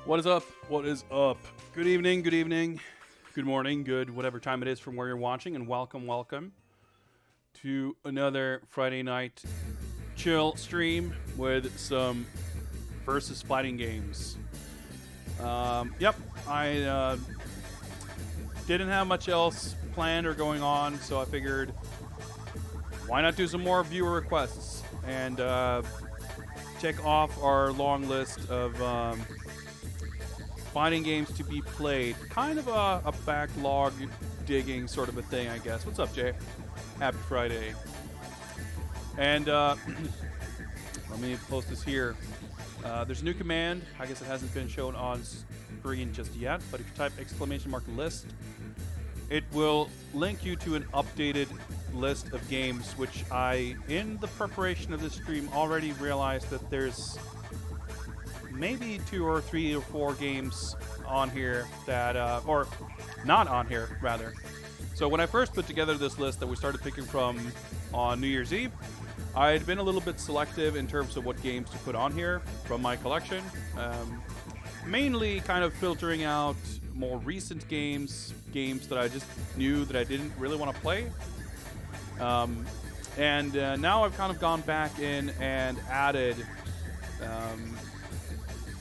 What is up? What is up? Good evening, good morning, good whatever time it is from where you're watching, and welcome to another Friday night chill stream with some versus fighting games. Yep, I didn't have much else planned or going on, so I figured why not do some more viewer requests and check off our long list of fighting games to be played. Kind of a backlog digging sort of a thing, I guess. What's up, Jay? Happy Friday. And let me post this here. There's a new command. I guess it hasn't been shown on screen just yet, but if you type !list, it will link you to an updated list of games, which I, in the preparation of this stream, already realized that there's maybe 2 or 3 or 4 games on here that, or not on here, rather. So when I first put together this list that we started picking from on New Year's Eve, I had been a little bit selective in terms of what games to put on here from my collection. Mainly kind of filtering out more recent games that I just knew that I didn't really want to play. And now I've kind of gone back in and added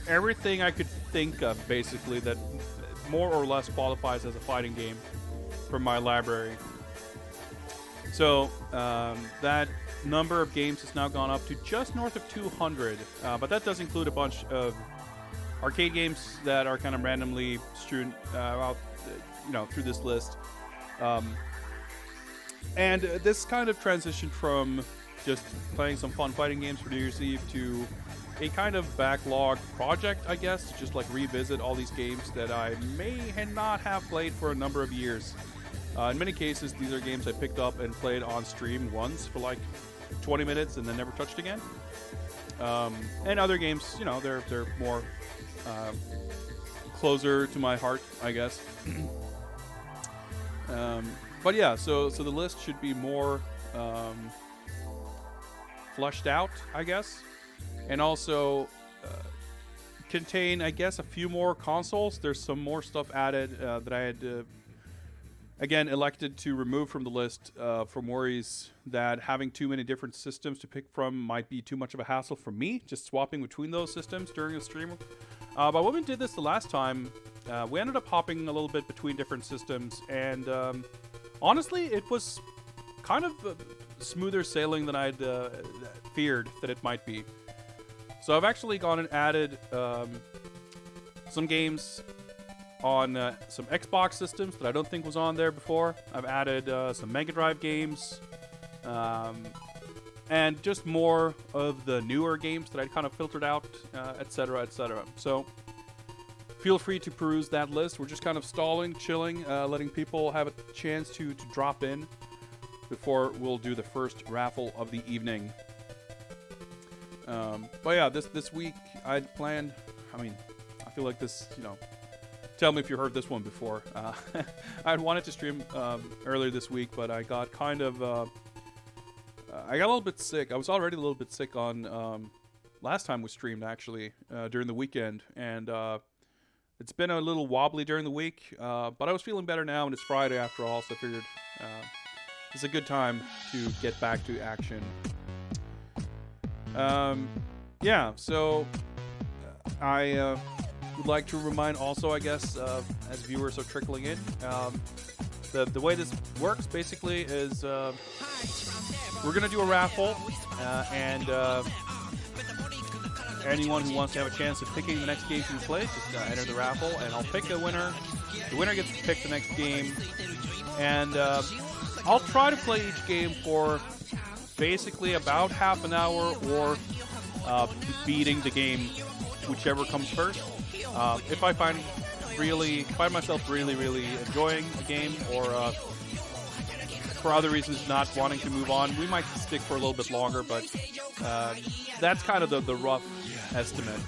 everything I could think of, basically, that more or less qualifies as a fighting game from my library. So that number of games has now gone up to just north of 200, but that does include a bunch of arcade games that are kind of randomly strewn out, through this list. And this kind of transitioned from just playing some fun fighting games for New Year's Eve to a kind of backlog project, I guess, to just like revisit all these games that I may not have played for a number of years. In many cases, these are games I picked up and played on stream once for like 20 minutes and then never touched again. And other games, they're more closer to my heart, I guess. But yeah, so the list should be more flushed out, I guess, and also contain, I guess, a few more consoles. There's some more stuff added that I had, again, elected to remove from the list from worries that having too many different systems to pick from might be too much of a hassle for me, just swapping between those systems during a stream. But when we did this the last time, we ended up hopping a little bit between different systems, and honestly, it was kind of smoother sailing than I'd feared that it might be. So I've actually gone and added some games on some Xbox systems that I don't think was on there before. I've added some Mega Drive games, and just more of the newer games that I'd kind of filtered out, etc., etc. So feel free to peruse that list. We're just kind of stalling, chilling, letting people have a chance to drop in before we'll do the first raffle of the evening. But yeah, this week I'd planned, I feel like this, tell me if you heard this one before. I'd wanted to stream earlier this week, but I got kind of, I got a little bit sick. I was already a little bit sick on last time we streamed, actually, during the weekend, and it's been a little wobbly during the week, but I was feeling better now, and it's Friday after all, so I figured it's a good time to get back to action. Yeah, so I would like to remind also, I guess, as viewers are trickling in, the way this works basically is we're going to do a raffle, and anyone who wants to have a chance of picking the next game to play, just enter the raffle, and I'll pick a winner. The winner gets to pick the next game, and I'll try to play each game for basically about half an hour, or beating the game, whichever comes first. If I find myself really enjoying a game, or for other reasons not wanting to move on, we might stick for a little bit longer, but that's kind of the rough estimate.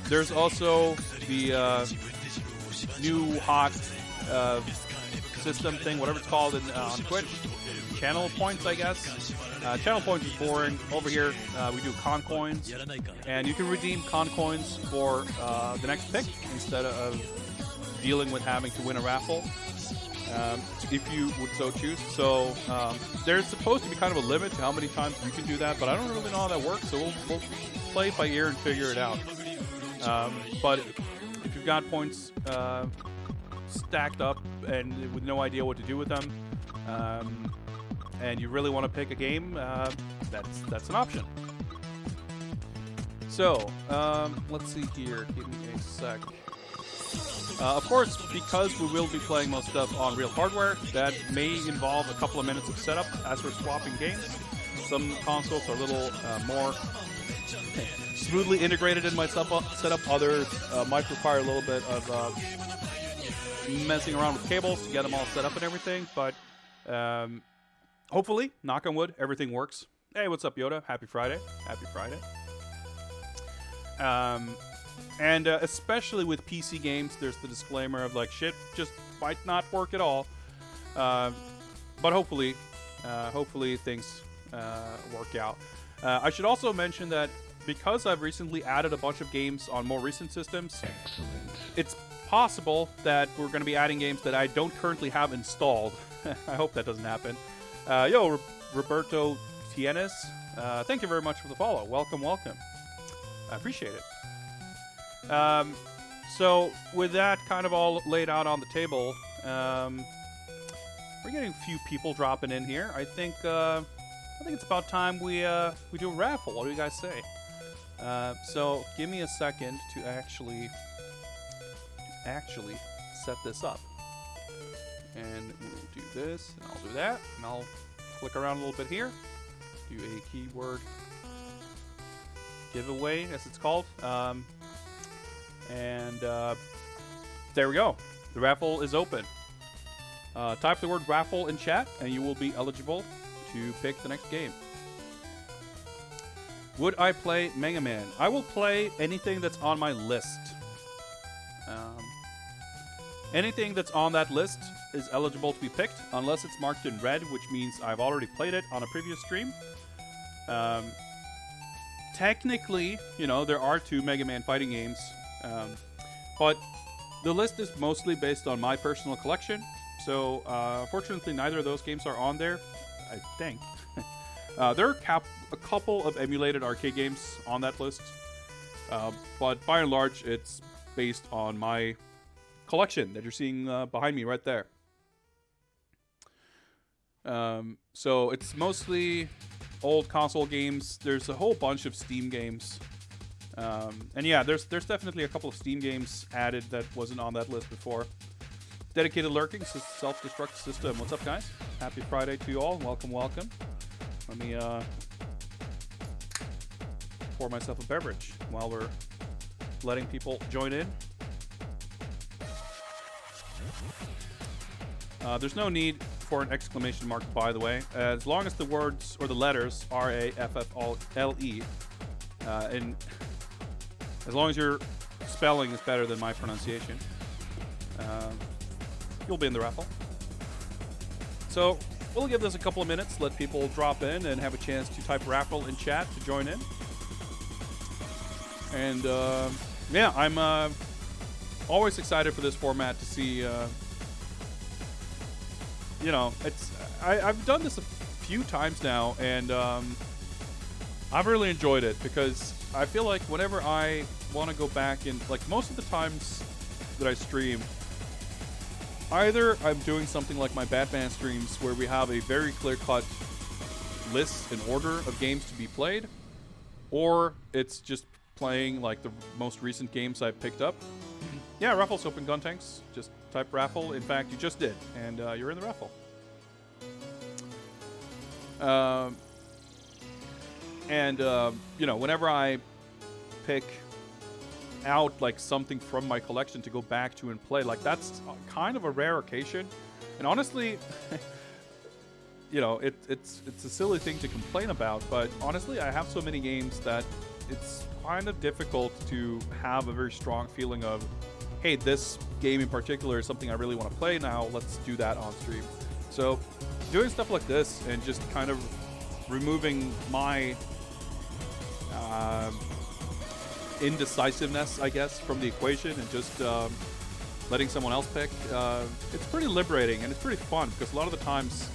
There's also the new hot system thing, whatever it's called, on Twitch, channel points, I guess. Channel points is boring. Over here, we do con coins, and you can redeem con coins for the next pick instead of dealing with having to win a raffle, if you would so choose. So there's supposed to be kind of a limit to how many times you can do that, but I don't really know how that works, so we'll play it by ear and figure it out. But if you've got points stacked up and with no idea what to do with them, and you really want to pick a game, that's an option. So let's see here. Give me a sec. Of course, because we will be playing most stuff on real hardware, that may involve a couple of minutes of setup as we're swapping games. Some consoles are a little more smoothly integrated in my setup. Others might require a little bit of messing around with cables to get them all set up and everything. But hopefully, knock on wood, everything works. Hey, what's up, Yoda? Happy Friday. Happy Friday. And especially with PC games, there's the disclaimer of like, shit just might not work at all. But hopefully things work out. I should also mention that because I've recently added a bunch of games on more recent systems, it's possible that we're going to be adding games that I don't currently have installed. I hope that doesn't happen. Yo, Roberto Tienes, thank you very much for the follow. Welcome, welcome. I appreciate it. So with that kind of all laid out on the table, we're getting a few people dropping in here. I think it's about time we do a raffle. What do you guys say? So give me a second to actually set this up. And we'll do this, and I'll do that, and I'll click around a little bit here. Do a keyword giveaway, as it's called. And there we go. The raffle is open. Type the word raffle in chat, and you will be eligible to pick the next game. Would I play Mega Man? I will play anything that's on my list. Anything that's on that list is eligible to be picked, unless it's marked in red, which means I've already played it on a previous stream. Technically, you know, there are 2 Mega Man fighting games, but the list is mostly based on my personal collection. So, fortunately, neither of those games are on there, I think. There are a couple of emulated arcade games on that list, but by and large, it's based on my collection that you're seeing behind me right there. So it's mostly old console games. There's a whole bunch of Steam games. And yeah, there's definitely a couple of Steam games added that wasn't on that list before. Dedicated Lurking, self-destruct system. What's up, guys? Happy Friday to you all. Welcome, welcome. Let me pour myself a beverage while we're letting people join in. There's no need for an exclamation mark, by the way. As long as the words or the letters R-A-F-F-L-E, and as long as your spelling is better than my pronunciation, you'll be in the raffle. So we'll give this a couple of minutes, let people drop in and have a chance to type raffle in chat to join in. And yeah, I'm always excited for this format to see. You know, I've done this a few times now, and I've really enjoyed it because I feel like whenever I want to go back and, like, most of the times that I stream, either I'm doing something like my Batman streams where we have a very clear-cut list and order of games to be played, or it's just playing like the most recent games I've picked up. Yeah, raffle's open, gun tanks. Just type raffle. In fact, you just did, and you're in the raffle. You know, whenever I pick out like something from my collection to go back to and play, like, that's kind of a rare occasion. And honestly, you know, it's a silly thing to complain about, but honestly, I have so many games that it's kind of difficult to have a very strong feeling of, hey, this game in particular is something I really want to play now. Let's do that on stream. So doing stuff like this and just kind of removing my indecisiveness, I guess, from the equation and just letting someone else pick, it's pretty liberating and it's pretty fun because a lot of the times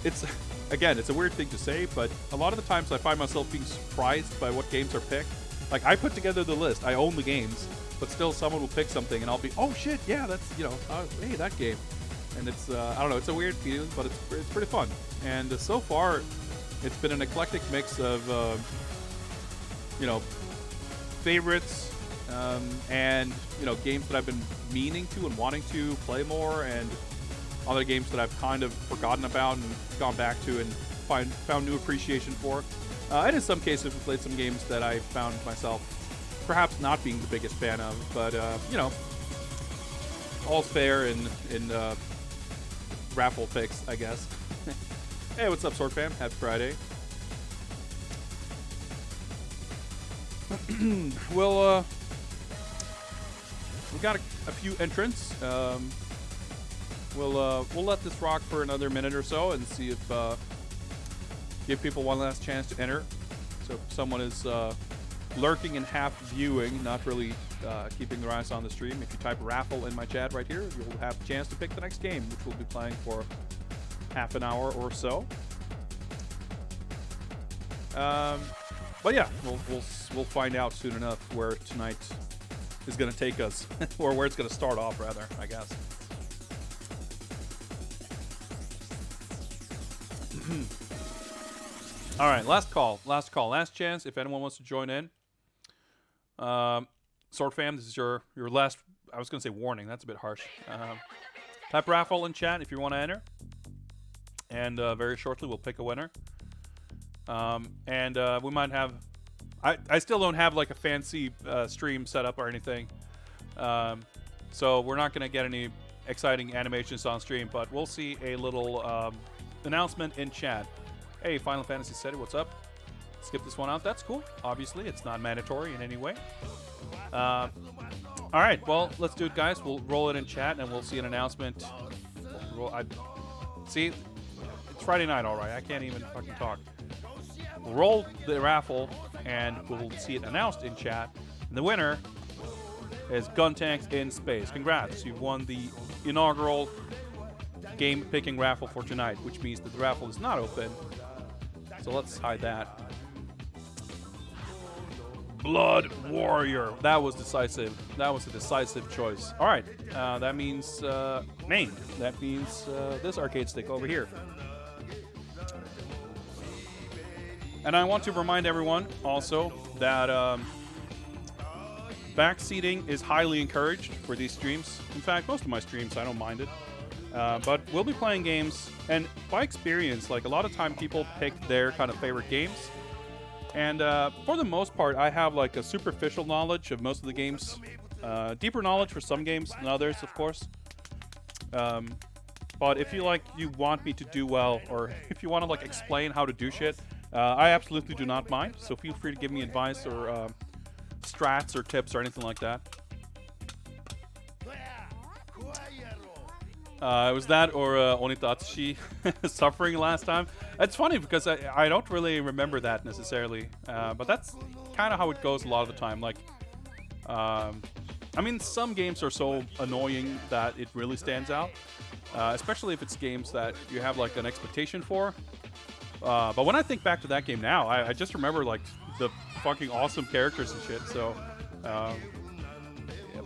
it's, again, it's a weird thing to say, but a lot of the times I find myself being surprised by what games are picked. Like, I put together the list, I own the games, but still someone will pick something and I'll be, oh shit, yeah, that's, you know, hey, that game. And it's, I don't know, it's a weird feeling, but it's pretty fun. And so far, it's been an eclectic mix of, you know, favorites and, you know, games that I've been meaning to and wanting to play more, and other games that I've kind of forgotten about and gone back to and found new appreciation for. And in some cases, I've played some games that I found myself perhaps not being the biggest fan of, but, you know, all's fair in raffle picks, I guess. Hey, what's up, Sword Fam? Happy Friday. Well, we got a few entrants. We'll let this rock for another minute or so and see if give people one last chance to enter. So if someone is lurking and half viewing, not really keeping their eyes on the stream, if you type raffle in my chat right here, you'll have a chance to pick the next game, which we'll be playing for half an hour or so. But yeah, we'll find out soon enough where tonight is going to take us, or where it's going to start off, rather, I guess. All right, last chance. If anyone wants to join in, Sword Fam, this is your last. I was going to say warning. That's a bit harsh. Type raffle in chat if you want to enter, and very shortly we'll pick a winner. And we might have. I still don't have like a fancy stream set up or anything, so we're not going to get any exciting animations on stream. But we'll see a little announcement in chat. Hey, Final Fantasy SETI, what's up? Skip this one out. That's cool. Obviously, it's not mandatory in any way. All right, well, let's do it, guys. We'll roll it in chat, and we'll see an announcement. See, it's Friday night, all right. I can't even fucking talk. We'll roll the raffle, and we'll see it announced in chat. And the winner is Gun Tanks in Space. Congrats, you've won the inaugural game picking raffle for tonight, which means that the raffle is not open. So let's hide that. Blood Warrior. That was decisive. That was a decisive choice. All right. That means name. That means this arcade stick over here. And I want to remind everyone also that backseating is highly encouraged for these streams. In fact, most of my streams, I don't mind it. But we'll be playing games, and by experience, like a lot of time people pick their kind of favorite games. And for the most part, I have like a superficial knowledge of most of the games. Deeper knowledge for some games than others, of course. But if you want me to do well, or if you want to like explain how to do shit, I absolutely do not mind. So feel free to give me advice or strats or tips or anything like that. Was that or Onitatsushi suffering last time? It's funny because I don't really remember that necessarily, but that's kind of how it goes a lot of the time. Like, I mean, some games are so annoying that it really stands out, especially if it's games that you have like an expectation for. But when I think back to that game now, I just remember like the fucking awesome characters and shit. So,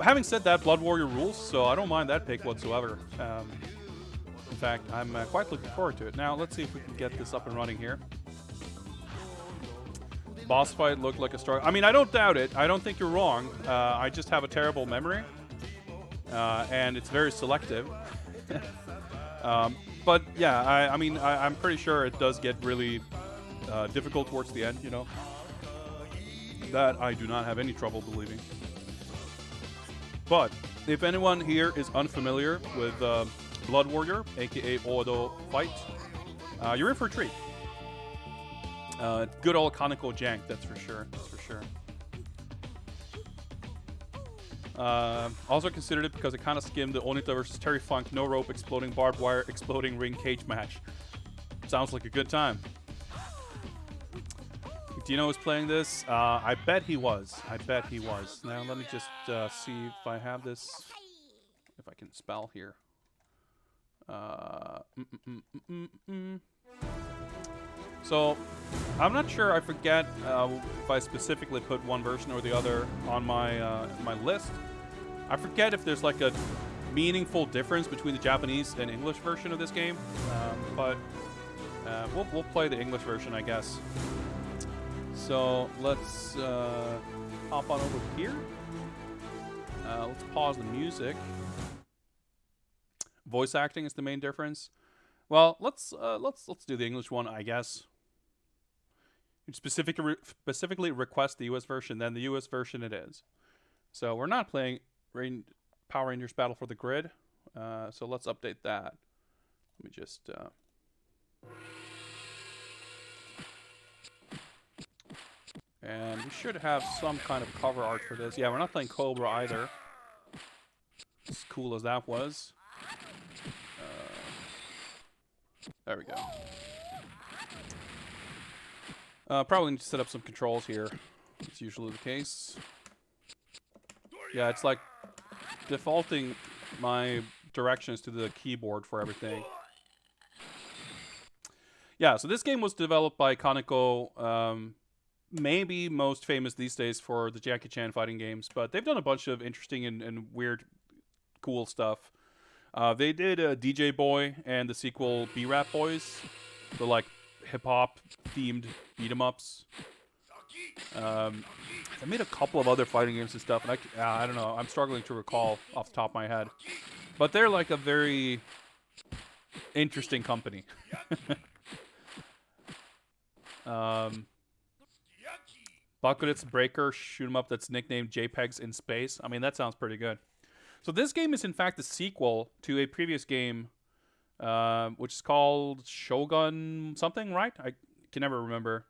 having said that, Blood Warrior rules, so I don't mind that pick whatsoever. In fact, I'm quite looking forward to it. Now, let's see if we can get this up and running here. Boss fight looked like a struggle. I mean, I don't doubt it. I don't think you're wrong. I just have a terrible memory, and it's very selective. But yeah, I mean, I'm pretty sure it does get really difficult towards the end, you know. That I do not have any trouble believing. But if anyone here is unfamiliar with Blood Warrior, aka Odo Fight, you're in for a treat. Good old Kaneko jank, that's for sure. That's for sure. Also considered it because it kind of skimmed the Onita versus Terry Funk no rope exploding barbed wire exploding ring cage match. Sounds like a good time. Dino was playing this. I bet he was. I bet he was. Now let me just see if I have this. If I can spell here. So I'm not sure. I forget if I specifically put one version or the other on my my list. I forget if there's like a meaningful difference between the Japanese and English version of this game, but we'll play the English version, I guess. So let's hop on over here. Let's pause the music. Voice acting is the main difference. Well, let's do the English one, I guess. You specifically request the US version, then the US version it is. So we're not playing Power Rangers Battle for the Grid. So let's update that. Let me just and we should have some kind of cover art for this. Yeah, we're not playing Cobra either. As cool as that was. There we go. Probably need to set up some controls here. It's usually the case. Yeah, it's like defaulting my directions to the keyboard for everything. Yeah, so this game was developed by Kaneko. Maybe most famous these days for the Jackie Chan fighting games, but they've done a bunch of interesting and weird, cool stuff. They did DJ Boy and the sequel B-Rap Boys, the like hip-hop themed beat-em-ups. They made a couple of other fighting games and stuff, and I don't know. I'm struggling to recall off the top of my head, but they're like a very interesting company. Bakurit's Breaker shoot 'em up that's nicknamed JPEGs in Space. I mean, that sounds pretty good. So this game is in fact a sequel to a previous game, which is called Shogun something, right? I can never remember.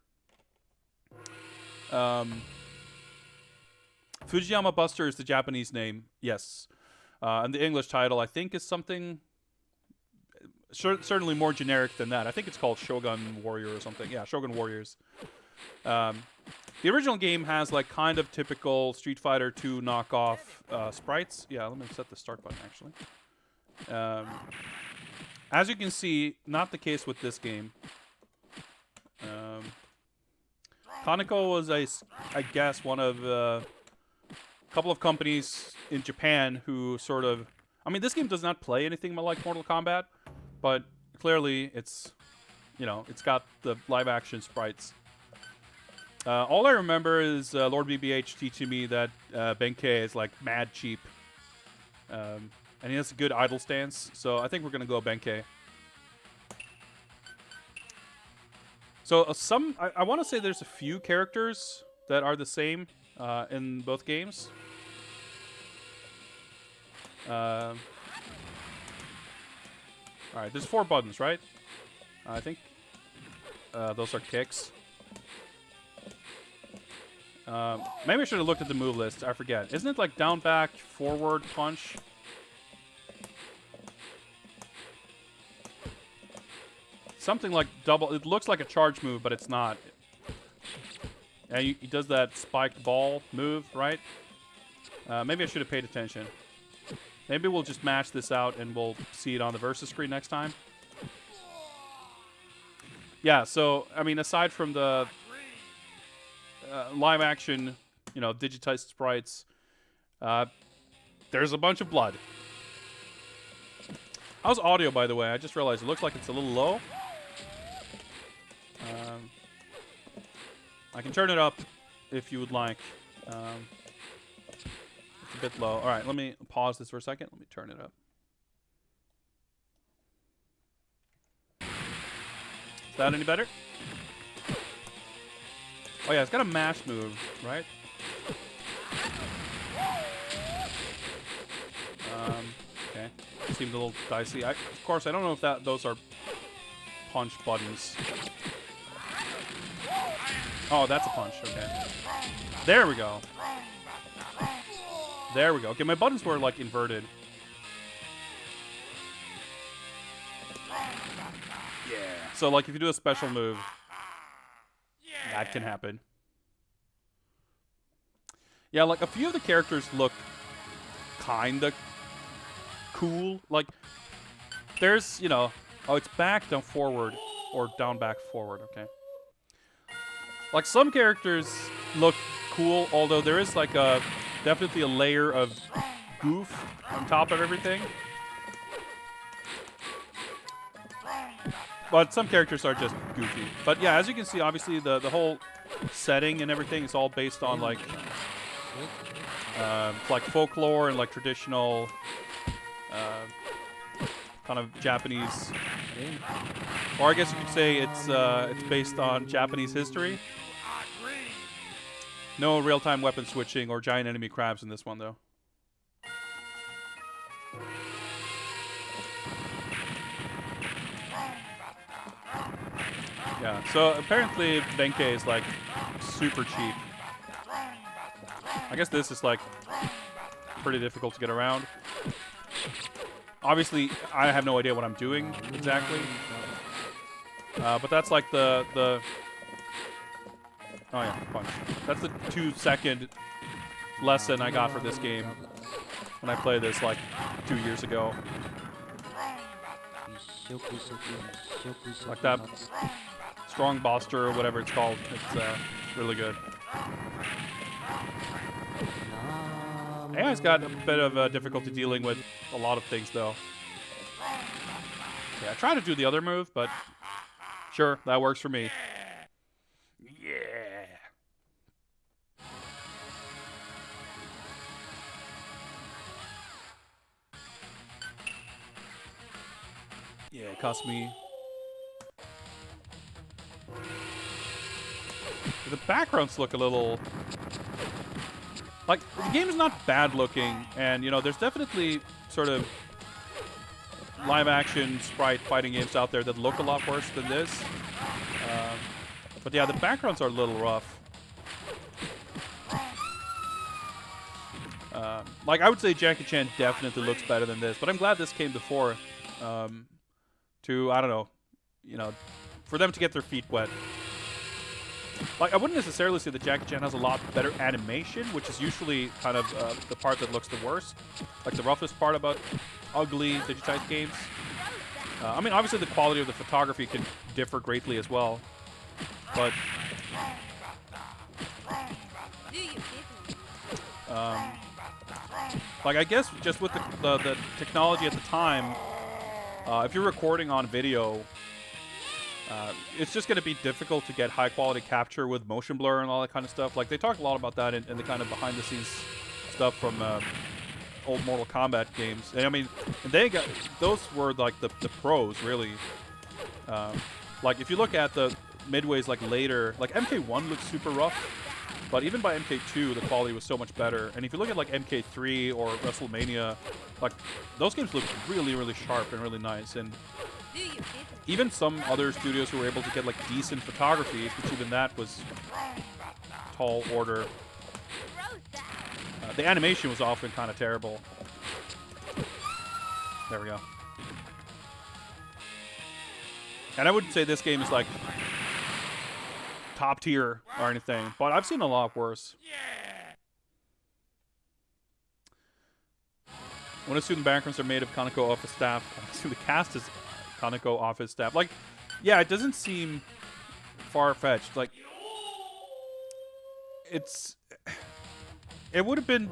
Fujiyama Buster is the Japanese name, yes. And the English title, I think, is something certainly more generic than that. I think it's called Shogun Warrior or something. Yeah, Shogun Warriors. The original game has like kind of typical Street Fighter 2 knockoff sprites. Yeah, let me set the start button actually. As you can see, not the case with this game. Kaneko was, I guess, one of a couple of companies in Japan who sort of... I mean, this game does not play anything like Mortal Kombat, but clearly it's, you know, it's got the live-action sprites. All I remember is Lord BBH teaching me that Benkei is like mad cheap. And he has a good idle stance, so I think we're going to go Benkei. So I want to say there's a few characters that are the same in both games. Alright, there's 4 buttons, right? I think those are kicks. Maybe I should have looked at the move list. I forget. Isn't it like down, back, forward, punch? Something like double. It looks like a charge move, but it's not. Yeah, he does that spiked ball move, right? Maybe I should have paid attention. Maybe we'll just match this out and we'll see it on the versus screen next time. Yeah, so, I mean, aside from the live action, you know, digitized sprites, there's a bunch of blood. How's audio, by the way? I just realized it looks like it's a little low. I can turn it up if you would like. It's a bit low. All right, let me pause this for a second. Let me turn it up. Is that any better? Oh yeah, it's got a mash move, right? Okay. Seems a little dicey. Of course, I don't know if those are punch buttons. Oh, that's a punch. Okay. There we go. There we go. Okay, my buttons were like inverted. Yeah. So like if you do a special move, that can happen. Yeah, like a few of the characters look kinda cool. Like there's, you know, oh, it's back, down, forward, or down, back, forward. Okay. Like some characters look cool, although there is like a definitely a layer of goof on top of everything. But some characters are just goofy. But yeah, as you can see, obviously the whole setting and everything is all based on like folklore and like traditional kind of Japanese, or I guess you could say it's based on Japanese history. No real-time weapon switching or giant enemy crabs in this one, though. Yeah, so apparently Benkei is like super cheap. I guess this is like pretty difficult to get around. Obviously, I have no idea what I'm doing exactly. But that's like the oh yeah, punch. That's the 2-second lesson I got for this game when I played this like 2 years ago. Like that strong buster or whatever it's called. It's really good. AI's got a bit of difficulty dealing with a lot of things though. Yeah, I try to do the other move, but sure, that works for me. Yeah. Yeah, it cost me. The backgrounds look a little like the game is not bad looking, and you know there's definitely sort of live action sprite fighting games out there that look a lot worse than this. But yeah, the backgrounds are a little rough. Like I would say Jackie Chan definitely looks better than this, but I'm glad this came before to, I don't know, you know, for them to get their feet wet. Like, I wouldn't necessarily say that Jackie Chan has a lot better animation, which is usually kind of the part that looks the worst. Like, the roughest part about ugly digitized games. I mean, obviously the quality of the photography can differ greatly as well. But like, I guess just with the technology at the time, if you're recording on video, it's just going to be difficult to get high-quality capture with motion blur and all that kind of stuff. Like, they talk a lot about that in the kind of behind-the-scenes stuff from old Mortal Kombat games. And, I mean, those were, like, the pros, really. Like, if you look at the midways, like, later, like, MK1 looks super rough. But even by MK2, the quality was so much better. And if you look at, like, MK3 or WrestleMania, like, those games look really, really sharp and really nice. And even some other studios who were able to get, like, decent photography, which even that was tall order. The animation was often kind of terrible. There we go. And I wouldn't say this game is, like, top tier or anything, but I've seen a lot worse. I want to assume the backgrounds are made of Kaneko office staff. I want to assume the cast is Kaneko office staff. Like, yeah, it doesn't seem far-fetched. Like, it would have been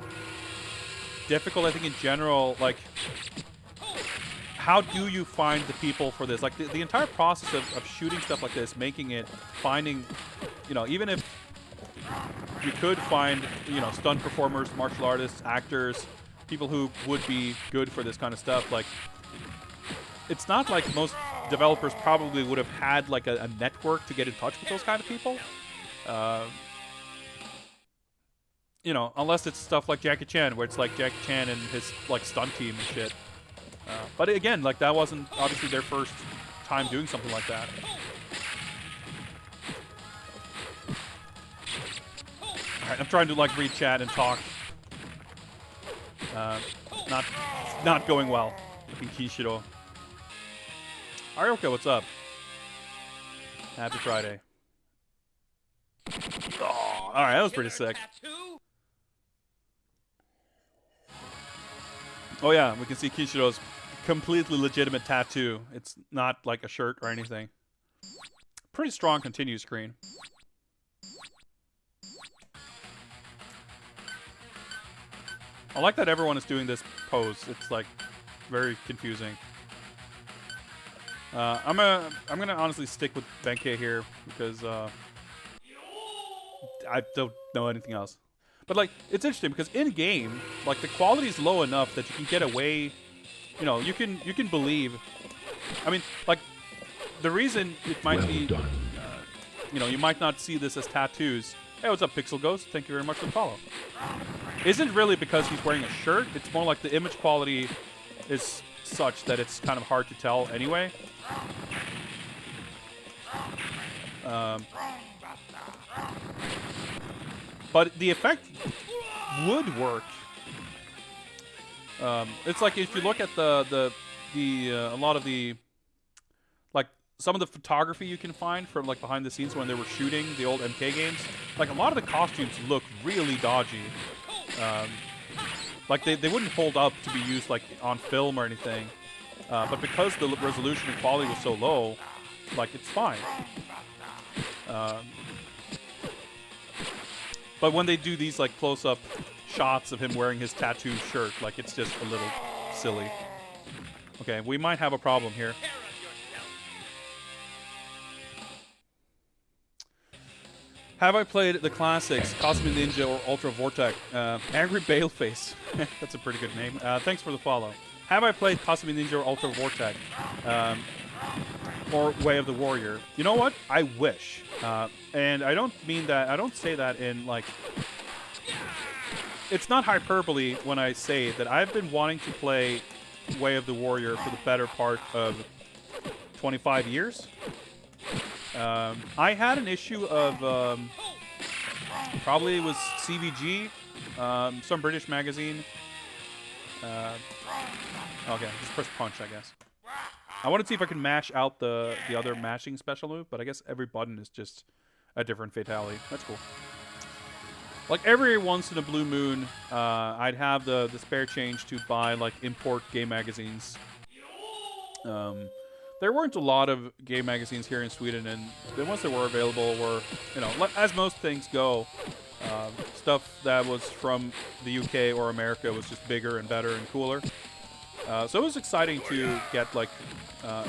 difficult, I think, in general. Like, how do you find the people for this? Like, the entire process of shooting stuff like this, making it, finding, you know, even if you could find, you know, stunt performers, martial artists, actors, people who would be good for this kind of stuff, like, it's not like most developers probably would have had, like, a network to get in touch with those kind of people. You know, unless it's stuff like Jackie Chan, where it's like Jackie Chan and his, like, stunt team and shit. But again, like, that wasn't obviously their first time doing something like that. Alright, I'm trying to, like, read chat and talk. Uh, not not going well. Looking Kishiro. Arioka, what's up? Happy Friday. Oh, all right, that was pretty sick. Oh yeah, we can see Kishiro's completely legitimate tattoo. It's not like a shirt or anything. Pretty strong continue screen. I like that everyone is doing this pose. It's like very confusing. I'm gonna honestly stick with Benkei here because I don't know anything else. But like it's interesting because in game, like the quality is low enough that you can get away. You know, you can believe. I mean, like the reason it might be, you know, you might not see this as tattoos. Hey, what's up, Pixel Ghost? Thank you very much for the follow. Isn't really because he's wearing a shirt. It's more like the image quality is such that it's kind of hard to tell anyway. But the effect would work. It's like if you look at a lot of the, like some of the photography you can find from like behind the scenes when they were shooting the old MK games, like a lot of the costumes look really dodgy. Like they wouldn't hold up to be used like on film or anything. But because the resolution and quality was so low, like it's fine. But when they do these like close-up shots of him wearing his tattoo shirt, like it's just a little silly. Okay, we might have a problem here. Have I played the classics, Cosmic Ninja or Ultra Vortex? Angry Baleface. That's a pretty good name. Thanks for the follow. Have I played Cosmic Ninja or Ultra Vortex? Or Way of the Warrior? You know what? I wish. And I don't mean that, I don't say that in like... It's not hyperbole when I say that I've been wanting to play Way of the Warrior for the better part of 25 years. I had an issue of, probably it was CVG, some British magazine. Okay, just press punch, I guess. I want to see if I can mash out the other mashing special move, but I guess every button is just a different fatality. That's cool. Like every once in a blue moon, I'd have the spare change to buy like import game magazines. There weren't a lot of game magazines here in Sweden, and the ones that were available were, you know, as most things go, stuff that was from the UK or America was just bigger and better and cooler. So it was exciting to get like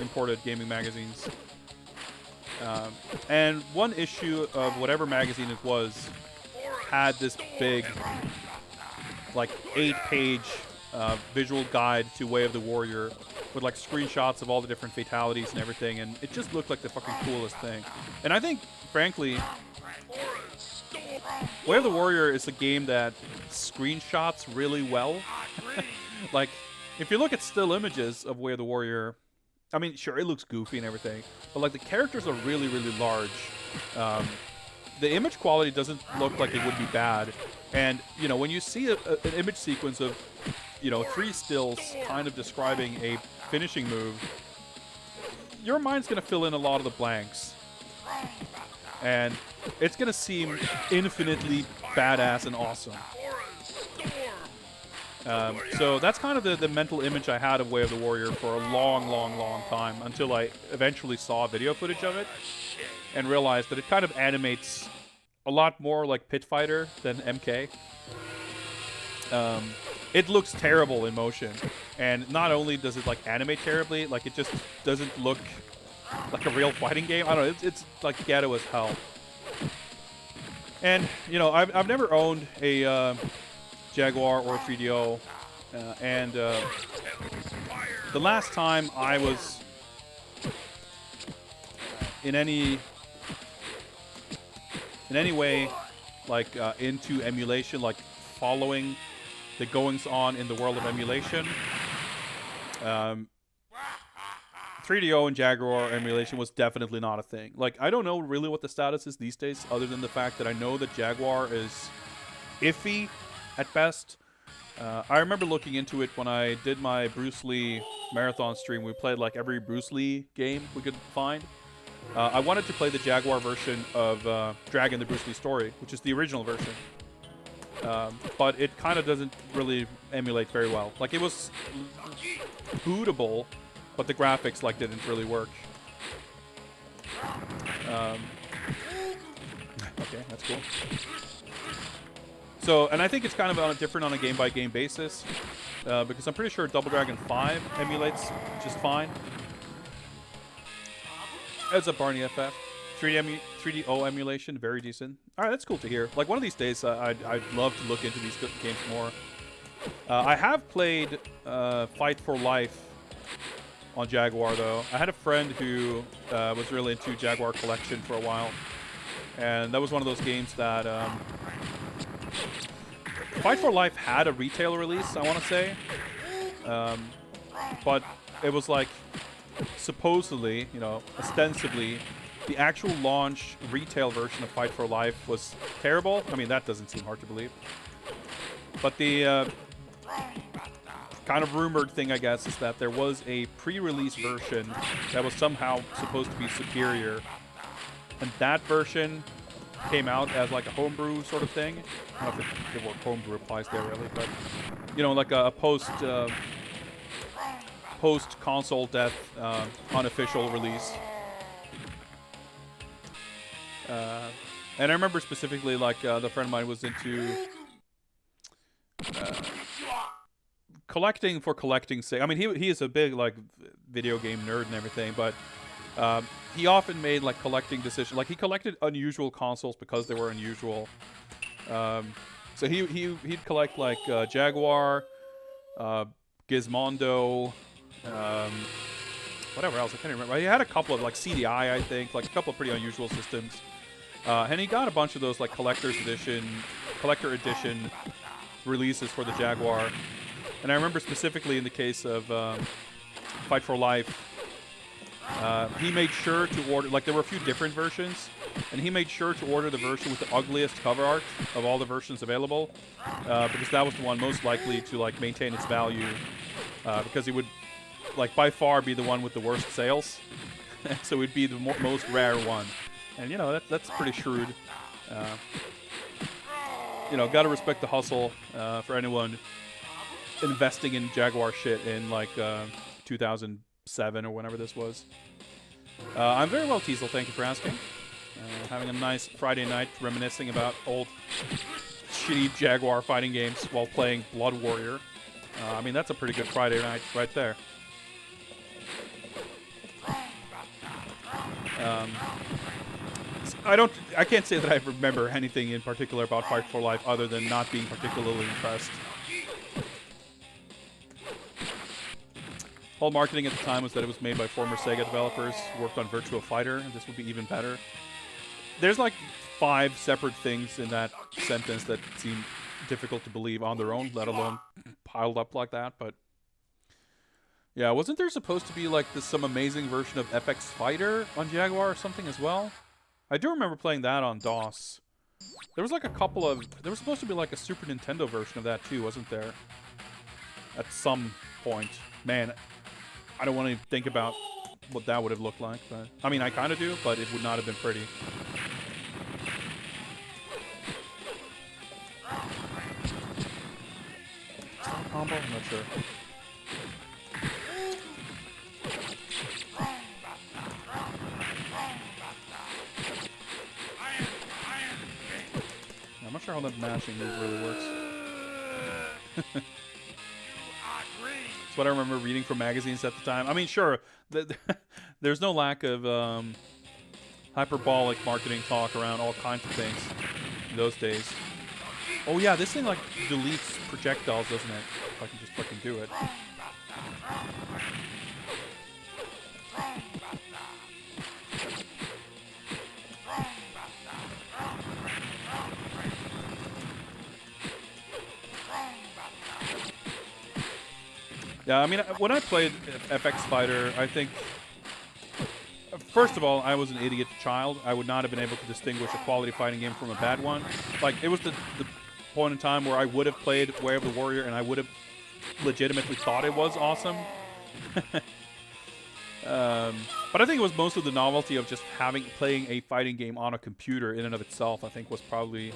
imported gaming magazines. And one issue of whatever magazine it was had this big, like 8-page visual guide to Way of the Warrior with like screenshots of all the different fatalities and everything, and it just looked like the fucking coolest thing. And I think, frankly, Way of the Warrior is a game that screenshots really well. Like, if you look at still images of Way of the Warrior, I mean, sure, it looks goofy and everything, but like the characters are really, really large. The image quality doesn't look like it would be bad. And, you know, when you see an image sequence of, you know, 3 stills kind of describing a finishing move, your mind's going to fill in a lot of the blanks. And it's going to seem infinitely badass and awesome. So that's kind of the mental image I had of Way of the Warrior for a long, long, long time, until I eventually saw video footage of it and realized that it kind of animates a lot more like Pit Fighter than MK. It looks terrible in motion, and not only does it like animate terribly, like it just doesn't look like a real fighting game. I don't know, it's like ghetto as hell. And you know, I've never owned a Jaguar or 3DO, and the last time I was in any way like into emulation, like following the goings on in the world of emulation, 3DO and Jaguar emulation was definitely not a thing. Like, I don't know really what the status is these days, other than the fact that I know that Jaguar is iffy at best, I remember looking into it when I did my Bruce Lee marathon stream. We played like every Bruce Lee game we could find. I wanted to play the Jaguar version of Dragon the Bruce Lee Story, which is the original version. But it kind of doesn't really emulate very well. Like, it was bootable, but the graphics like didn't really work. Okay, that's cool. So, and I think it's kind of different on a game-by-game basis, because I'm pretty sure Double Dragon 5 emulates just fine. Heads up, Barney FF. 3DO emulation, very decent. All right, that's cool to hear. Like, one of these days, I'd love to look into these games more. I have played Fight for Life on Jaguar, though. I had a friend who was really into Jaguar Collection for a while, and that was one of those games that Fight for Life had a retail release, I want to say, but it was like supposedly, you know, ostensibly, the actual launch retail version of Fight for Life was terrible. I mean, that doesn't seem hard to believe. But the kind of rumored thing, I guess, is that there was a pre-release version that was somehow supposed to be superior. And that version came out as like a homebrew sort of thing. I don't know if the word homebrew applies there, really. But, you know, like a post-console death unofficial release. And I remember specifically, like, the friend of mine was into collecting for collecting's sake. I mean, he is a big, like, video game nerd and everything, but he often made, like, collecting decisions. Like, he collected unusual consoles because they were unusual. So he'd collect, like, Jaguar, Gizmondo, whatever else, I can't remember. He had a couple of, like, CDI, I think, like a couple of pretty unusual systems. And he got a bunch of those, like, collector edition releases for the Jaguar. And I remember specifically in the case of Fight for Life, he made sure to order, like, there were a few different versions, and he made sure to order the version with the ugliest cover art of all the versions available, because that was the one most likely to, like, maintain its value, because it would, like, by far be the one with the worst sales. So it'd be the most rare one. And, you know, that's pretty shrewd. You know, gotta respect the hustle for anyone investing in Jaguar shit in, like, 2007 or whenever this was. I'm very well, Teasel. Thank you for asking. Having a nice Friday night reminiscing about old shitty Jaguar fighting games while playing Blood Warrior. I mean, that's a pretty good Friday night right there. I can't say that I remember anything in particular about Fight for Life other than not being particularly impressed. Whole marketing at the time was that it was made by former Sega developers who worked on Virtua Fighter, and this would be even better. There's like 5 separate things in that sentence that seem difficult to believe on their own, let alone piled up like that, but yeah, wasn't there supposed to be like some amazing version of FX Fighter on Jaguar or something as well? I do remember playing that on DOS. There was like a couple of... There was supposed to be like a Super Nintendo version of that too, wasn't there? At some point. Man, I don't want to think about what that would have looked like. But I mean, I kind of do, but it would not have been pretty. Is that a combo? I'm not sure. I'm not sure how that mashing move really works. That's what I remember reading from magazines at the time. I mean, sure, there's no lack of hyperbolic marketing talk around all kinds of things in those days. Oh yeah, this thing like deletes projectiles, doesn't it? If I can just fucking do it. Yeah, I mean, when I played FX Fighter, I think, first of all, I was an idiot child. I would not have been able to distinguish a quality fighting game from a bad one. Like, it was point in time where I would have played Way of the Warrior and I would have legitimately thought it was awesome. But I think it was most of the novelty of just playing a fighting game on a computer in and of itself. I think was probably.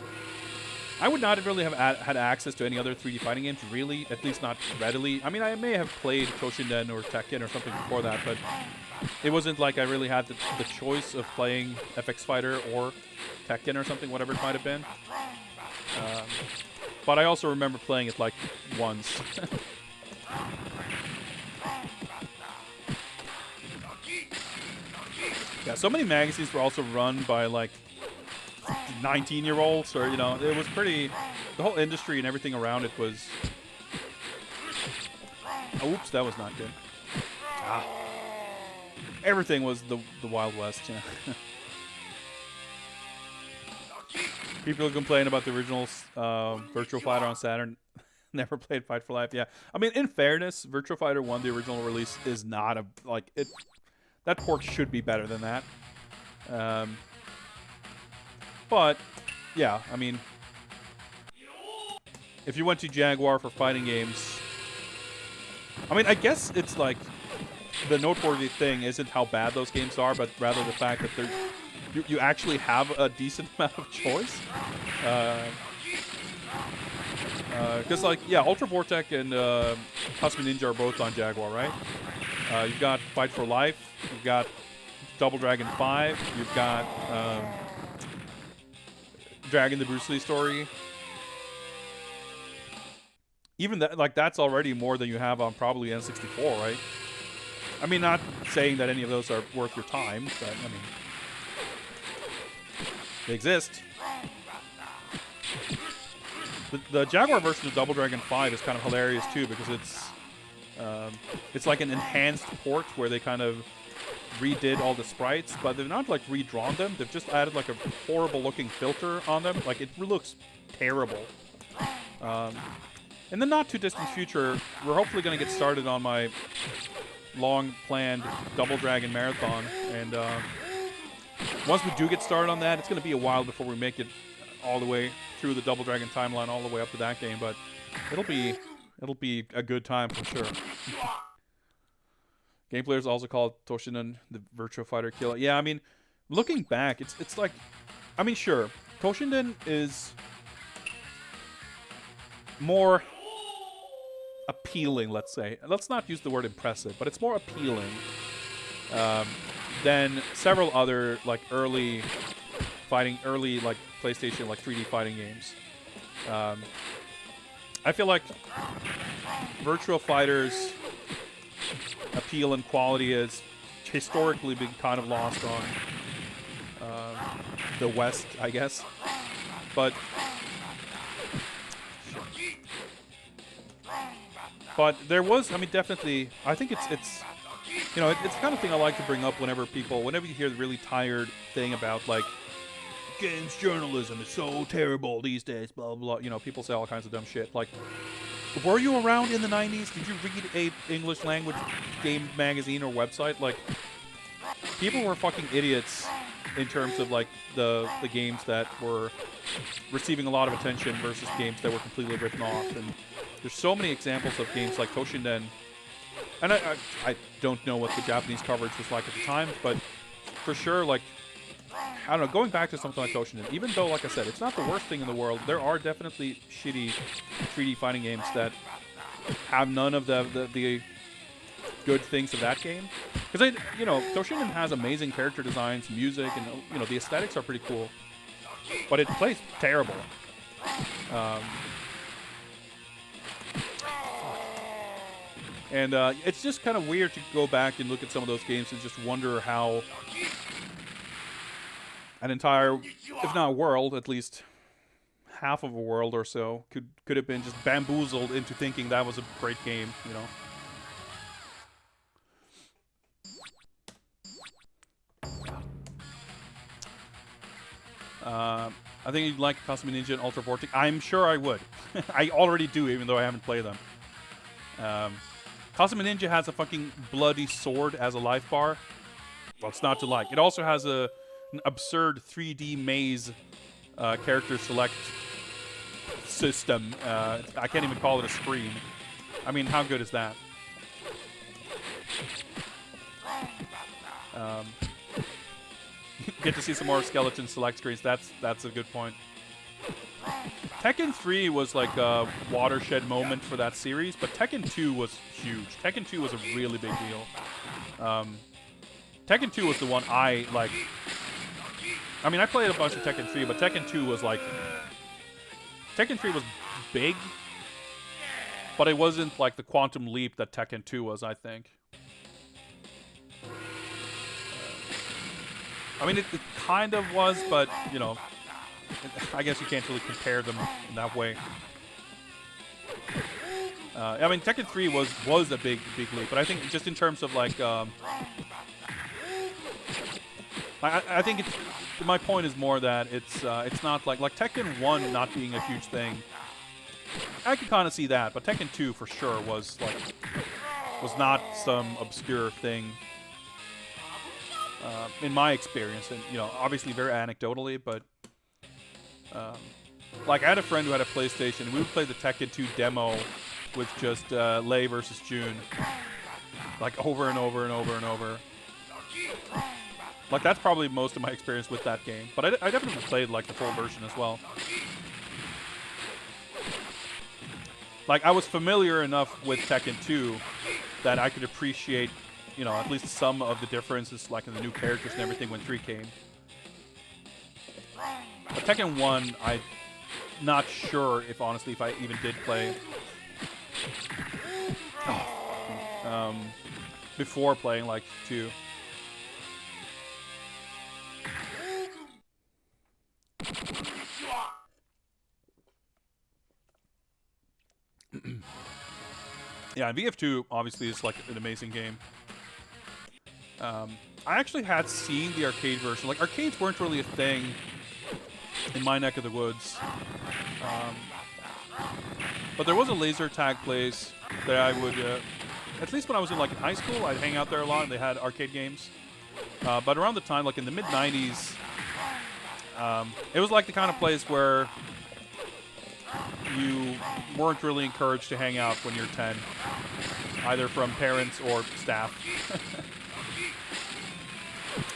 I would not really have had access to any other 3D fighting games, really, at least not readily. I mean, I may have played Toshinden or Tekken or something before that, but it wasn't like I really had the choice of playing FX Fighter or Tekken or something, whatever it might have been. But I also remember playing it like once. Yeah, so many magazines were also run by like 19-year-olds, or it was pretty. The whole industry and everything around it was. Oh, oops, that was not good. Everything was the Wild West. Yeah. People complain about the original Virtua Fighter on Saturn. Never played Fight for Life. Yeah, I mean, in fairness, Virtua Fighter 1, the original release, is not it. That port should be better than that. But, yeah, I mean, if you went to Jaguar for fighting games, I mean, I guess it's like the noteworthy thing isn't how bad those games are, but rather the fact that you actually have a decent amount of choice. Because, like, yeah, Ultra Vortec and Cosmic Ninja are both on Jaguar, right? You've got Fight for Life, you've got Double Dragon 5, you've got Dragon the Bruce Lee story. Even that, like, that's already more than you have on probably N64, right? I mean, not saying that any of those are worth your time, but I mean, they exist. The Jaguar version of Double Dragon 5 is kind of hilarious too, because it's like an enhanced port where they kind of redid all the sprites, but they've not like redrawn them. They've just added like a horrible looking filter on them. Like, it looks terrible. In the not too distant future, we're hopefully going to get started on my long planned Double Dragon marathon, and once we do get started on that, it's going to be a while before we make it all the way through the Double Dragon timeline, all the way up to that game, but it'll be a good time for sure. Game players also call Toshinden the Virtua Fighter killer. Yeah, I mean, looking back, it's like, I mean, sure, Toshinden is more appealing, let's say. Let's not use the word impressive, but it's more appealing than several other like early like PlayStation like 3D fighting games. I feel like Virtua Fighter's appeal and quality has historically been kind of lost on the West, I guess. But there was, I mean, definitely, I think it's it's the kind of thing I like to bring up whenever you hear the really tired thing about, like, games journalism is so terrible these days, blah, blah, blah. People say all kinds of dumb shit. Like, were you around in the 90s? Did you read a English language game magazine or website? Like, people were fucking idiots in terms of, like, the games that were receiving a lot of attention versus games that were completely written off. And there's so many examples of games like Toshinden, and I don't know what the Japanese coverage was like at the time, but for sure, like, I don't know, going back to something like Toshinden, even though, like I said, it's not the worst thing in the world, there are definitely shitty 3D fighting games that have none of the good things of that game. Because, Toshinden has amazing character designs, music, and, the aesthetics are pretty cool, but it plays terrible. And it's just kind of weird to go back and look at some of those games and just wonder how an entire, if not a world, at least half of a world or so could have been just bamboozled into thinking that was a great game, I think you'd like Cosmic Ninja and Ultra Vortex. I'm sure I would. I already do, even though I haven't played them. Cosmic Ninja has a fucking bloody sword as a life bar. What's not to like? It also has an absurd 3D maze character select system. I can't even call it a screen. I mean, how good is that? Get to see some more skeleton select screens. That's a good point. Tekken 3 was like a watershed moment for that series, but Tekken 2 was huge. Tekken 2 was a really big deal. Tekken 2 was the one I like. I mean, I played a bunch of Tekken 3, but Tekken 2 was like... Tekken 3 was big, but it wasn't like the quantum leap that Tekken 2 was, I think. I mean, it kind of was, but, you know, I guess you can't really compare them in that way. I mean, Tekken 3 was a big leap, but I think just in terms of like... I think it's... My point is more that it's not like Tekken 1 not being a huge thing. I can kind of see that, but Tekken 2 for sure was not some obscure thing in my experience, and you know, obviously very anecdotally, but like I had a friend who had a PlayStation, and we would play the Tekken 2 demo with just Lei versus June, like over and over and over and over. Like, that's probably most of my experience with that game. But I definitely played, like, the full version as well. Like, I was familiar enough with Tekken 2 that I could appreciate, you know, at least some of the differences, like, in the new characters and everything when 3 came. But Tekken 1, I'm not sure if, honestly, if I even did play before playing, like, 2. Yeah, and VF2 obviously is like an amazing game. I actually had seen the arcade version. Like, arcades weren't really a thing in my neck of the woods. But there was a laser tag place that I would, at least when I was in like in high school, I'd hang out there a lot, and they had arcade games. But around the time, like in the mid-90s, it was like the kind of place where you weren't really encouraged to hang out when you're 10, either from parents or staff.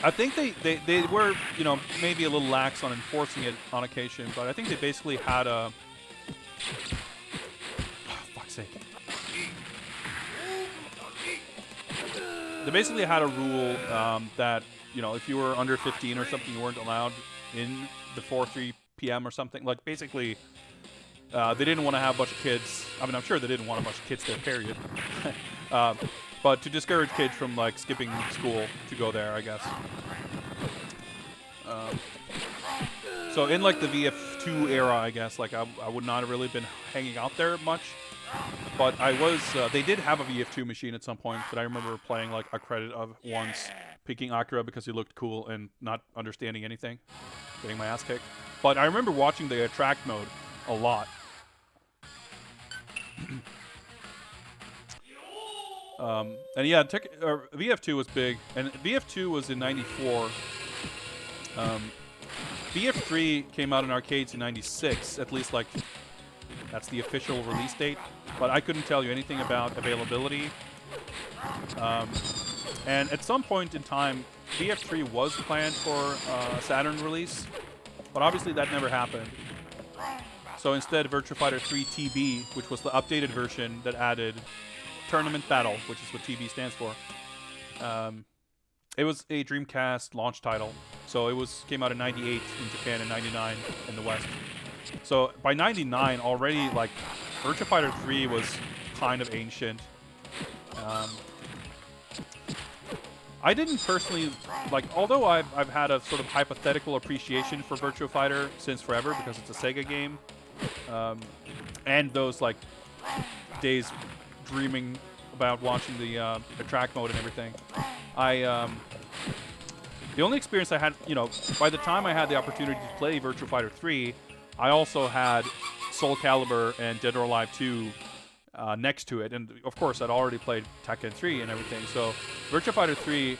I think they were, you know, maybe a little lax on enforcing it on occasion, but I think they basically had a... Oh, fuck's sake. They basically had a rule that, you know, if you were under 15 or something, you weren't allowed in before 3 p.m. or something. Like, basically... they didn't want to have a bunch of kids. I mean, I'm sure they didn't want a bunch of kids there, period. But to discourage kids from, like, skipping school to go there, I guess. So in, like, the VF2 era, I guess, like, I would not have really been hanging out there much. But I was... they did have a VF2 machine at some point that I remember playing, like, a credit of once, picking Akira because he looked cool and not understanding anything. Getting my ass kicked. But I remember watching the attract mode a lot. And yeah, VF2 was big, and VF2 was in '94. VF3 came out in arcades in '96, at least like that's the official release date. But I couldn't tell you anything about availability. And at some point in time, VF3 was planned for a Saturn release, but obviously that never happened. So instead, Virtua Fighter 3 TB, which was the updated version that added Tournament Battle, which is what TB stands for. It was a Dreamcast launch title. So it came out in '98 in Japan and '99 in the West. So by '99, already, like, Virtua Fighter 3 was kind of ancient. I didn't personally, like, although I've had a sort of hypothetical appreciation for Virtua Fighter since forever because it's a Sega game, and those, like, days dreaming about watching the track mode and everything, the only experience I had, you know, by the time I had the opportunity to play Virtua Fighter 3, I also had Soul Calibur and Dead or Alive 2 next to it, and of course I'd already played Tekken 3 and everything, so Virtua Fighter 3,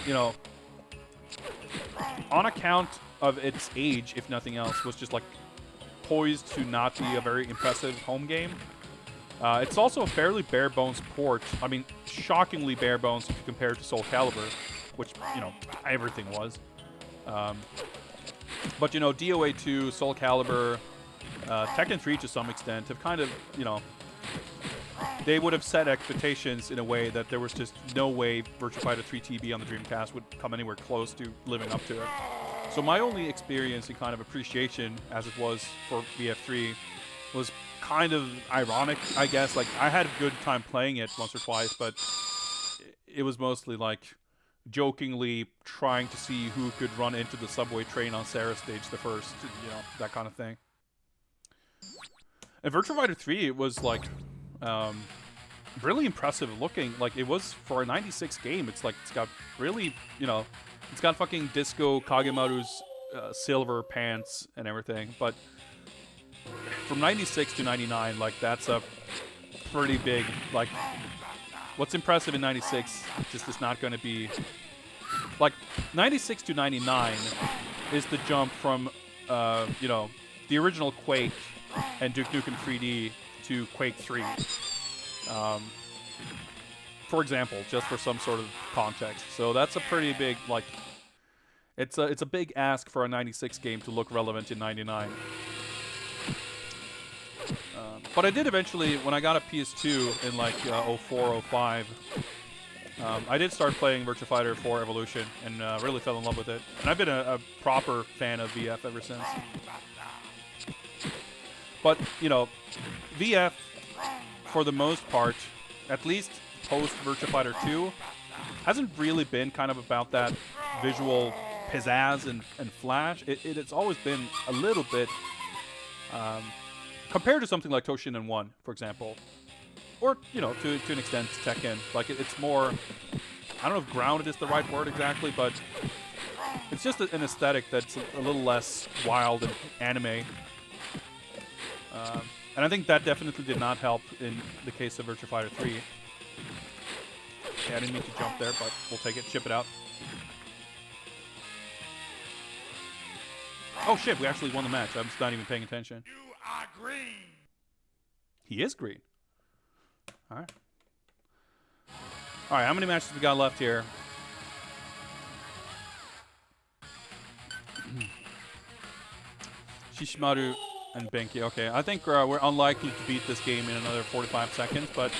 you know, on account of its age, if nothing else, was just like poised to not be a very impressive home game. It's also a fairly bare bones port. I mean, shockingly bare bones if you compare it to Soul Calibur, which, you know, everything was. But, you know, DOA 2, Soul Calibur, Tekken 3 to some extent have kind of, you know, they would have set expectations in a way that there was just no way Virtua Fighter 3 TB on the Dreamcast would come anywhere close to living up to it. So my only experience and kind of appreciation, as it was for VF3, was kind of ironic, I guess. Like, I had a good time playing it once or twice, but it was mostly like jokingly trying to see who could run into the subway train on Sarah stage the first, you know, that kind of thing. And Virtua Fighter 3, it was like really impressive looking. Like, it was for a 96 game. It's like, it's got really, you know, it's got fucking Disco Kagemaru's silver pants and everything. But from 96 to 99, like, that's a pretty big, like, what's impressive in 96 just is not going to be, like, 96 to 99 is the jump from, you know, the original Quake and Duke Nukem 3D to Quake 3. For example, just for some sort of context. So that's a pretty big, like, it's a big ask for a 96 game to look relevant in 99. But I did eventually, when I got a PS2 in like 04, 05, I did start playing Virtua Fighter 4 Evolution and really fell in love with it. And I've been a proper fan of VF ever since. But, you know, VF, for the most part, at least post Virtua Fighter 2, hasn't really been kind of about that visual pizzazz and flash. It's always been a little bit, compared to something like Toshinden 1, for example, or, you know, to an extent, Tekken. Like, it's more, I don't know if grounded is the right word exactly, but it's just an aesthetic that's a little less wild and anime. And I think that definitely did not help in the case of Virtua Fighter 3. Yeah, I didn't mean to jump there, but we'll take it, ship it out. Oh shit, we actually won the match. I'm just not even paying attention. You are green. He is green. Alright. Alright, how many matches we got left here? Shishimaru and Benki. Okay, I think we're unlikely to beat this game in another 45 seconds, but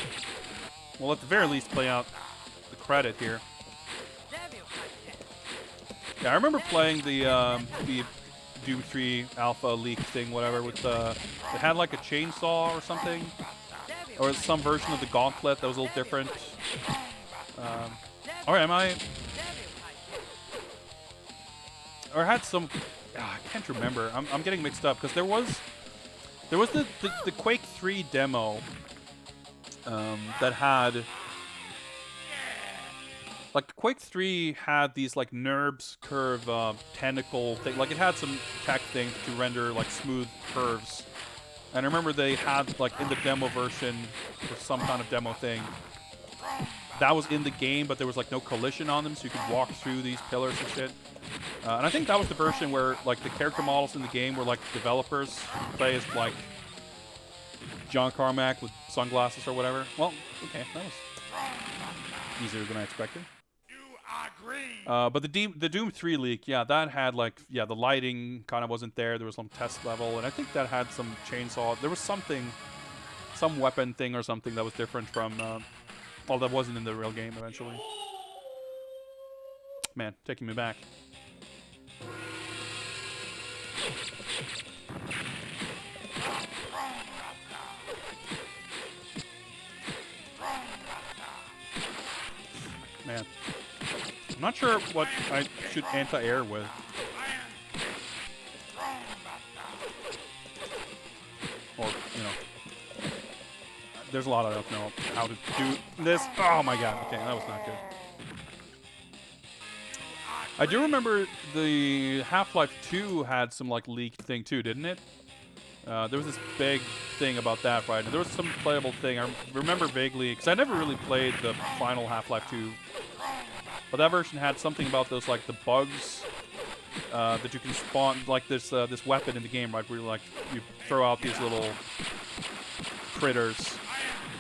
we'll at the very least play out the credit here. Yeah, I remember playing the Doom 3 Alpha leak thing, whatever, with it had like a chainsaw or something, or some version of the gauntlet that was a little different. Or am I? Or I had some. I can't remember. I'm getting mixed up because there was the Quake 3 demo that had, like, Quake 3 had these like NURBS curve tentacle thing. Like, it had some tech things to render like smooth curves. And I remember they had, like, in the demo version or some kind of demo thing, that was in the game, but there was like no collision on them, so you could walk through these pillars and shit. And I think that was the version where, like, the character models in the game were like developers play as like John Carmack with sunglasses or whatever. Well, okay, that was easier than I expected. You are green. But the Doom 3 leak, yeah, that had like, yeah, the lighting kind of wasn't there. There was some test level, and I think that had some chainsaw. There was something, some weapon thing or something that was different from, well, that wasn't in the real game eventually. Man, taking me back. Man, I'm not sure what I should anti-air with. Or, you know, there's a lot I don't know how to do this. Oh my god, okay, that was not good. I do remember the Half-Life 2 had some, like, leaked thing too, didn't it? There was this big thing about that, right? There was some playable thing. I remember vaguely, because I never really played the final Half-Life 2. But that version had something about those, like, the bugs that you can spawn like this this weapon in the game, right? Where you throw out these little critters.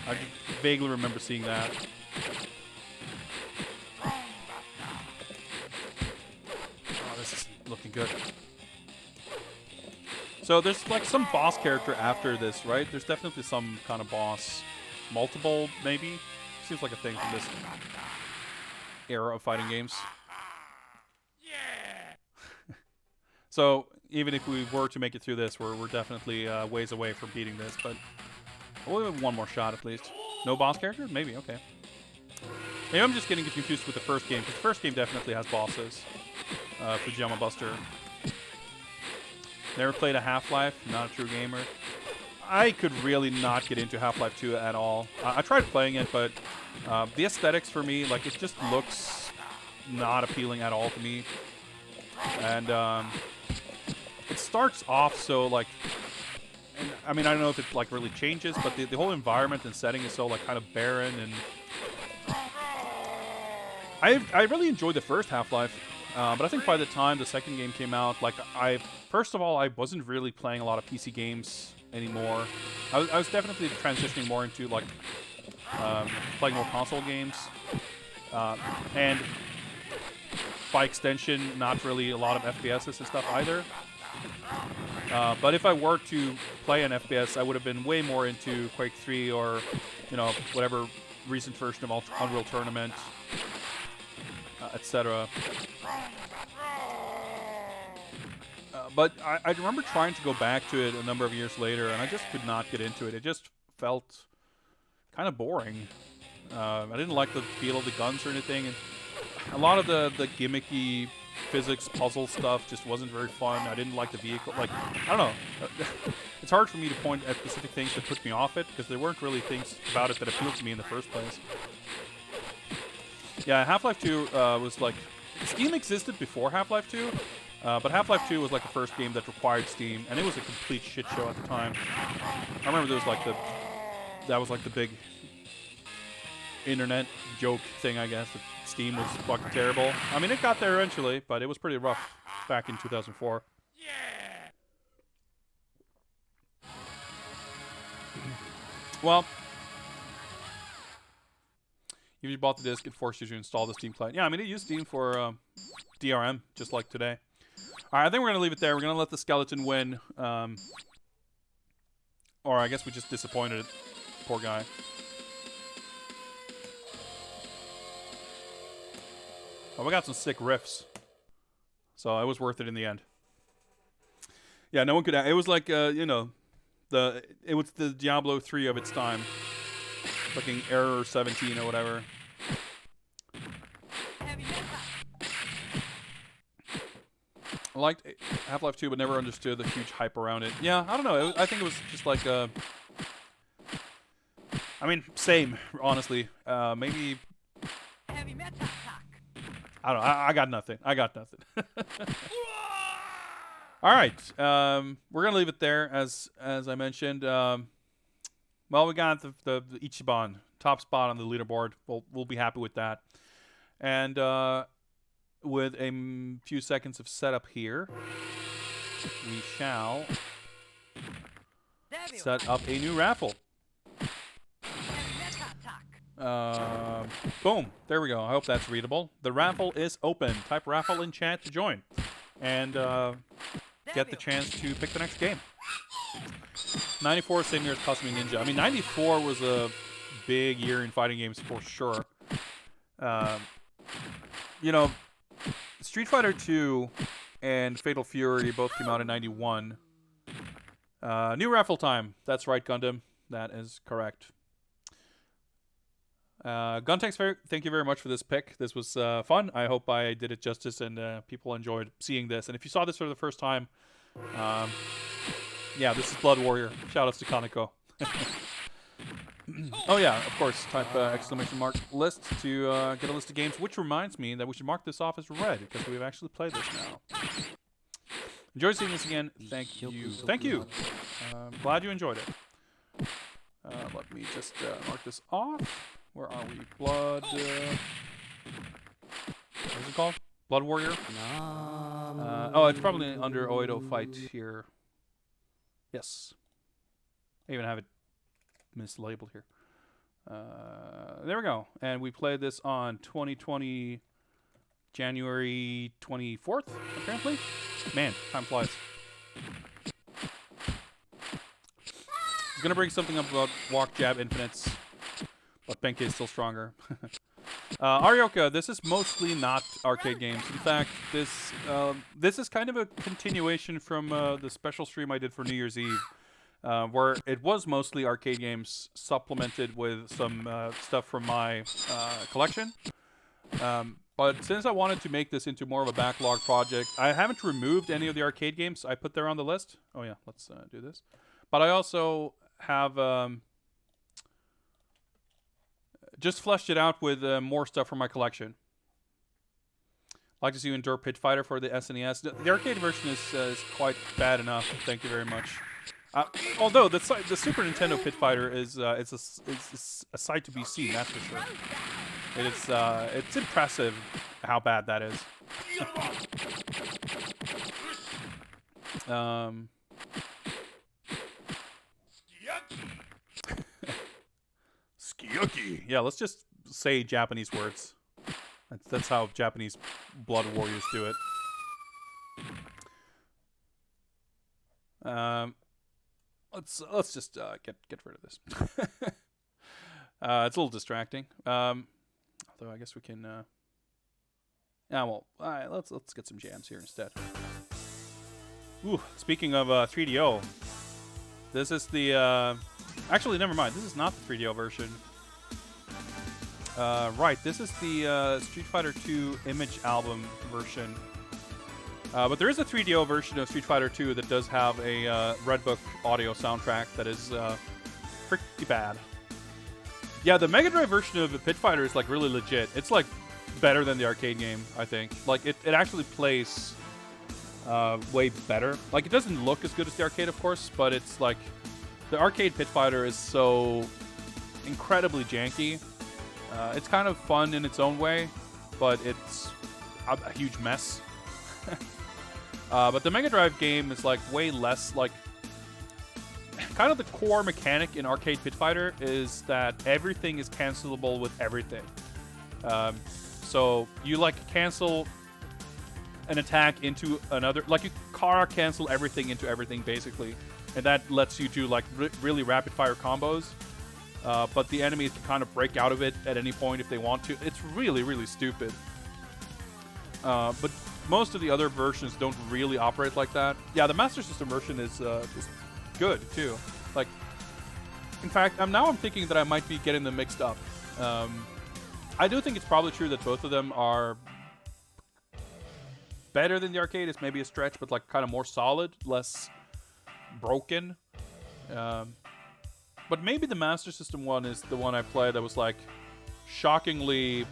I vaguely remember seeing that. Oh, this is looking good. So there's like some boss character after this, right? There's definitely some kind of boss. Multiple, maybe? Seems like a thing from this era of fighting games. Yeah. So even if we were to make it through this, we're definitely ways away from beating this, but we'll have one more shot at least. No boss character? Maybe, okay. Maybe I'm just getting confused with the first game, because the first game definitely has bosses. Fujiyama Buster. Never played a Half-Life, not a true gamer. I could really not get into Half-Life 2 at all. I tried playing it, but the aesthetics for me, like, it just looks not appealing at all to me. And it starts off so, like, and, I mean, I don't know if it, like, really changes, but the whole environment and setting is so, like, kind of barren. And I really enjoyed the first Half-Life. But I think by the time the second game came out, like, first of all, I wasn't really playing a lot of PC games anymore. I was definitely transitioning more into, like, playing more console games. And by extension, not really a lot of FPSs and stuff either. But if I were to play an FPS, I would have been way more into Quake 3 or, you know, whatever recent version of Unreal Tournament, etc. But I remember trying to go back to it a number of years later, and I just could not get into it. It just felt kind of boring. I didn't like the feel of the guns or anything, and a lot of the gimmicky physics puzzle stuff just wasn't very fun. I didn't like the vehicle. Like, I don't know. It's hard for me to point at specific things that put me off it, because there weren't really things about it that appealed to me in the first place. Yeah, Half-Life 2 was like... Steam existed before Half-Life 2, but Half-Life 2 was like the first game that required Steam, and it was a complete shit show at the time. I remember there was like that was like the big internet joke thing, I guess, that Steam was fucking terrible. I mean, it got there eventually, but it was pretty rough back in 2004. Yeah. Well, if you bought the disc, it forced you to install the Steam client. Yeah, I mean, it used Steam for DRM, just like today. All right, I think we're going to leave it there. We're going to let the skeleton win. Or I guess we just disappointed it. Poor guy. Oh, we got some sick riffs. So it was worth it in the end. Yeah, no one could... It was like, you know, it was the Diablo 3 of its time. Fucking Error 17 or whatever. I liked Half-Life 2, but never understood the huge hype around it. Yeah, I don't know. I think it was just like I mean, same, honestly. Maybe... I don't know. I got nothing. I got nothing. All right. We're going to leave it there, as I mentioned. Well, we got the Ichiban, top spot on the leaderboard. We'll be happy with that. And with a few seconds of setup here, we shall set up a new raffle. Boom. There we go. I hope that's readable. The raffle is open. Type raffle in chat to join. And get the chance to pick the next game. 94, same year as Kasumi Ninja. I mean, 94 was a big year in fighting games for sure. You know, Street Fighter 2 and Fatal Fury both came out in 91. New raffle time. That's right, Gundam. That is correct. Guntex, thank you very much for this pick. This was fun. I hope I did it justice and people enjoyed seeing this. And if you saw this for the first time, yeah, this is Blood Warrior. Shoutouts to Kaneko. Oh yeah, of course, type exclamation mark list to get a list of games, which reminds me that we should mark this off as red, because we've actually played this now. Enjoyed seeing this again. Thank you. Thank you. Glad you enjoyed it. Let me just mark this off. Where are we? Blood... what is it called? Blood Warrior. Oh, it's probably under Oedo Fight here. Yes. I even have it mislabeled here. There we go. And we played this on 2020, January 24th, apparently. Man, time flies. I was going to bring something up about Walk Jab Infinites, but Benkei is still stronger. Arioka, this is mostly not arcade games. In fact, this is kind of a continuation from the special stream I did for New Year's Eve, where it was mostly arcade games supplemented with some stuff from my collection. But since I wanted to make this into more of a backlog project, I haven't removed any of the arcade games I put there on the list. Oh yeah, let's do this. But I also have just fleshed it out with more stuff from my collection. Like to see you endure Pit Fighter for the SNES. The arcade version is quite bad enough. Thank you very much. Although the Super Nintendo Pit Fighter is it's a sight to be seen, that's for sure. It's impressive how bad that is. Skiyuki. Yeah, let's just say Japanese words. That's how Japanese Blood Warriors do it. Let's just get rid of this. It's a little distracting. Although I guess we can. Yeah, well, all right, let's get some jams here instead. Ooh, speaking of 3DO, this is the. Actually, never mind. This is not the 3DO version. Right, this is the Street Fighter 2 Image album version. But there is a 3DO version of Street Fighter 2 that does have a Red Book audio soundtrack that is pretty bad. Yeah, the Mega Drive version of the Pit Fighter is like really legit. It's like better than the arcade game, I think. Like it actually plays way better. Like it doesn't look as good as the arcade, of course, but it's like the arcade Pit Fighter is so incredibly janky. It's kind of fun in its own way, but it's a huge mess. But the Mega Drive game is like way less like. Kind of the core mechanic in arcade Pit Fighter is that everything is cancelable with everything. So you like cancel an attack into another, like you Kara cancel everything into everything basically, and that lets you do like really rapid fire combos. But the enemies can kind of break out of it at any point if they want to. It's really, really stupid. But most of the other versions don't really operate like that. Yeah, the Master System version is good too. Like, in fact, I'm thinking that I might be getting them mixed up. I do think it's probably true that both of them are better than the arcade. It's maybe a stretch, but like kind of more solid, less broken. But maybe the Master System one is the one I played that was like shockingly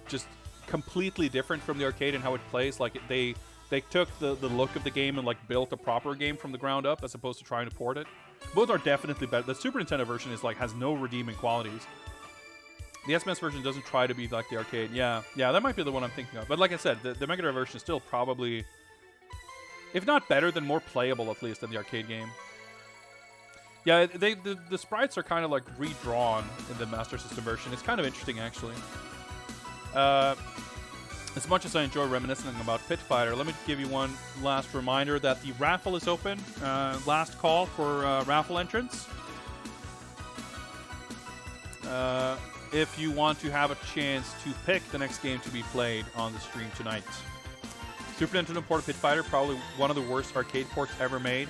just completely different from the arcade and how it plays. Like they took the look of the game and like built a proper game from the ground up as opposed to trying to port it. Both are definitely better. The Super Nintendo version is like has no redeeming qualities. The SMS version doesn't try to be like the arcade. Yeah, that might be the one I'm thinking of. But like I said, the Mega Drive version is still probably, if not better, then more playable at least than the arcade game. Yeah, the sprites are kind of like redrawn in the Master System version. It's kind of interesting actually. As much as I enjoy reminiscing about Pit Fighter, let me give you one last reminder that the raffle is open. Last call for raffle entrants. If you want to have a chance to pick the next game to be played on the stream tonight. Super Nintendo port of Pit Fighter, probably one of the worst arcade ports ever made.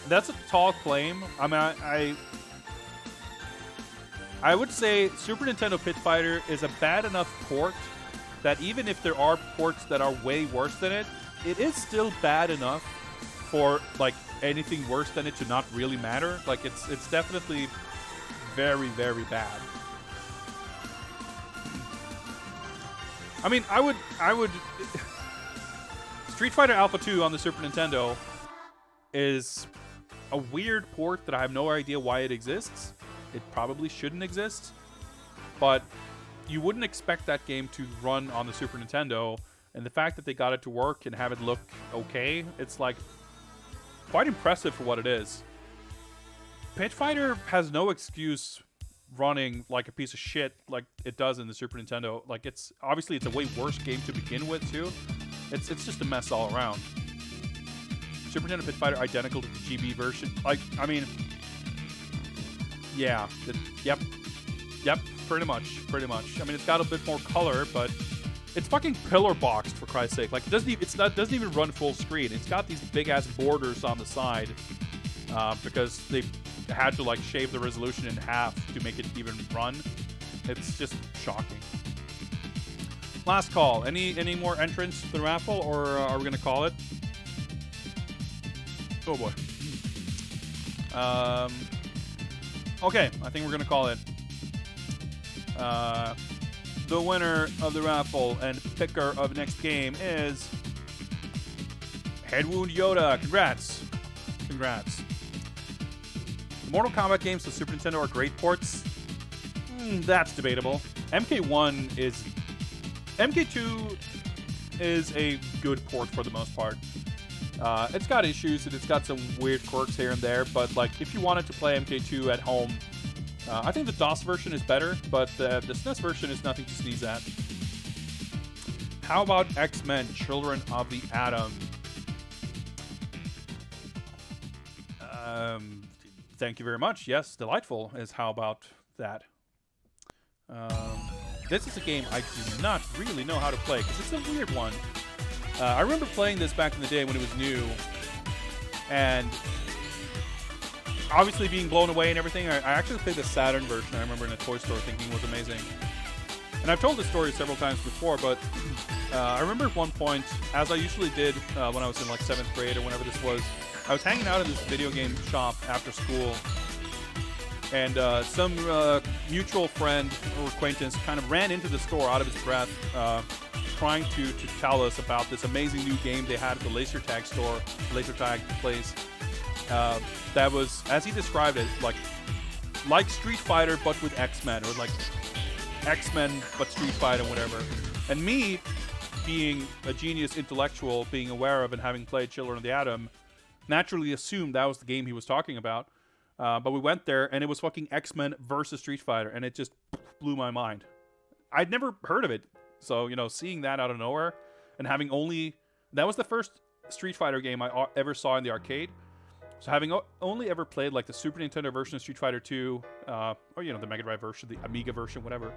That's a tall claim. I mean, I would say Super Nintendo Pit Fighter is a bad enough port that even if there are ports that are way worse than it, it is still bad enough for like anything worse than it to not really matter. Like it's definitely very, very bad. I mean, I would Street Fighter Alpha 2 on the Super Nintendo is a weird port that I have no idea why it exists. It probably shouldn't exist, but you wouldn't expect that game to run on the Super Nintendo, and the fact that they got it to work and have it look okay, it's like quite impressive for what it is. Pit Fighter has no excuse running like a piece of shit like it does in the Super Nintendo. Like, it's obviously it's a way worse game to begin with too. It's just a mess all around. Super Nintendo Pit Fighter identical to the GB version. Like, I mean, yeah, yep, pretty much. I mean, it's got a bit more color, but it's fucking pillar boxed for Christ's sake. Like, it doesn't even run full screen. It's got these big ass borders on the side because they had to like shave the resolution in half to make it even run. It's just shocking. Last call. Any more entrants to the raffle, or are we gonna call it? Oh boy. Okay, I think we're gonna call it. The winner of the raffle and picker of next game is Headwound Yoda. Congrats. The Mortal Kombat games to Super Nintendo are great ports. That's debatable. MK2 is a good port for the most part. It's got issues and it's got some weird quirks here and there, but like if you wanted to play MK2 at home, I think the DOS version is better, but the SNES version is nothing to sneeze at. How about X-Men: Children of the Atom? Thank you very much. Yes, delightful is how about that. This is a game I do not really know how to play because it's a weird one. I remember playing this back in the day when it was new, and obviously being blown away and everything. I actually played the Saturn version. I remember in a toy store thinking it was amazing. And I've told this story several times before, but I remember at one point, as I usually did when I was in like 7th grade or whenever this was, I was hanging out in this video game shop after school, and some mutual friend or acquaintance kind of ran into the store out of his breath, trying to tell us about this amazing new game they had at the laser tag store, laser tag place. That was, as he described it, like Street Fighter but with X-Men, or like X-Men but Street Fighter, whatever. And me, being a genius intellectual, being aware of and having played Children of the Atom, naturally assumed that was the game he was talking about. But we went there, and it was fucking X-Men versus Street Fighter, and it just blew my mind. I'd never heard of it, so, you know, seeing that out of nowhere, and having only... That was the first Street Fighter game I ever saw in the arcade. So having only ever played, like, the Super Nintendo version of Street Fighter 2, or, you know, the Mega Drive version, the Amiga version, whatever,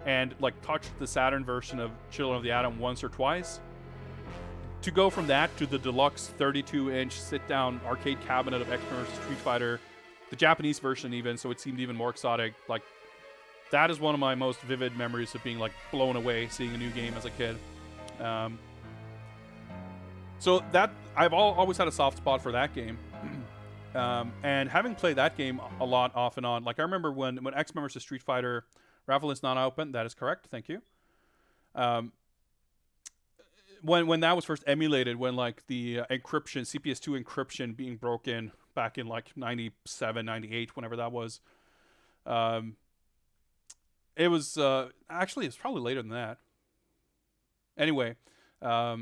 and, like, touched the Saturn version of Children of the Atom once or twice, to go from that to the deluxe 32-inch sit-down arcade cabinet of X-Men vs. Street Fighter, the Japanese version even, so it seemed even more exotic. Like, that is one of my most vivid memories of being, like, blown away seeing a new game as a kid. So that, I've always had a soft spot for that game. And having played that game a lot off and on, like I remember when X-Men vs. Street Fighter raffle is not open, that is correct, thank you. When that was first emulated, when like the encryption, CPS2 encryption being broken back in like 97, 98, whenever that was, it was, actually it's probably later than that. Anyway, I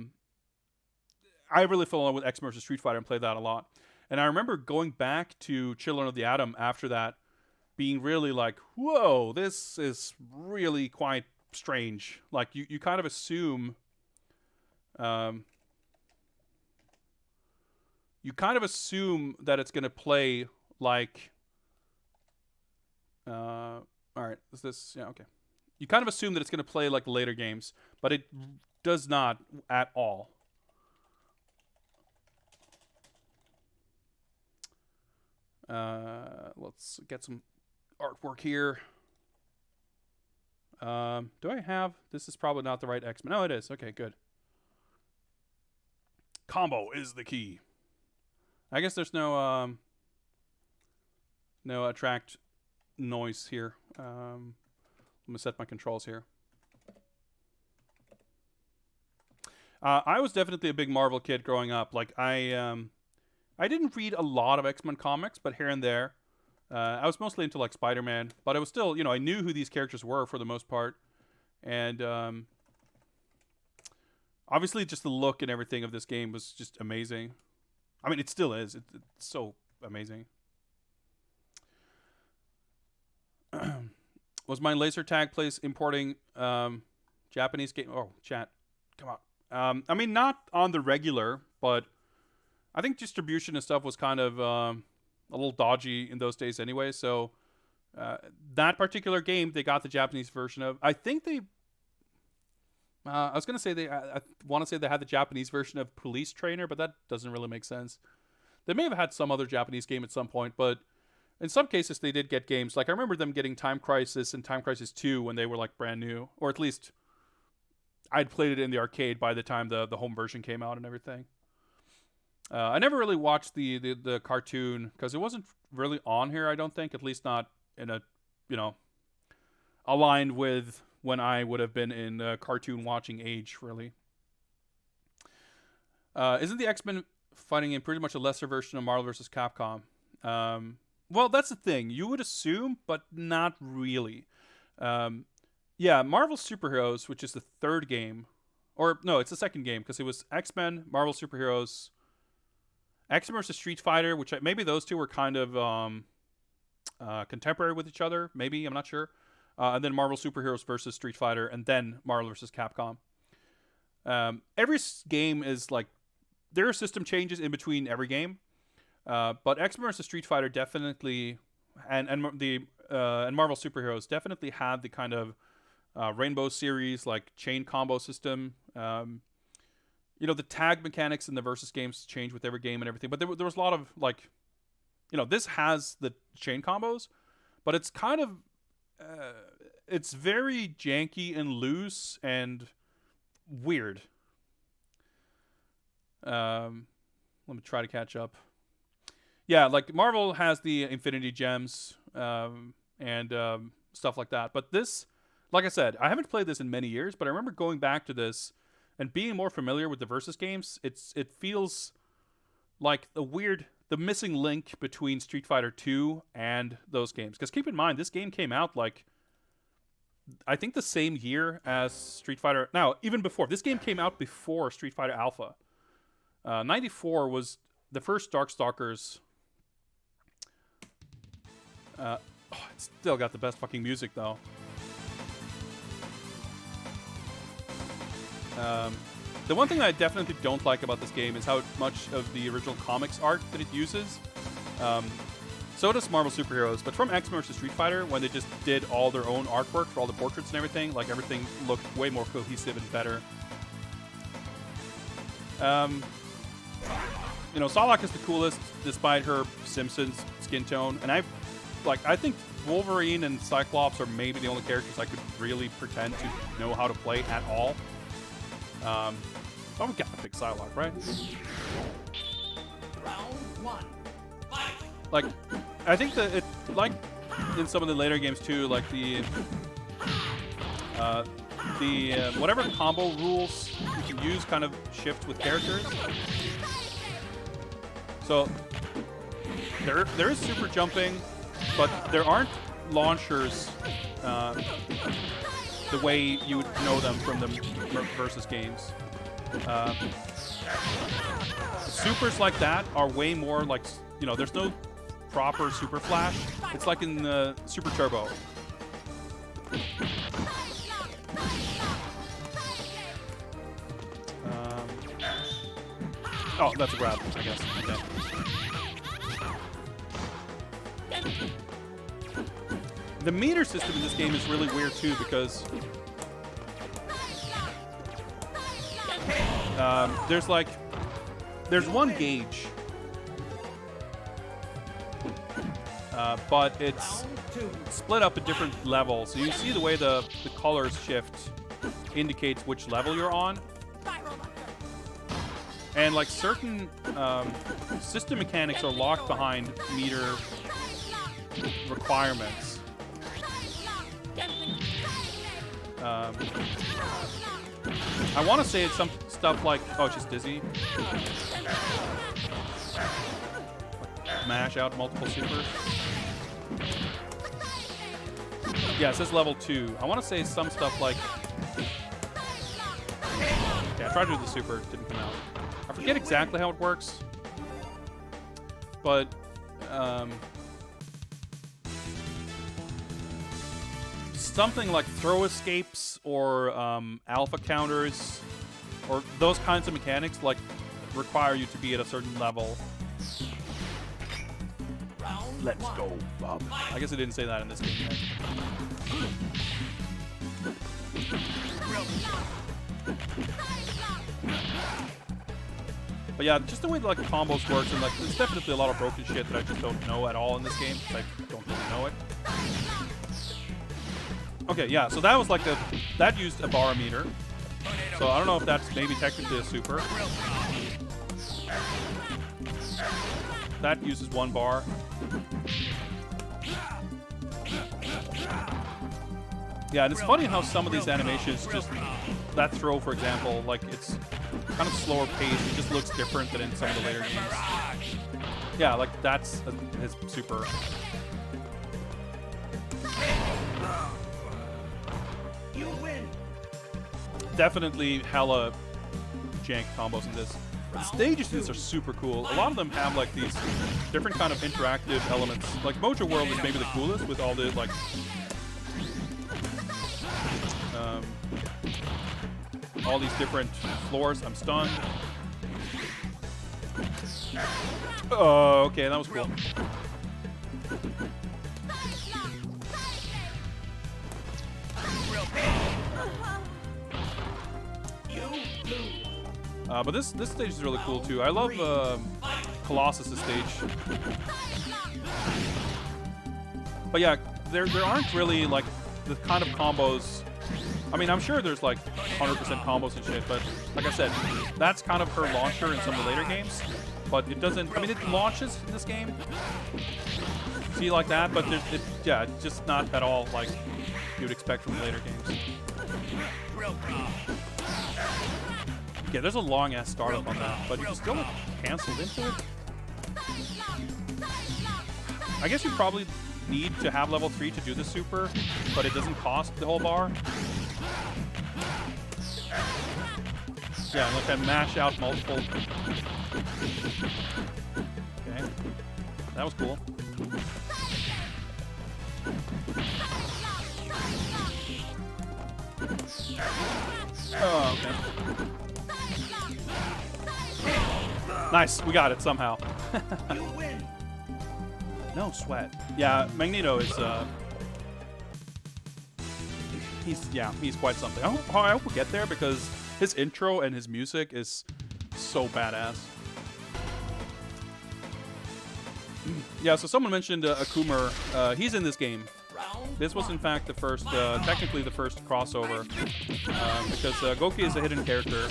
really fell in love with X-Men vs. Street Fighter and played that a lot. And I remember going back to Children of the Atom after that, being really like, whoa, this is really quite strange. Like, you kind of assume... you kind of assume that it's going to play like... Alright, is this... Yeah, okay. You kind of assume that it's going to play like the later games, but it does not at all. Let's get some artwork here. Do I have... This is probably not the right X-Men. No, it is. Okay, good. Combo is the key. I guess there's no attract noise here. I'm gonna set my controls here. I was definitely a big Marvel kid growing up. Like I didn't read a lot of X-Men comics, but here and there. I was mostly into like Spider-Man, but I was still, you know, I knew who these characters were for the most part. And obviously, just the look and everything of this game was just amazing. I mean, it still is. It's so amazing. Was my laser tag place importing Japanese game? Oh, chat, come on. I mean, not on the regular, but I think distribution and stuff was kind of a little dodgy in those days anyway. So that particular game, they got the Japanese version of. I think they. I was gonna say I want to say they had the Japanese version of Police Trainer, but that doesn't really make sense. They may have had some other Japanese game at some point, but in some cases they did get games. Like I remember them getting Time Crisis and Time Crisis 2 when they were like brand new, or at least I'd played it in the arcade by the time the home version came out and everything. I never really watched the cartoon because it wasn't really on here. I don't think, at least not in a aligned with when I would have been in cartoon watching age, really. Isn't the X-Men fighting in pretty much a lesser version of Marvel vs. Capcom? Well, that's the thing. You would assume, but not really. Yeah, Marvel Superheroes, which is the third game. Or, no, it's the second game, because it was X-Men, Marvel Superheroes, X-Men vs. Street Fighter, which maybe those two were kind of contemporary with each other. Maybe, I'm not sure. And then Marvel Superheroes versus Street Fighter, and then Marvel vs. Capcom. Every game is like, there are system changes in between every game, but X-Men vs. Street Fighter definitely, and Marvel Superheroes definitely had the kind of Rainbow series like chain combo system. The tag mechanics in the versus games change with every game and everything, but there was a lot of like, this has the chain combos, but it's kind of it's very janky and loose and weird. Let me try to catch up. Yeah, like Marvel has the Infinity Gems and stuff like that. But this, like I said, I haven't played this in many years, but I remember going back to this and being more familiar with the versus games. It feels like the missing link between Street Fighter 2 and those games. Because keep in mind, this game came out like, I think the same year as Street Fighter. Now, even before. This game came out before Street Fighter Alpha. 94 was the first Darkstalkers. It's still got the best fucking music, though. The one thing I definitely don't like about this game is how much of the original comics art that it uses. So does Marvel Superheroes, but from X-Men vs. Street Fighter, when they just did all their own artwork for all the portraits and everything, like everything looked way more cohesive and better. Psylocke is the coolest, despite her Simpsons skin tone, and I think Wolverine and Cyclops are maybe the only characters I could really pretend to know how to play at all. We got to pick Psylocke, right? Round one. Fight. Like, I think that it, like in some of the later games too, like the whatever combo rules you can use kind of shift with characters. So there is super jumping, but there aren't launchers the way you would know them from the versus games. Supers like that are way more like, there's no proper super flash. It's like in the Super Turbo. Oh, that's a grab, I guess. Okay. The meter system in this game is really weird too, because there's one gauge, but it's split up at different levels. So you see the way the colors shift indicates which level you're on. And like certain system mechanics are locked behind meter requirements. I want to say it's some stuff like, oh, she's dizzy. Mash out multiple supers. Yeah, it says level 2. I want to say some stuff like Yeah, I tried to do the super, didn't come out. I forget exactly how it works, but something like throw escapes or alpha counters or those kinds of mechanics like require you to be at a certain level. Let's go, Bob. I guess I didn't say that in this game yet. But yeah, just the way like combos works, and like there's definitely a lot of broken shit that I just don't know at all in this game, because I don't really know it. Okay, yeah, so that was like that used a bar meter. So I don't know if that's maybe technically a super. That uses 1 bar. Yeah, and it's funny how some of these animations just, that throw, for example, like it's kind of slower paced. It just looks different than in some of the later games. Yeah, like that's his super. You win. Definitely hella jank combos in this. The stages in this are super cool. A lot of them have like these different kind of interactive elements. Like Mojo World is maybe the coolest with all the like all these different floors. I'm stunned. Oh, okay, that was cool. But this stage is really cool too. I love Colossus' stage. But yeah, there aren't really like the kind of combos. I mean, I'm sure there's like 100% combos and shit, but like I said, that's kind of her launcher in some of the later games. But it doesn't. I mean, it launches in this game. See, like that, but yeah, it's just not at all like you'd expect from the later games. Yeah, there's a long ass startup on that, but you can still like, cancel into it. I guess you probably need to have level 3 to do the super, but it doesn't cost the whole bar. Yeah, look, I mash out multiple. Okay, that was cool. Oh, okay. Nice, we got it somehow. You win. No sweat. Yeah, Magneto is he's quite something. I hope we get there because his intro and his music is so badass. Yeah, so someone mentioned Akumer. He's in this game. This was in fact the first, technically the first crossover, because Goki is a hidden character.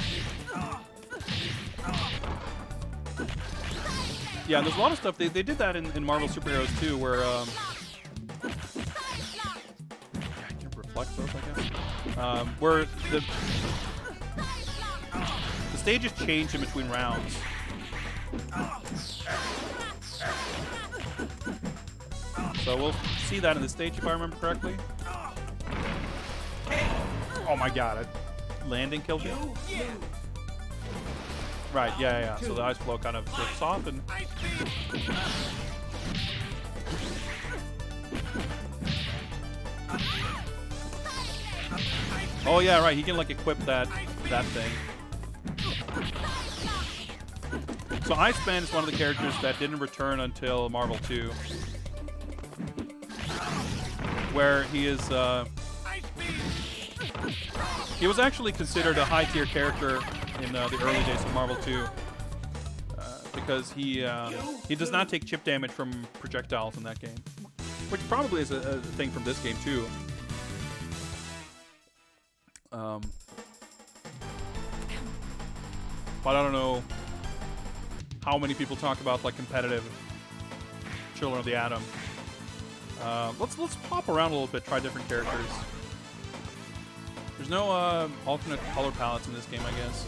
Yeah, there's a lot of stuff. They did that in Marvel Superheroes too, where I can reflect those, I guess. Where the stages change in between rounds. So we'll see that in the stage if I remember correctly. Oh my god, a landing killed me. Right, yeah. So the ice flow kind of drifts off and... Oh yeah, right, he can like equip that thing. So Iceman is one of the characters that didn't return until Marvel 2. Where he is, he was actually considered a high-tier character in the early days of Marvel 2, because he does not take chip damage from projectiles in that game, which probably is a thing from this game too. But I don't know how many people talk about like competitive Children of the Atom. Let's pop around a little bit, try different characters. There's no alternate color palettes in this game, I guess.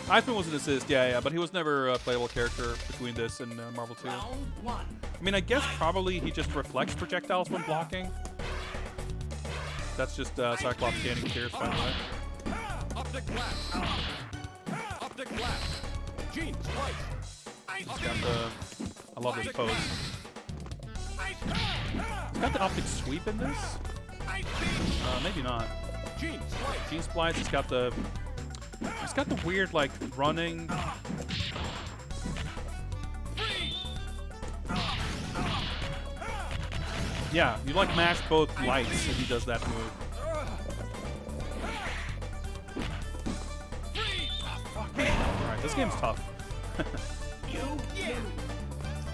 Iceman was an assist, yeah, but he was never a playable character between this and Marvel 2. I mean, I guess probably he just reflects projectiles when blocking. That's just Cyclops scanning tears, by the way. Optic blast. Optic blast. Gene slice. He's got the... I love this pose. He's got the optic sweep in this? Maybe not. Gene slice. Gene splice, he's got the weird, like, running... Yeah, you like mash both lights if he does that move. Alright, this game's tough.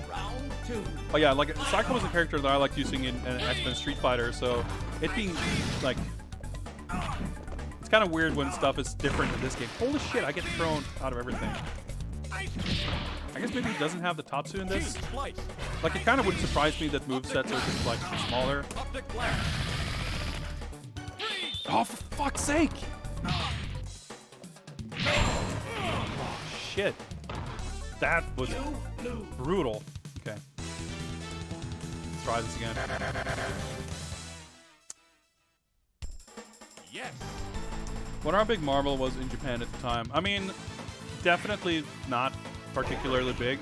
Round 2. Oh yeah, like Cyclone is a character that I like using in X-Men Street Fighter, so it being like it's kind of weird when stuff is different in this game. Holy shit, I get thrown out of everything. I guess maybe he doesn't have the Tatsu in this. Like, it kind of would surprise me that movesets are just, like, smaller. Oh, for fuck's sake! Oh, shit. That was brutal. Okay. Let's try this again. Yes. When our big marvel was in Japan at the time, I mean, definitely not particularly big.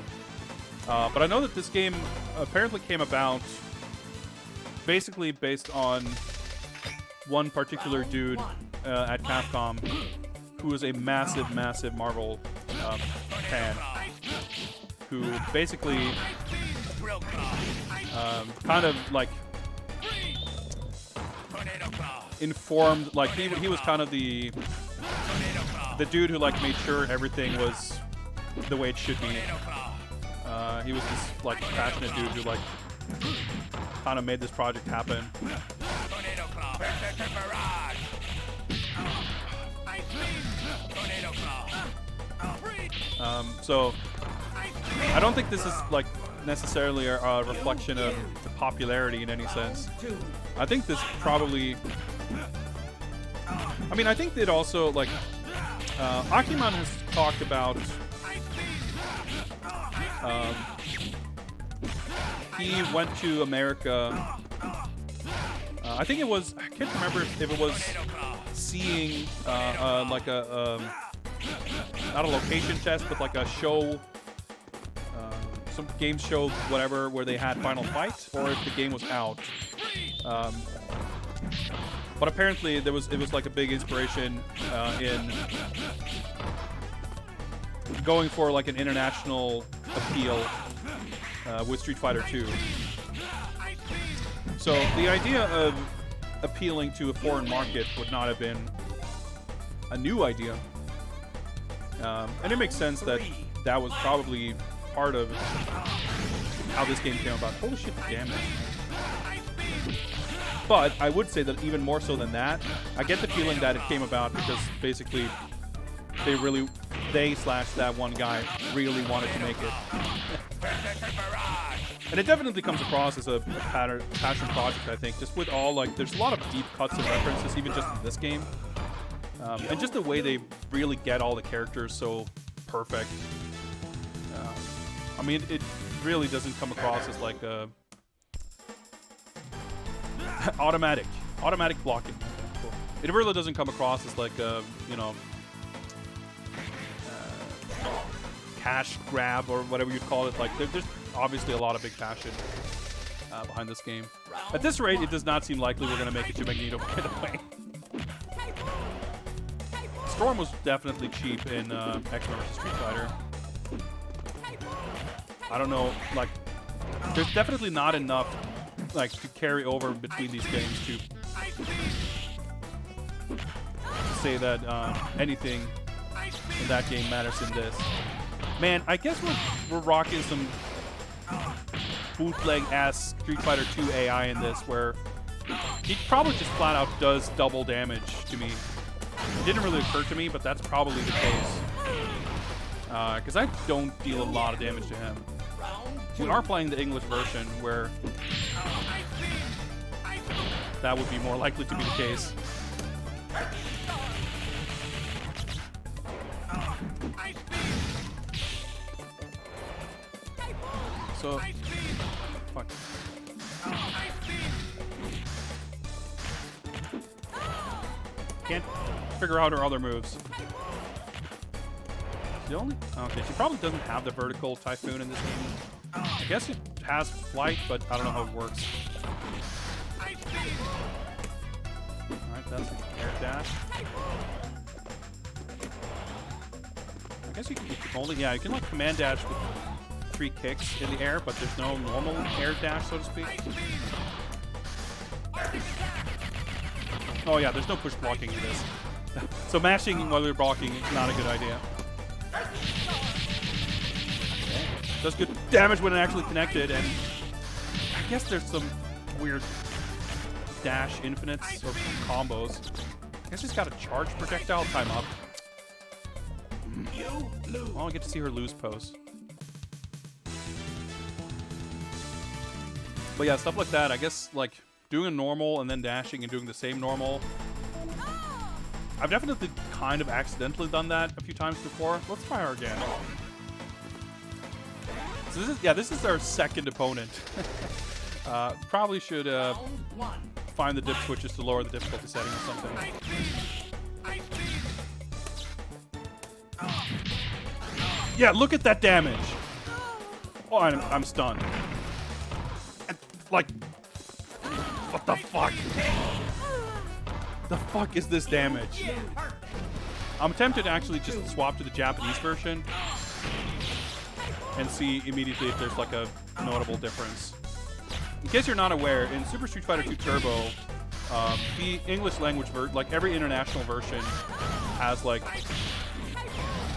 But I know that this game apparently came about basically based on one particular dude at Capcom who was a massive, massive Marvel fan, who basically kind of like informed, like he was kind of the dude who like made sure everything was the way it should be. He was this like passionate dude who like kind of made this project happen. So I don't think this is like necessarily a reflection of the popularity in any sense. I think this probably, I mean, I think that also like Akiman has talked about he went to America. I think it was, I can't remember if it was seeing like a not a location test, but like a show, some game show, whatever, where they had Final Fight, or if the game was out. But apparently it was like a big inspiration in going for like an international appeal with Street Fighter 2. So the idea of appealing to a foreign market would not have been a new idea. And it makes sense that that was probably part of how this game came about. Holy shit, damn it. But I would say that even more so than that, I get the feeling that it came about because basically they slash that one guy really wanted to make it. And it definitely comes across as a passion project, I think, just with all, like, there's a lot of deep cuts and references, even just in this game. And just the way they really get all the characters so perfect. I mean, it really doesn't come across as like a automatic blocking. Cool. It really doesn't come across as like a, you know, cash grab or whatever you'd call it. Like, there's obviously a lot of big passion behind this game. At this rate, it does not seem likely we're going to make it to Magneto, by the way. Storm was definitely cheap in X-Men vs. Street Fighter. I don't know, like, there's definitely not enough, like, to carry over between these games to say that anything in that game matters in this. Man, I guess we're rocking some bootleg-ass Street Fighter 2 AI in this, where he probably just flat out does double damage to me. It didn't really occur to me, but that's probably the case. Because I don't deal a lot of damage to him. We are playing the English version, where that would be more likely to be the case. So, fuck. can't figure out her other moves. The only okay, she probably doesn't have the vertical typhoon in this game. I guess it has flight, but I don't know how it works. Alright, that's an air dash. I guess you can only, yeah, you can like command dash with 3 kicks in the air, but there's no normal air dash, so to speak. Oh yeah, there's no push blocking in this. So mashing while you're blocking is not a good idea. Does good damage when it actually connected, and I guess there's some weird dash infinites or combos. I guess she's got a charge projectile time up. Oh, I get to see her lose pose. But yeah, stuff like that. I guess like doing a normal and then dashing and doing the same normal. I've definitely kind of accidentally done that a few times before. Let's try her again. So this is our second opponent. Probably should find the dip switches to lower the difficulty setting or something. Yeah, look at that damage. Oh, I'm stunned. And, like, what the fuck? The fuck is this damage? I'm tempted to actually just swap to the Japanese version and see immediately if there's like a notable difference. In case you're not aware, in Super Street Fighter 2 Turbo, the English language like every international version has like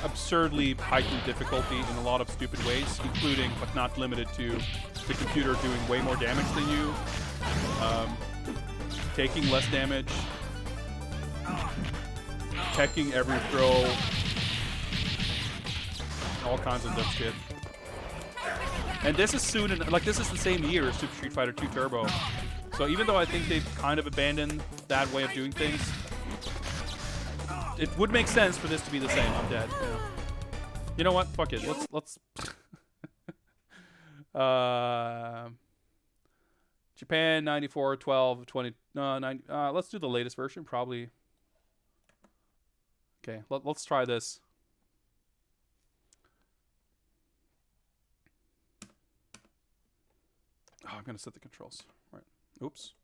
absurdly heightened difficulty in a lot of stupid ways, including but not limited to the computer doing way more damage than you, taking less damage, teching every throw, all kinds of dumb shit. And this is soon, like this is the same year as Super Street Fighter 2 Turbo. So even though I think they've kind of abandoned that way of doing things, it would make sense for this to be the same. I'm dead. Yeah. You know what? Fuck it. Let's. Japan 94 12 20 9. Let's do the latest version. Probably. Okay. Let's try this. Oh, I'm gonna set the controls. Right. Oops.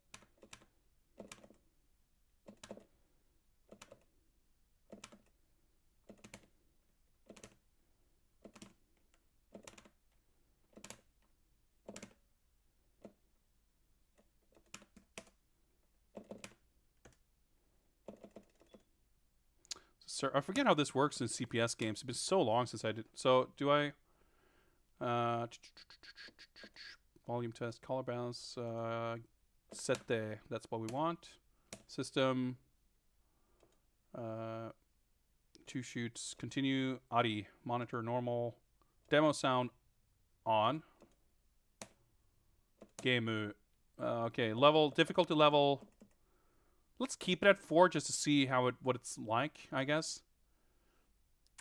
So I forget how this works in CPS games. It's been so long since I did. So do I? Volume test, color balance, set the. That's what we want. System. 2 shoots. Continue. Adi. Monitor normal. Demo sound on. Game. Okay. Level difficulty level. Let's keep it at 4 just to see what it's like, I guess.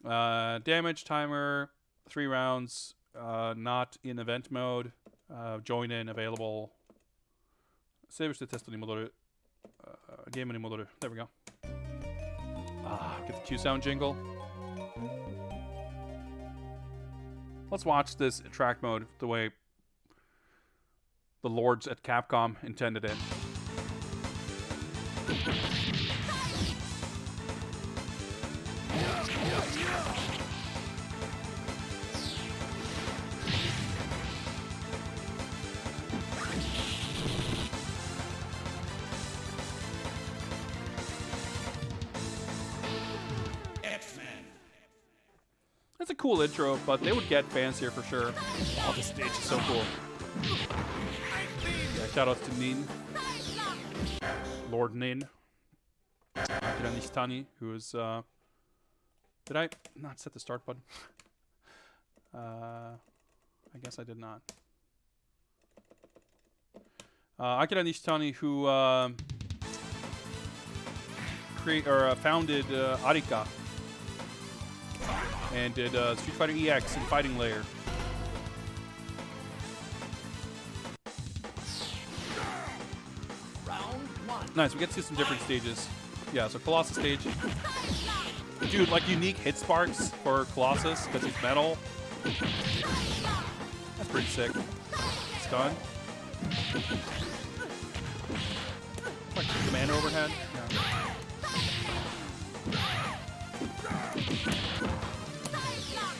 Damage timer, 3 rounds, not in event mode. Join in available. Save the test modoru. Game ni modoru. There we go. Get the Q sound jingle. Let's watch this track mode the way the lords at Capcom intended it. That's a cool intro, but they would get fancier for sure. Oh, this stage is so cool. Yeah, shoutouts to Nin. Lord Nin. Akira Nishitani, who is... did I not set the start button? I guess I did not. Akira Nishitani, who founded Arika. And did Street Fighter EX and Fighting Layer. Round 1. Nice, we get to see some different stages. Yeah, so Colossus stage. Dude, like unique hit sparks for Colossus because he's metal. That's pretty sick. Stun. Like commander overhead. Yeah.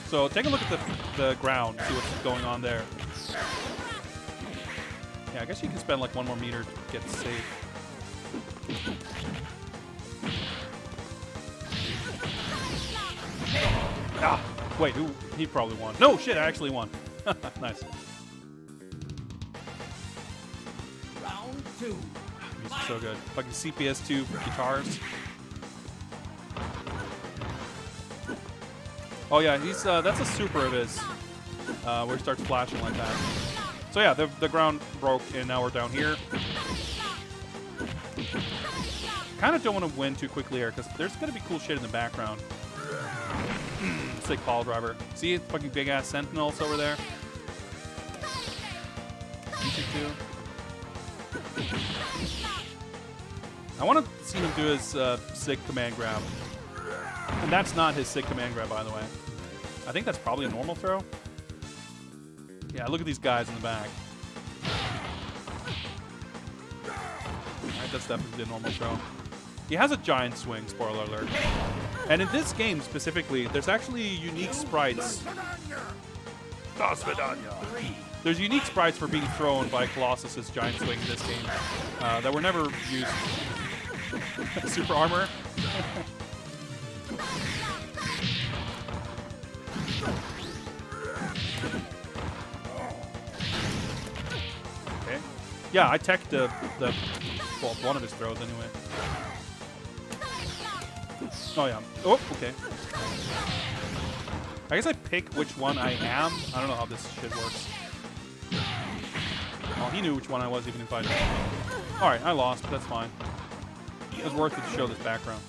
So take a look at the ground, see what's going on there. Yeah, I guess you can spend like 1 more meter to get safe. Ah, wait, he probably won. No, shit, I actually won. Nice. Round 2. Music's so good. Fucking CPS2 guitars. Oh yeah, he's that's a super of his, where he starts flashing like that. So yeah, the ground broke and now we're down here. Kind of don't want to win too quickly here because there's gonna be cool shit in the background. Sick pile driver. See fucking big ass sentinels over there. I want to see him do his sick command grab. And that's not his sick command grab, by the way. I think that's probably a normal throw. Yeah, look at these guys in the back. Alright, that's definitely a normal throw. He has a giant swing, spoiler alert. And in this game specifically, there's actually unique sprites. There's unique sprites for being thrown by Colossus's giant swing in this game that were never used. Super armor. Okay. Yeah, I teched well, one of his throws anyway. Oh yeah. Oh, okay. I guess I pick which one I am. I don't know how this shit works. Oh, he knew which one I was even if I didn't. Alright, I lost, but that's fine. It was worth it to show this background.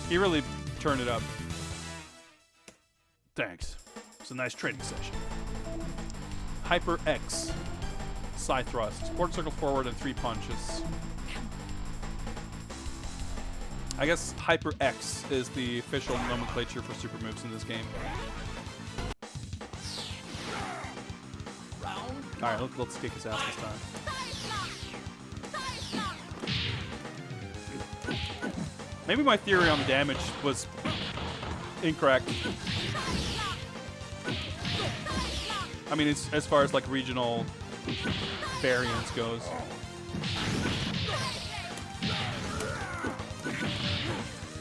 He really turned it up. Thanks. It's a nice training session. Hyper X. Side thrust. Quarter circle forward and 3 punches. I guess Hyper X is the official nomenclature for super moves in this game. Alright, let's kick his ass this time. Maybe my theory on the damage was incorrect. I mean, it's, as far as like regional variance goes.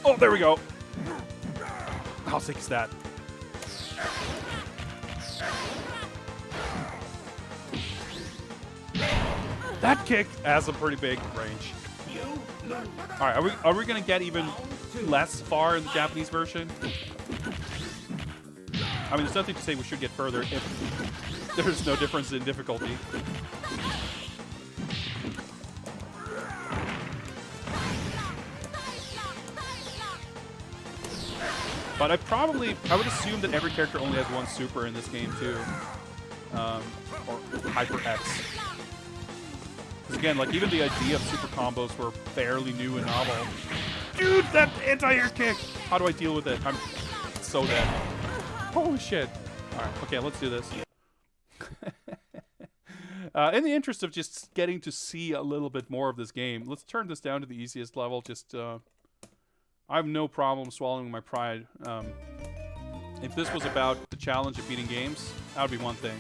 Oh, there we go. How sick is that? That kick has a pretty big range. All right, are we gonna get even less far in the Japanese version? I mean, there's nothing to say we should get further if there's no difference in difficulty. But I would assume that every character only has one super in this game too, or Hyper X. Because again, like even the idea of super combos were fairly new and novel. Dude, that anti-air kick! How do I deal with it? I'm so dead. Holy shit! All right, okay, let's do this. In the interest of just getting to see a little bit more of this game, let's turn this down to the easiest level. Just I have no problem swallowing my pride. If this was about the challenge of beating games, that would be one thing.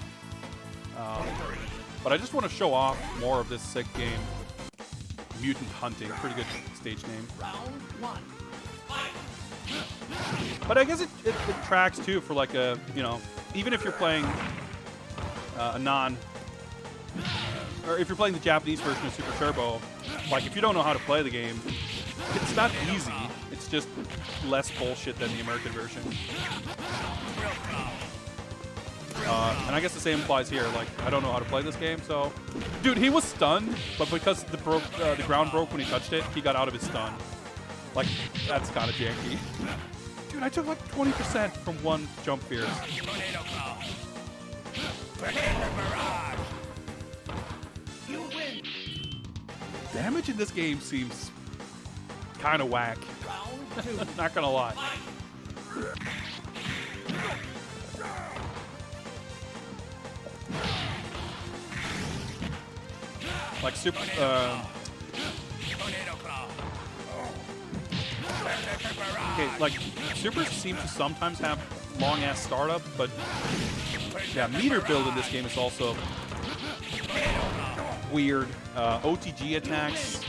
But I just want to show off more of this sick game. Mutant Hunting, pretty good stage name. But I guess it tracks too for like a, you know, even if you're playing a or if you're playing the Japanese version of Super Turbo, like if you don't know how to play the game, it's not easy. It's just less bullshit than the American version. And I guess the same applies here. Like, I don't know how to play this game, so... Dude, he was stunned, but because the ground broke when he touched it, he got out of his stun. Like, that's kind of janky. Dude, I took like 20% from one jump fierce. damage in this game seems kind of whack. Round 2. Not gonna lie. Like super. Okay, like supers seem to sometimes have long ass startup, but yeah, meter build in this game is also weird. OTG attacks.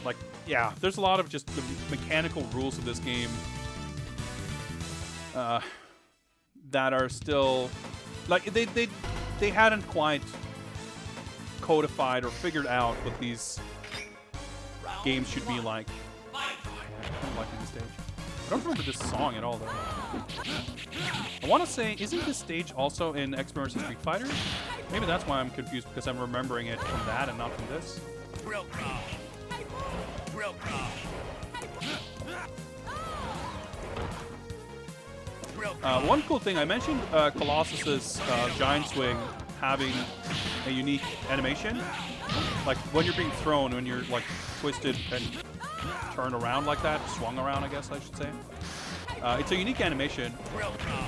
Like, yeah, there's a lot of just the mechanical rules of this game that are still like they hadn't quite codified or figured out what these games should be like. Oh, yeah, I don't like this stage. I don't remember this song at all, though. I want to say, isn't this stage also in X vs. Street Fighter? Maybe that's why I'm confused, because I'm remembering it from that and not from this. One cool thing, I mentioned Colossus's Giant Swing having a unique animation. Like, when you're being thrown, when you're, like, twisted and turned around like that, swung around, I guess I should say. It's a unique animation.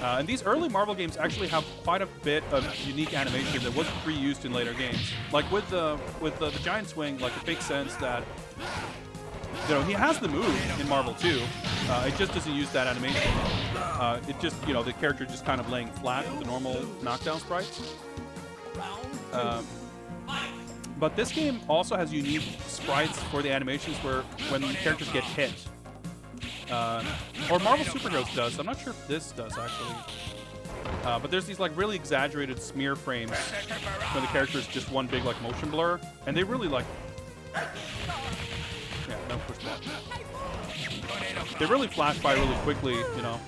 And these early Marvel games actually have quite a bit of unique animation that wasn't reused in later games. Like, with the Giant Swing, like, it makes sense that, you know, he has the move in Marvel 2. It just doesn't use that animation. It just, you know, the character just kind of laying flat with the normal knockdown sprites. But this game also has unique sprites for the animations where when characters get hit. Or Marvel Superheroes does. I'm not sure if this does, actually. But there's these, like, really exaggerated smear frames when the character is just one big, like, motion blur. And they really, like... Yeah, no push back. They really flash by really quickly, you know.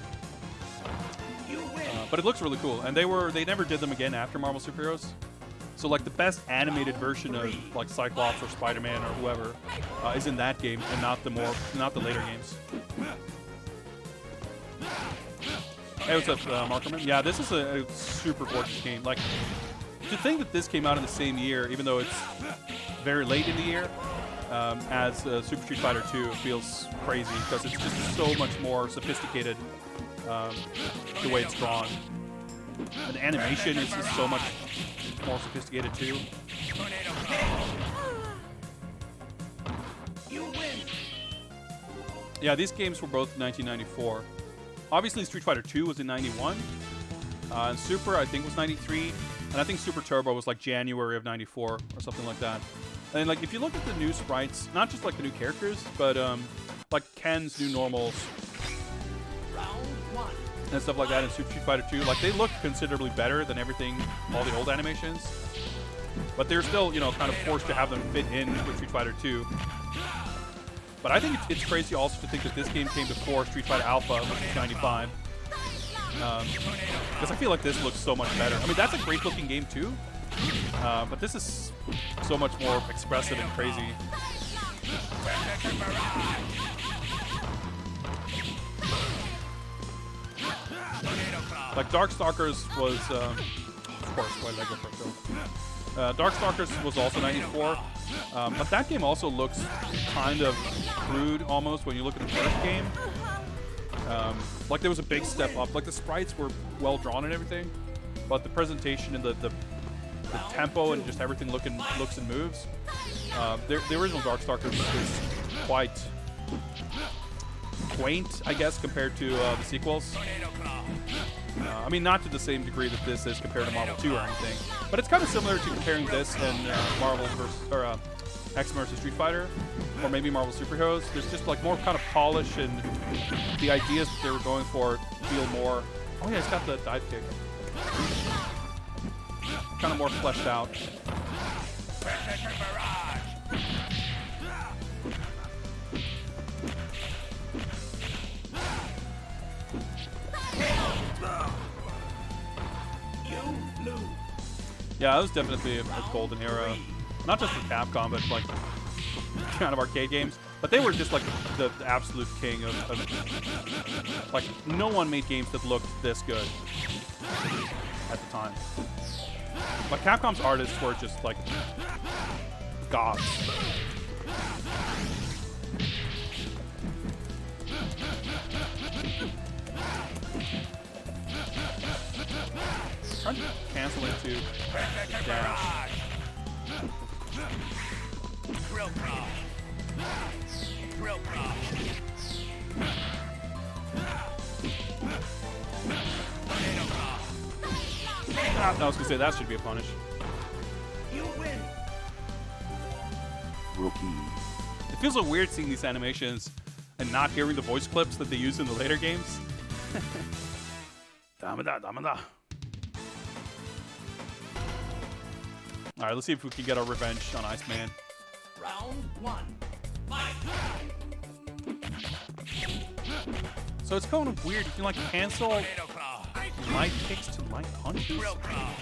But it looks really cool. And they never did them again after Marvel Superheroes. So, like, the best animated version of, like, Cyclops or Spider-Man or whoever is in that game, and not the later games. Hey, what's up, Markerman? Yeah, this is a super gorgeous game. Like, to think that this came out in the same year, even though it's very late in the year, as Super Street Fighter 2 feels crazy because it's just so much more sophisticated the way it's drawn. And the animation is just so much more sophisticated too. Yeah, these games were both 1994. Obviously, Street Fighter 2 was in 91. And Super, I think, was 93. And I think Super Turbo was like January of 94 or something like that. And like, if you look at the new sprites, not just like the new characters, but like Ken's new normals and stuff like that in Super Street Fighter 2, like they look considerably better than everything, all the old animations. But they're still, you know, kind of forced to have them fit in with Street Fighter 2. But I think it's crazy also to think that this game came before Street Fighter Alpha, which is 95. Because I feel like this looks so much better. I mean, that's a great looking game too. But this is so much more expressive and crazy. Like Darkstalkers was, of course, why did I go for a film? Darkstalkers was also 94, but that game also looks kind of crude almost when you look at the first game. Like there was a big step up. Like the sprites were well drawn and everything, but the presentation and the tempo and just everything looks and moves. The original Darkstalkers is quite quaint, I guess, compared to the sequels. I mean, not to the same degree that this is compared to Marvel 2 or anything, but it's kind of similar to comparing this and Marvel versus, or X vs. Street Fighter, or maybe Marvel Superheroes. There's just like more kind of polish, and the ideas that they were going for feel more. Oh yeah, it's got the dive kick. Kind of more fleshed out. Yeah, that was definitely a golden era. Not just for Capcom, but like kind of arcade games. But they were just like the absolute king of like no one made games that looked this good. at the time. But Capcom's artists were just like gods. Trying to cancel into dash. Drill prop. Drill prop. Tornado prop. I was gonna say that should be a punish. You win. Rookie. It feels so weird seeing these animations and not hearing the voice clips that they use in the later games. Damada, damada. All right, let's see if we can get our revenge on Iceman. Round 1. Fight. So it's kind of weird. You can like cancel Tornado prop. light kicks to light punches. Drill prop.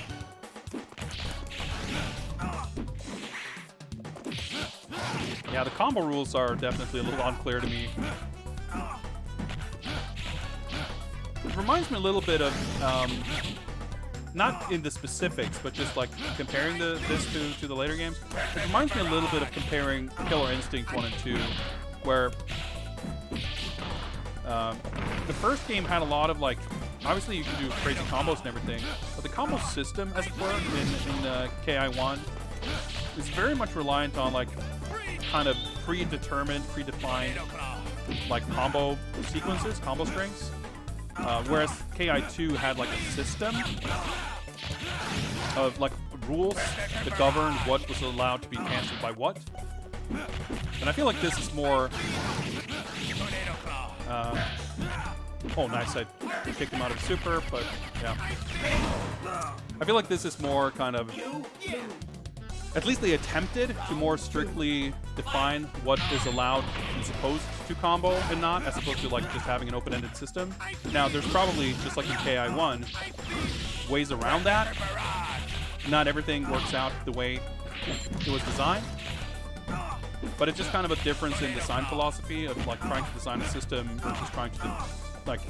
Yeah, the combo rules are definitely a little unclear to me. It reminds me a little bit of, not in the specifics, but just like comparing this to the later games. It reminds me a little bit of comparing Killer Instinct 1 and 2, where the first game had a lot of like, obviously you can do crazy combos and everything, but the combo system, as it were, in KI1 is very much reliant on like kind of predetermined, predefined like combo sequences, combo strings. Whereas KI2 had like a system of like rules that govern what was allowed to be cancelled by what. And I feel like this is more. Oh, nice! I kicked him out of super, but yeah. I feel like this is more kind of. At least they attempted to more strictly define what is allowed and supposed to combo and not, as opposed to like just having an open-ended system. Now, there's probably, just like in KI1, ways around that. Not everything works out the way it was designed. But it's just kind of a difference in design philosophy of like trying to design a system versus trying to like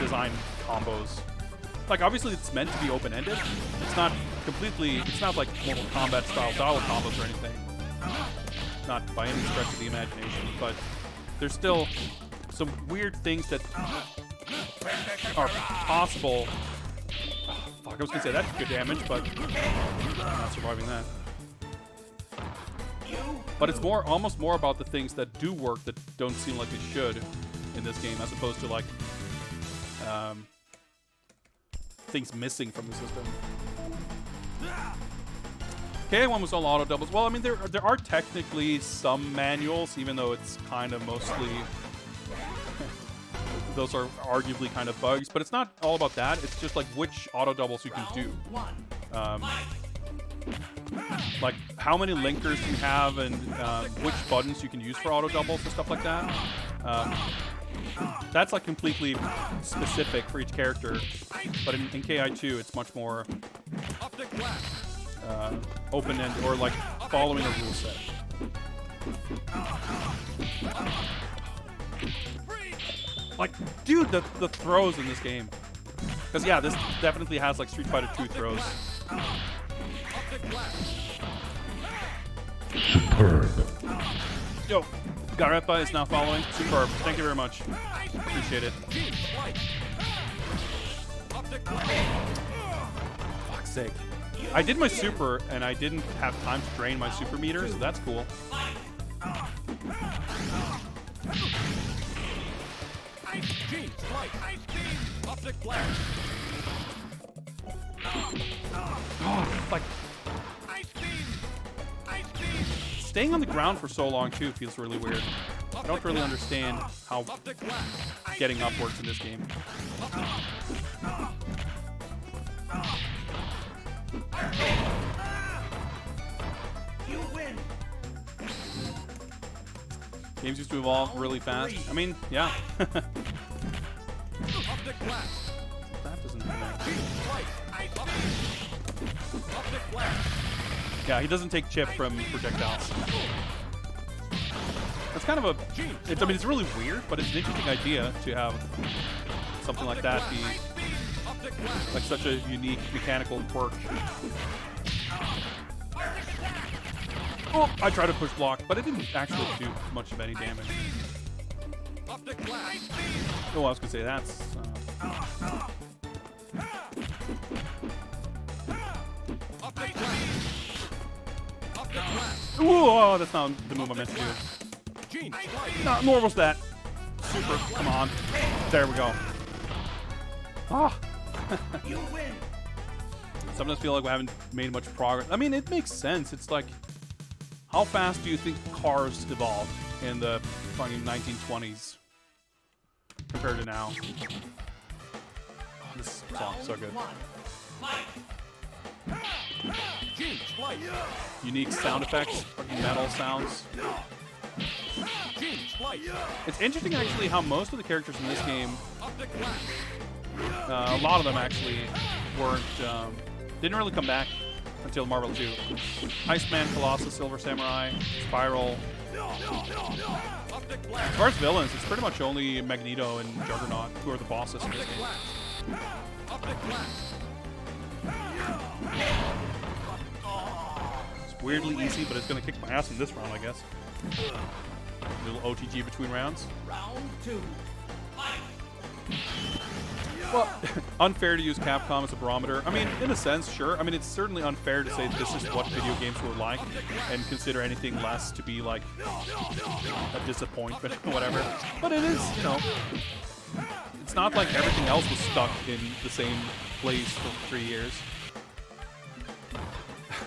design combos. Like, obviously, it's meant to be open-ended. It's not completely. It's not like Mortal Kombat style Dawa combos or anything. Not by any stretch of the imagination, but there's still some weird things that are possible. Oh, fuck, I was gonna say that's good damage, but I'm not surviving that. But it's more, almost more about the things that do work that don't seem like they should in this game, as opposed to like. Things missing from the system. KI1 was all auto doubles. Well, I mean, there are technically some manuals, even though it's kind of mostly those are arguably kind of bugs. But it's not all about that. It's just like which auto doubles you can do, like how many linkers you have and which buttons you can use for auto doubles and stuff like that. That's like completely specific for each character, but in KI2 it's much more open-ended or like following a rule set. Like, dude, the throws in this game. Because yeah, this definitely has like Street Fighter 2 throws. Superb. Yo, Garepa is now following. Superb. Thank you very much. Appreciate it. Fuck's sake. I did my super, and I didn't have time to drain my super meter, so that's cool. Oh, like... Staying on the ground for so long, too, feels really weird. I don't really understand how getting up works in this game. You win. Games used to evolve really fast. I mean, yeah. That doesn't connect. Yeah, he doesn't take chip from projectiles. That's kind of a... I mean, it's really weird, but it's an interesting idea to have something like that be Optic blast. Like such a unique mechanical quirk. Oh, I tried to push block, but it didn't actually do much of any damage. Optic blast. Oh, I was gonna say that's. Optic blast. Optic blast. Ooh, oh, that's not the move I meant to do. Gene slice. Not normal stat. Super. Come on. There we go. Ah. You win. Sometimes feel like we haven't made much progress. I mean, it makes sense. It's like, how fast do you think cars evolved in the fucking 1920s compared to now? Oh, this song's so good. Round 1. Fight. Gene slice. Unique sound effects, fucking metal sounds. Gene slice. It's interesting actually how most of the characters in this game, Optic blast. a lot of them actually weren't, didn't really come back until Marvel 2. Iceman, Colossus, Silver Samurai, Spiral. Optic As blast. far as villains, it's pretty much only Magneto and Juggernaut who are the bosses in this Optic game. blast. Optic blast. It's weirdly easy, but it's gonna kick my ass in this round, I guess. Little OTG between rounds. Round 2. Fight. Well, unfair to use Capcom as a barometer. I mean, in a sense, sure. I mean, it's certainly unfair to say this is what video games were like and consider anything less to be like a disappointment or whatever. But it is, you know, it's not like everything else was stuck in the same place for 3 years.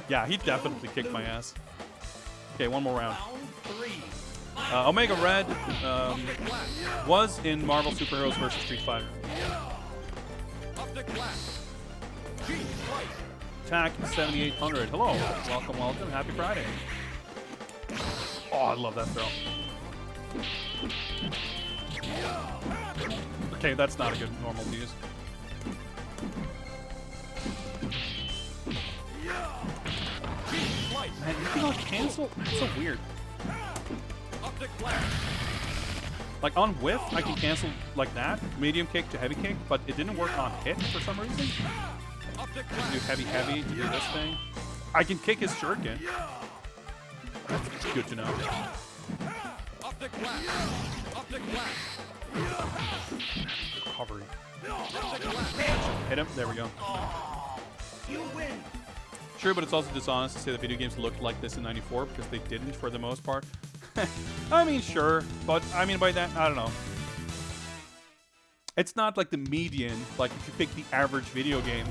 Yeah, he definitely kicked my ass. Okay, one more round. Round 3. Omega Red was in Marvel Superheroes vs. Street Fighter. Optic blast. Gene slice. Attack 7800. Hello. Welcome, welcome. Happy Friday. Oh, I love that throw. Okay, that's not a good normal to use. Gene slice. Man, you can cancel? That's so weird. Optic blast. Like on whiff, I can cancel like that, medium kick to heavy kick, but it didn't work on hit for some reason. Optic Do blast. heavy heavy to do this thing. I can kick his shuriken. That's good to know. Optic blast. Optic blast. Recovery. Optic blast. Hit him. There we go. You win. True, but it's also dishonest to say that video games looked like this in '94 because they didn't for the most part. I mean, sure, but I mean by that, I don't know. It's not like the median, like if you pick the average video game.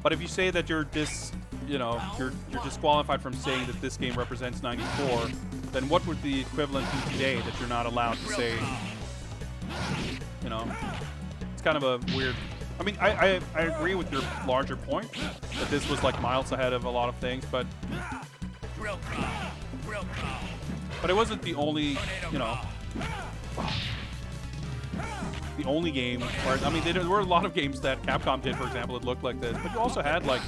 But if you say that you're you're disqualified from saying that this game represents '94, then what would the equivalent be today that you're not allowed to say? You know, it's kind of a weird. I mean, I agree with your larger point that this was like miles ahead of a lot of things, but it wasn't the only, you know, the only game where, I mean, there were a lot of games that Capcom did, for example, that looked like this, but you also had like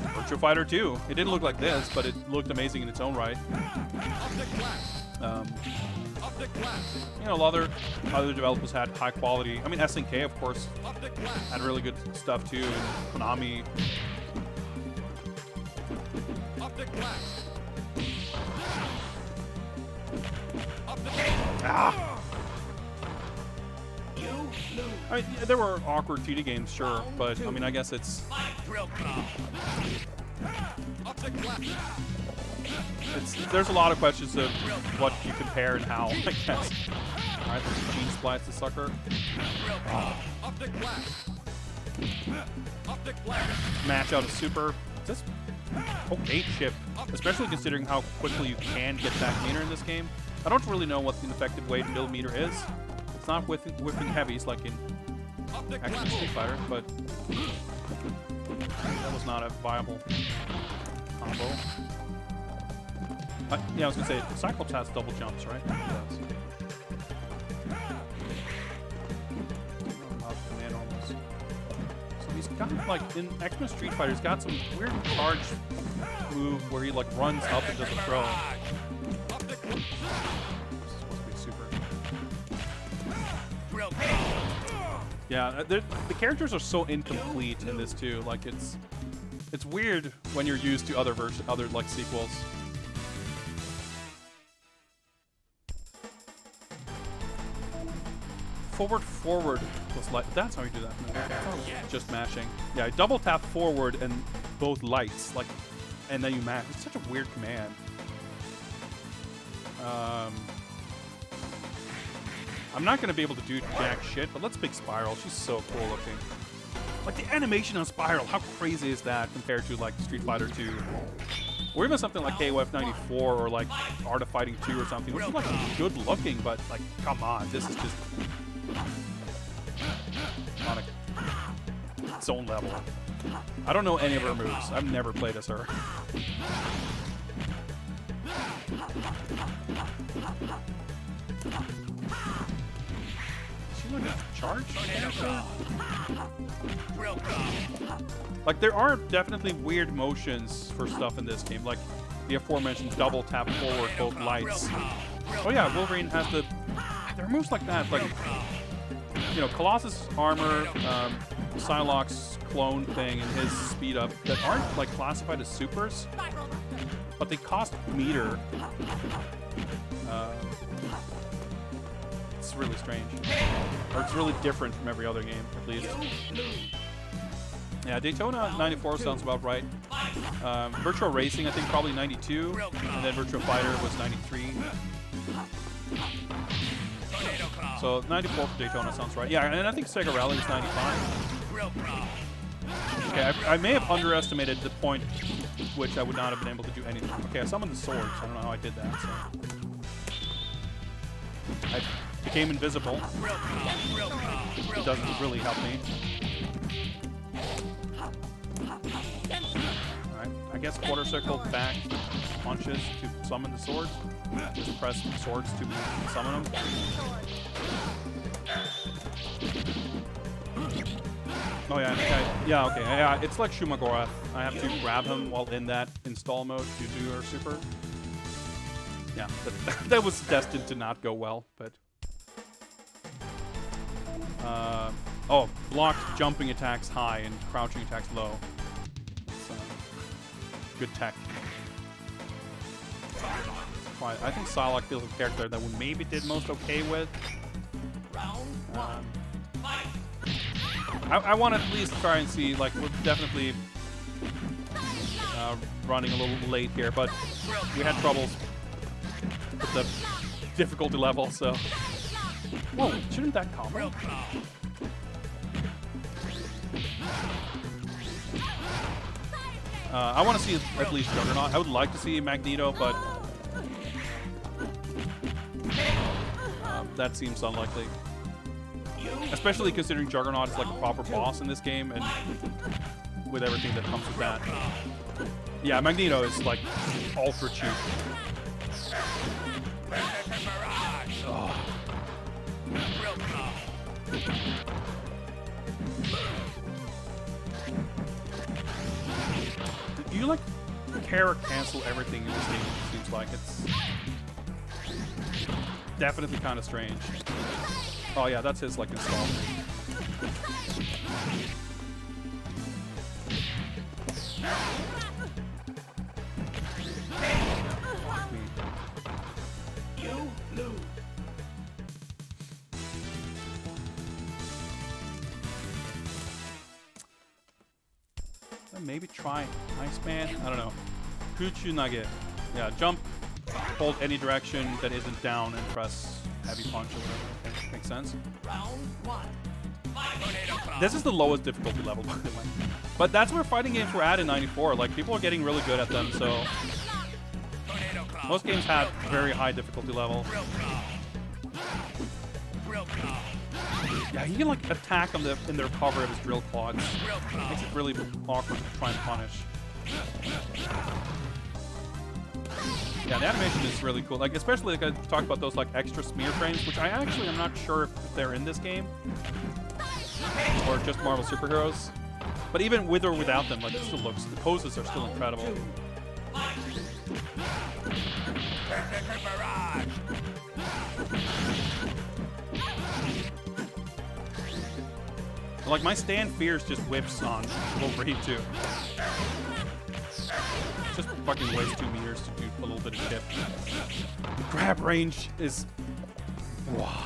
Virtua Fighter 2. It didn't look like this, but it looked amazing in its own right. You know, a lot of other developers had high quality. I mean, SNK, of course, had really good stuff too. And Konami. Ah! You lose. I mean, yeah, there were awkward 2D games, sure, but I mean, I guess it's there's a lot of questions of what you compare and how, I guess. All right, there's Gene Splice the sucker. Match out of super. This okay chip, especially considering how quickly you can get back meter in this game. I don't really know what an effective way to build meter is. It's not whipping heavies like in actual Street Fighter, but that was not a viable combo. Yeah, I was gonna say Cyclops has double jumps, right? It does. Command almost. So he's got like in X-Men Street Fighter, he's got some weird charge move where he like runs up and does a throw. This is supposed to be super. Yeah, the characters are so incomplete in this too. Like it's weird when you're used to other like sequels. Forward plus light. That's how you do that. No, just mashing. Yeah, I double tap forward and both lights, like, and then you mash. It's such a weird command. I'm not gonna be able to do jack shit, but let's pick Spiral. She's so cool looking. Like the animation on Spiral, how crazy is that compared to like Street Fighter 2? Or even something like KOF 94 or like Art of Fighting 2 or something, which is like good looking, but like, come on, this is just on its own level. I don't know any of her moves. I've never played as her. Is she like a charge? Like there are definitely weird motions for stuff in this game, like the aforementioned double tap forward both lights. Oh yeah, Wolverine has the. There are moves like that, like you know, Colossus armor, Psylocke's clone thing, and his speed up that aren't like classified as supers, but they cost meter. It's really strange, or it's really different from every other game, at least. Yeah, Daytona 94 sounds about right. Virtual Racing, I think probably 92, and then Virtual Fighter was 93. So 94 for Daytona sounds right. Yeah, and I think Sega Rally is 95. Okay, I may have underestimated the point which I would not have been able to do anything. Okay, I summoned the swords. I don't know how I did that. So I became invisible. It doesn't really help me. Alright, I guess quarter circle back punches to summon the swords. Just press swords to summon them. Oh yeah, yeah, okay, yeah, it's like Shumagorath. I have to grab him while in that install mode to do her super. Yeah, that was destined to not go well, but... oh, blocked jumping attacks high and crouching attacks low. It's, good tech. I think Psylocke feels a character that we maybe did most okay with. I want to at least try and see, like, we're definitely running a little late here, but we had troubles with the difficulty level, so... Whoa, shouldn't that combo? I want to see at least Juggernaut. I would like to see Magneto, but that seems unlikely. Especially considering Juggernaut is like a proper boss in this game, and with everything that comes with that. Yeah, Magneto is like ultra cheap. Oh. You like cancel everything in this game, it seems like. It's definitely kind of strange. Oh yeah, that's his like install. You lose. Maybe try Iceman? I don't know. Kuchunage. Yeah, jump, hold any direction that isn't down, and press heavy punch or whatever. Okay, makes sense. Round one. This is the lowest difficulty level, by the way. But that's where fighting games were at in 94. Like, people are getting really good at them, so... Most games had very high difficulty level. Yeah, he can, like, attack them in their cover of his drill claws. Makes it really awkward to try and punish. Yeah, the animation is really cool. Like, especially, like, I talked about those, like, extra smear frames, which I actually am not sure if they're in this game. Or just Marvel superheroes. But even with or without them, like, it still looks... The poses are still incredible. Like, my stand fierce just whips on Wolverine, too. Just fucking waste 2 meters to do a little bit of chip. Grab range is... Wow.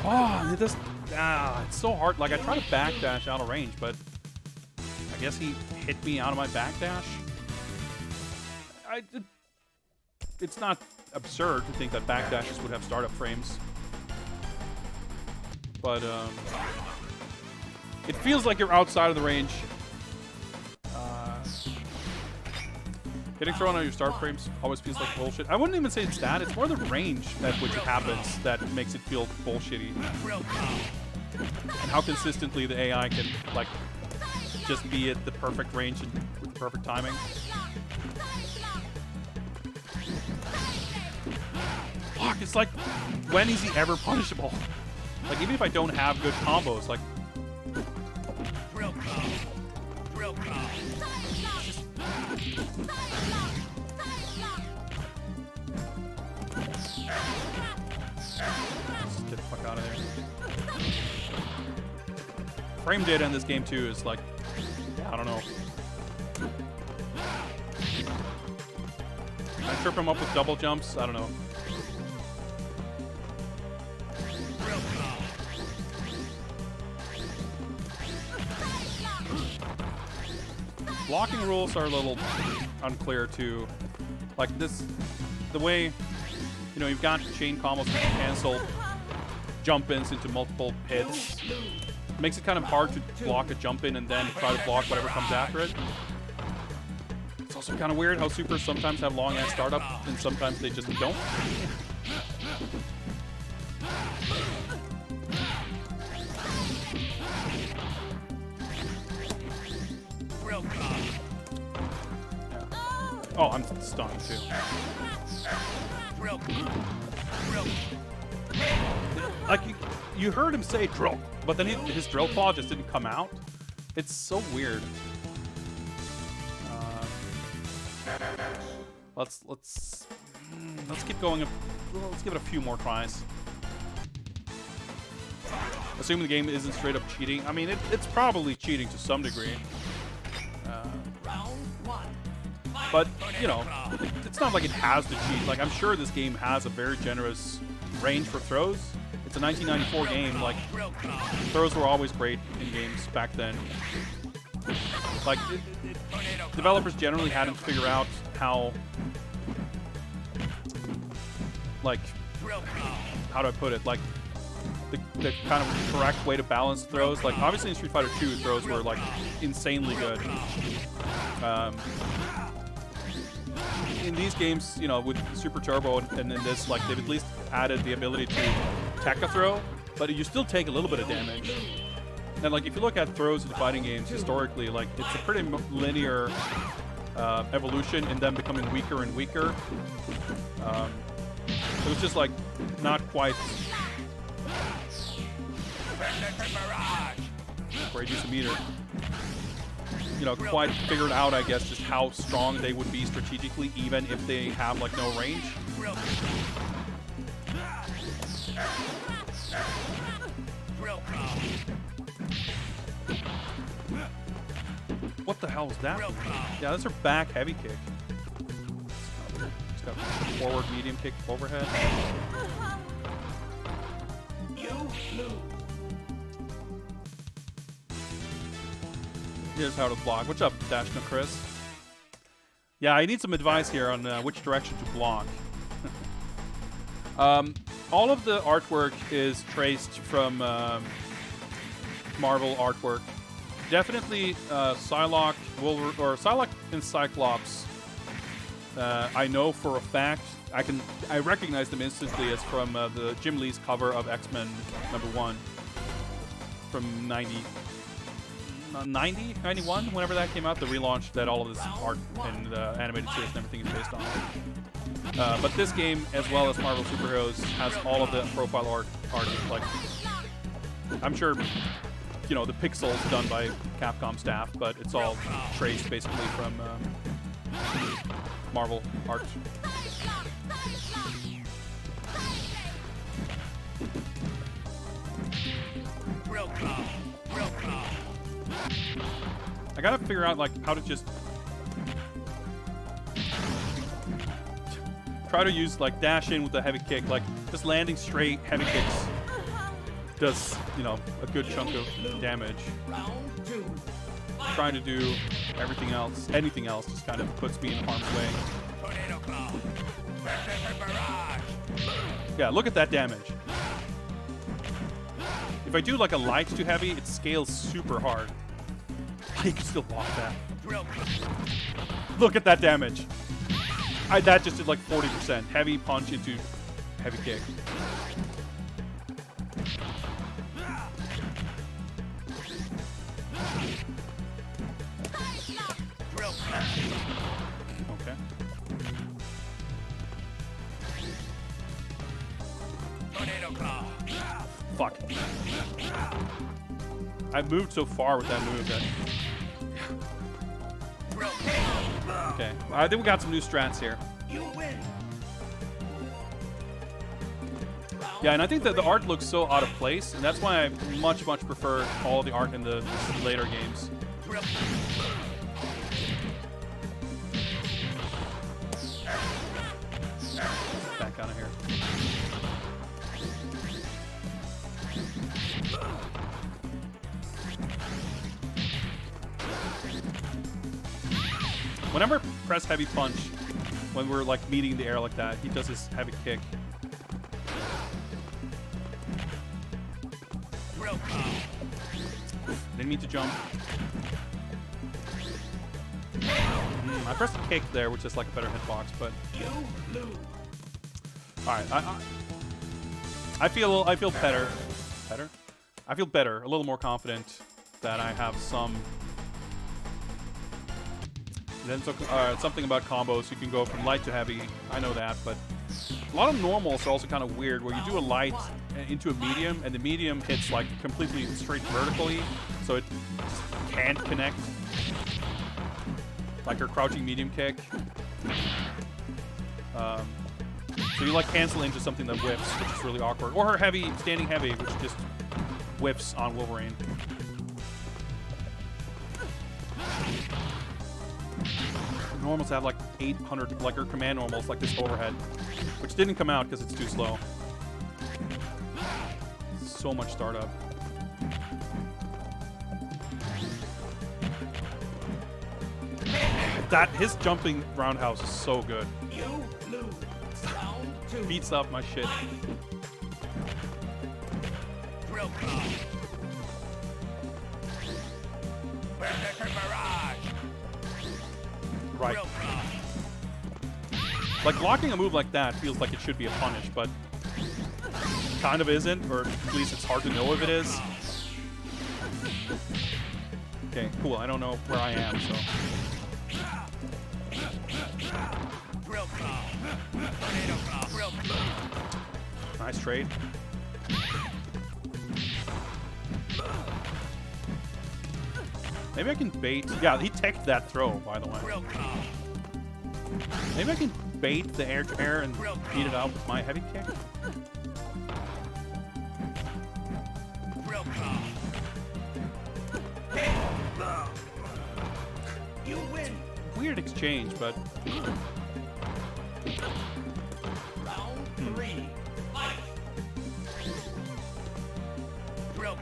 Oh, it just... it's so hard. Like, I try to backdash out of range, but I guess he hit me out of my backdash. It's not absurd to think that backdashes would have startup frames. But, it feels like you're outside of the range. Getting thrown on your start frames always feels like bullshit. I wouldn't even say it's that. It's more the range at which it happens that makes it feel bullshitty. And how consistently the AI can, like, just be at the perfect range and with the perfect timing. Fuck, it's like, when is he ever punishable? Like, even if I don't have good combos, like... Just get the fuck out of there. Frame data in this game too is like, yeah, I don't know. I trip him up with double jumps. I don't know. Blocking rules are a little unclear too. Like this, the way, you know, you've got chain combos that cancel jump-ins into multiple hits. It makes it kind of hard to block a jump-in and then try to block whatever comes after it. It's also kind of weird how supers sometimes have long-ass startup and sometimes they just don't. Oh, I'm stunned too. Like, you heard him say drill, but then his drill claw just didn't come out. It's so weird. Let's keep going. Let's give it a few more tries. Assuming the game isn't straight up cheating. I mean, it's probably cheating to some degree. But, you know, it's not like it has to cheat. Like, I'm sure this game has a very generous range for throws. It's a 1994 game. Like, throws were always great in games back then. Like, developers generally hadn't figured out how, like, how do I put it? Like, the kind of correct way to balance throws. Like, obviously in Street Fighter 2, throws were, like, insanely good. In these games, you know, with Super Turbo and in this, like, they've at least added the ability to tech a throw, but you still take a little bit of damage. And, like, if you look at throws in fighting games historically, like, it's a pretty linear evolution in them becoming weaker and weaker. It was just, like, not quite... Great use of meter. You know, quite figured out, I guess, just how strong they would be strategically, even if they have, like, no range. What the hell was that? Yeah, that's her back heavy kick. Just got forward medium kick overhead. Here's how to block. What's up, Dashna Chris? Yeah, I need some advice here on which direction to block. All of the artwork is traced from Marvel artwork. Definitely Psylocke, Psylocke and Cyclops. I know for a fact. I recognize them instantly as from the Jim Lee's cover of X-Men #1 from 91, whenever that came out, the relaunch that all of this art and animated series and everything is based on. But this game, as well as Marvel Superheroes, has all of the profile art like I'm sure, you know, the pixels done by Capcom staff, but it's all traced basically from Marvel art. I gotta figure out like how to just try to use like dash in with a heavy kick, like just landing straight heavy kicks does, you know, a good chunk of damage. Round 2. Trying to do everything else, anything else, just kind of puts me in harm's way. Tornado claw. Barrage. Yeah, look at that damage. If I do like a light to heavy, it scales super hard. You can still block that. Drill. Look at that damage. That just did like 40%. Heavy punch into heavy kick. Drill. Okay. Tornado claw. Fuck. I moved so far with that move that... Drill. Okay. I think we got some new strats here. You win. Yeah, and I think that the art looks so out of place, and that's why I much prefer all the art in the later games. Drill. Back out of here. Whenever I press heavy punch, when we're like meeting the air like that, he does his heavy kick. Drill. Didn't mean to jump. I pressed a kick there, which is like a better hitbox, but You lose. all right. I feel better. Better? I feel better, a little more confident that I have some. Then something about combos. You can go from light to heavy. I know that, but a lot of normals are also kind of weird, where you do a light into a medium, and the medium hits like completely straight vertically, so it just can't connect. Like her crouching medium kick. So you like cancel into something that whiffs, which is really awkward. Or her heavy, standing heavy, which just whiffs on Wolverine. Normals have like 800, like her command normals, like this overhead, which didn't come out because it's too slow. So much startup. His jumping roundhouse is so good. You lose. Round 2. Beats up my shit. Drill. Barrage. Right. Drill. Like blocking a move like that feels like it should be a punish, but kind of isn't, or at least it's hard to know if it is. Okay, cool. I don't know where I am, so. Drill. Tornado claw. Drill. Nice trade. Maybe I can bait. Yeah, he teched that throw, by the way. Drill. Maybe I can bait the air to air and beat it out with my heavy kick. Drill. You win. Weird exchange, but Round 3. Fight. Drill.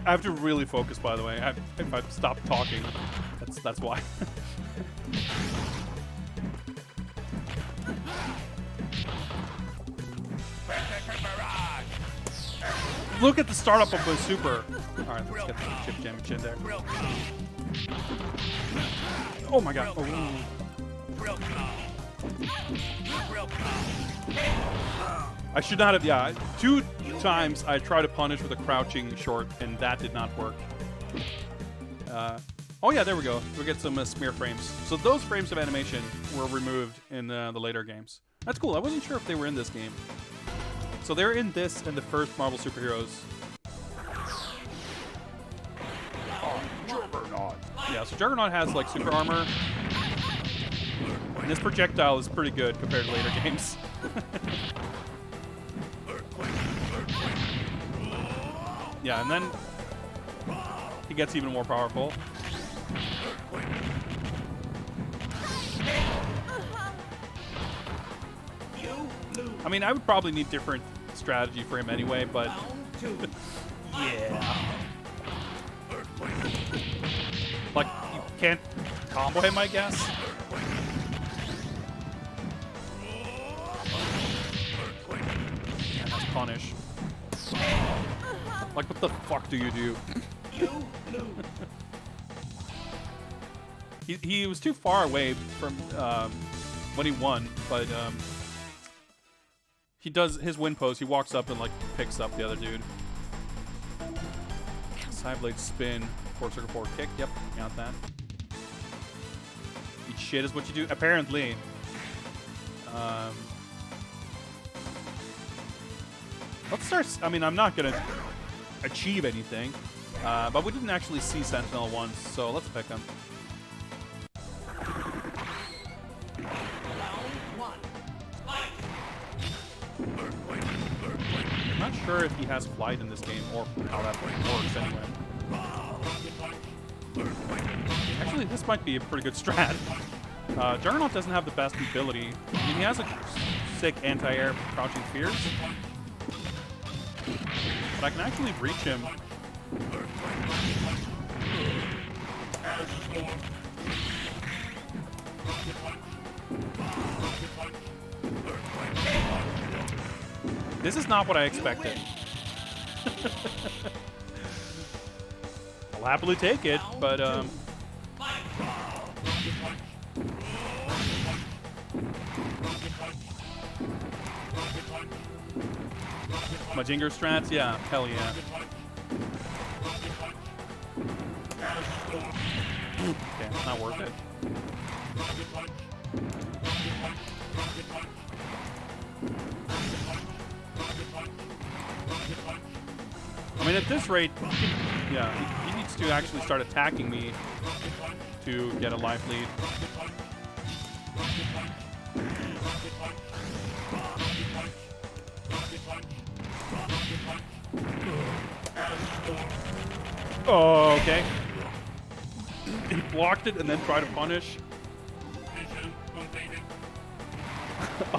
I have to really focus, by the way. If I stop talking, that's why. Barrage. Look at the startup of the super. All right, let's get the chip damage in there. Drill. Oh my god. Oh. Drill. Drill. I should not have. Yeah, 2 times I tried to punish with a crouching short, and that did not work. Oh yeah, there we go. We get some smear frames. So those frames of animation were removed in the later games. That's cool. I wasn't sure if they were in this game. So they're in this and the first Marvel Superheroes. Oh, Juggernaut. Yeah, so Juggernaut has like super armor. And this projectile is pretty good compared to later games. Yeah, and then he gets even more powerful. I mean, I would probably need different strategy for him anyway, but yeah. Like, you can't combo him, I guess. And that's punish. Like, what the fuck do you do? He was too far away from when he won, but he does his win pose. He walks up and like picks up the other dude. Side blade spin, forward circle forward kick. Yep, got that. Eat shit is what you do. Apparently. Let's start. I mean, I'm not gonna achieve anything, but we didn't actually see Sentinel once, so let's pick him. I'm not sure if he has flight in this game or how that works anyway. Actually, this might be a pretty good strat. Juggernaut doesn't have the best ability. I mean, he has a sick anti-air crouching fears. But I can actually reach him. This is not what I expected. I'll happily take it, but Majinger strats, yeah, hell yeah. Okay, it's not worth it. I mean, at this rate, yeah, he needs to actually start attacking me to get a life lead. Oh, okay. He blocked it and then tried to punish.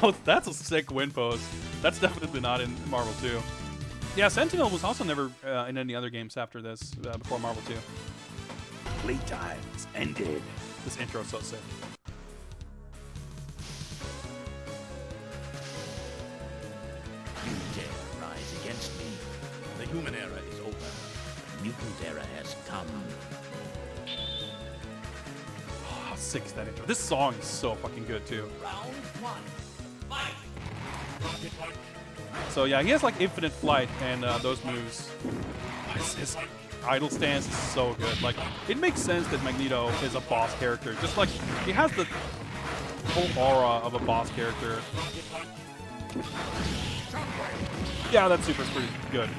Oh, that's a sick win pose. That's definitely not in Marvel 2. Yeah, Sentinel was also never in any other games after this, before Marvel 2. Playtime's ended. This intro is so sick. You dare rise against me? The human era is over. The mutant era has come. Oh, how sick is that intro? This song is so fucking good, too. Round 1. Fight. So yeah, he has like infinite flight and those moves. His idle stance is so good. Like, it makes sense that Magneto is a boss character. Just like, he has the whole aura of a boss character. Yeah, that super's pretty good.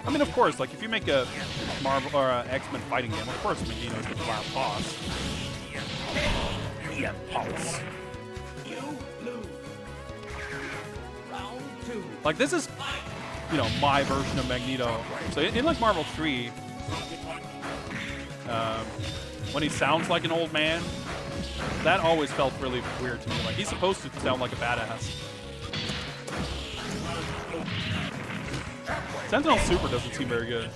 I mean, of course, like, if you make a Marvel or a X-Men fighting game, of course Magneto is the wild boss. Yeah, boss. Like, this is, you know, my version of Magneto. So in like Marvel 3, when he sounds like an old man, that always felt really weird to me. Like, he's supposed to sound like a badass. Sentinel Super doesn't seem very good.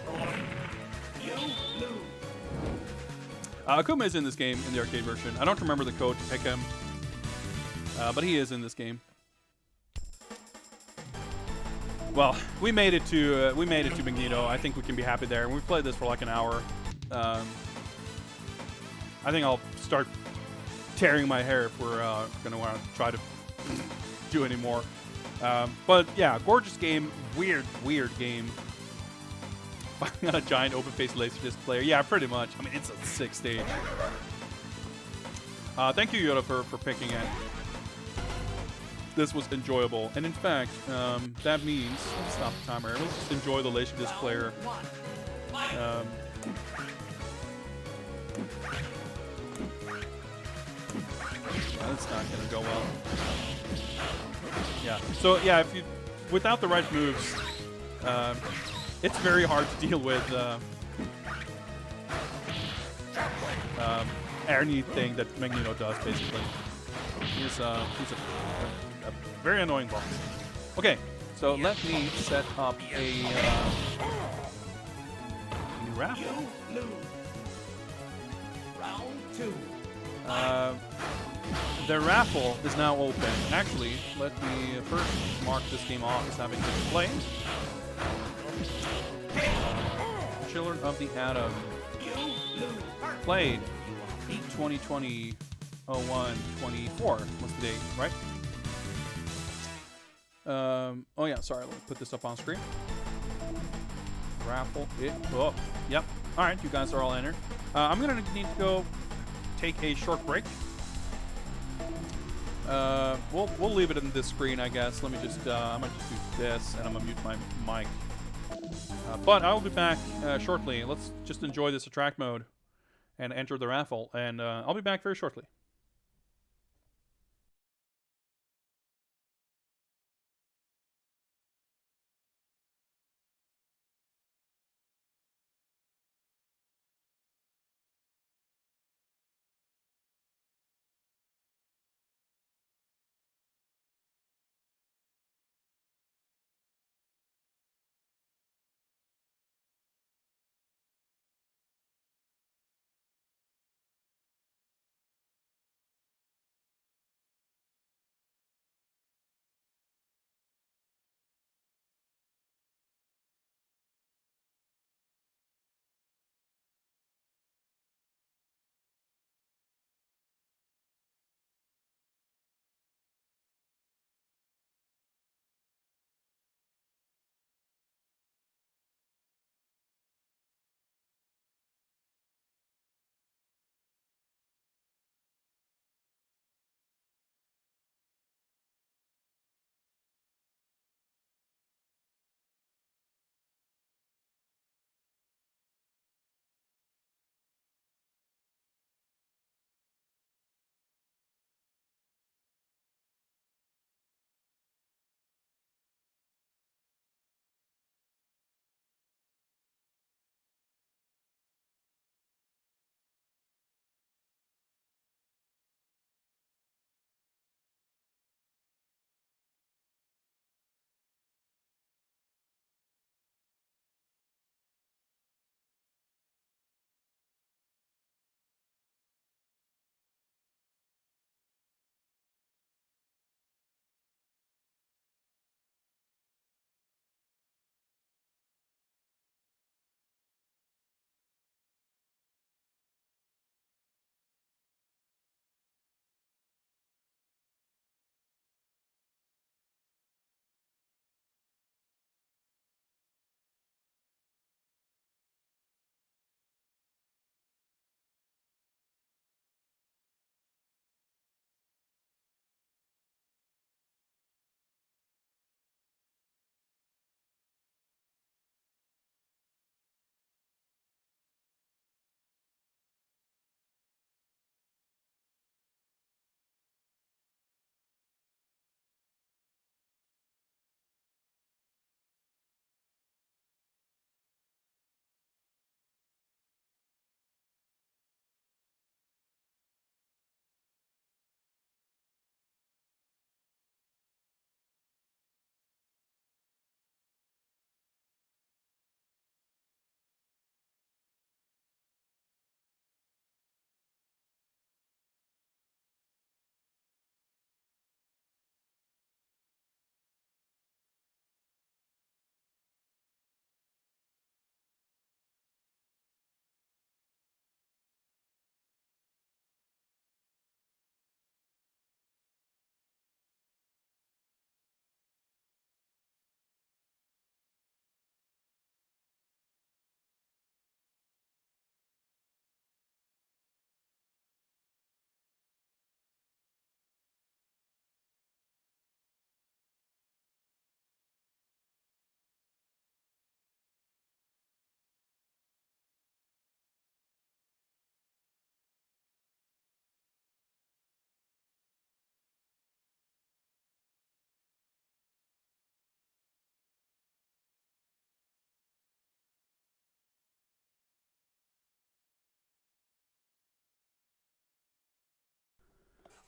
Akuma is in this game in the arcade version. I don't remember the code to pick him, but he is in this game. Well, we made it to Magneto. I think we can be happy there. And we've played this for like an hour. I think I'll start tearing my hair if we're gonna want to try to do anymore. But yeah, gorgeous game, weird game. On a giant open-faced laserdisc player. Yeah, pretty much. I mean, it's a sick stage. Thank you, Yoda, for picking it. This was enjoyable. And in fact, that means... Let's stop the timer. Let's just enjoy the laserdisc player. That's not going to go well. Yeah. So, yeah, if you... Without the right moves... it's very hard to deal with anything that Magneto does, basically. He's a very annoying boss. Okay, so let me set up a raffle. Round 2. The raffle is now open. Actually, let me first mark this game off as having been played. Children of the Atom played 2020 01/24. What's the date, right? Oh yeah, sorry. Let me put this up on screen. Raffle it up. Yep. All right, you guys are all entered. I'm gonna need to go take a short break. We'll leave it in this screen, I guess. Let me just I'm gonna just do this, and I'm gonna mute my mic. But I will be back shortly. Let's just enjoy this attract mode and enter the raffle, and I'll be back very shortly.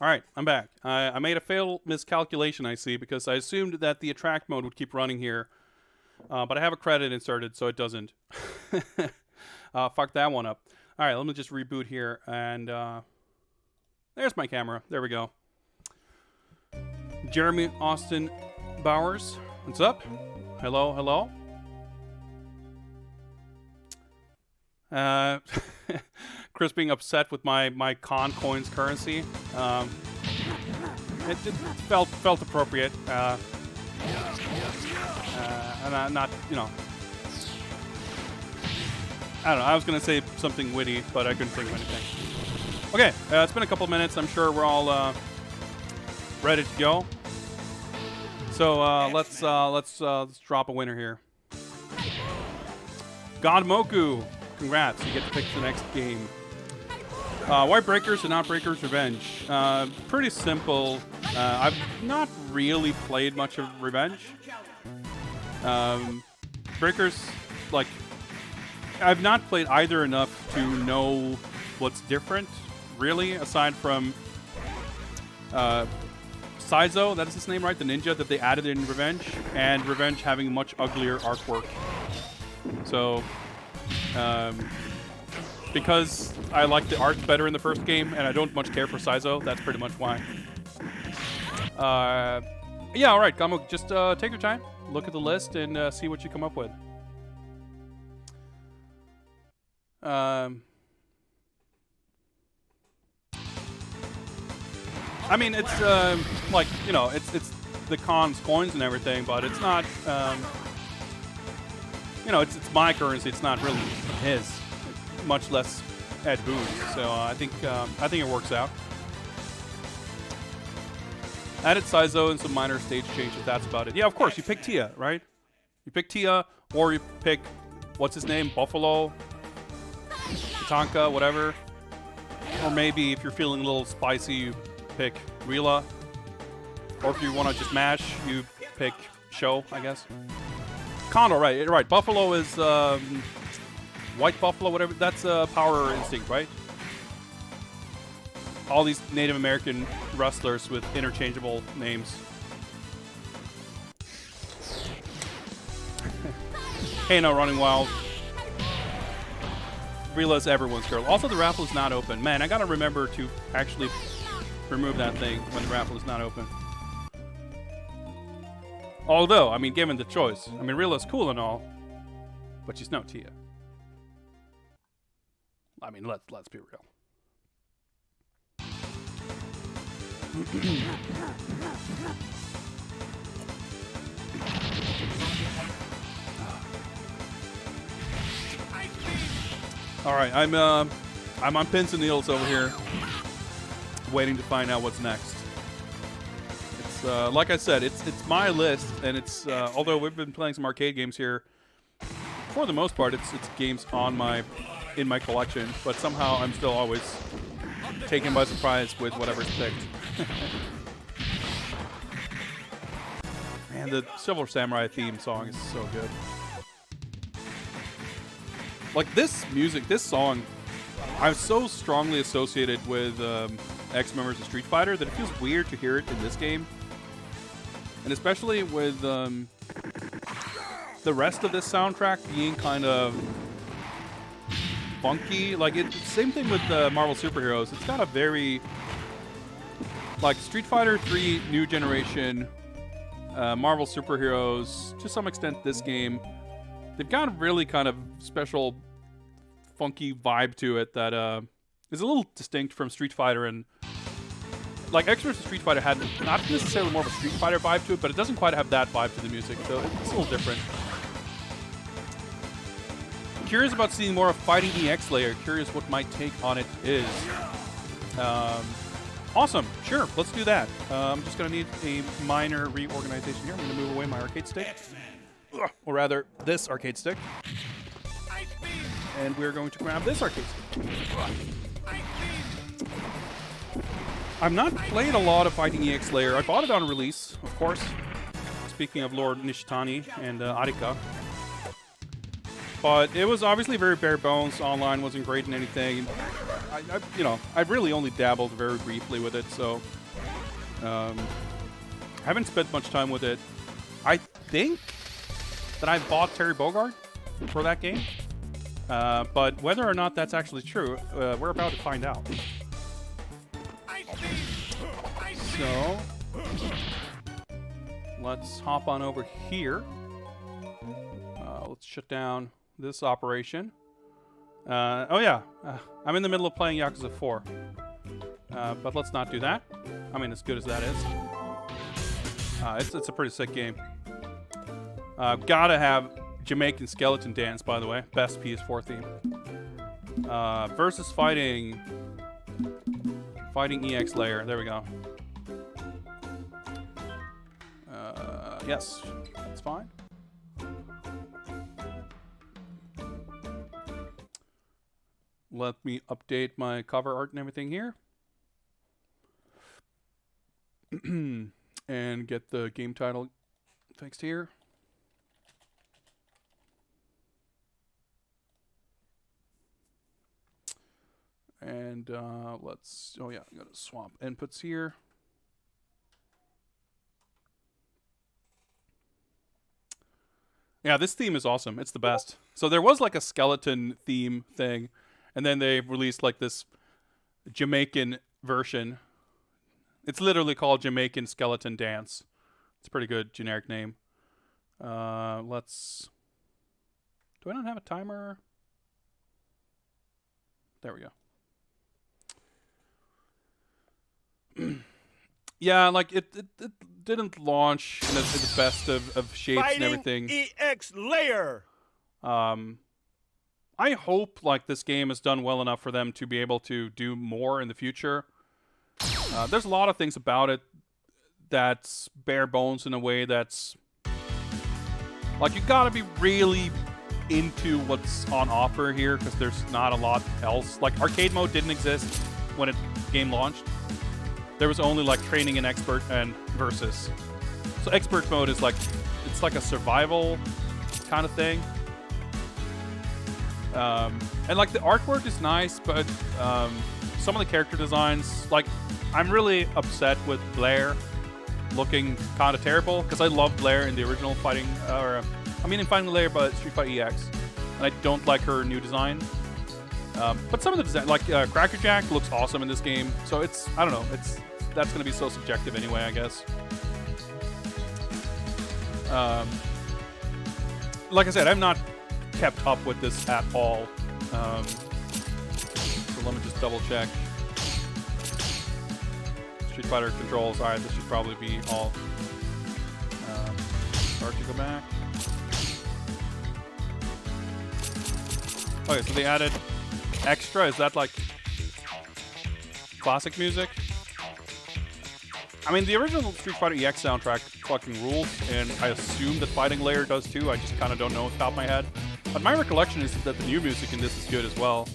All right, I'm back. I made a fatal miscalculation, I see, because I assumed that the attract mode would keep running here. But I have a credit inserted, so it doesn't. Fuck that one up. All right, let me just reboot here. And there's my camera. There we go. Jeremy Austin Bowers. What's up? Hello, hello. Chris being upset with my con coins currency. It felt appropriate. And I'm not, you know. I don't know. I was gonna say something witty, but I couldn't think of anything. Okay, it's been a couple minutes. I'm sure we're all ready to go. So let's drop a winner here. Godmoku, congrats! You get to pick the next game. Why Breakers and not Breakers Revenge? Pretty simple. I've not really played much of Revenge. Breakers, like, I've not played either enough to know what's different, really, aside from Saizo, that is his name, right? The ninja that they added in Revenge, and Revenge having much uglier artwork. So, because I like the art better in the first game, and I don't much care for Saizo, that's pretty much why. Yeah, alright, Gamo, just take your time, look at the list, and see what you come up with. I mean, it's like, you know, it's the Khan's coins and everything, but it's not, you know, it's my currency. It's not really his, much less Ed Boon's. So I think it works out. Added Saizo and some minor stage changes. That's about it. Yeah, of course, you pick Tia, right? You pick Tia, or you pick what's his name, Buffalo, Tonka, whatever. Or maybe if you're feeling a little spicy, you pick Rila. Or if you want to just mash, you pick Sho, I guess. Kondo, right. Buffalo is White Buffalo, whatever. That's Power Instinct, right? All these Native American wrestlers with interchangeable names. Hey, no, Running Wild. Rila's everyone's girl. Also, the raffle is not open. Man, I gotta remember to actually remove that thing when the raffle is not open. Although, I mean, given the choice, I mean, Rila's cool and all, but she's no Tia. I mean, let's be real. All right, I'm on pins and needles over here, waiting to find out what's next. It's like I said, it's my list, and it's although we've been playing some arcade games here, for the most part, it's games in my collection, but somehow I'm still always taken by surprise with whatever's picked. Man, the Silver Samurai theme song is so good. Like this music, this song, I'm so strongly associated with X members of Street Fighter that it feels weird to hear it in this game. And especially with the rest of this soundtrack being kind of funky. Like, it's the same thing with Marvel Superheroes. It's got a very, like, Street Fighter 3 New Generation, Marvel Superheroes, to some extent this game, they've got a really kind of special funky vibe to it that is a little distinct from Street Fighter. And like X vs. Street Fighter had not necessarily more of a Street Fighter vibe to it, but it doesn't quite have that vibe to the music, so it's a little different. Curious about seeing more of Fighting EX layer. Curious what my take on it is. Awesome. Sure, let's do that. I'm just going to need a minor reorganization here. I'm going to move away my arcade stick. Or rather, this arcade stick. And we're going to grab this arcade stick. I've not played a lot of Fighting EX layer. I bought it on release, of course. Speaking of Lord Nishitani and Arika. But it was obviously very bare bones. Online wasn't great in anything. you know, I've really only dabbled very briefly with it, so haven't spent much time with it. I think that I bought Terry Bogard for that game, but whether or not that's actually true, we're about to find out. So let's hop on over here. Let's shut down this operation. Oh yeah, I'm in the middle of playing Yakuza 4. But let's not do that. I mean, as good as that is. It's a pretty sick game. Gotta have Jamaican Skeleton Dance, by the way. Best PS4 theme. Versus Fighting EX Layer. There we go. Yes, that's fine. Let me update my cover art and everything here. And get the game title fixed here. And let's, oh yeah, I'm gonna swap inputs here. Yeah, this theme is awesome. It's the best. So there was like a skeleton theme thing, and then they released like this Jamaican version. It's literally called Jamaican Skeleton Dance. It's a pretty good generic name. Let's... Do I not have a timer? There we go. Yeah, like it didn't launch in the best of shapes and everything. EX Layer. I hope like this game is done well enough for them to be able to do more in the future. There's a lot of things about it that's bare bones in a way that's like you gotta be really into what's on offer here because there's not a lot else. Like arcade mode didn't exist when the game launched. There was only like training and expert and versus. So expert mode is like, it's like a survival kind of thing. And like the artwork is nice, but some of the character designs, like I'm really upset with Blair looking kind of terrible because I love Blair in the original Fighting, in Fighting Blair, but Street Fighter EX, and I don't like her new design. But some of the design, like Crackerjack, looks awesome in this game. So it's, I don't know, that's going to be so subjective anyway, I guess. Like I said, I'm not kept up with this at all. So let me just double check. Street Fighter controls. Alright, this should probably be all. Start to go back. Okay, so they added extra. Is that like classic music? I mean, the original Street Fighter EX soundtrack fucking rules, and I assume that Fighting Layer does too. I just kind of don't know off the top of my head. But my recollection is that the new music in this is good as well.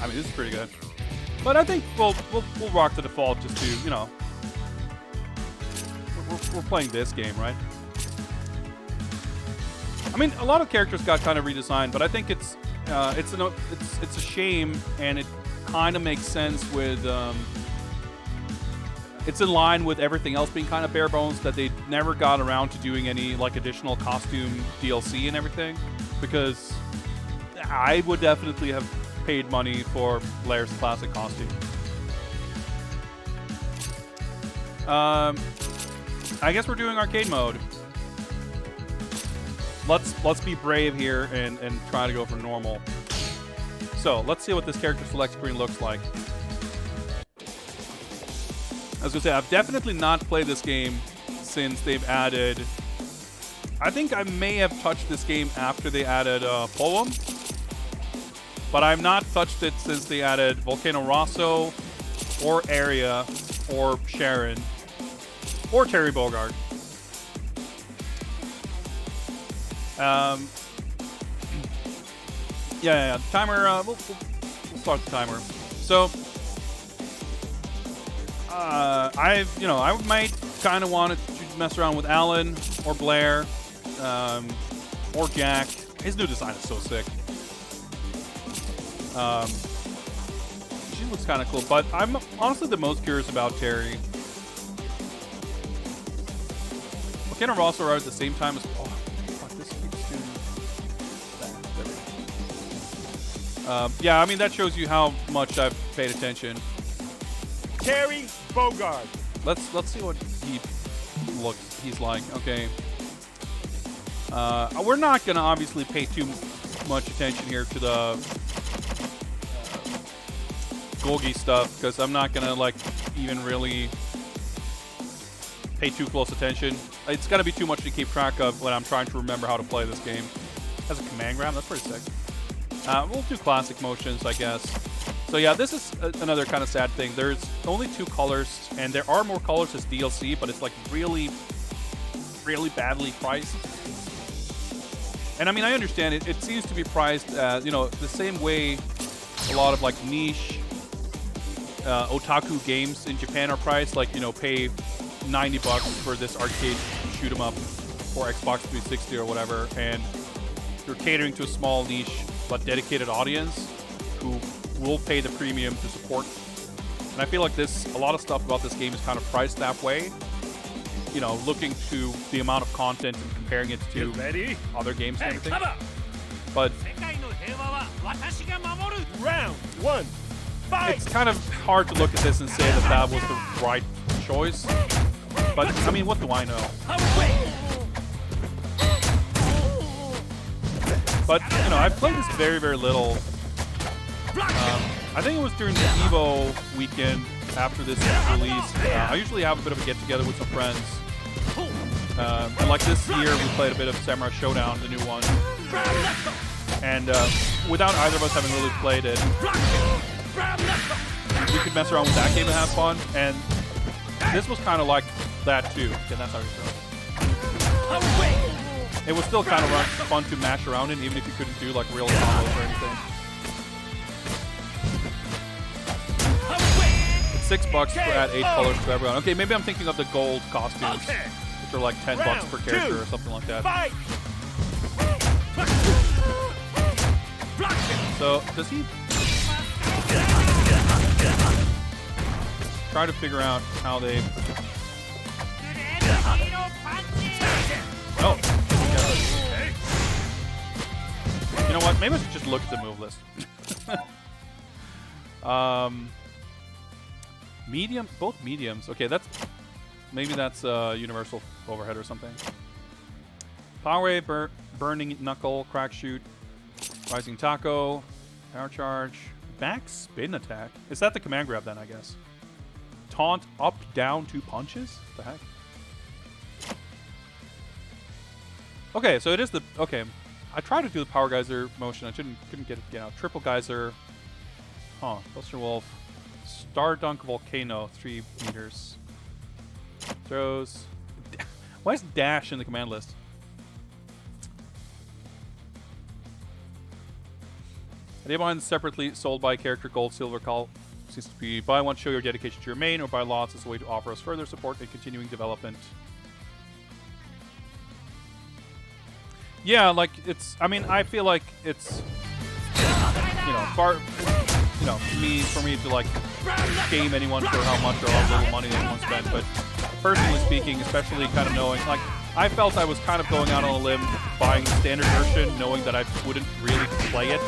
I mean, this is pretty good. But I think we'll rock the default just to, you know, we're playing this game, right? I mean, a lot of characters got kind of redesigned, but I think it's a shame, and it kind of makes sense with it's in line with everything else being kind of bare bones that they never got around to doing any like additional costume DLC and everything, because I would definitely have paid money for Blair's classic costume. I guess we're doing arcade mode. Let's be brave here and try to go for normal. So let's see what this character select screen looks like. I was gonna say, I've definitely not played this game since they've added... I think I may have touched this game after they added Poem. But I've not touched it since they added Volcano Rosso, or Area, or Sharon, or Terry Bogard. Yeah. Timer. We'll start the timer. So, I might kind of want to mess around with Alan or Blair, or Jack. His new design is so sick. She looks kind of cool, but I'm honestly the most curious about Terry. What kind of roster are at the same time as? Oh, fuck! This keeps doing that. Yeah, I mean that shows you how much I've paid attention. Terry Bogard. Let's see what he's like. Okay. We're not gonna obviously pay too much attention here to the Golgi stuff because I'm not gonna like even really pay too close attention. It's gotta be too much to keep track of when I'm trying to remember how to play this game. Has a command grab. That's pretty sick. We'll do classic motions, I guess. So yeah, this is another kind of sad thing. There's only 2 colors, and there are more colors as DLC, but it's like really, really badly priced. And I mean, I understand it. It seems to be priced, you know, the same way a lot of like niche otaku games in Japan are priced. Like, you know, pay $90 for this arcade shoot 'em up for Xbox 360 or whatever, and you're catering to a small niche but dedicated audience who will pay the premium to support. And I feel like a lot of stuff about this game is kind of priced that way. You know, looking to the amount of content and comparing it to other games and everything. But Round 1. Fight. it's kind of hard to look at this and say that that was the right choice. But I mean, what do I know? But you know, I've played this very, very little. I think it was during the Evo weekend after this release. I usually have a bit of a get-together with some friends. And like this year, we played a bit of Samurai Showdown, the new one. And without either of us having really played it, we could mess around with that game and have fun. And this was kind of like that too. Okay, that's how you throw. It was still kind of fun to mash around in, even if you couldn't do like real combos or anything. It's $6 at 8 colors to everyone. Okay, maybe I'm thinking of the gold costumes, which are like $10 per character or something like that. So does he try to figure out how they? Oh. You know what? Maybe I should just look at the move list. Medium, both mediums. Okay, maybe that's universal overhead or something. Power wave, burning knuckle, crack shoot, rising taco, power charge, back spin attack. Is that the command grab then? I guess. Taunt up, down, 2 punches. What the heck? Okay, so it is the okay. I tried to do the power geyser motion. I couldn't get it out. Triple geyser. Huh. Buster Wolf. Star Dunk Volcano. 3 meters. Throws. Why is dash in the command list? Daybind separately sold by character gold, silver, call. Seems to be buy one, show your dedication to your main, or buy lots as a way to offer us further support and continuing development. Yeah, like it's. I mean, I feel like it's. You know, for me to like shame anyone for how much or how little money anyone spent, but personally speaking, especially kind of knowing, like, I felt I was kind of going out on a limb buying the standard version, knowing that I wouldn't really play it.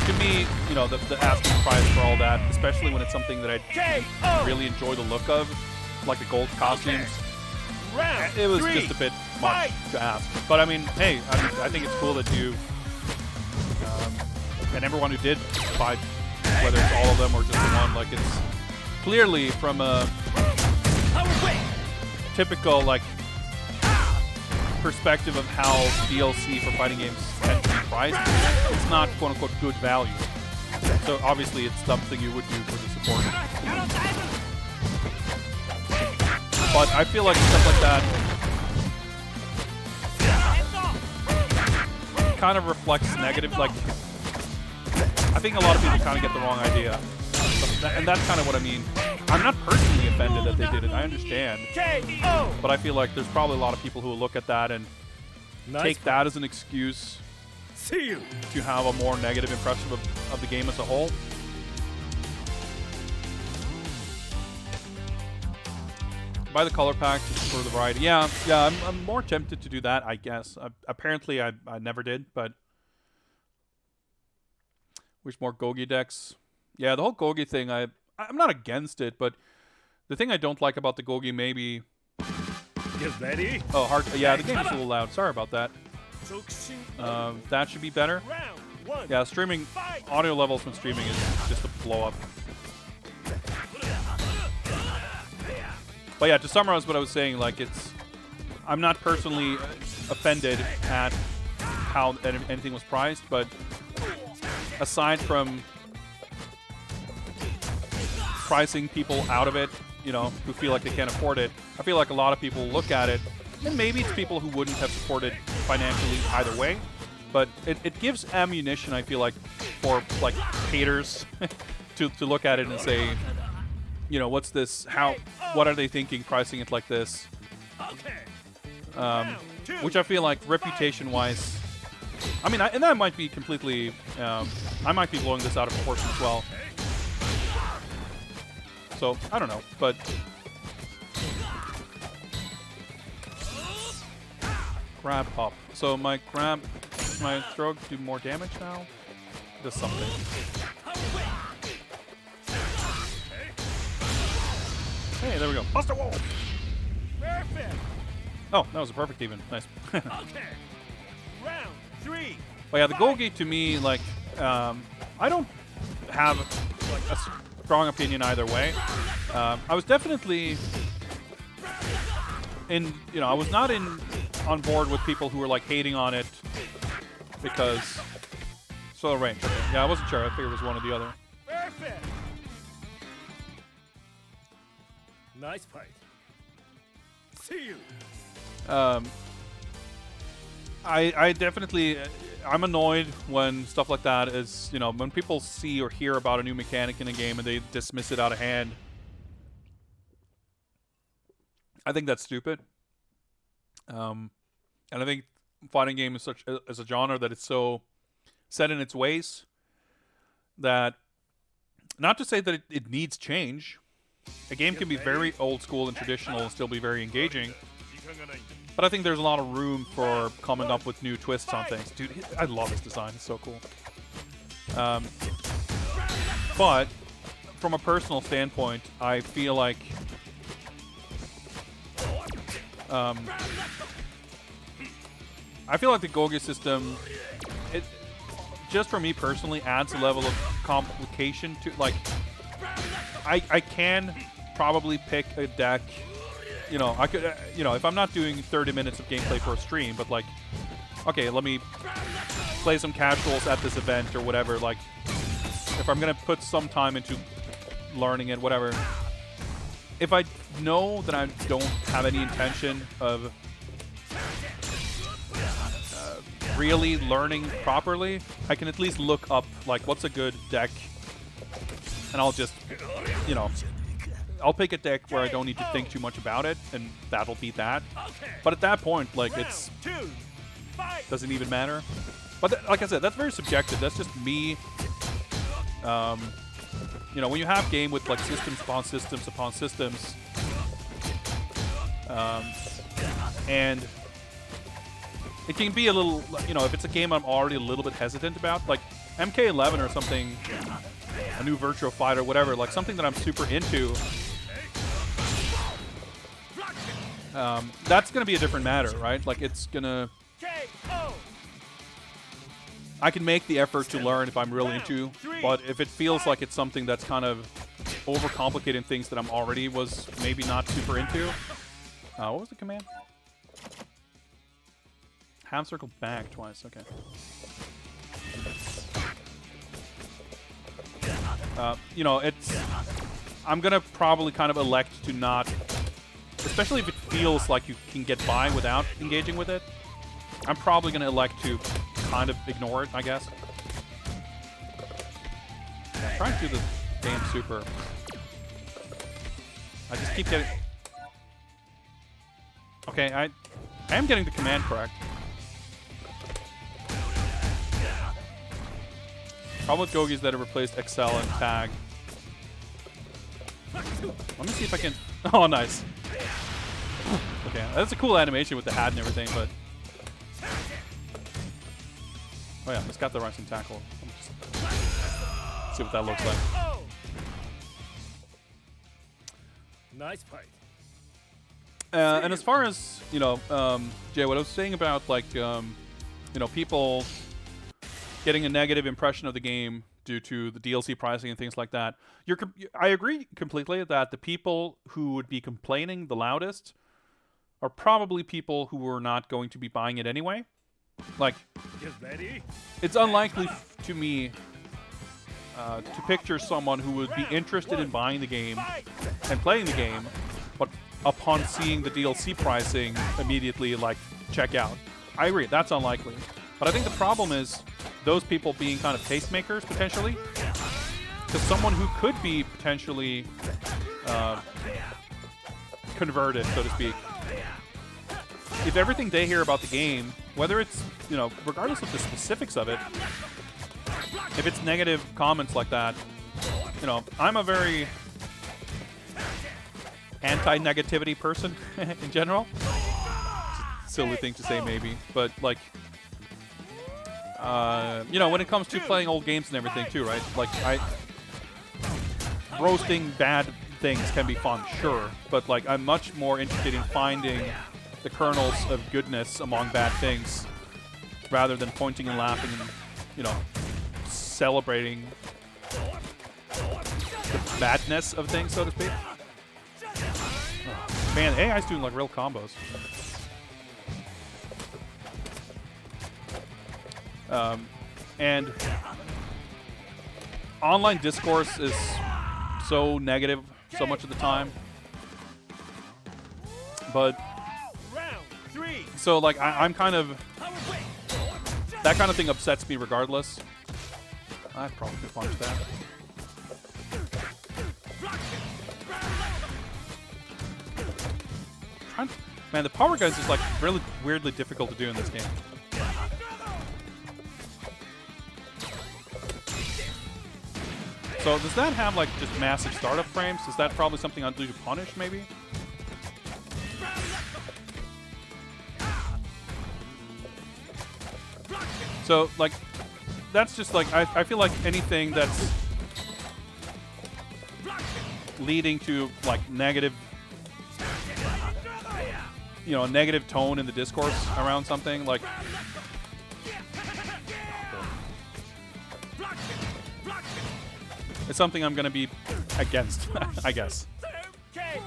To me, you know, the asking price for all that, especially when it's something that I really enjoy the look of, like the gold costumes. It was just a bit much to ask. But I mean, hey, I think it's cool that you and everyone who did buy, whether it's all of them or just the one, like it's clearly from a typical like perspective of how DLC for fighting games tend to be priced. It's not quote unquote good value. So obviously it's something you would do for the support. But I feel like stuff like that kind of reflects negative, like I think a lot of people kind of get the wrong idea. And that's kind of what I mean. I'm not personally offended that they did it, I understand. But I feel like there's probably a lot of people who will look at that and take that as an excuse See you. to have a more negative impression of the game as a whole. Buy the color pack just for the variety. Yeah, I'm more tempted to do that, I guess. Apparently, I never did, but wish more Gogi decks. Yeah, the whole Gogi thing, I'm not against it, but the thing I don't like about the Gogi maybe... Get ready. Oh, hard. Yeah, the game is a little loud. Sorry about that. That should be better. Round one. Yeah, streaming, audio levels when streaming is just a blow up. But yeah, to summarize what I was saying, like I'm not personally offended at how anything was priced, but aside from pricing people out of it, you know, who feel like they can't afford it, I feel like a lot of people look at it, and maybe it's people who wouldn't have supported financially either way, but it gives ammunition, I feel like, for like haters to look at it and say, you know, what's this? What are they thinking pricing it like this? Which I feel like reputation-wise, I mean, and that might be completely, I might be blowing this out of proportion as well. So, I don't know, but... Grab up. So my throw do more damage now? Does something. Hey, there we go. Buster Wall! Perfect. Oh, that was a perfect even. Nice. Okay. Round three. But yeah, the Golgi to me, like, I don't have like a strong opinion either way. I was definitely I was not on board with people who were like hating on it because slow range. Okay. Yeah, I wasn't sure. I figured it was one or the other. Perfect. Nice fight. See you. I definitely, I'm annoyed when stuff like that is, you know, when people see or hear about a new mechanic in a game and they dismiss it out of hand. I think that's stupid. And I think fighting game is such as a genre that it's so set in its ways that, not to say that it needs change. A game can be very old school and traditional and still be very engaging. But I think there's a lot of room for coming up with new twists on things. Dude, I love this design. It's so cool. But from a personal standpoint, I feel like the Gogi system, it just for me personally adds a level of complication to, like, I can probably pick a deck. You know, I could, you know, if I'm not doing 30 minutes of gameplay for a stream, but like, okay, let me play some casuals at this event or whatever. Like, if I'm gonna put some time into learning it, whatever. If I know that I don't have any intention of really learning properly, I can at least look up like what's a good deck, and I'll just, you know, I'll pick a deck where I don't need to think too much about it, and that'll be that. But at that point, like, it's doesn't even matter. But like I said, that's very subjective. That's just me. You know, when you have game with like systems upon systems upon systems, and it can be a little, you know, if it's a game I'm already a little bit hesitant about, like MK11 or something, a new Virtua Fighter, whatever, like something that I'm super into. That's going to be a different matter, right? Like, it's going to... I can make the effort to learn if I'm really into, but if it feels like it's something that's kind of overcomplicating things that I'm already was maybe not super into... what was the command? Hand circle back twice, okay. You know, it's... I'm going to probably kind of elect to not... Especially if it feels like you can get by without engaging with it. I'm probably going to elect to kind of ignore it, I guess. I'm trying to do the damn super. I just keep getting... Okay, I am getting the command correct. Problem with Gogi is that it replaced Excel and Tag. Let me see if I can... Oh, nice. Okay, that's a cool animation with the hat and everything, but... Oh yeah, it's got the rising tackle. Let me just see what that looks like. Nice fight. And as far as, you know, Jay, what I was saying about, like, you know, people getting a negative impression of the game due to the DLC pricing and things like that, I agree completely that the people who would be complaining the loudest are probably people who are not going to be buying it anyway. Like, Get ready. it's unlikely to me to picture someone who would be interested in buying the game and playing the game, but upon seeing the DLC pricing immediately, like, check out. I agree, that's unlikely. But I think the problem is those people being kind of tastemakers, potentially. Because someone who could be potentially converted, so to speak, if everything they hear about the game, whether it's, you know, regardless of the specifics of it, if it's negative comments like that, you know, I'm a very anti-negativity person in general. It's a silly thing to say maybe, but like, you know, when it comes to playing old games and everything too, right? Like, roasting bad things can be fun, sure, but like, I'm much more interested in finding the kernels of goodness among bad things rather than pointing and laughing and, you know, celebrating the badness of things, so to speak. Oh, man, AI's doing like real combos. And online discourse is so negative so much of the time. But Round 3. so like I'm kind of, that kind of thing upsets me regardless. I probably could punch that. Man, the power guys is like really weirdly difficult to do in this game. So does that have like just massive startup frames? Is that probably something I'd do to punish maybe? So like, that's just like, I feel like anything that's leading to like negative, you know, a negative tone in the discourse around something, like, it's something I'm going to be against, I guess.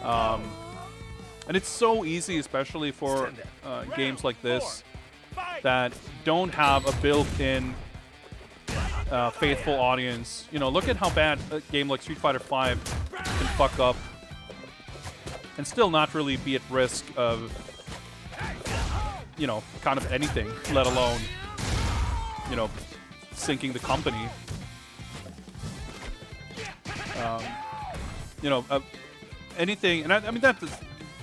And it's so easy, especially for games like this that don't have a built-in faithful audience. You know, look at how bad a game like Street Fighter V can fuck up and still not really be at risk of, you know, kind of anything, let alone, you know, sinking the company. You know, anything, and I mean that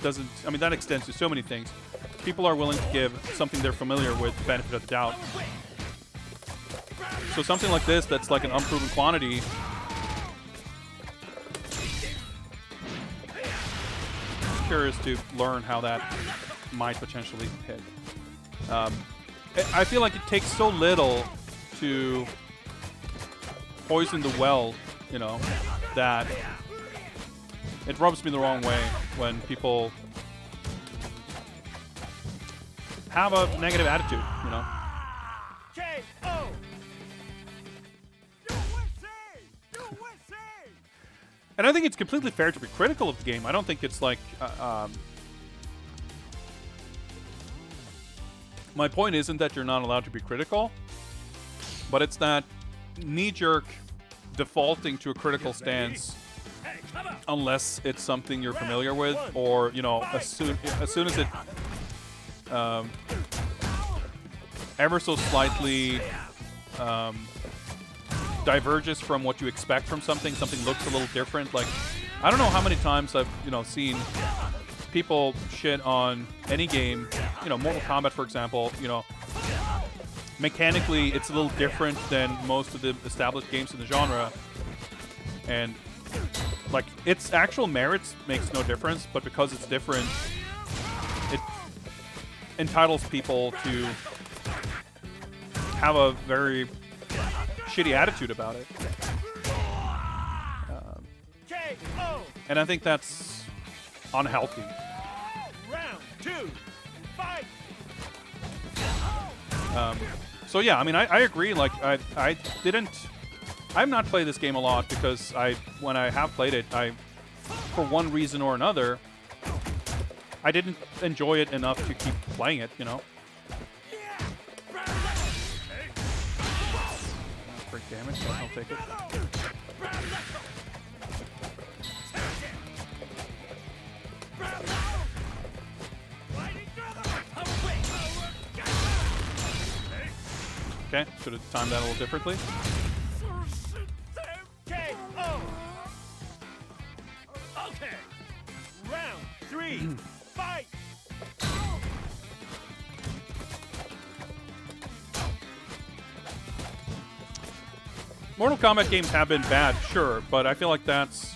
doesn't. I mean that extends to so many things. People are willing to give something they're familiar with the benefit of the doubt. So something like this, that's like an unproven quantity. I'm curious to learn how that might potentially hit. I feel like it takes so little to poison the well, you know, that it rubs me the wrong way when people have a negative attitude, you know. KO. And I think it's completely fair to be critical of the game. I don't think it's like... my point isn't that you're not allowed to be critical, but it's that knee-jerk defaulting to a critical stance unless it's something you're familiar with, or, you know, as soon as it ever so slightly diverges from what you expect from something looks a little different. Like, I don't know how many times I've, you know, seen people shit on any game, you know, Mortal Kombat, for example, you know, mechanically, it's a little different than most of the established games in the genre. And, like, its actual merits makes no difference, but because it's different, it entitles people to have a very shitty attitude about it. KO. And I think that's unhealthy. Round 2. Fight. So yeah, I mean, I agree. Like, I've not played this game a lot because when I have played it, for one reason or another, I didn't enjoy it enough to keep playing it, you know? Break damage, so I'll take it. Okay, should have timed that a little differently. KO. Okay. Round 3. Fight. Mortal Kombat games have been bad, sure, but I feel like that's...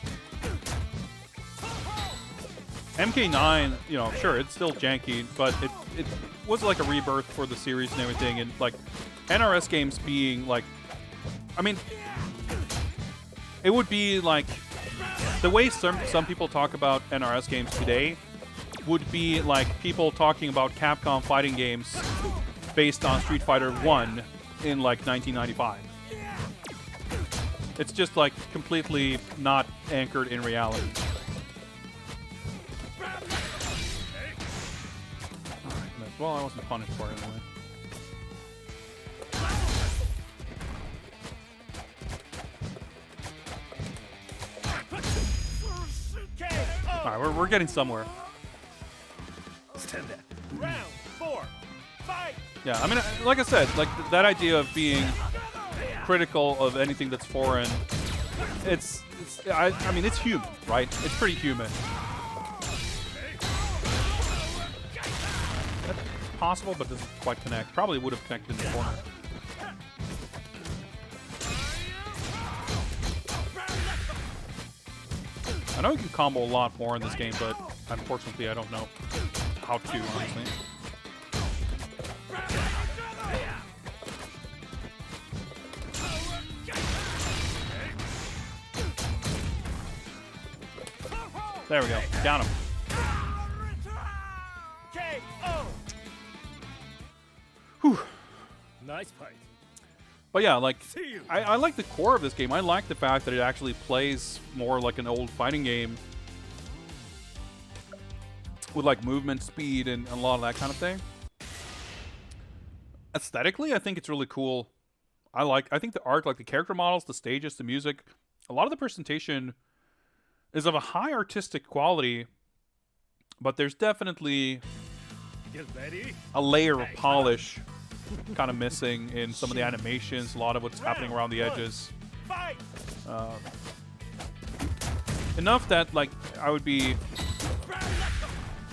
MK9, you know, sure, it's still janky, but it was like a rebirth for the series and everything, and like NRS games being like, I mean, it would be like the way some people talk about NRS games today would be like people talking about Capcom fighting games based on Street Fighter 1 in like 1995. It's just like completely not anchored in reality. Well, I wasn't punished for it anyway. Alright, we're getting somewhere. Stand there. Round 4. Fight. Yeah, I mean, like I said, like that idea of being critical of anything that's foreign, I mean, it's human, right? It's pretty human. Possible, but doesn't quite connect. Probably would have connected in the corner. I know you can combo a lot more in this game, but unfortunately I don't know how to, honestly. There we go. Down him. KO. Whew. Nice fight. But yeah, like, See you. I like the core of this game. I like the fact that it actually plays more like an old fighting game with like movement, speed, and a lot of that kind of thing. Aesthetically, I think it's really cool. I think the art, like the character models, the stages, the music, a lot of the presentation is of a high artistic quality, but there's definitely Get ready. a layer of polish kind of missing in some of the animations, a lot of what's happening around the edges. Fight. Enough that, like, I would be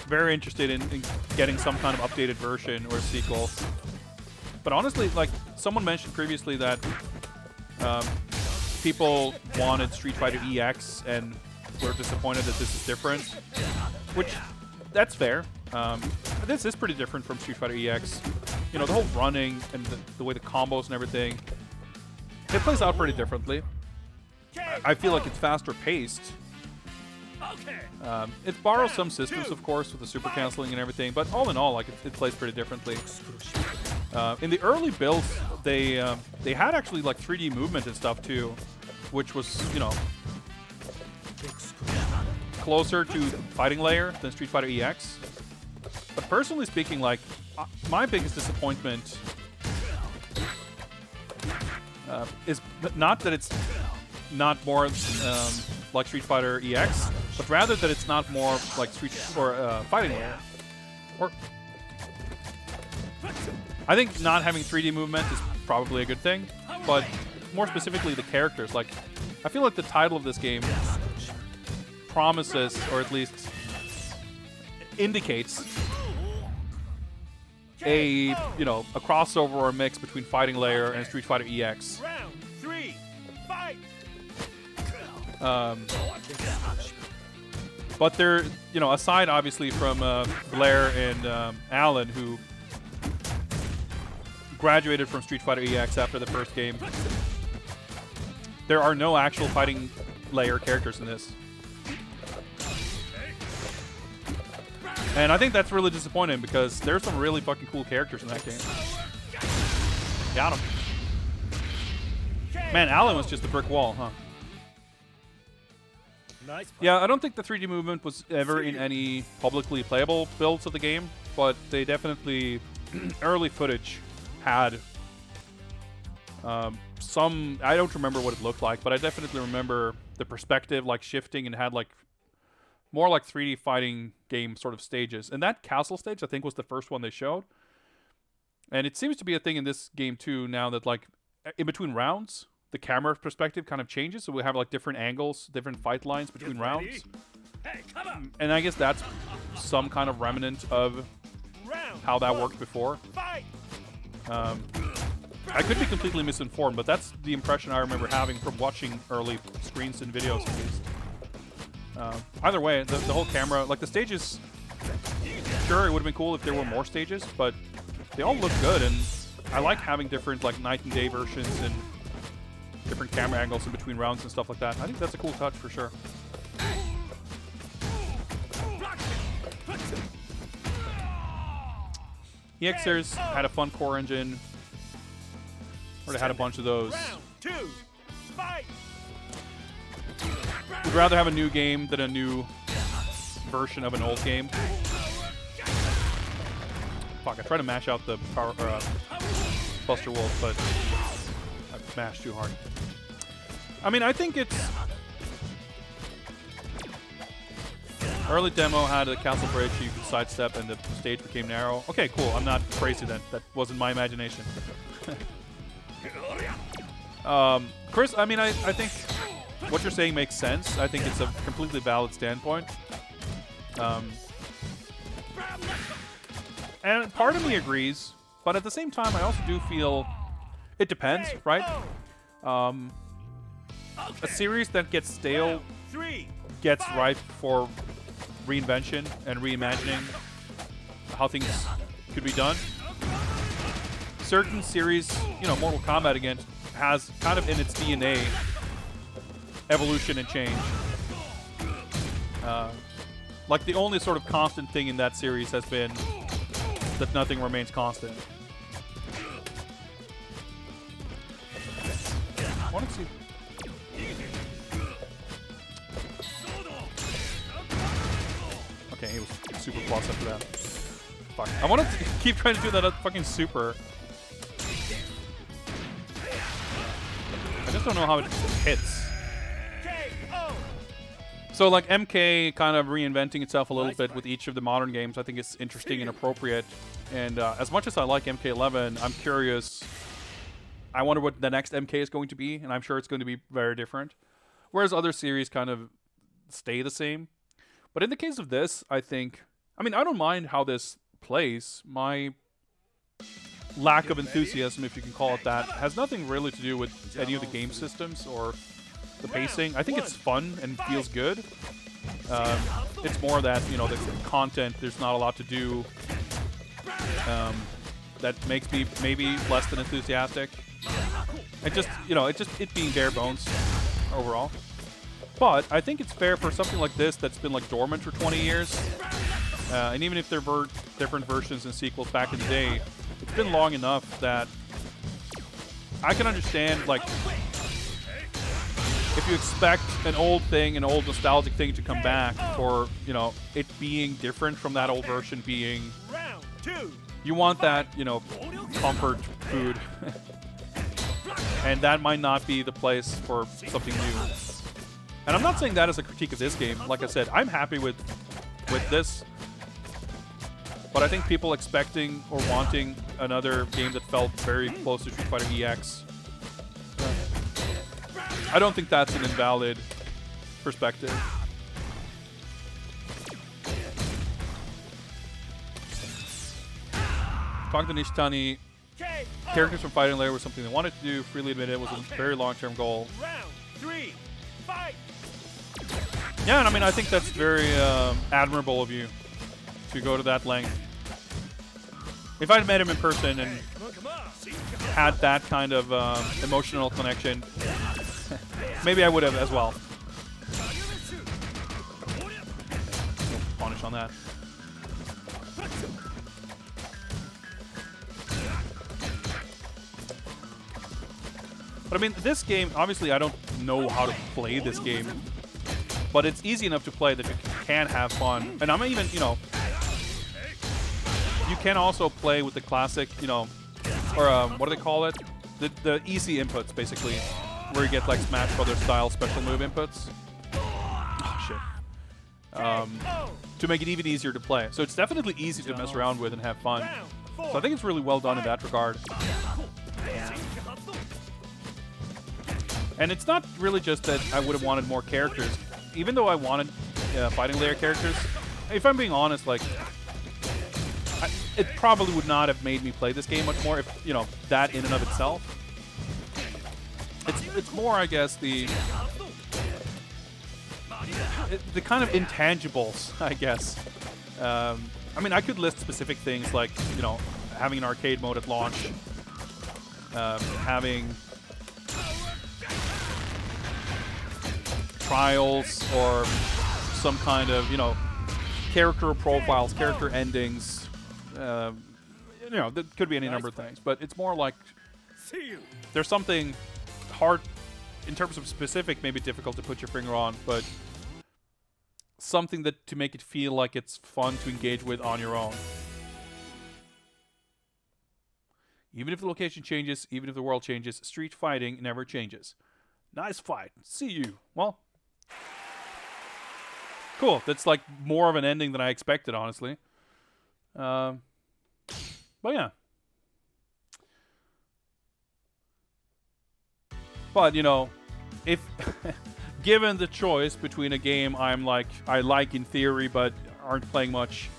very interested in getting some kind of updated version or sequel. But honestly, like, someone mentioned previously that people wanted Street Fighter EX and were disappointed that this is different, which, that's fair. This is pretty different from Street Fighter EX. You know, the whole running and the way the combos and everything, it plays out pretty differently. I feel like it's faster paced. It borrows some systems, of course, with the super canceling and everything, but all in all, like, it plays pretty differently. In the early builds, they had actually like 3D movement and stuff too, which was, you know, closer to the fighting layer than Street Fighter EX. But personally speaking, like, my biggest disappointment is not that it's not more like Street Fighter EX, but rather that it's not more like fighting layer. Or I think not having 3D movement is probably a good thing, but more specifically the characters. Like, I feel like the title of this game promises, or at least indicates, a a crossover or a mix between Fighting Layer and Street Fighter EX. Round 3, fight. But they're, aside obviously from Blair and Alan, who graduated from Street Fighter EX after the first game, there are no actual Fighting Layer characters in this. And I think that's really disappointing because there's some really fucking cool characters in that game. Got him. Man, Alan was just a brick wall, huh? Nice fight. Yeah, I don't think the 3D movement was ever in any publicly playable builds of the game, but they definitely, early footage had some, I don't remember what it looked like, but I definitely remember the perspective like shifting and had like more like 3D fighting game sort of stages. And that castle stage, I think, was the first one they showed. And it seems to be a thing in this game too now that like in between rounds, the camera perspective kind of changes. So we have like different angles, different fight lines between rounds. Hey, come on. And I guess that's some kind of remnant of Round how that 1, worked before. fight. I could be completely misinformed, but that's the impression I remember having from watching early screens and videos at least. Either way, the whole camera, like the stages, sure, it would have been cool if there were more stages, but they all look good, and I like having different like night and day versions and different camera angles in between rounds and stuff like that. I think that's a cool touch for sure. EXers had a fun core engine, or they had a bunch of those. Round 2, fight. Would rather have a new game than a new version of an old game. Fuck, I tried to mash out the power, Buster Wolf, but I mashed too hard. I mean, I think it's... Early demo had a castle bridge you could sidestep and the stage became narrow. Okay, cool. I'm not crazy then. That wasn't my imagination. Chris, I mean, I think what you're saying makes sense. I think it's a completely valid standpoint. And part of me agrees, but at the same time, I also do feel it depends, right? A series that gets stale 3, gets ripe for reinvention and reimagining how things could be done. Certain series, Mortal Kombat again, has kind of in its DNA evolution and change. Like the only sort of constant thing in that series has been that nothing remains constant. I want to see. Okay, he was super plus after that. Fuck. I want to keep trying to do that fucking super. I just don't know how it hits. So like MK kind of reinventing itself a little bit with each of the modern games, I think it's interesting and appropriate. And as much as I like MK11, I'm curious. I wonder what the next MK is going to be, and I'm sure it's going to be very different. Whereas other series kind of stay the same. But in the case of this, I think... I mean, I don't mind how this plays. My lack of enthusiasm, if you can call it that, has nothing really to do with any of the game systems or the pacing. I think it's fun and feels good. It's more that, the content, there's not a lot to do that makes me maybe less than enthusiastic. And just, it being bare bones overall. But I think it's fair for something like this that's been like dormant for 20 years. And even if there were different versions and sequels back in the day, it's been long enough that I can understand, like, if you expect an old thing, an old nostalgic thing to come back for, it being different from that old version being... You want that, comfort food. And that might not be the place for something new. And I'm not saying that as a critique of this game. Like I said, I'm happy with this. But I think people expecting or wanting another game that felt very close to Street Fighter EX, I don't think that's an invalid perspective. Talking to Nishitani, characters from Fighting Layer was something they wanted to do. Freely admitted it was a very long-term goal. Round 3, fight! Yeah, and I mean, I think that's very admirable of you to go to that length. If I'd met him in person and Come on. had that kind of emotional connection, maybe I would have as well. Punish on that. But I mean, this game, obviously I don't know how to play this game, but it's easy enough to play that you can have fun. And I'm even, you know, you can also play with the classic, you know, or what do they call it? The easy inputs, basically, where you get like Smash Brothers style special move inputs. Oh, shit. To make it even easier to play. So it's definitely easy to mess around with and have fun. So I think it's really well done in that regard. And it's not really just that I would have wanted more characters. Even though I wanted Fighting Layer characters, if I'm being honest, like, it probably would not have made me play this game much more if, you know, that in and of itself. It's more, I guess, the kind of intangibles, I guess. I mean, I could list specific things like, you know, having an arcade mode at launch, having trials or some kind of, you know, character profiles, character endings. You know, that could be any number of things, but it's more like there's something hard in terms of specific, maybe difficult to put your finger on, but something that to make it feel like it's fun to engage with on your own. Even if the location changes, even if the world changes, street fighting never changes. Nice fight. See you. Well, cool. That's like more of an ending than I expected, honestly. But yeah. But, you know, if given the choice between a game I like in theory but aren't playing much,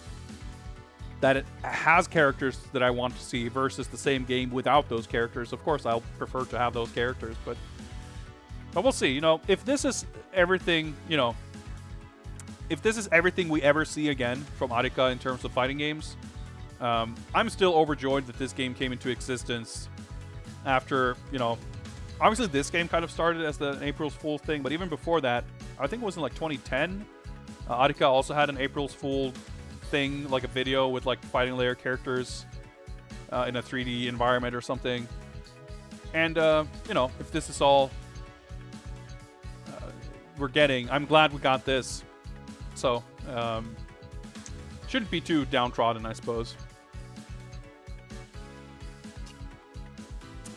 that it has characters that I want to see versus the same game without those characters, of course I'll prefer to have those characters, but we'll see. You know, if this is everything, you know, if this is everything we ever see again from Arika in terms of fighting games, I'm still overjoyed that this game came into existence after, you know, obviously this game kind of started as the April's Fool's thing, but even before that, I think it was in like 2010, Arika also had an April's Fool thing, like a video with like Fighting Layer characters in a 3D environment or something. And, you know, if this is all we're getting, I'm glad we got this. So, shouldn't be too downtrodden, I suppose.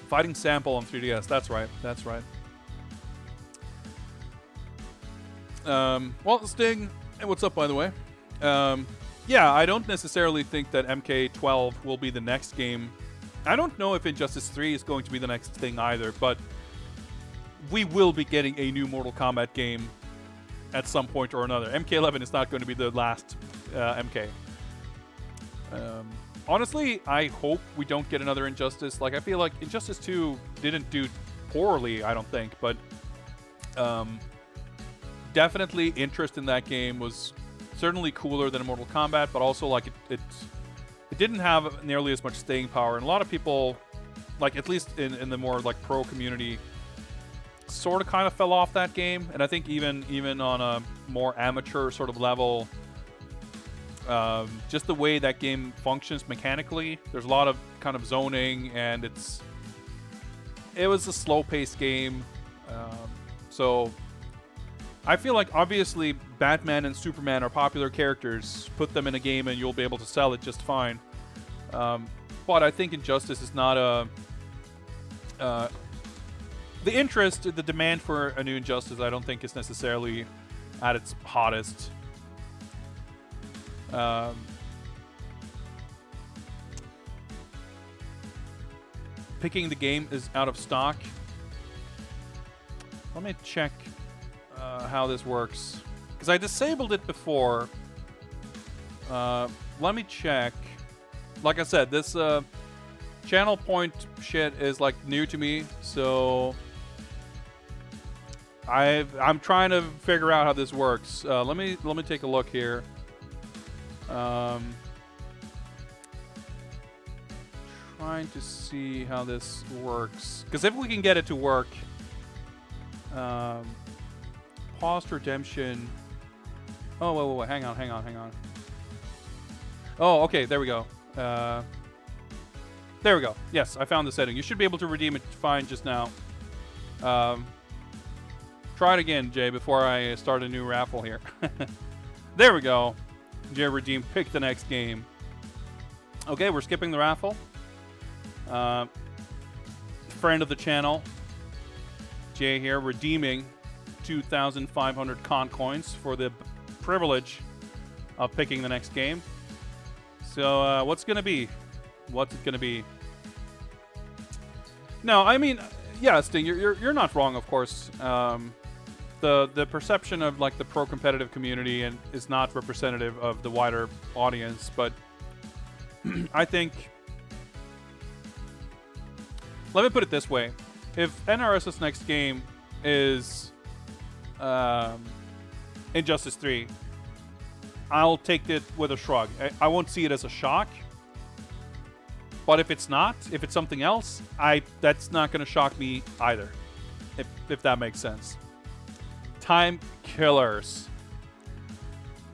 Fighting sample on 3DS, that's right, that's right. Well, Sting, hey, what's up, by the way? Yeah, I don't necessarily think that MK12 will be the next game. I don't know if Injustice 3 is going to be the next thing either, but we will be getting a new Mortal Kombat game at some point or another. MK11 is not going to be the last MK. Honestly, I hope we don't get another Injustice. Like, I feel like Injustice 2 didn't do poorly, I don't think, but definitely interest in that game was certainly cooler than Mortal Kombat, but also like it didn't have nearly as much staying power. And a lot of people, like at least in the more like pro community, sort of kind of fell off that game. And I think even on a more amateur sort of level, just the way that game functions mechanically, there's a lot of kind of zoning, and it was a slow-paced game. So I feel like obviously Batman and Superman are popular characters. Put them in a game and you'll be able to sell it just fine. But I think Injustice is not a... the interest, the demand for a new Injustice, I don't think is necessarily at its hottest. Picking the game is out of stock. Let me check how this works, because I disabled it before. Let me check. like I said, this channel point shit is like new to me, so I'm trying to figure out how this works. Let me take a look here. Trying to see how this works, because if we can get it to work, paused redemption. Oh, wait, hang on. Oh, okay, there we go. There we go. Yes, I found the setting. You should be able to redeem it fine just now. Try it again, Jay, before I start a new raffle here. There we go. Jay redeemed. Pick the next game. Okay, we're skipping the raffle. Friend of the channel, Jay here, redeeming 2,500 con coins for the privilege of picking the next game. So, what's gonna be? What's it gonna be? No, I mean, yeah, Sting, you're not wrong, of course. The perception of like the pro competitive community and is not representative of the wider audience, but I think. Let me put it this way. If NRS's next game is Injustice 3, I'll take it with a shrug. I won't see it as a shock. But if it's not, if it's something else, that's not going to shock me either. If that makes sense. Time Killers.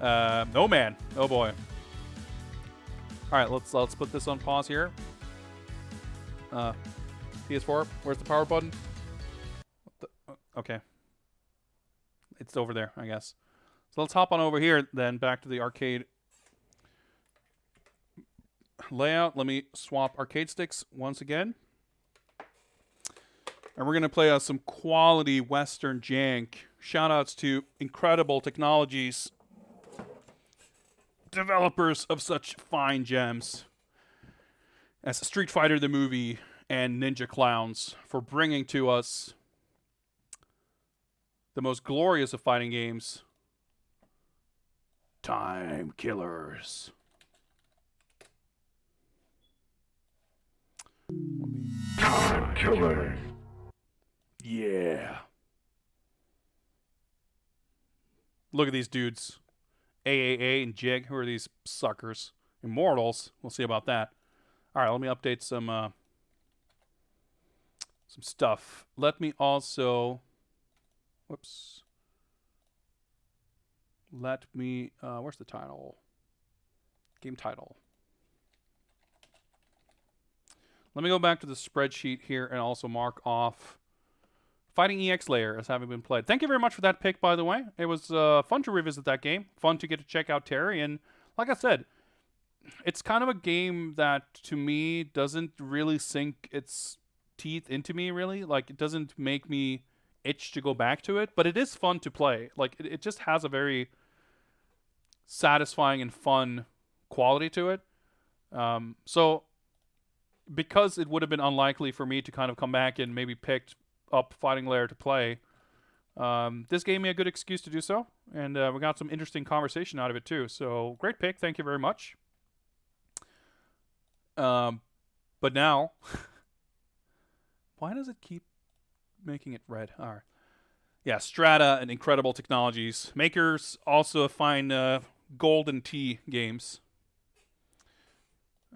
No man. Oh boy. All right, let's put this on pause here. PS4, where's the power button? Okay. It's over there, I guess. So let's hop on over here then, back to the arcade layout. Let me swap arcade sticks once again. And we're going to play some quality Western jank. Shoutouts to Incredible Technologies, developers of such fine gems as Street Fighter the movie and Ninja Clowns, for bringing to us the most glorious of fighting games, Time Killers. Time Killers. Yeah. Look at these dudes. AAA and Jig. Who are these suckers? Immortals. We'll see about that. All right, let me update some stuff. Let me also... Whoops. Let me... where's the title? Game title. Let me go back to the spreadsheet here and also mark off Fighting EX Layer as having been played. Thank you very much for that pick, by the way. It was fun to revisit that game. Fun to get to check out Terry. And like I said, it's kind of a game that, to me, doesn't really sink its teeth into me, really. Like, it doesn't make me itch to go back to it. But it is fun to play. Like, it just has a very satisfying and fun quality to it. So, because it would have been unlikely for me to kind of come back and maybe pick up Fighting Layer to play, this gave me a good excuse to do so. And we got some interesting conversation out of it, too. So, great pick. Thank you very much. But now, why does it keep making it red? All right. Yeah, Strata and Incredible Technologies. Makers also of fine Golden Tee games.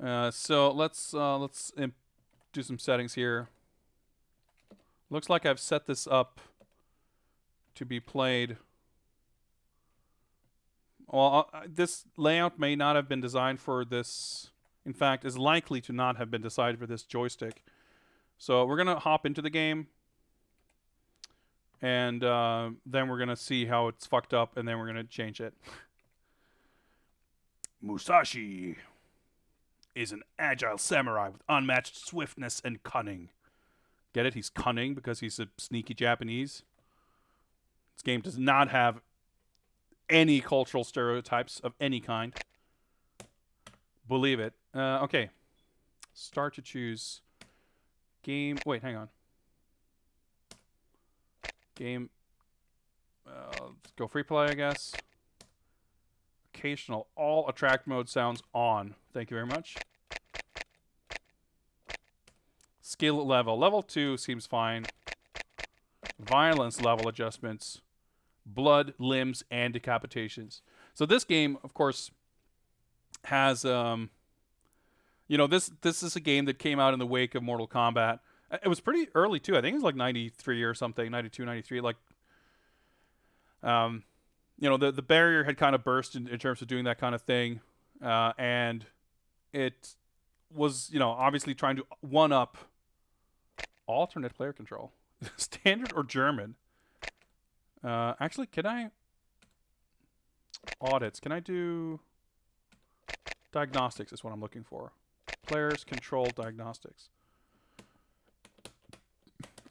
So let's do some settings here. Looks like I've set this up to be played. Well, this layout may not have been designed for this. In fact, is likely to not have been decided for this joystick. So we're going to hop into the game. And then we're going to see how it's fucked up. And then we're going to change it. Musashi is an agile samurai with unmatched swiftness and cunning. Get it? He's cunning because he's a sneaky Japanese. This game does not have any cultural stereotypes of any kind. Believe it. Okay. Start to choose. Game. Wait, hang on. Game. Let's go free play, I guess. Occasional. All attract mode sounds on. Thank you very much. skill level. Level 2 seems fine. Violence level adjustments. Blood, limbs, and decapitations. So this game, of course, has this is a game that came out in the wake of Mortal Kombat. It was pretty early too. I think it was like 93 or something, 92, 93. Like, the barrier had kind of burst in terms of doing that kind of thing, and it was, obviously trying to one up alternate player control, standard or German. Actually, can I audits? Can I do diagnostics? Is what I'm looking for. Players control diagnostics.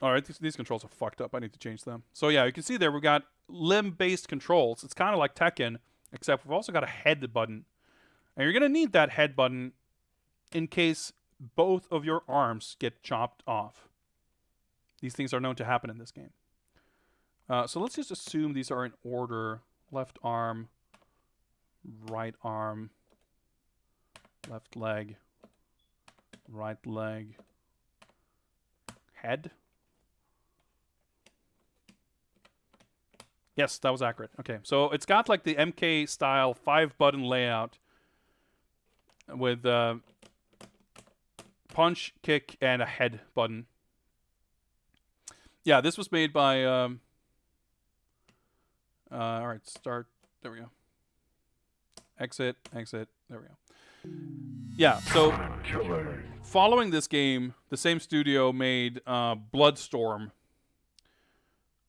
All right, these controls are fucked up. I need to change them. So yeah, you can see there we've got limb-based controls. It's kind of like Tekken, except we've also got a head button. And you're going to need that head button in case both of your arms get chopped off. These things are known to happen in this game. So let's just assume these are in order. Left arm, right arm, left leg, right leg, head. Yes, that was accurate. Okay, so it's got like the MK style 5-button layout with punch, kick, and a head button. Yeah, this was made by all right, start. There we go. Exit, exit. There we go. Yeah, so following this game, the same studio made Bloodstorm,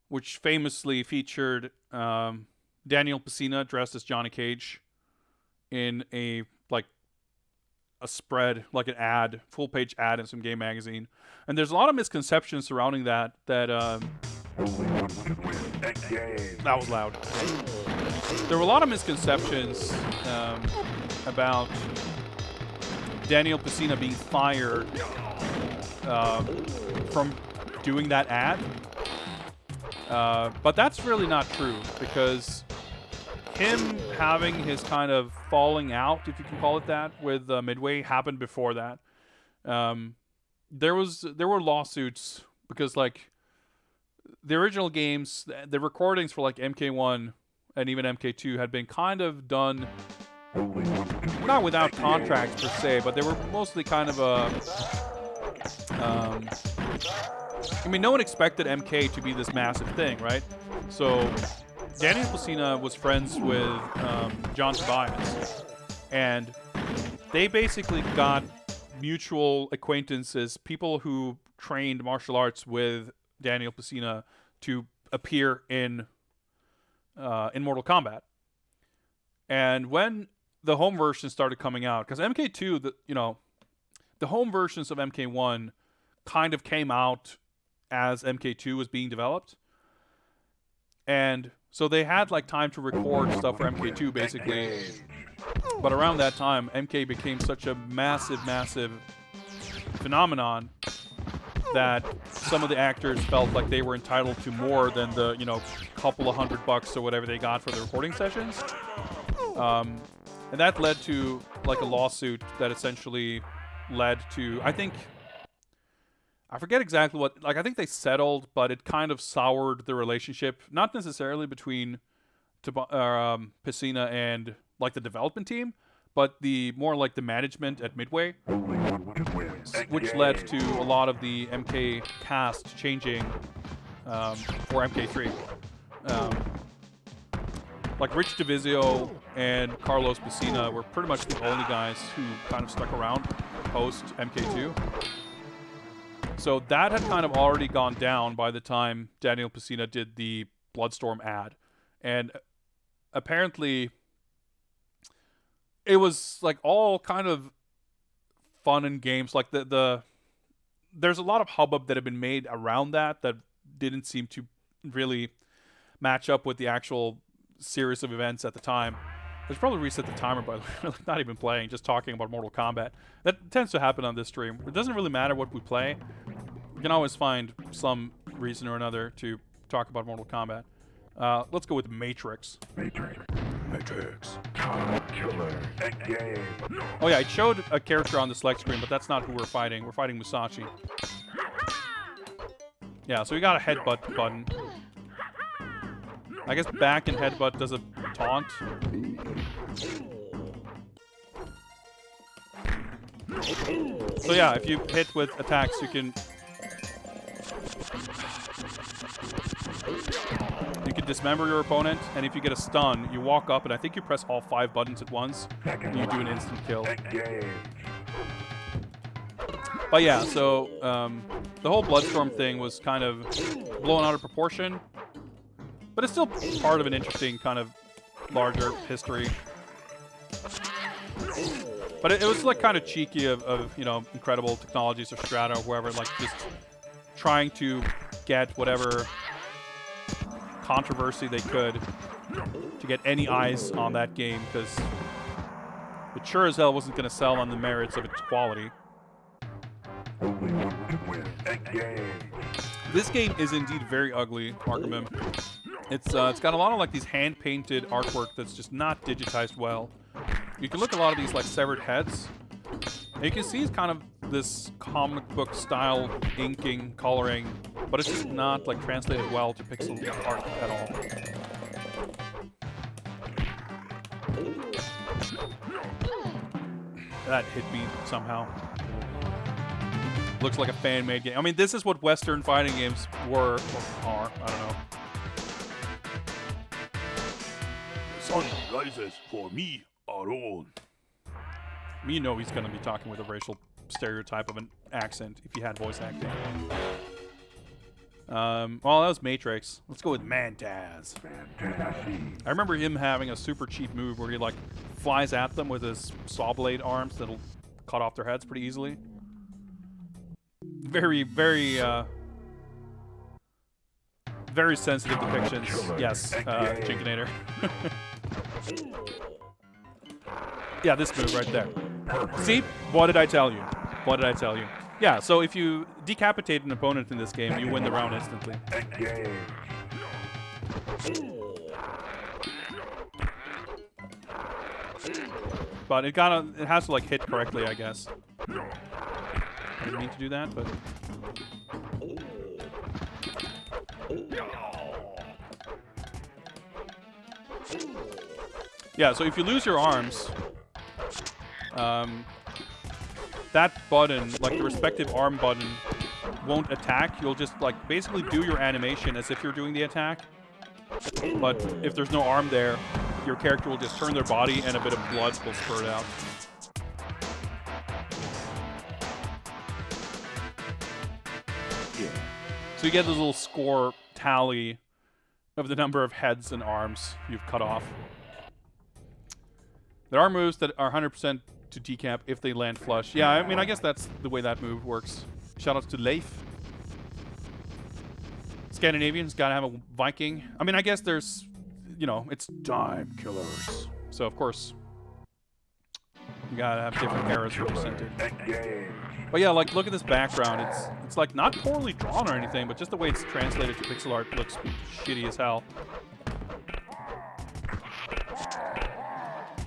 which famously featured Daniel Pesina dressed as Johnny Cage in a spread, like an ad, full-page ad in some game magazine. And there's a lot of misconceptions surrounding that that was loud. There were a lot of misconceptions about Daniel Pesina being fired from doing that ad. But that's really not true, because him having his kind of falling out, if you can call it that, with Midway happened before that. There were lawsuits because like the original games, the recordings for like MK1 and even MK2 had been kind of done not without contracts per se, but they were mostly kind of no one expected MK to be this massive thing, right? So Daniel Pesina was friends with John Tobias, and they basically got mutual acquaintances, people who trained martial arts with Daniel Pesina, to appear in Mortal Kombat. And when the home version started coming out, because MK2, the home versions of MK1 kind of came out as MK2 was being developed. And so they had like time to record stuff for MK2 basically. But around that time, MK became such a massive, massive phenomenon that some of the actors felt like they were entitled to more than the, couple of $100 or whatever they got for the recording sessions. And that led to like a lawsuit that essentially led to, I forget exactly what, I think they settled, but it kind of soured the relationship, not necessarily between Pesina and like the development team, but more like the management at Midway, which led to a lot of the MK cast changing for MK3. Like Rich DeVizio and Carlos Pesina were pretty much the only guys who kind of stuck around post MK2. So that had kind of already gone down by the time Daniel Pesina did the Bloodstorm ad. And apparently it was like all kind of fun and games. Like there's a lot of hubbub that had been made around that didn't seem to really match up with the actual series of events at the time. I should probably reset the timer, by the way. Not even playing, just talking about Mortal Kombat. That tends to happen on this stream. It doesn't really matter what we play. We can always find some reason or another to talk about Mortal Kombat. Let's go with Matrix. Matrix. Killer. Oh yeah, it showed a character on the select screen, but that's not who we're fighting. We're fighting Musashi. Yeah, so we got a headbutt button. I guess back and headbutt does a taunt. So yeah, if you hit with attacks, you can dismember your opponent, and if you get a stun, you walk up, and I think you press all 5 buttons at once, and you do an instant kill. But yeah, so the whole Bloodstorm thing was kind of blown out of proportion, but it's still part of an interesting kind of larger history. But it was like kind of cheeky of you know, Incredible Technologies or Strata or whoever, like just trying to get whatever controversy they could to get any eyes on that game, because it sure as hell wasn't going to sell on the merits of its quality. Only one can win. Engage. This game is indeed very ugly, Arkham. It's got a lot of like these hand-painted artwork that's just not digitized well. You can look at a lot of these like severed heads, and you can see it's kind of this comic book style inking, coloring, but it's just not like translated well to pixel art at all. That hit me somehow. Looks like a fan-made game. I mean, this is what Western fighting games were, or are, I don't know. Sun rises for me alone. You know he's going to be talking with a racial stereotype of an accent if he had voice acting. Well, that was Matrix. Let's go with Mantaz. I remember him having a super cheap move where he like flies at them with his saw blade arms that'll cut off their heads pretty easily. Very, very, very sensitive depictions. Yes, Jinkinator. Yeah, this move right there. See? What did I tell you? What did I tell you? Yeah, so if you decapitate an opponent in this game, you win the round instantly. But it has to like hit correctly, I guess. I didn't mean to do that, but yeah, so if you lose your arms, that button, like the respective arm button, won't attack. You'll just like basically do your animation as if you're doing the attack. But if there's no arm there, your character will just turn their body and a bit of blood will spurt out. Yeah. So you get this little score tally of the number of heads and arms you've cut off. There are moves that are 100% to decap if they land flush. Yeah, I mean, I guess that's the way that move works. Shoutouts to Leif. Scandinavians gotta have a Viking. I mean, I guess there's, you know, it's time killers. So, of course, you gotta have different eras represented. But yeah, like, look at this background. It's like not poorly drawn or anything, but just the way it's translated to pixel art looks shitty as hell.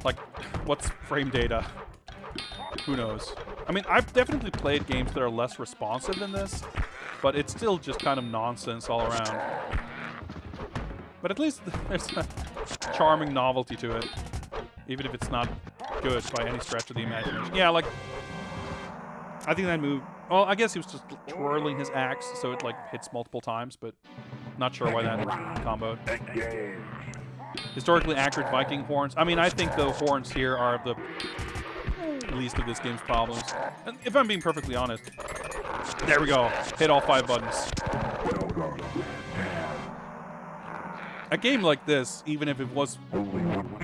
Like, what's frame data? Who knows? I mean, I've definitely played games that are less responsive than this, but it's still just kind of nonsense all around. But at least there's a charming novelty to it, even if it's not good by any stretch of the imagination. Yeah, like, I think that move, well, I guess he was just twirling his axe so it, like, hits multiple times, but not sure why that comboed. Historically accurate Viking horns. I mean, I think the horns here are the least of this game's problems. And if I'm being perfectly honest, there we go. Hit all 5 buttons. A game like this, even if it was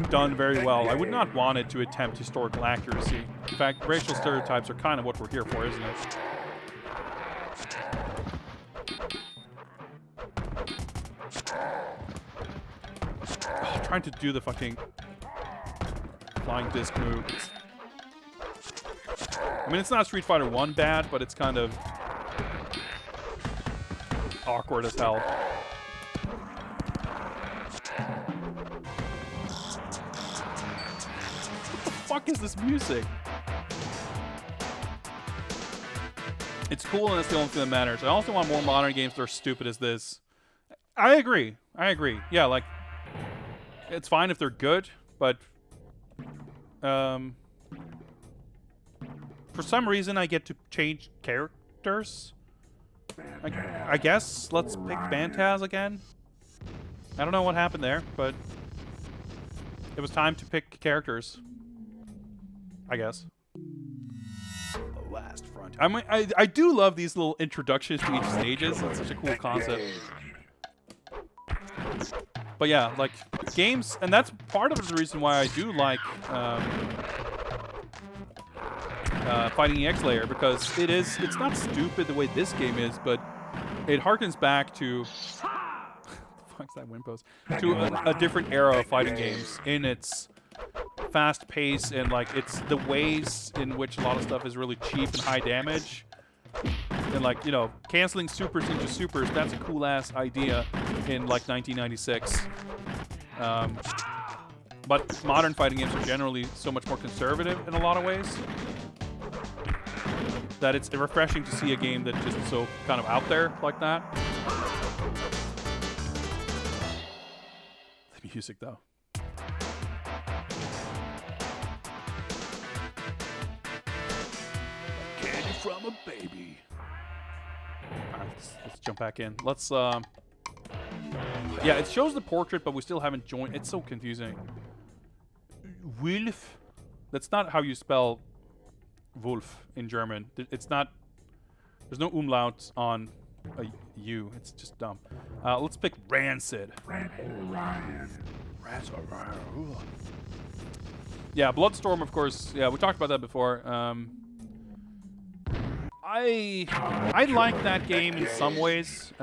done very well, I would not want it to attempt historical accuracy. In fact, racial stereotypes are kind of what we're here for, isn't it? Oh, trying to do the fucking flying disc move. I mean, it's not Street Fighter 1 bad, but it's kind of awkward as hell. What the fuck is this music? It's cool, and it's the only thing that matters. I also want more modern games that are stupid as this. I agree. Yeah, like, it's fine if they're good, but for some reason I get to change characters. I guess let's pick Bantaz again. I don't know what happened there, but it was time to pick characters, I guess. The last front. I do love these little introductions to each stages. It's such a cool concept. But yeah, like, games, and that's part of the reason why I do like Fighting EX Layer, because it's not stupid the way this game is, but it harkens back to the fuck's that wind post? To a different era of fighting games in its fast pace, and like it's the ways in which a lot of stuff is really cheap and high damage. And like, you know, canceling supers into supers, that's a cool ass idea in like 1996. But modern fighting games are generally so much more conservative in a lot of ways that it's refreshing to see a game that just is so kind of out there like that. The music though. Candy from a baby. Alright, let's jump back in. Let's yeah, it shows the portrait, but we still haven't joined. It's so confusing. Wolf. That's not how you spell Wolf in German. It's not. There's no umlaut on a U. It's just dumb. Let's pick Rancid. Yeah, Bloodstorm, of course. Yeah, we talked about that before. I like that game in some ways.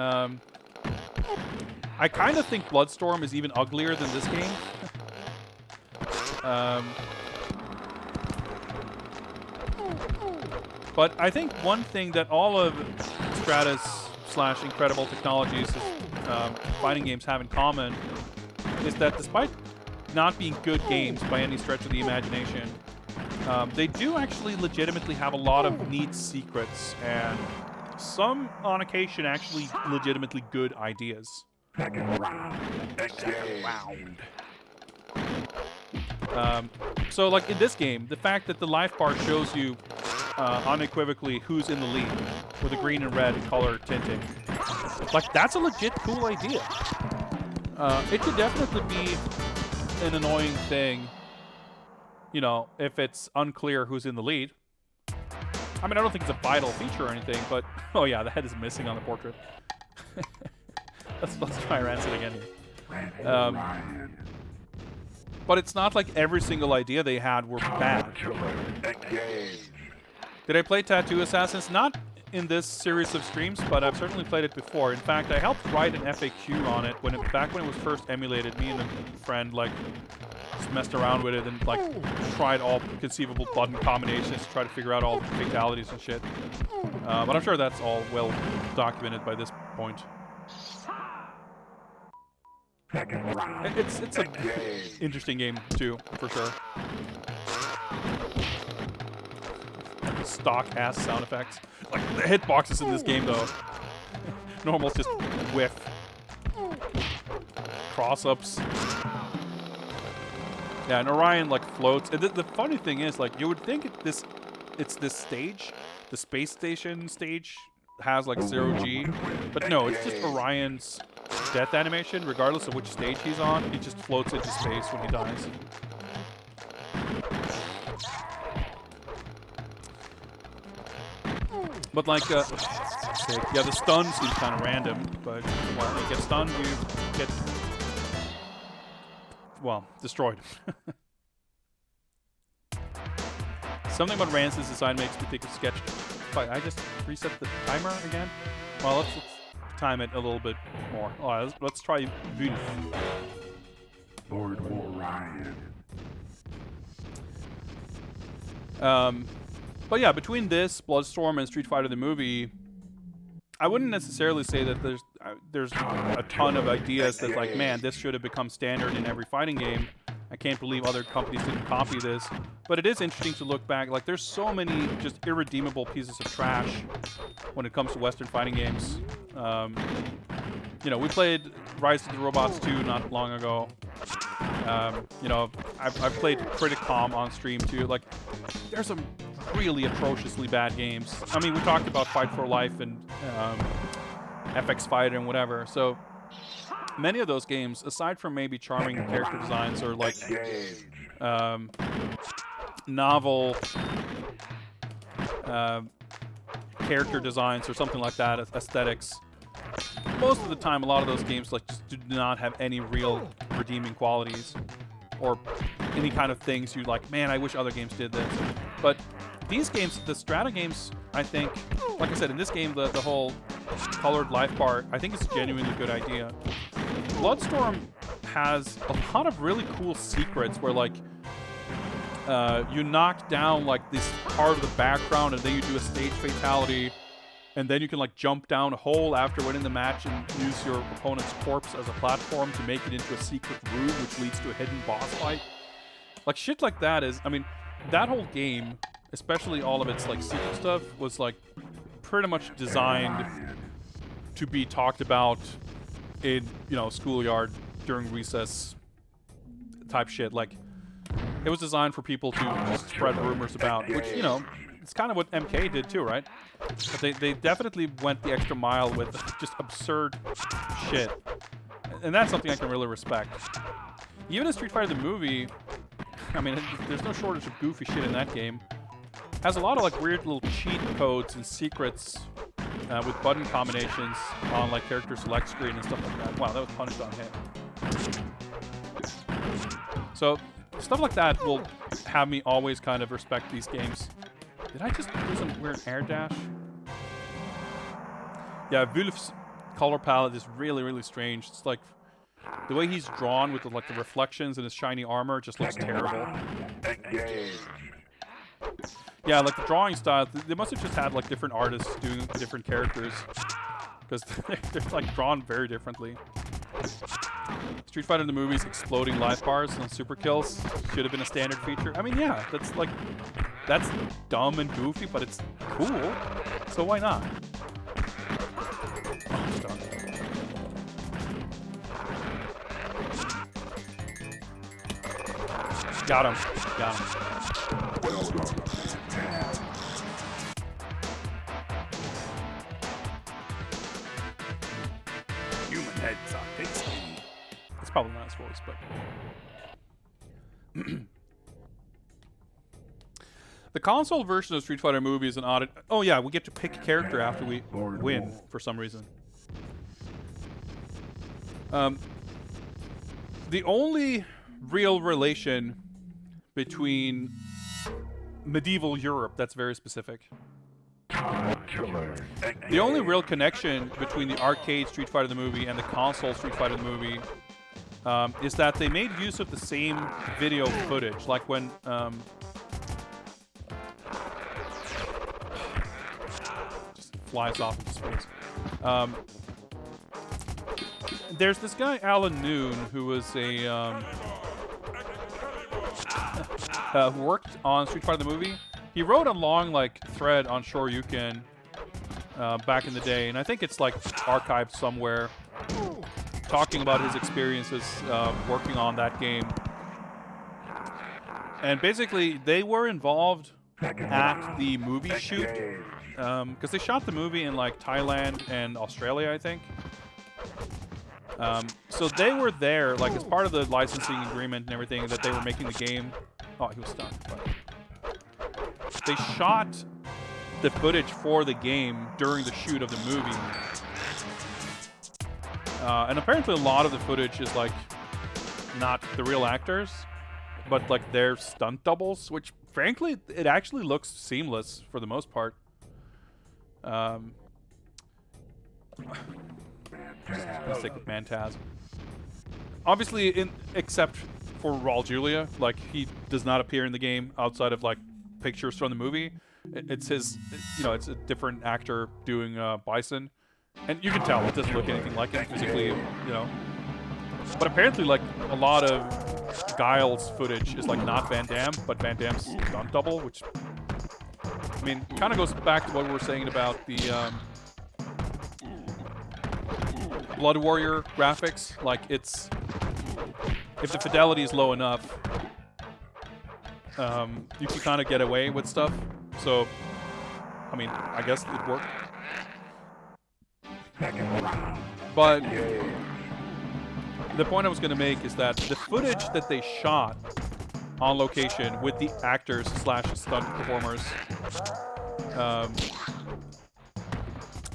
I kind of think Bloodstorm is even uglier than this game. But I think one thing that all of Stratus/Incredible Technologies fighting games have in common is that despite not being good games by any stretch of the imagination, they do actually legitimately have a lot of neat secrets and some, on occasion, actually legitimately good ideas. Second round. So, like in this game, the fact that the life bar shows you unequivocally who's in the lead with a green and red color tinting, like that's a legit cool idea. It could definitely be an annoying thing, you know, if it's unclear who's in the lead. I mean, I don't think it's a vital feature or anything, but oh yeah, the head is missing on the portrait. Let's try Rancid again here. But it's not like every single idea they had were bad. Did I play Tattoo Assassins? Not in this series of streams, but I've certainly played it before. In fact, I helped write an FAQ on it back when it was first emulated. Me and a friend like just messed around with it and like tried all conceivable button combinations to try to figure out all the fatalities and shit. But I'm sure that's all well documented by this point. It's an interesting game too, for sure. Stock ass sound effects. Like the hitboxes in this game though. Normal's just whiff. Cross-ups. Yeah, and Orion like floats. And the funny thing is, like, you would think it's this stage, the space station stage, has like 0G, but no, it's just Orion's death animation, regardless of which stage he's on. He just floats into space when he dies. But like, yeah, the stun seems kind of random, but when you get stunned, you get, well, destroyed. Something about Rancid's design makes me think of Sketch. I just reset the timer again? Well, let's time it a little bit more. Oh, let's try Wolf. Lord Orion. But yeah, between this, Bloodstorm, and Street Fighter the movie, I wouldn't necessarily say that there's a ton of ideas that, like, man, this should have become standard in every fighting game. I can't believe other companies didn't copy this. But it is interesting to look back. Like, there's so many just irredeemable pieces of trash when it comes to Western fighting games. You know, we played Rise of the Robots 2 not long ago. You know, I've played Criticom on stream too. Like, there's some really atrociously bad games. I mean, we talked about Fight for Life and FX Fighter and whatever. So many of those games, aside from maybe charming character designs or like novel character designs or something like that, aesthetics, most of the time, a lot of those games like just do not have any real redeeming qualities or any kind of things you like, man, I wish other games did this. But these games, the Strata games, I think, like I said, in this game, the whole colored life bar, I think it's a genuinely good idea. Bloodstorm has a lot of really cool secrets where, like, you knock down, like, this part of the background and then you do a stage fatality, and then you can, like, jump down a hole after winning the match and use your opponent's corpse as a platform to make it into a secret room, which leads to a hidden boss fight. Like, shit like that is, I mean, that whole game, especially all of its, like, secret stuff, was, like, pretty much designed to be talked about in, you know, schoolyard during recess type shit. Like, it was designed for people to just spread rumors about, which, you know, it's kind of what MK did too, right? But they definitely went the extra mile with just absurd shit. And that's something I can really respect. Even in Street Fighter the movie, I mean, there's no shortage of goofy shit in that game. Has a lot of, like, weird little cheat codes and secrets with button combinations on, like, character select screen and stuff like that. Wow, that was punished on hit. So stuff like that will have me always kind of respect these games. Did I just do some weird air dash? Yeah, Wulf's color palette is really, really strange. It's like the way he's drawn with the, like, the reflections in his shiny armor just looks terrible. Yeah, like the drawing style, they must have just had, like, different artists doing different characters because they're like drawn very differently. Street Fighter in the movies, exploding life bars on super kills should have been a standard feature. I mean, yeah, that's like, that's dumb and goofy, but it's cool, so why not? Oh, stop. Got him. Got him. Human heads are tasty. It's probably not his voice, but... The console version of Street Fighter movie is an odd... Oh yeah, we get to pick a character after we win, for some reason. The only real relation between medieval Europe, that's very specific. The only real connection between the arcade Street Fighter the movie and the console Street Fighter the movie is that they made use of the same video footage. Like when... just flies off into space. There's this guy, Alan Noon, who was a... who worked on Street Fighter the movie. He wrote a long, like, thread on Shoryuken back in the day, and I think it's, like, archived somewhere, talking about his experiences working on that game. And basically, they were involved at the movie shoot, because they shot the movie in, like, Thailand and Australia, I think. So they were there, like, as part of the licensing agreement and everything, that they were making the game. Oh, he was stunned. But they shot the footage for the game during the shoot of the movie. And apparently a lot of the footage is, like, not the real actors, but, like, their stunt doubles, which, frankly, it actually looks seamless for the most part. Just gonna stick with Mantaz. Obviously, except for Raul Julia, like, he does not appear in the game outside of, like, pictures from the movie. It's his, you know, it's a different actor doing Bison, and you can tell it doesn't look anything like him physically, you know. But apparently, like, a lot of Guile's footage is like not Van Damme, but Van Damme's stunt double, which I mean kind of goes back to what we were saying about the Blood Warrior graphics. Like it's if the fidelity is low enough, you can kind of get away with stuff. So I mean, I guess it worked. But the point I was going to make is that the footage that they shot on location with the actors / stunt performers,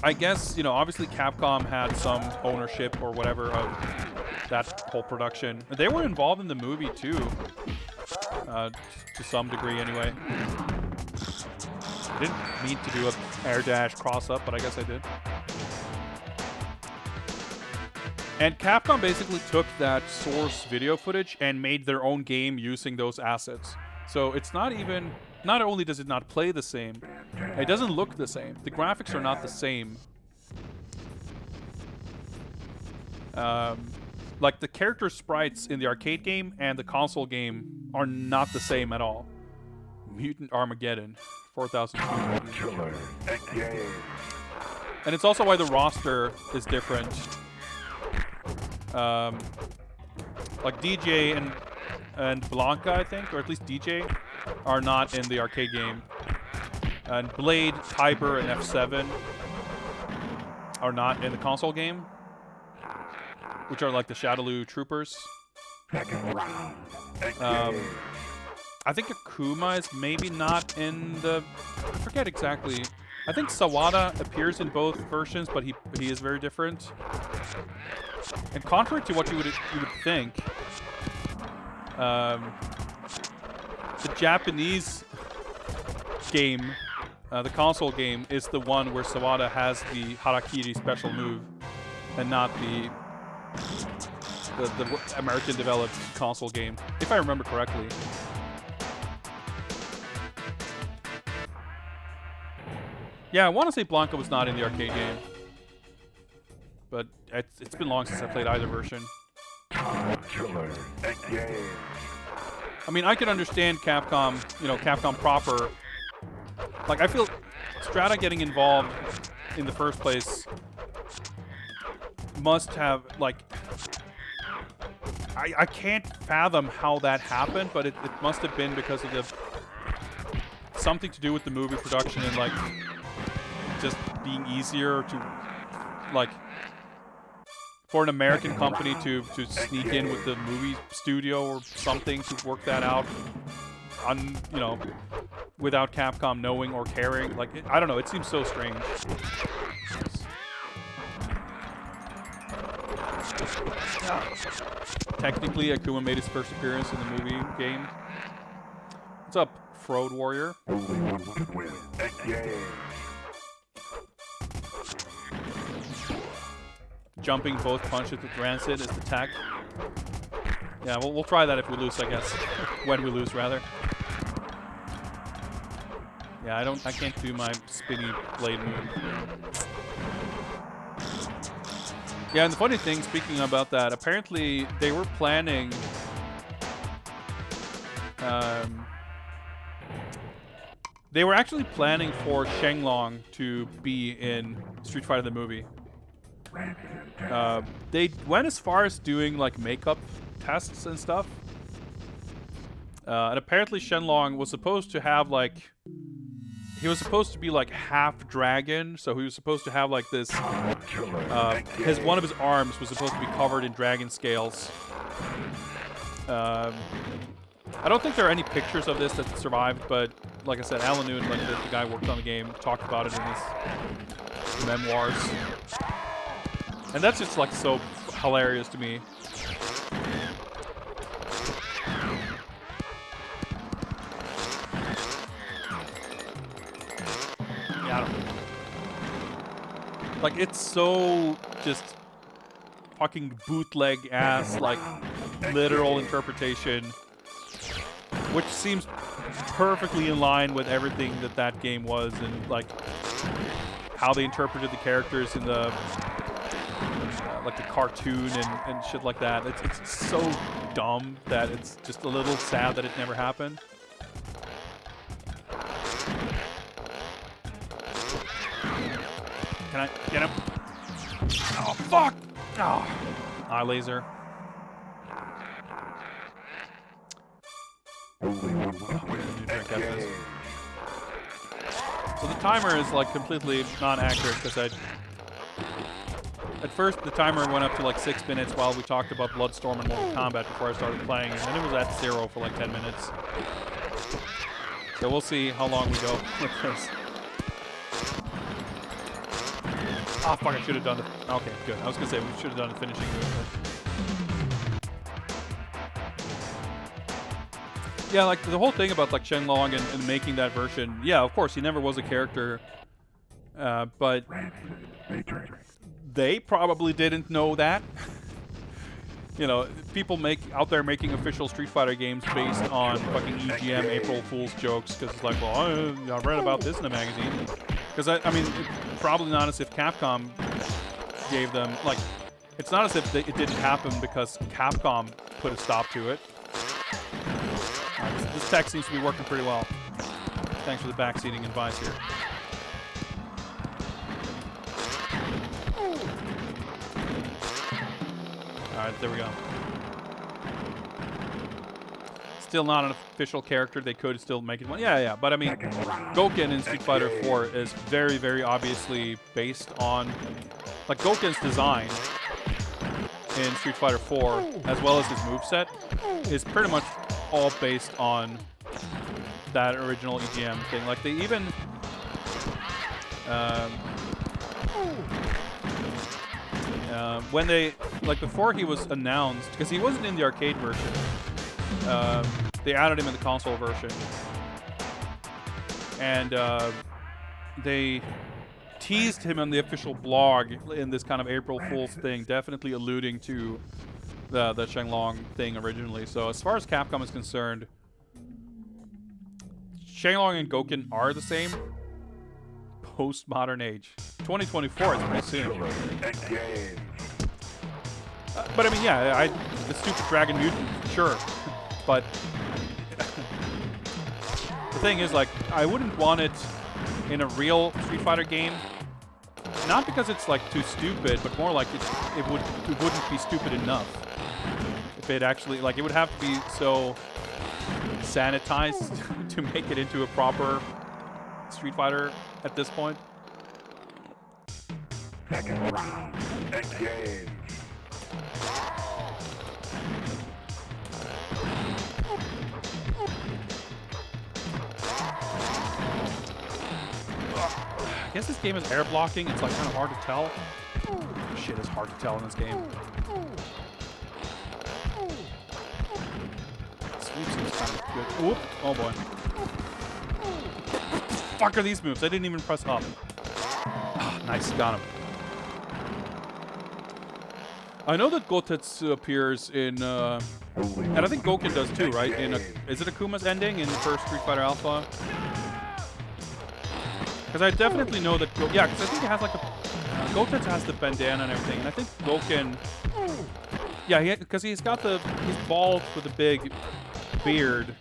I guess, you know, obviously Capcom had some ownership or whatever of that whole production. They were involved in the movie too, to some degree anyway. I didn't mean to do a air dash cross up, but I guess I did. And Capcom basically took that source video footage and made their own game using those assets. So it's not even, not only does it not play the same, it doesn't look the same. The graphics are not the same. Like the character sprites in the arcade game and the console game are not the same at all. Mutant Armageddon, 4,200. And it's also why the roster is different. Like DJ and Blanca, I think, or at least DJ, are not in the arcade game. And Blade, Tiber, and F7 are not in the console game, which are like the Shadaloo Troopers. I think Akuma is maybe not in the... I forget exactly. I think Sawada appears in both versions, but he is very different. And contrary to what you would think, the Japanese game, the console game, is the one where Sawada has the Harakiri special move, and not the American-developed console game, if I remember correctly. Yeah, I want to say Blanca was not in the arcade game, but it's been long since I played either version. I mean, I could understand Capcom, you know, Capcom proper. Like, I feel Strata getting involved in the first place must have, like... I can't fathom how that happened, but it must have been because of the... something to do with the movie production and, like, just being easier to, like... for an American company to sneak in with the movie studio or something to work that out, you know, without Capcom knowing or caring. Like, I don't know, it seems so strange. Technically, Akuma made his first appearance in the movie game. What's up, Frode Warrior? Jumping both punches with Rancid is the tech. Yeah, we'll try that if we lose, I guess. When we lose, rather. Yeah, I can't do my spinny blade move. Yeah, and the funny thing, speaking about that, apparently they were planning... they were actually planning for Shenlong to be in Street Fighter the movie. They went as far as doing like makeup tests and stuff. And apparently Shenlong was supposed to have like... he was supposed to be like half dragon, so he was supposed to have like this... one of his arms was supposed to be covered in dragon scales. I don't think there are any pictures of this that survived, but like I said, Alan Noon, like the guy who worked on the game, talked about it in his memoirs. And that's just like so hilarious to me. Yeah, I don't know. Like, it's so just fucking bootleg ass, like literal interpretation, which seems perfectly in line with everything that game was, and like how they interpreted the characters in the like the cartoon and shit like that. It's so dumb that it's just a little sad that it never happened. Can I get him? Oh, fuck! Oh. Eye laser. So the timer is like completely non-accurate because at first the timer went up to like 6 minutes while we talked about Bloodstorm and Mortal Kombat before I started playing, and then it was at 0 for like 10 minutes. So we'll see how long we go with this. Ah, fuck, I should have done it. Okay, good. I was gonna say we should have done the finishing move. Yeah, like the whole thing about like Shenlong and making that version. Yeah, of course, he never was a character, but they probably didn't know that. You know, people out there making official Street Fighter games based on fucking EGM April Fool's jokes because it's like, well, I read about this in a magazine. Because I mean, it's probably not as if Capcom gave them like. It's not as if it didn't happen because Capcom put a stop to it. This tech seems to be working pretty well. Thanks for the backseating advice here. Alright, there we go. Still not an official character. They could still make it one. Yeah. But I mean, Gouken in Street Fighter 4 is very, very obviously based on... Like, Gouken's design in Street Fighter 4, as well as his moveset, is pretty much all based on that original EGM thing. Like, they even... when they... Like, before he was announced, because he wasn't in the arcade version, they added him in the console version. And they teased him on the official blog in this kind of April Fool's thing, definitely alluding to the Shenlong thing originally. So as far as Capcom is concerned, Shenlong and Gouken are the same. Postmodern age. 2024 is pretty soon. But I mean, yeah, the stupid Dragon Mutant, sure. But the thing is, like, I wouldn't want it in a real Street Fighter game. Not because it's like too stupid, but more like it wouldn't be stupid enough. If it actually, like, it would have to be so sanitized to make it into a proper Street Fighter at this point. Second round, engage. I guess this game is air blocking. It's like kind of hard to tell. Shit is hard to tell in this game. Sweep seems kind of good. Whoop! Oh boy. Fuck are these moves? I didn't even press up. Ah, nice, got him. I know that Gotetsu appears in, and I think Gouken does too, right? Is it Akuma's ending in the first Street Fighter Alpha? Because I definitely know that, yeah, because I think it has like Gotetsu has the bandana and everything, and I think Gouken, yeah, because he's bald with a big beard.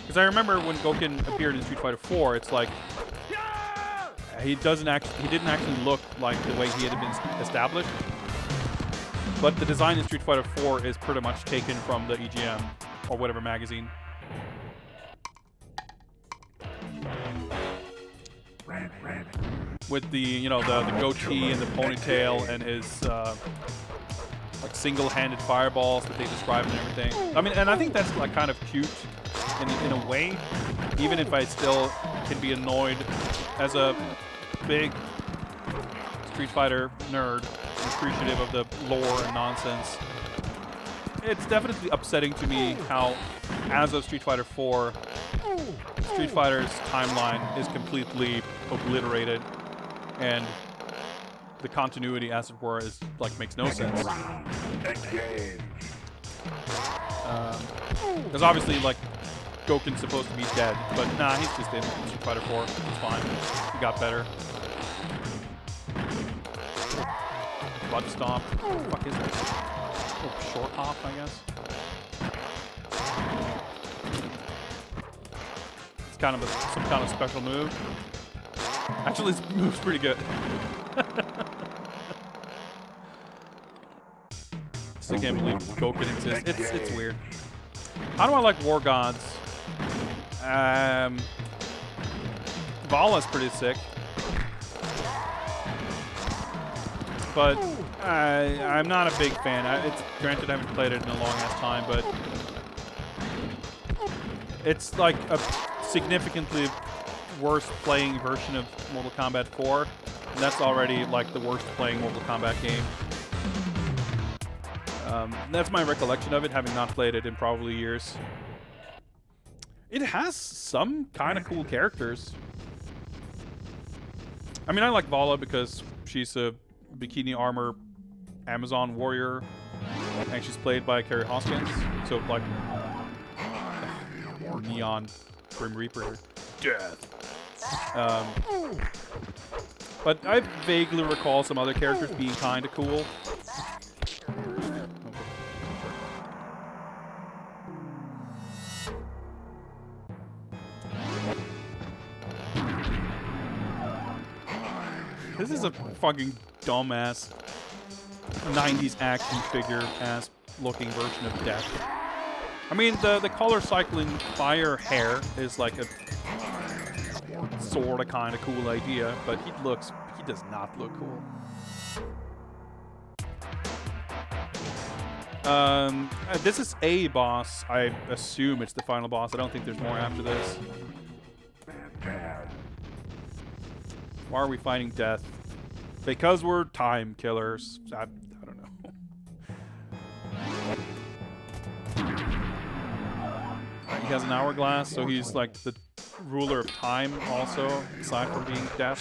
Because I remember when Gouken appeared in Street Fighter 4, it's like, he didn't actually look like the way he had been established. But the design in Street Fighter 4 is pretty much taken from the EGM, or whatever magazine. With the, the goatee and the ponytail and his like single-handed fireballs that they describe and everything. I mean, and I think that's like kind of cute in a way, even if I still can be annoyed as a big Street Fighter nerd, appreciative of the lore and nonsense. It's definitely upsetting to me how, as of Street Fighter 4, Street Fighter's timeline is completely obliterated, and the continuity, as it were, is like makes no sense. Because obviously, like, Gouken's supposed to be dead, but nah, he's just in Street Fighter 4. It's fine. He got better. Butt stomp. What the fuck is that? Oh, short hop, I guess. kind of some kind of special move. Actually, this move's pretty good. Still can't believe Goku exists. It's weird. How do I like War Gods? Vala's pretty sick. But I'm not a big fan. It's granted I haven't played it in a long ass time, but it's like a significantly worse playing version of Mortal Kombat 4. And that's already like the worst playing Mortal Kombat game. That's my recollection of it, having not played it in probably years. It has some kind of cool characters. I mean, I like Vala because she's a bikini armor Amazon warrior, and she's played by Carrie Hoskins. So like neon Grim Reaper death. But I vaguely recall some other characters being kind of cool. This is a fucking dumbass 90s action figure ass looking version of Death. I mean, the color cycling fire hair is like a sort of kind of cool idea, but he does not look cool. This is a boss. I assume it's the final boss. I don't think there's more after this. Why are we fighting Death? Because we're time killers. I don't know. He has an hourglass, so he's like the ruler of time also, aside from being Death.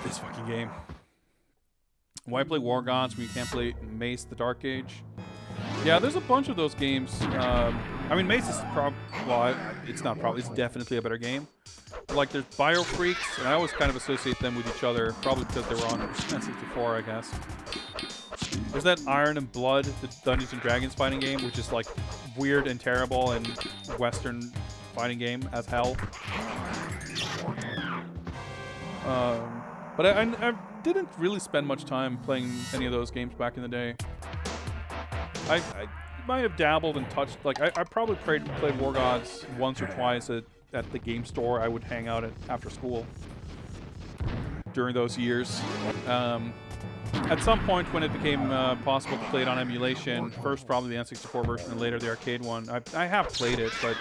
This fucking game. Why play War Gods when you can't play Mace the Dark Age? Yeah, there's a bunch of those games. I mean, Mace is it's not probably, it's definitely a better game. But like, there's Bio Freaks, and I always kind of associate them with each other, probably because they were on N64, I guess. There's that Iron and Blood, the Dungeons and Dragons fighting game, which is like weird and terrible and Western fighting game as hell. But I didn't really spend much time playing any of those games back in the day. I might have dabbled and touched, like, I probably played War Gods once or twice at the game store I would hang out at after school during those years. At some point when it became possible to play it on emulation, first probably the N64 version and later the arcade one, I have played it, but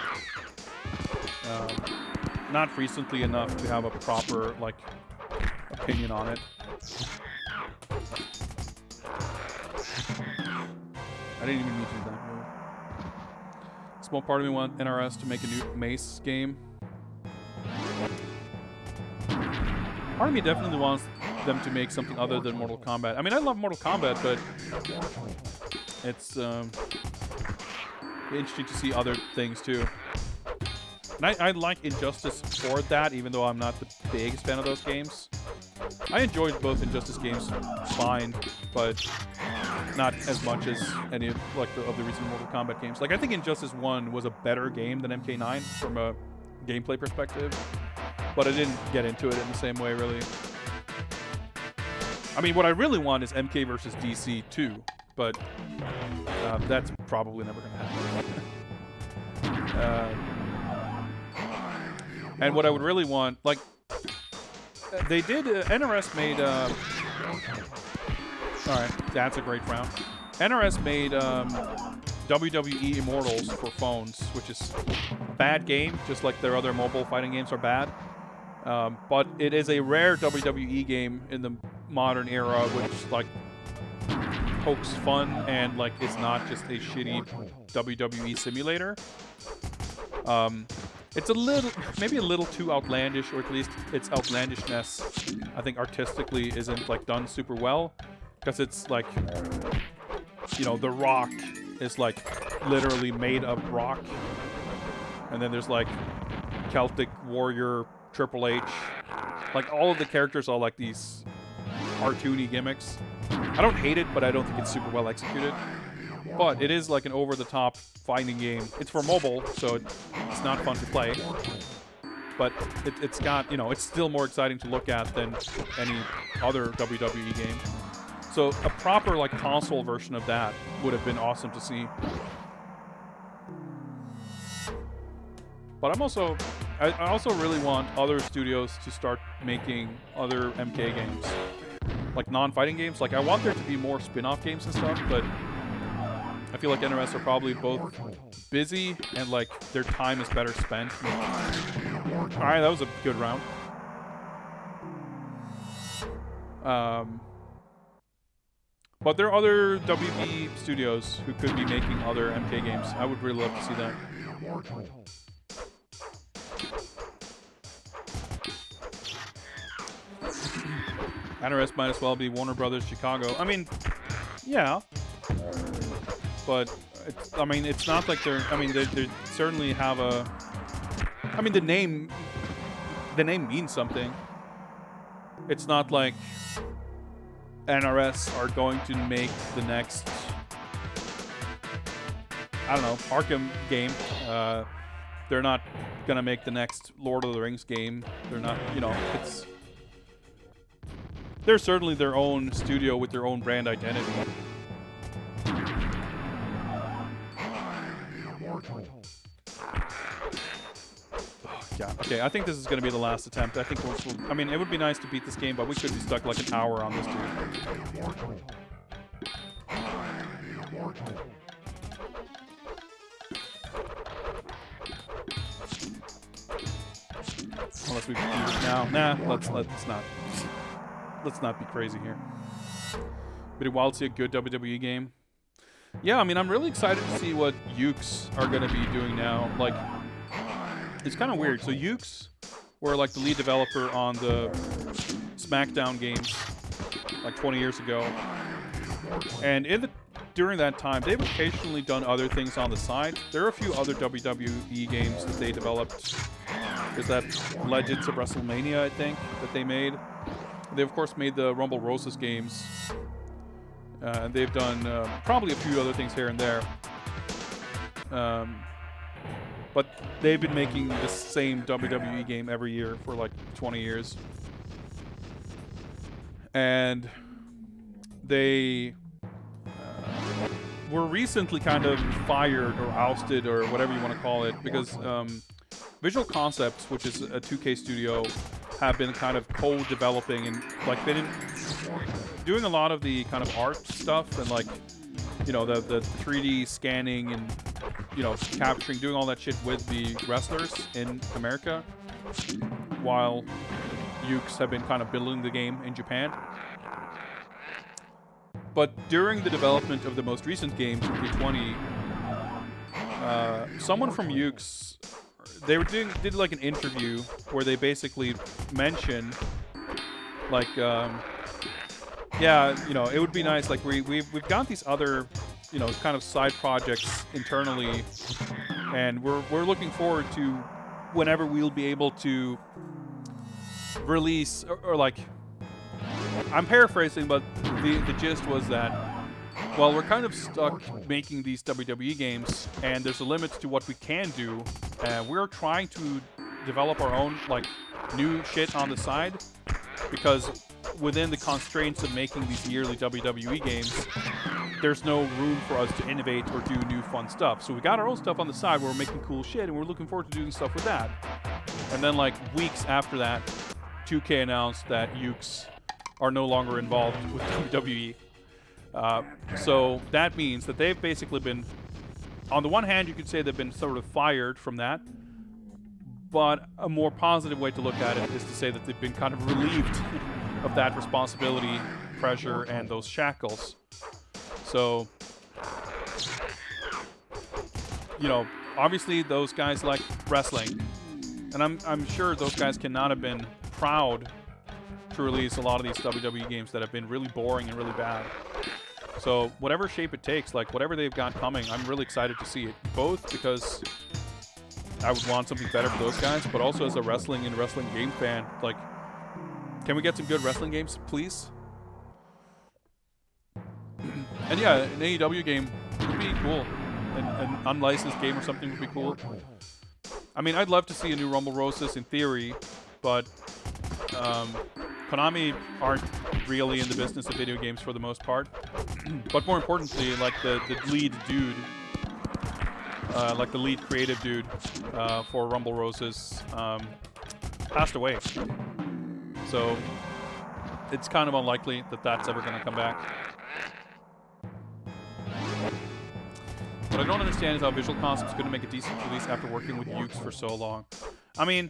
not recently enough to have a proper, like, opinion on it. I didn't even mean to do that move. Small part of me want NRS to make a new Mace game. Part of me definitely wants them to make something other than Mortal Kombat. I mean, I love Mortal Kombat, but it's interesting to see other things too. And I like Injustice for that, even though I'm not the biggest fan of those games. I enjoyed both Injustice games fine, but not as much as any of the recent Mortal Kombat games. Like, I think Injustice 1 was a better game than MK9 from a gameplay perspective, but I didn't get into it in the same way, really. I mean, what I really want is MK versus DC 2, but that's probably never going to happen. And what I would really want, like, they did, NRS made, alright, that's a great round. NRS made WWE Immortals for phones, which is a bad game, just like their other mobile fighting games are bad. But it is a rare WWE game in the modern era, which, like, pokes fun and, like, it's not just a shitty WWE simulator. It's a little, maybe a little too outlandish, or at least its outlandishness, I think, artistically isn't, like, done super well. Because it's, like, you know, The Rock is, like, literally made of rock. And then there's, like, Celtic warrior Triple H. Like, all of the characters are, like, these cartoony gimmicks. I don't hate it, but I don't think it's super well executed. But it is like an over-the-top fighting game. It's for mobile, so it's not fun to play. But it's got, you know, it's still more exciting to look at than any other WWE game. So a proper like console version of that would have been awesome to see. But I also really want other studios to start making other MK games, like non-fighting games. Like I want there to be more spin-off games and stuff, but I feel like NRS are probably both busy and like their time is better spent. All right, that was a good round. But there are other WB studios who could be making other MK games. I would really love to see that. NRS might as well be Warner Brothers Chicago. I mean, yeah. But, it's not like they're... I mean, they certainly have a... I mean, the name means something. It's not like NRS are going to make the next... I don't know, Arkham game. They're not going to make the next Lord of the Rings game. They're not, you know, it's... They're certainly their own studio with their own brand identity. Yeah, okay, I think this is going to be the last attempt. I think I mean, it would be nice to beat this game, but we could be stuck like an hour on this dude. Unless we do this now. Nah, let's not be crazy here. But wild to see a good WWE game. Yeah, I mean, I'm really excited to see what Ukes are going to be doing now. Like, it's kind of weird. So Ukes were like the lead developer on the SmackDown games like 20 years ago. And during that time, they've occasionally done other things on the side. There are a few other WWE games that they developed. There's that Legends of WrestleMania, I think, that they made. They, of course, made the Rumble Roses games. They've done probably a few other things here and there. But they've been making the same WWE game every year for like 20 years. And they were recently kind of fired or ousted or whatever you want to call it because Visual Concepts, which is a 2K studio, have been kind of co-developing and like been doing a lot of the kind of art stuff and like, you know, the 3D scanning and, you know, capturing, doing all that shit with the wrestlers in America, while Ukes have been kind of building the game in Japan. But during the development of the most recent game, 2K20, someone from Ukes, they did like an interview where they basically mentioned, like, yeah, you know, it would be nice. Like we've got these other, you know, kind of side projects internally, and we're looking forward to whenever we'll be able to release or like. I'm paraphrasing, but the gist was that, well, we're kind of stuck making these WWE games, and there's a limit to what we can do. We're trying to develop our own like new shit on the side, because within the constraints of making these yearly WWE games, there's no room for us to innovate or do new fun stuff. So we got our own stuff on the side where we're making cool shit, and we're looking forward to doing stuff with that. And then like weeks after that, 2K announced that Ukes are no longer involved with WWE. So that means that they've basically been, on the one hand, you could say they've been sort of fired from that, but a more positive way to look at it is to say that they've been kind of relieved of that responsibility, pressure, and those shackles. So, you know, obviously those guys like wrestling, and I'm sure those guys cannot have been proud to release a lot of these WWE games that have been really boring and really bad. So whatever shape it takes, like whatever they've got coming, I'm really excited to see it. Both because I would want something better for those guys, but also as a wrestling and wrestling game fan, like, can we get some good wrestling games, please? And yeah, an AEW game would be cool. An unlicensed game or something would be cool. I mean, I'd love to see a new Rumble Roses in theory, but Konami aren't really in the business of video games for the most part. But more importantly, like the lead dude, like the lead creative dude for Rumble Roses, passed away. So it's kind of unlikely that that's ever going to come back. What I don't understand is how Visual Concepts couldn't make a decent release after working with Yuke's for so long. I mean,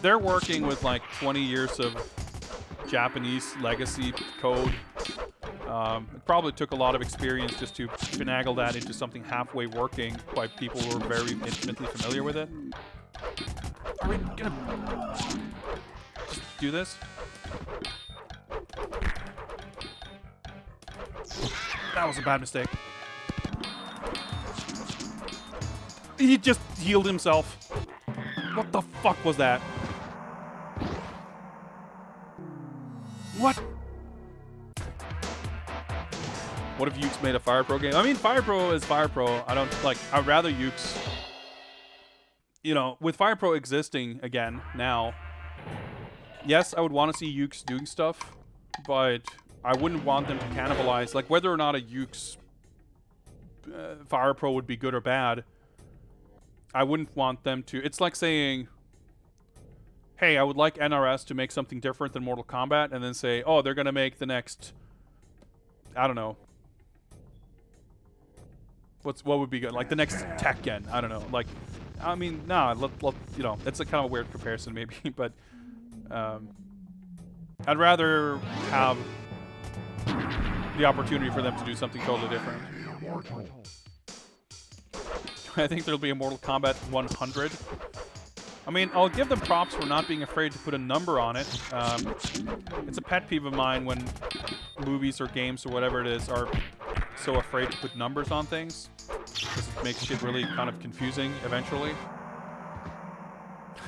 they're working with like 20 years of Japanese legacy code. It probably took a lot of experience just to finagle that into something halfway working by people who are very intimately familiar with it. Are we gonna just do this? That was a bad mistake. He just healed himself. What the fuck was that? What? What if Yuke's made a Fire Pro game? I mean, Fire Pro is Fire Pro. I don't like. I'd rather Yuke's. You know, with Fire Pro existing again now. Yes, I would want to see Yuke's doing stuff, but I wouldn't want them to cannibalize. Like whether or not a Yuke's Fire Pro would be good or bad. I wouldn't want them to. It's like saying, hey, I would like NRS to make something different than Mortal Kombat, and then say, oh, they're going to make the next, I don't know. What would be good? Like the next Tekken. I don't know. Like, I mean, nah, you know, it's a kind of a weird comparison maybe, but I'd rather have the opportunity for them to do something totally different. I think there'll be a Mortal Kombat 100. I mean, I'll give them props for not being afraid to put a number on it. It's a pet peeve of mine when movies or games or whatever it is are so afraid to put numbers on things. Because it makes shit really kind of confusing eventually.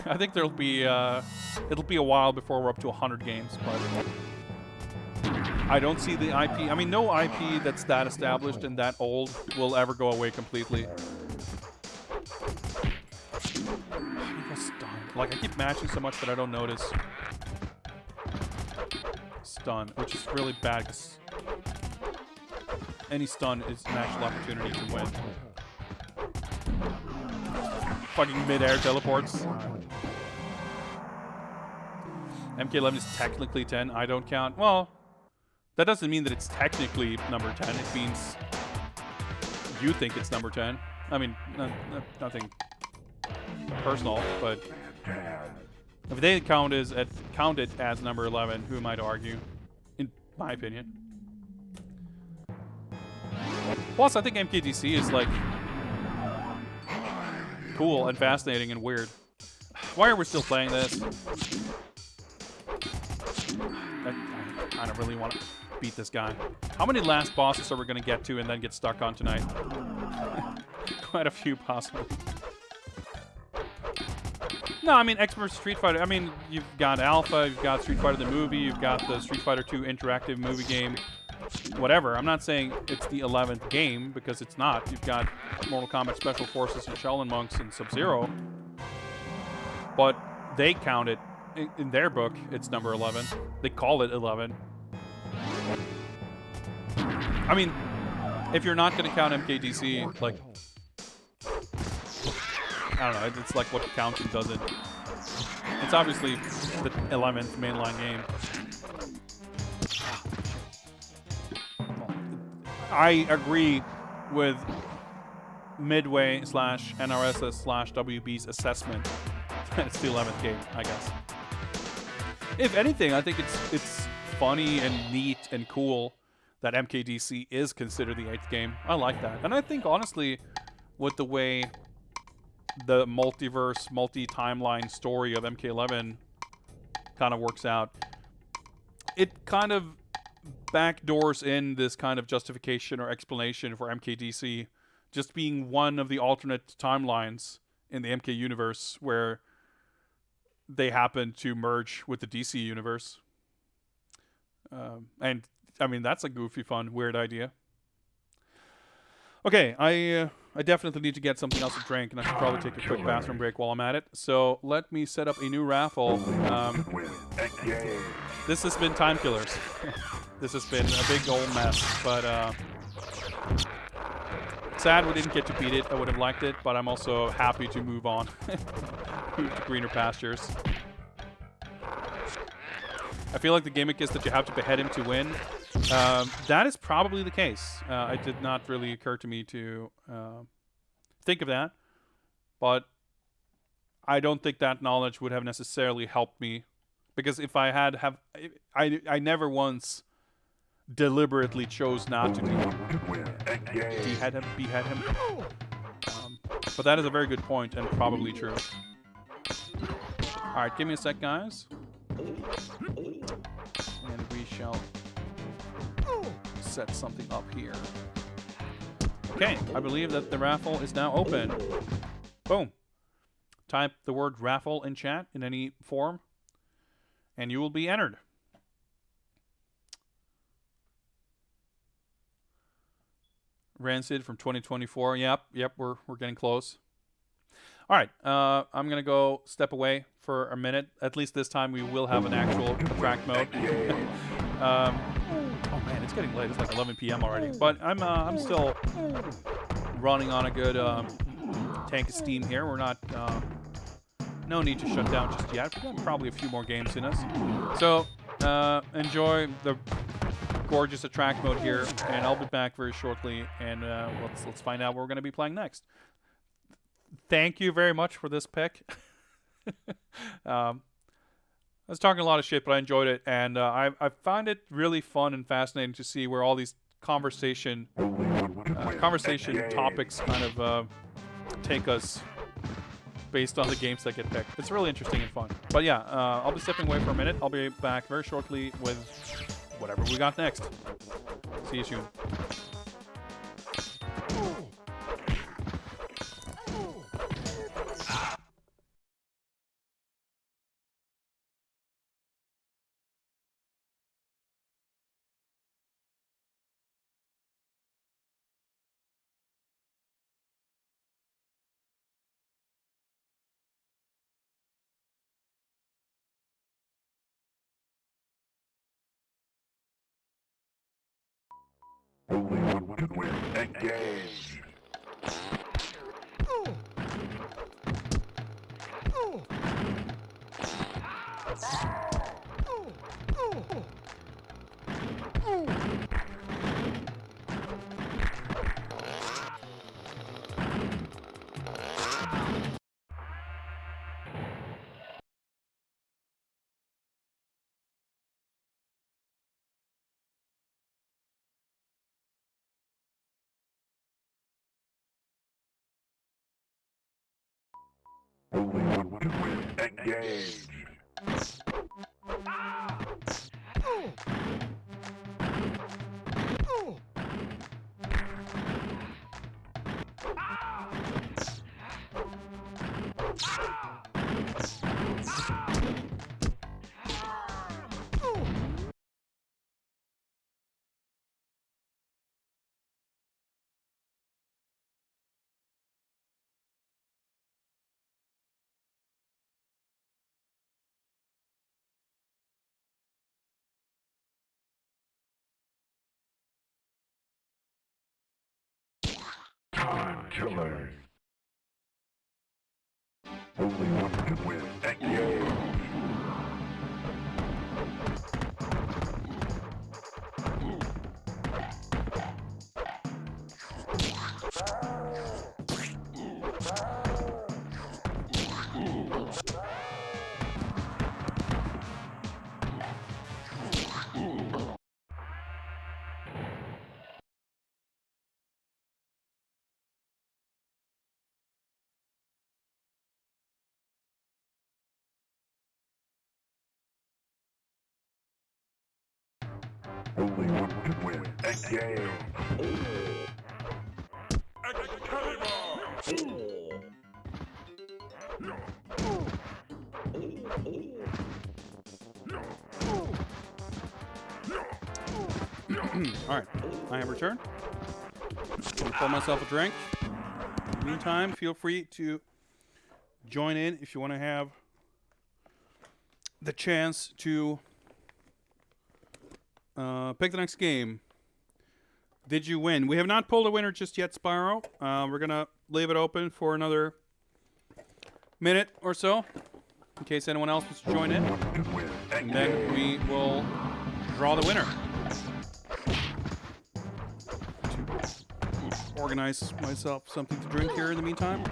I think there'll be, it'll be a while before we're up to 100 games, but I don't see the IP. I mean, no IP that's that established and that old will ever go away completely. Like, I keep matching so much that I don't notice. Stun, which is really bad because any stun is an actual opportunity to win. Fucking mid-air teleports. MK11 is technically 10. I don't count. Well, that doesn't mean that it's technically number 10. It means you think it's number 10. I mean, nothing personal, but if they count it as number 11, who am I to argue? In my opinion. Plus, I think MKDC is like cool and fascinating and weird. Why are we still playing this? I kind of really want to beat this guy. How many last bosses are we going to get to and then get stuck on tonight? Quite a few, possibly. No, I mean, Expert Street Fighter. I mean, you've got Alpha, you've got Street Fighter the movie, you've got the Street Fighter 2 interactive movie game, whatever. I'm not saying it's the 11th game, because it's not. You've got Mortal Kombat Special Forces and Shaolin Monks and Sub-Zero. But they count it, in their book, it's number 11. They call it 11. I mean, if you're not going to count MKDC, like, I don't know, it's like what counts and doesn't. It's obviously the 11th mainline game. I agree with Midway / NRSS / WB's assessment that it's the 11th game, I guess. If anything, I think it's funny and neat and cool that MKDC is considered the 8th game. I like that. And I think, honestly, with the way the multiverse, multi-timeline story of MK11 kind of works out, it kind of backdoors in this kind of justification or explanation for MKDC just being one of the alternate timelines in the MK universe where they happen to merge with the DC universe. And, I mean, that's a goofy, fun, weird idea. Okay, I definitely need to get something else to drink, and I should probably take a quick bathroom break while I'm at it. So let me set up a new raffle. This has been Time Killers. This has been a big old mess, but sad we didn't get to beat it. I would have liked it, but I'm also happy to move on to greener pastures. I feel like the gimmick is that you have to behead him to win. That is probably the case. It did not really occur to me to think of that, but I don't think that knowledge would have necessarily helped me, because if I I never once deliberately chose not to behead him. But that is a very good point and probably true. All right, give me a sec, guys, and we shall set something up here. Okay, I believe that the raffle is now open. Boom. Type the word raffle in chat in any form, and you will be entered. Rancid from 2024. Yep, we're getting close. All right, I'm gonna go step away for a minute. At least this time we will have an actual track mode. Oh man, it's getting late. It's like 11 p.m. already. But I'm still running on a good tank of steam here. We're not no need to shut down just yet. We've got probably a few more games in us. So enjoy the gorgeous attract mode here, and I'll be back very shortly, and let's find out what we're going to be playing next. Thank you very much for this pick. I was talking a lot of shit, but I enjoyed it, and I find it really fun and fascinating to see where all these conversation topics kind of take us based on the games that get picked. It's really interesting and fun. But yeah, I'll be stepping away for a minute. I'll be back very shortly with whatever we got next. See you soon. Only one can win. Engage. Only one can win. Engage. Time killer. Only one can win. Engage. Only one can win. Engage. All right, I have returned. Pour myself a drink. In the meantime, feel free to join in if you want to have the chance to pick the next game. Did you win? We have not pulled a winner just yet, Spyro. We're going to leave it open for another minute or so in case anyone else wants to join in. And then we will draw the winner. To organize myself something to drink here in the meantime.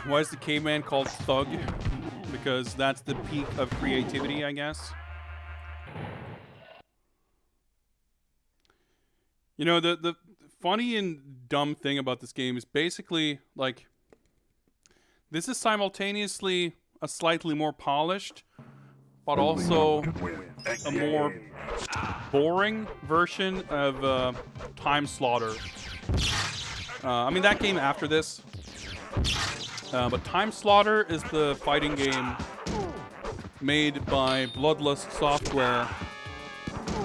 Why is the caveman called Thug? Because that's the peak of creativity, I guess. You know, the funny and dumb thing about this game is basically, like, this is simultaneously a slightly more polished, but also a more boring version of Time Slaughter. I mean, that came after this. But Time Slaughter is the fighting game made by Bloodlust Software,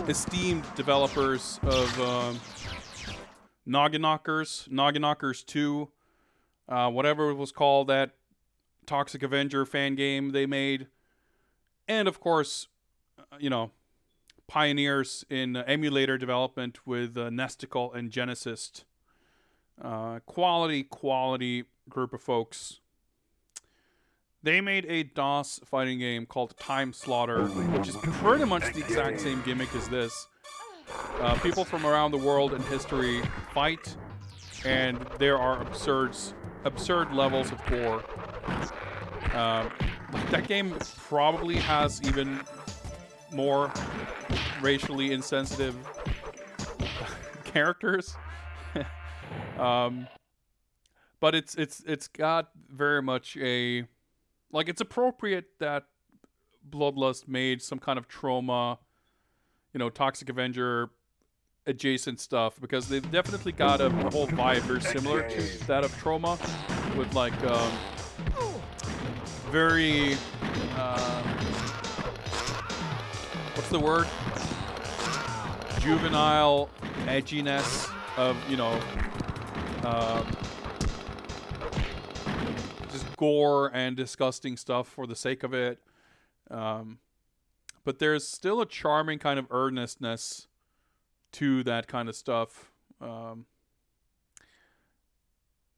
esteemed developers of Noggin Knockers 2, whatever it was called, that Toxic Avenger fan game they made, and of course, you know, pioneers in emulator development with Nesticle and Genesis. Quality group of folks. They made a DOS fighting game called Time Slaughter, which is pretty much the exact same gimmick as this. People from around the world in history fight, and there are absurd levels of gore. That game probably has even more racially insensitive characters. But it's got very much a, like, it's appropriate that Bloodlust made some kind of Trauma, you know, Toxic Avenger adjacent stuff, because they've definitely got a whole vibe very similar to that of Trauma, with like very what's the word? Juvenile edginess of, you know, just gore and disgusting stuff for the sake of it. But there's still a charming kind of earnestness to that kind of stuff.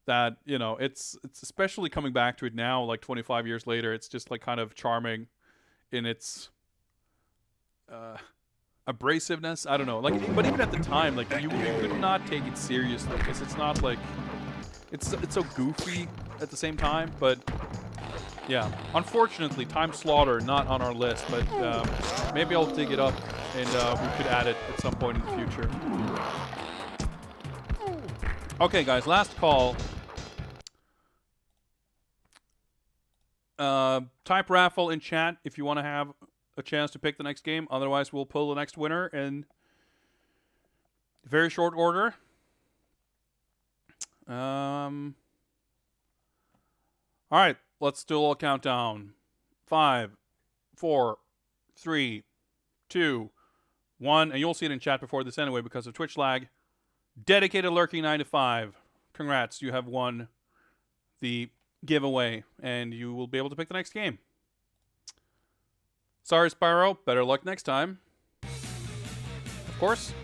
That, you know, it's especially coming back to it now, like 25 years later, it's just like kind of charming in its abrasiveness. I don't know, like, but even at the time, like, you could not take it seriously because it's not like, it's so goofy at the same time. But yeah, unfortunately, Time Slaughter not on our list, but maybe I'll dig it up and we could add it at some point in the future. Okay, guys, last call. Type raffle in chat if you want to have a chance to pick the next game. Otherwise, we'll pull the next winner in very short order. All right, let's do a little countdown. 5, 4, 3, 2, 1. And you'll see it in chat before this anyway because of Twitch lag. Dedicated Lurking 9 to 5. Congrats, you have won the giveaway, and you will be able to pick the next game. Sorry, Spyro. Better luck next time. Of course,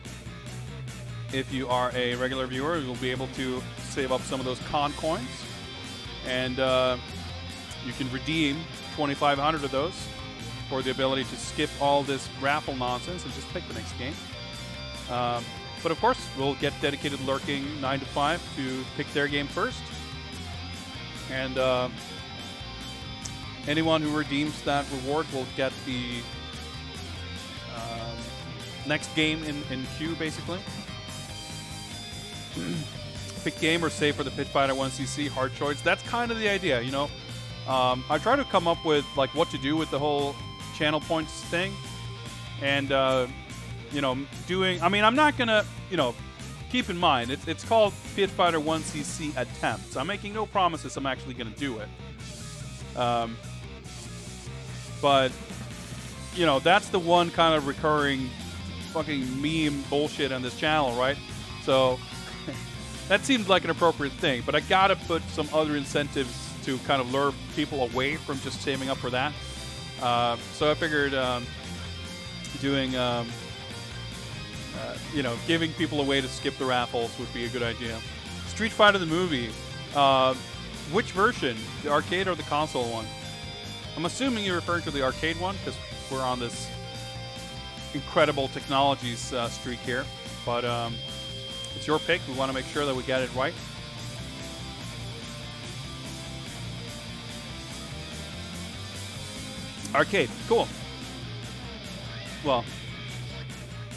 if you are a regular viewer, you'll be able to save up some of those con coins, and you can redeem 2,500 of those for the ability to skip all this raffle nonsense and just pick the next game. But of course, we'll get Dedicated Lurking 9 to 5 to pick their game first. And anyone who redeems that reward will get the next game in queue, basically. Pick game or save for the Pit Fighter 1cc, hard choice. That's kind of the idea, you know. I try to come up with like what to do with the whole channel points thing. And you know, I mean, I'm not gonna, you know, keep in mind, it's called Pit Fighter 1cc Attempts. I'm making no promises I'm actually gonna do it. But, you know, that's the one kind of recurring fucking meme bullshit on this channel, right? So that seemed like an appropriate thing, but I gotta put some other incentives to kind of lure people away from just saving up for that. So I figured doing, you know, giving people a way to skip the raffles would be a good idea. Street Fighter the movie. Which version? The arcade or the console one? I'm assuming you're referring to the arcade one because we're on this incredible technologies streak here. But it's your pick. We want to make sure that we get it right. Arcade. Cool. Well,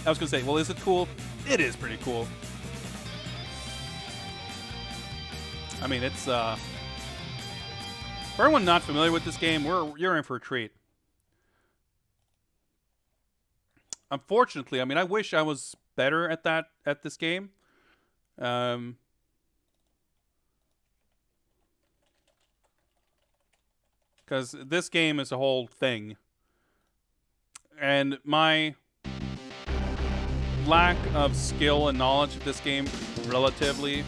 I was going to say, well, is it cool? It is pretty cool. I mean, it's... for everyone not familiar with this game, you're in for a treat. Unfortunately, I mean, I wish I was better at this game. Because this game is a whole thing. And my lack of skill and knowledge of this game, relatively,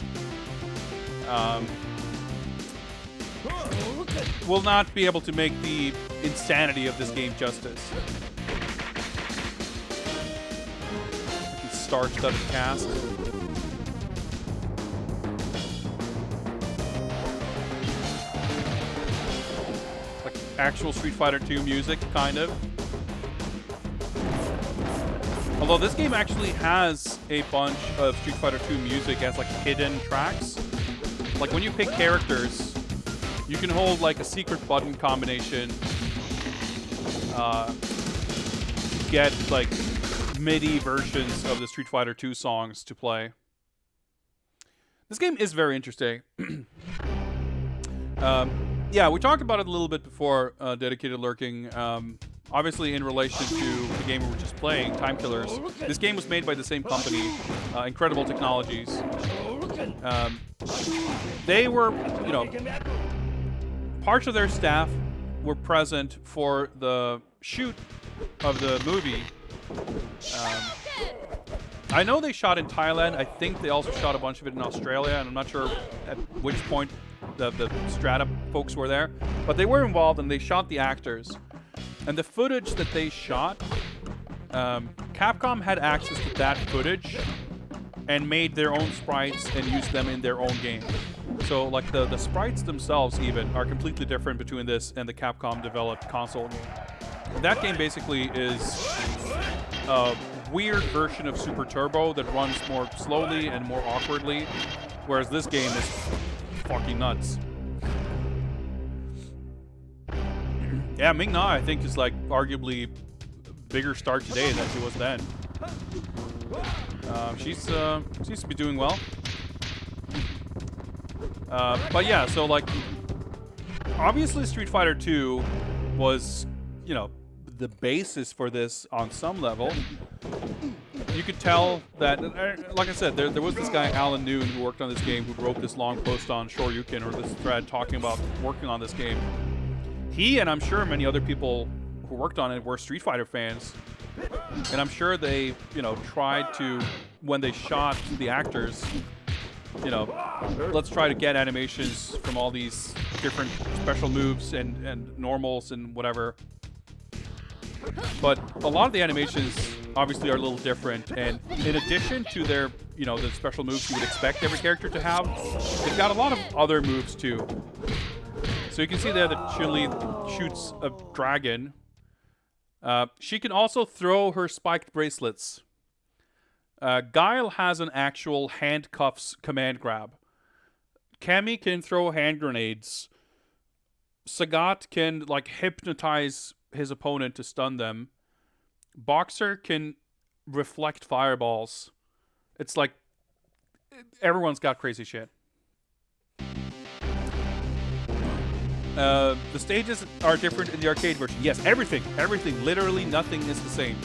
will not be able to make the insanity of this game justice. Star-studded cast. Like actual Street Fighter 2 music, kind of. Although this game actually has a bunch of Street Fighter 2 music as like hidden tracks. Like when you pick characters, you can hold like a secret button combination. Get like MIDI versions of the Street Fighter 2 songs to play. This game is very interesting. Yeah, we talked about it a little bit before, Dedicated Lurking. Obviously, in relation to the game we were just playing, Time Killers. This game was made by the same company, Incredible Technologies. They were, you know, parts of their staff were present for the shoot of the movie. I know they shot in Thailand. I think they also shot a bunch of it in Australia, and I'm not sure at which point the Strata folks were there. But they were involved, and they shot the actors. And the footage that they shot, Capcom had access to that footage and made their own sprites and used them in their own game. So, like, the sprites themselves, even, are completely different between this and the Capcom-developed console game. That game basically is a weird version of Super Turbo that runs more slowly and more awkwardly, whereas this game is fucking nuts. Yeah, Ming Na, I think, is like arguably bigger star today than she was then. She seems to be doing well. But yeah, so like, obviously Street Fighter 2 was, you know, the basis for this on some level. You could tell that, like I said, there was this guy, Alan Noon, who worked on this game, who wrote this long post on Shoryuken, or this thread talking about working on this game. He, and I'm sure many other people who worked on it, were Street Fighter fans. And I'm sure they, you know, tried to, when they shot the actors, you know, let's try to get animations from all these different special moves and normals and whatever. But a lot of the animations obviously are a little different, and in addition to their, you know, the special moves you would expect every character to have, they've got a lot of other moves too. So you can see there that Chun-Li shoots a dragon. She can also throw her spiked bracelets. Guile has an actual handcuffs command grab. Cammy can throw hand grenades. Sagat can, like, hypnotize his opponent to stun them. Boxer can reflect fireballs. It's like everyone's got crazy shit. The stages are different in the arcade version. Yes, everything, literally nothing is the same.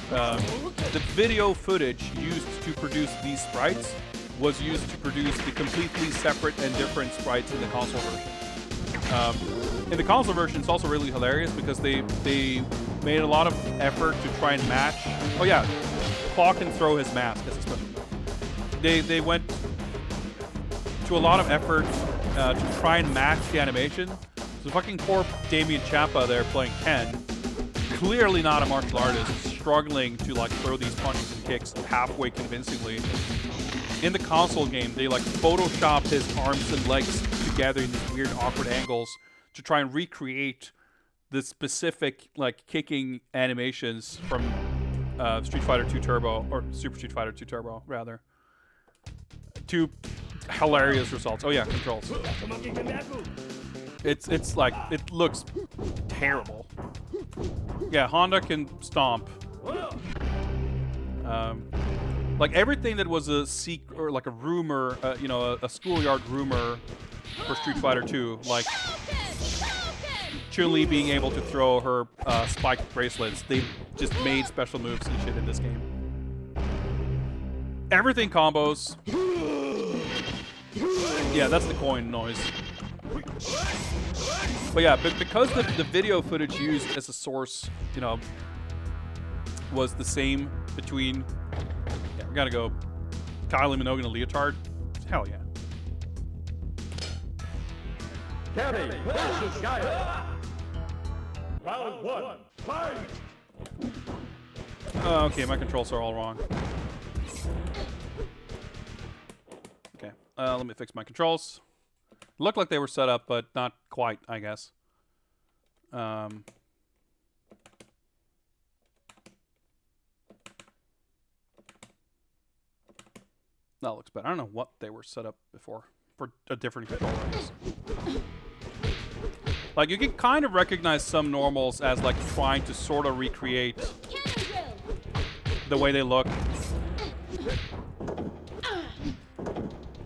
The video footage used to produce these sprites was used to produce the completely separate and different sprites in the console version. In the console version, it's also really hilarious because they made a lot of effort to try and match. Oh yeah, Claw can throw his mask as a special move. They went to a lot of effort to try and match the animation. So fucking poor Damien Ciampa there playing Ken, clearly not a martial artist, struggling to like throw these punches and kicks halfway convincingly. In the console game, they like photoshopped his arms and legs together in these weird awkward angles to try and recreate the specific like kicking animations from Street Fighter 2 Turbo, or Super Street Fighter 2 Turbo rather. Two hilarious results. Oh yeah, controls. It's like, it looks terrible. Yeah, Honda can stomp. Like everything that was a or like a rumor, you know, a schoolyard rumor for Street Fighter 2, like Chun-Li being able to throw her spiked bracelets. They just made special moves and shit in this game. Everything combos. Yeah, that's the coin noise. But yeah, because the video footage used as a source, you know, was the same between... Yeah, we gotta go Kylie Minogue in a leotard. Hell yeah. County versus Gaia. Round 1, fight! Okay, my controls are all wrong. Okay, let me fix my controls. Looked like they were set up, but not quite, I guess. That looks better. I don't know what they were set up before for a different controller, I guess. Like, you can kind of recognize some normals as, like, trying to sort of recreate the way they look.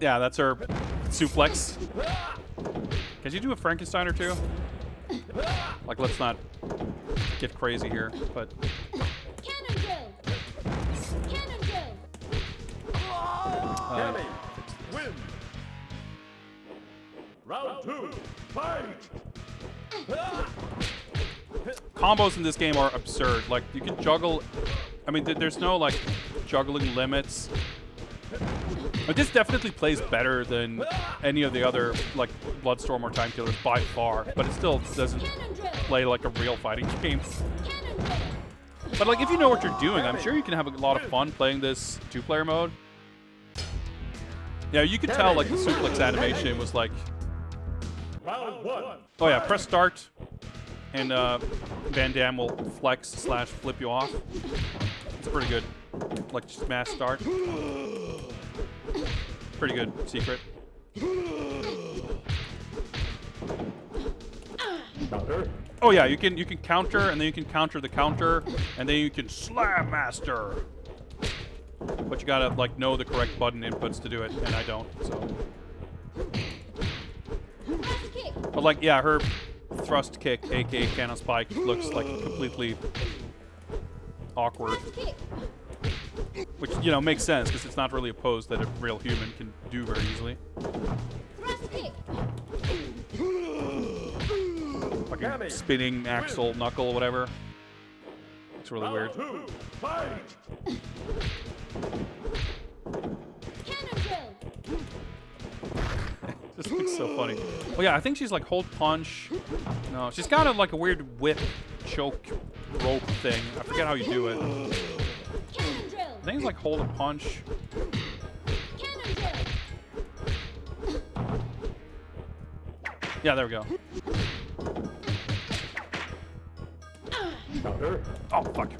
Yeah, that's her suplex. Can you do a Frankenstein or two? Like, let's not get crazy here, but... Win. Round 2, fight! Combos in this game are absurd. Like, you can juggle... I mean, there's no, like, juggling limits. But this definitely plays better than any of the other, like, Bloodstorm or Time Killers by far. But it still doesn't play like a real fighting game. But, like, if you know what you're doing, I'm sure you can have a lot of fun playing this two-player mode. Yeah, you could tell, like, the suplex animation was like... Oh yeah, press start, and Van Damme will flex/flip you off. It's pretty good. Like, smash start. Pretty good secret. Oh yeah, you can counter, and then you can counter the counter, and then you can slam master. But you gotta like know the correct button inputs to do it, and I don't. So. But like, yeah, her thrust kick, aka cannon spike, looks like completely awkward. Which, you know, makes sense, because it's not really a pose that a real human can do very easily. Fucking spinning axle, knuckle, whatever. It's really weird. This looks so funny. Oh yeah, I think she's like hold punch. No, she's got like a weird whip, choke, rope thing. I forget how you do it. I think it's like hold a punch. Yeah, there we go. Oh, fuck.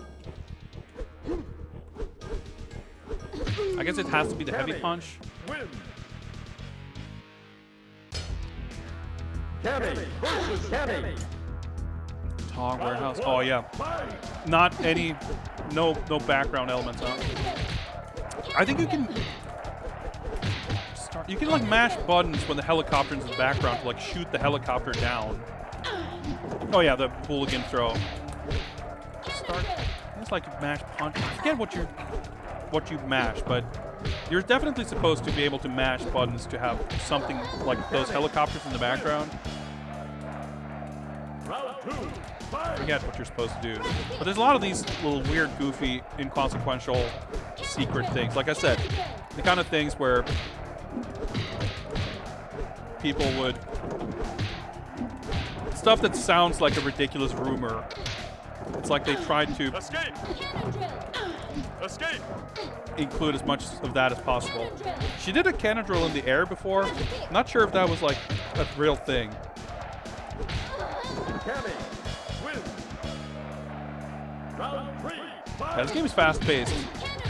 I guess it has to be the heavy punch. Tog warehouse. Oh yeah. Not any, no background elements on. I think you can start. You can like mash buttons when the helicopter's in the background to like shoot the helicopter down. Oh yeah, the hooligan throw. Start. It's like mash punch. I forget what you mash, but you're definitely supposed to be able to mash buttons to have something like those helicopters in the background. I forget what you're supposed to do. But there's a lot of these little weird, goofy, inconsequential secret things. Like I said, the kind of things where people would... Stuff that sounds like a ridiculous rumor. It's like they tried to Escape! Escape! include as much of that as possible. She did a cannon drill in the air before. Not sure if that was like a real thing. Cammy wins. Round 3. Yeah, this game is fast-paced.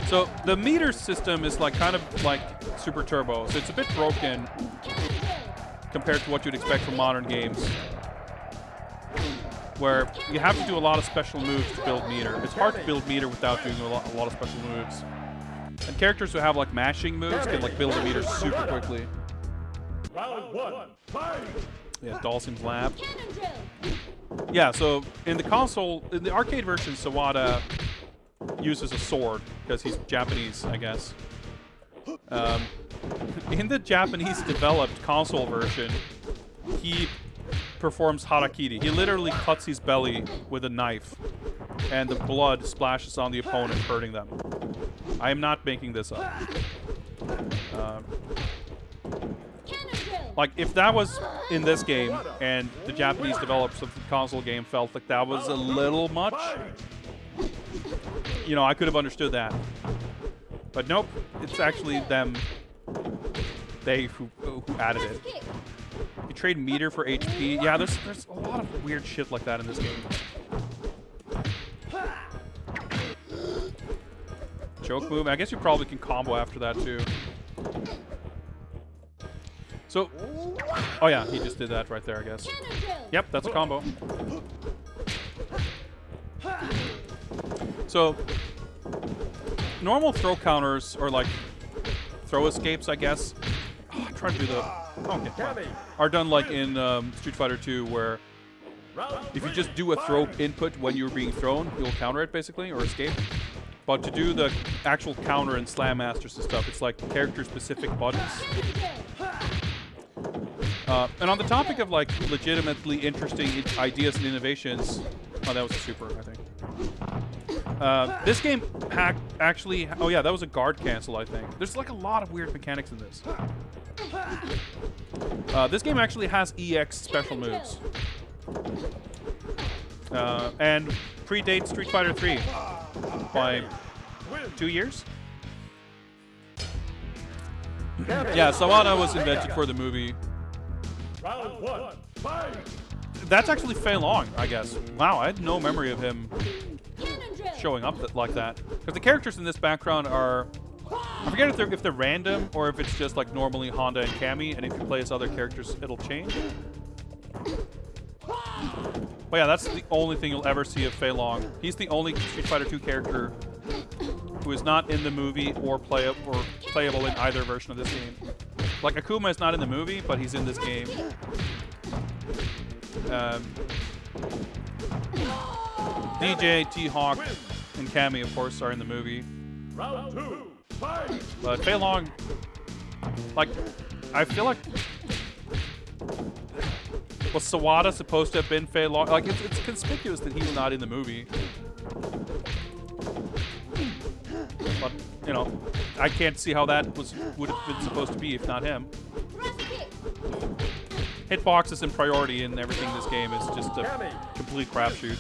So the meter system is like kind of like Super Turbo. So it's a bit broken compared to what you'd expect from modern games, where you have to do a lot of special moves to build meter. It's hard to build meter without doing a lot of special moves. And characters who have like mashing moves can like build a meter super quickly. Round 1. Fight! Yeah, Dawson's Lab. Yeah, so in the console, in the arcade version, Sawada uses a sword because he's Japanese, I guess. In the Japanese-developed console version, he performs harakiri. He literally cuts his belly with a knife, and the blood splashes on the opponent, hurting them. I am not making this up. Like, if that was in this game, and the Japanese developers of the console game felt like that was a little much, you know, I could have understood that. But nope, it's actually them, they who added it. You trade meter for HP. Yeah, there's a lot of weird shit like that in this game. Choke move. I guess you probably can combo after that too. So, oh yeah, he just did that right there, I guess. Yep, that's a combo. So, normal throw counters, or like throw escapes, I guess. Oh, I'm trying to do the... Okay, well, are done like in Street Fighter 2, where if you just do a throw input when you're being thrown, you'll counter it basically, or escape. But to do the actual counter and slam masters and stuff, it's like character-specific buttons. And on the topic of like legitimately interesting ideas and innovations, oh, that was a super, I think. This game actually, oh yeah, that was a guard cancel, I think. There's like a lot of weird mechanics in this. This game actually has EX special moves. And predates Street Fighter 3 by 2 years. Yeah, Sawada was invented for the movie. Round 1. Fight! That's actually Fei Long, I guess. Wow, I had no memory of him showing up like that. Because the characters in this background are... I forget if they're random or if it's just like normally Honda and Cammy, and if you play as other characters, it'll change. But yeah, that's the only thing you'll ever see of Fei Long. He's the only Street Fighter 2 character who is not in the movie or playable in either version of this game. Like, Akuma is not in the movie, but he's in this game. DJ, T-Hawk, and Cammy, of course, are in the movie. Round 2. Fight! But Fei Long, like, I feel like... Was Sawada supposed to have been Fei Long? Like, it's conspicuous that he's not in the movie. But, you know, I can't see how that would have been supposed to be if not him. Hitboxes and priority and everything in this game is just a complete crapshoot.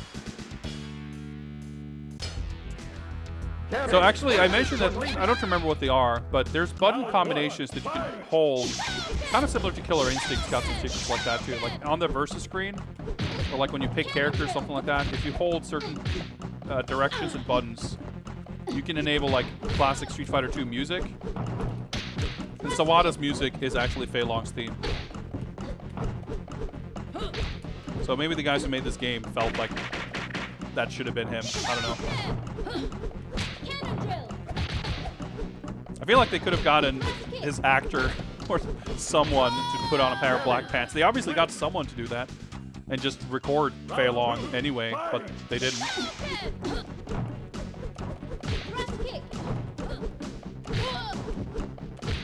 So actually, I mentioned that, I don't remember what they are, but there's button combinations that you can hold, kind of similar to Killer Instinct's got some secrets like that too. Like on the versus screen, or like when you pick characters, something like that, if you hold certain directions and buttons, you can enable like classic Street Fighter 2 music. And Sawada's music is actually Fei Long's theme. So maybe the guys who made this game felt like that should have been him. I don't know. I feel like they could have gotten his actor or someone to put on a pair of black pants. They obviously got someone to do that and just record Fei Long anyway, but they didn't. I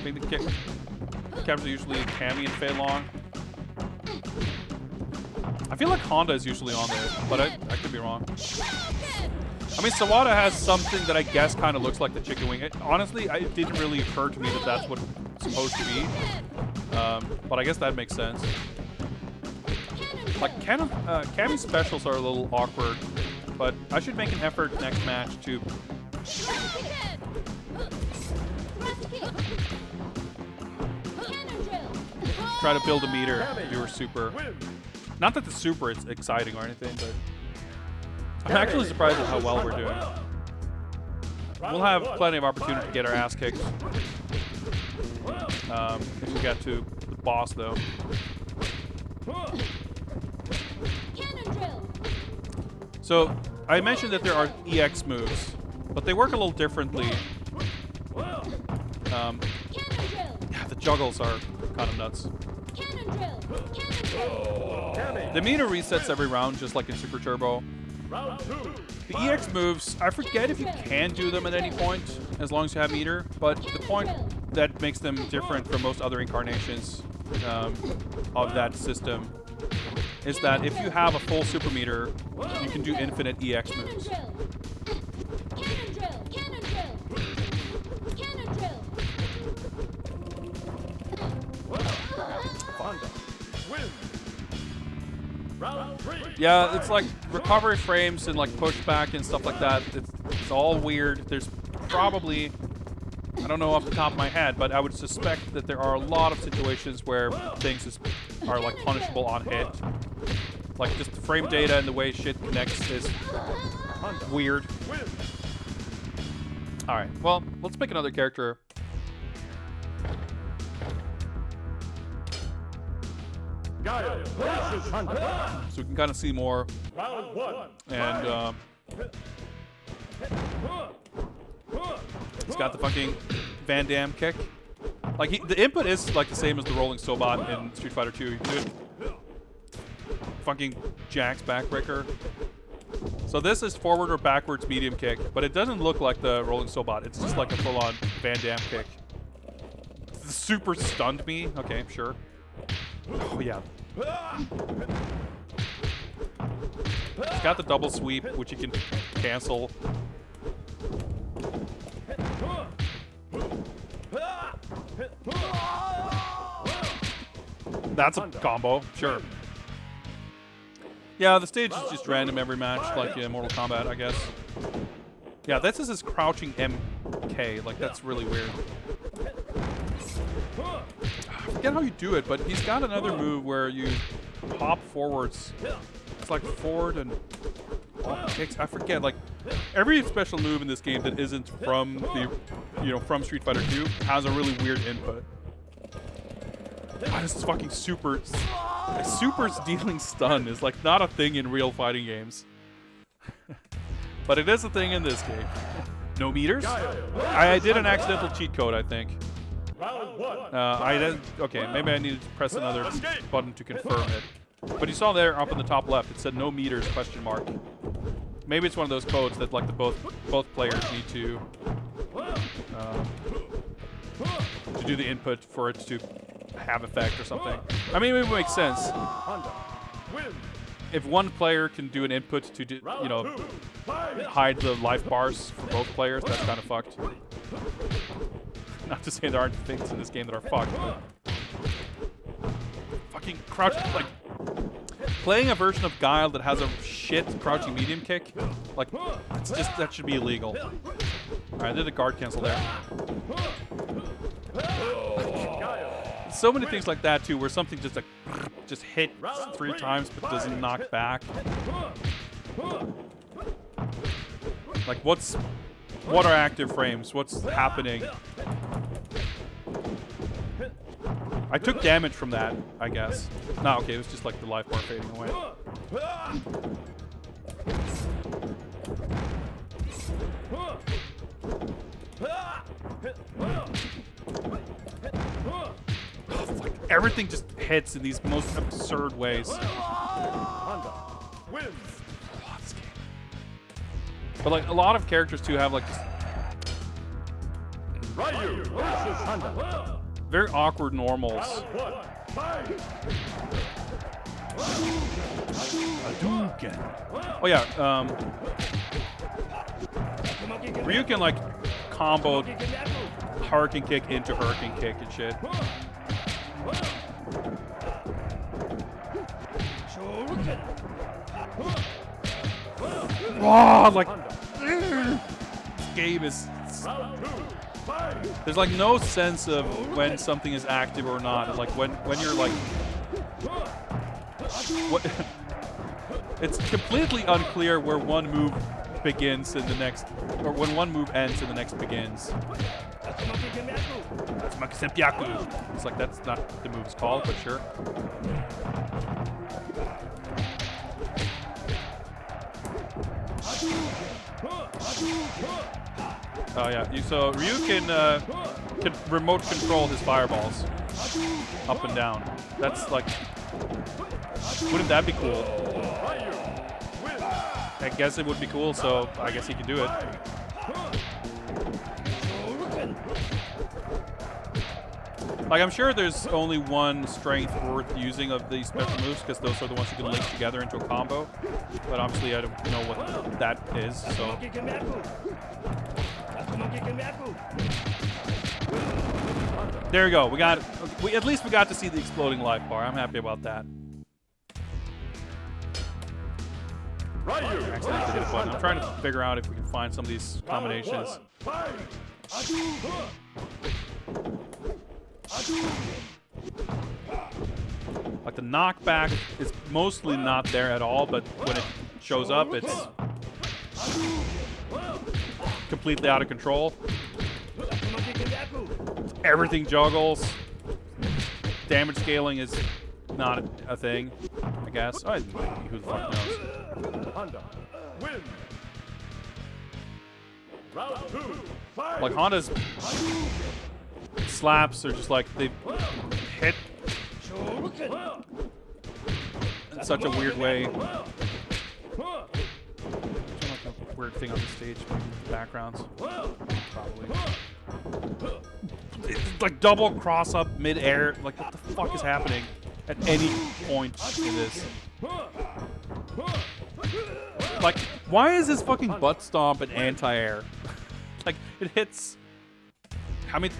think the characters are usually Cammy and Fei Long. I feel like Honda is usually on there, but I could be wrong. I mean, Sawada has something that I guess kind of looks like the chicken wing. Honestly, it didn't really occur to me that that's what it's supposed to be. But I guess that makes sense. Like, Cammy's specials are a little awkward, but I should make an effort next match to... try to build a meter to do her super. Not that the super is exciting or anything, but I'm actually surprised at how well we're doing. We'll have plenty of opportunity to get our ass kicked if we get to the boss, though. So, I mentioned that there are EX moves, but they work a little differently. Yeah, the juggles are kind of nuts. The meter resets every round, just like in Super Turbo. The EX moves, I forget if you can do them at any point, as long as you have meter, but the point that makes them different from most other incarnations of that system is that if you have a full super meter, you can do infinite EX moves. Yeah, it's like recovery frames and like pushback and stuff like that. It's all weird. There's probably, I don't know off the top of my head, but I would suspect that there are a lot of situations where things are like punishable on hit. Like just the frame data and the way shit connects is weird. Alright, well, let's pick another character. So we can kind of see more. And he's got the fucking Van Damme kick. Like the input is like the same as the rolling Sobat in Street Fighter 2. You can do it. Fucking Jack's backbreaker. So this is forward or backwards medium kick, but it doesn't look like the rolling Sobat. It's just like a full-on Van Damme kick. The super stunned me. Okay, sure. Oh yeah. It's got the double sweep, which you can cancel. That's a combo, sure. Yeah, the stage is just random every match, like in Mortal Kombat, I guess. Yeah, this is his crouching MK. Like, that's really weird. I forget how you do it, but he's got another move where you hop forwards. It's like forward and kicks. I forget. Like every special move in this game that isn't from the, from Street Fighter 2 has a really weird input. God, this is fucking super. Super's dealing stun is like not a thing in real fighting games, but it is a thing in this game. No meters. I did an accidental cheat code, I think. I didn't. Okay, maybe I needed to press another button to confirm it. But you saw there up in the top left, it said no meters question mark. Maybe it's one of those codes that like both players need to do the input for it to have effect or something. I mean, it makes sense. If one player can do an input to hide the life bars for both players, that's kind of fucked. Not to say there aren't things in this game that are fucked, but fucking crouch, like playing a version of Guile that has a shit crouching medium kick, like it's just, that should be illegal. Alright, I did a guard cancel there. So many things like that too, where something just hit 3 times but doesn't knock back. Like what are active frames? What's happening? I took damage from that, I guess. No, okay, it was just like the life bar fading away. Everything just hits in these most absurd ways. But like a lot of characters too have like this very awkward normals. Hadouken. Oh yeah, Ryu can like combo Hurricane Kick into Hurricane Kick and shit. Oh, like this game is. There's like no sense of when something is active or not. Like when you're like, what? It's completely unclear where one move begins and the next, or when one move ends and the next begins. It's like that's not what the move is called, but sure. Oh yeah, so Ryu can remote control his fireballs up and down. That's like, wouldn't that be cool? I guess it would be cool, so I guess he can do it. Like, I'm sure there's only one strength worth using of these special moves, because those are the ones you can link together into a combo. But obviously, I don't know what that is, so. There we go. At least we got to see the exploding life bar. I'm happy about that. Accidentally hit a button. I'm trying to figure out if we can find some of these combinations. Like the knockback is mostly not there at all, but when it shows up, it's completely out of control. Everything juggles. Damage scaling is not a thing, I guess. Oh, who the fuck knows? Honda, win. Round 2, fight. Like Honda's slaps are just like they hit in such a weird way. Like a weird thing on the stage, backgrounds. Probably. It's like double cross up mid-air. Like what the fuck is happening at any point in this? Like, why is this fucking butt stomp an anti-air? Like, it hits. I mean,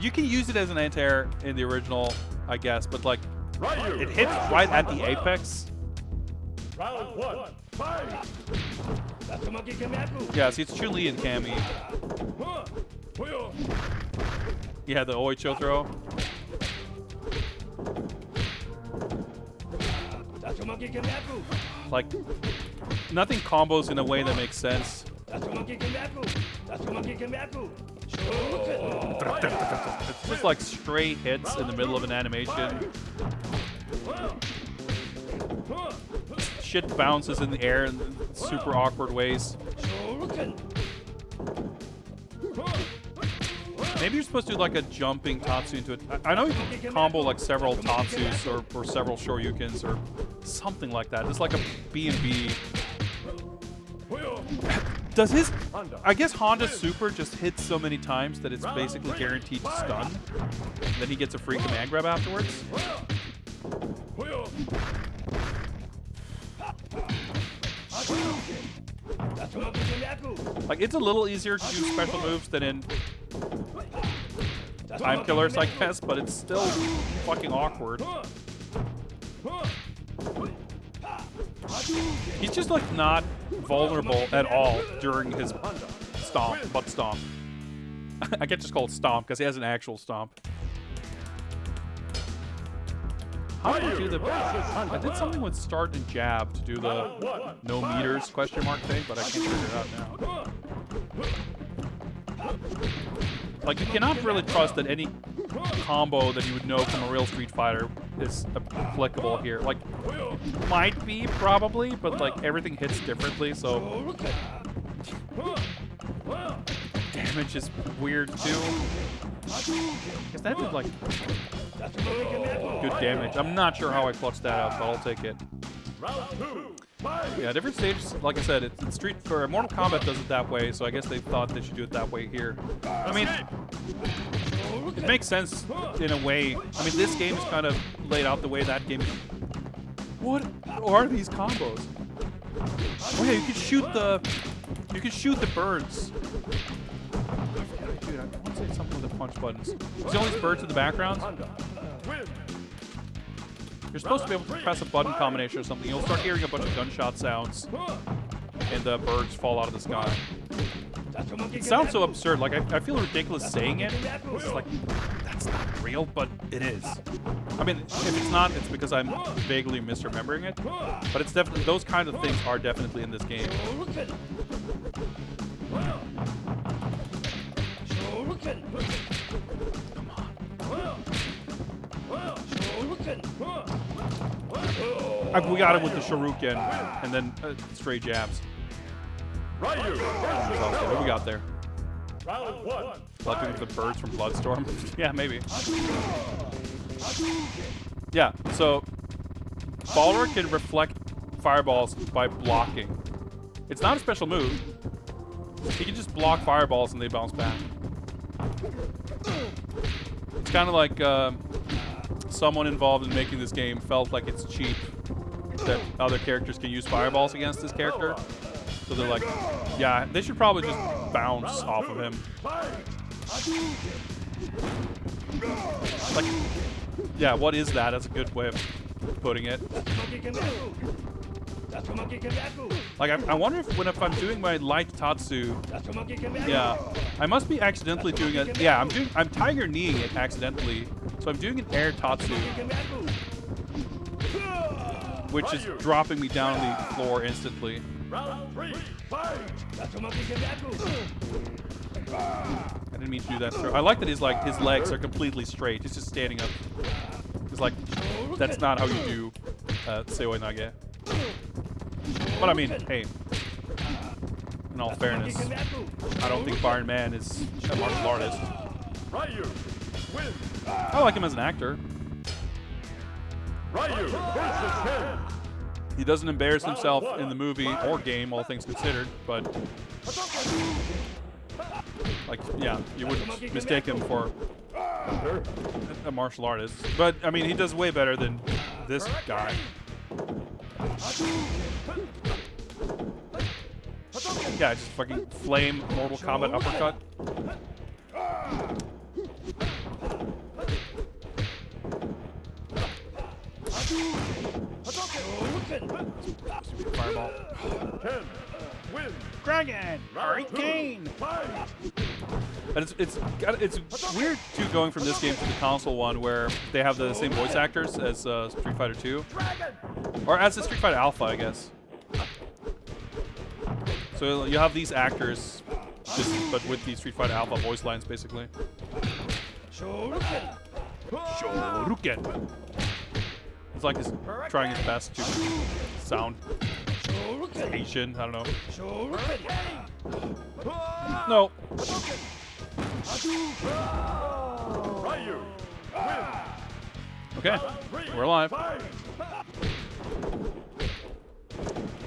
you can use it as an anti-air in the original, I guess, but like, it hits right at the apex. Round 1, fight. Yeah, see, it's Chun-Li and Cammy. Yeah, the Oicho throw. Like, nothing combos in a way that makes sense. It's just like straight hits in the middle of an animation. Shit bounces in the air in super awkward ways. Maybe you're supposed to do like a jumping Tatsu into it. I know you can combo like several Tatsus or several Shoryukens or something like that. It's like a B&B. Does his... I guess Honda's super just hits so many times that it's basically guaranteed to stun. Then he gets a free command grab afterwards. Like, it's a little easier to do special moves than in Time Killers, I guess, but it's still fucking awkward. He's just like not vulnerable at all during his stomp, butt stomp. I can't just call it stomp because he has an actual stomp. How do I do the... I did something with start and jab to do the no meters question mark thing, but I can't figure it out now. Like, you cannot really trust that any combo that you would know from a real Street Fighter is applicable here. Like, might be, probably, but like, everything hits differently, so... Damage is weird, too. Because that did, like... good damage. I'm not sure how I clutched that out, but I'll take it. Yeah, different stages. Like I said, it's Street for Mortal Kombat does it that way, so I guess they thought they should do it that way here. I mean, it makes sense in a way. I mean, this game is kind of laid out the way that game What are these combos? Oh yeah, you can shoot the birds. Dude, I want to say something with the punch buttons. See all these birds in the background? You're supposed to be able to press a button combination or something. You'll start hearing a bunch of gunshot sounds, and the birds fall out of the sky. It sounds so absurd. Like I feel ridiculous saying it. It's like that's not real, but it is. I mean, if it's not, it's because I'm vaguely misremembering it. But it's definitely those kind of things are definitely in this game. Come on. We got him with the Shoryuken and then straight jabs. What do we got there? Round 1. Collecting the birds from Bloodstorm? Yeah, maybe. Yeah, so Balor can reflect fireballs by blocking. It's not a special move. He can just block fireballs and they bounce back. It's kind of like someone involved in making this game felt like it's cheap that other characters can use fireballs against this character. So they're like, yeah, they should probably just bounce off of him. Like, yeah, what is that? That's a good way of putting it. Like, I wonder if I'm doing my light Tatsu, yeah, I must be accidentally doing it. Yeah, I'm Tiger kneeing it accidentally, so I'm doing an air Tatsu, which is dropping me down on the floor instantly. Round 3. Fight. I didn't mean to do that. I like that his legs are completely straight. He's just standing up. It's like that's not how you do Seoi Nage. But I mean, hey, in all fairness, I don't think Byron Man is a martial artist. Ryu wins. I like him as an actor. Ryu versus Ken. He doesn't embarrass himself in the movie or game, all things considered, but like, yeah, you wouldn't mistake him for a martial artist. But I mean, he does way better than this guy. Yeah, just fucking flame Mortal Kombat uppercut. Fireball. Ken wins. Dragon! Hurricane! But it's weird too going from this game to the console one where they have the same voice actors as Street Fighter 2. Or as the Street Fighter Alpha, I guess. So you have these actors, but with the Street Fighter Alpha voice lines, basically. Shoryuken! It's like he's trying his best to sound Asian, I don't know. No. Ryu wins. Okay, we're alive.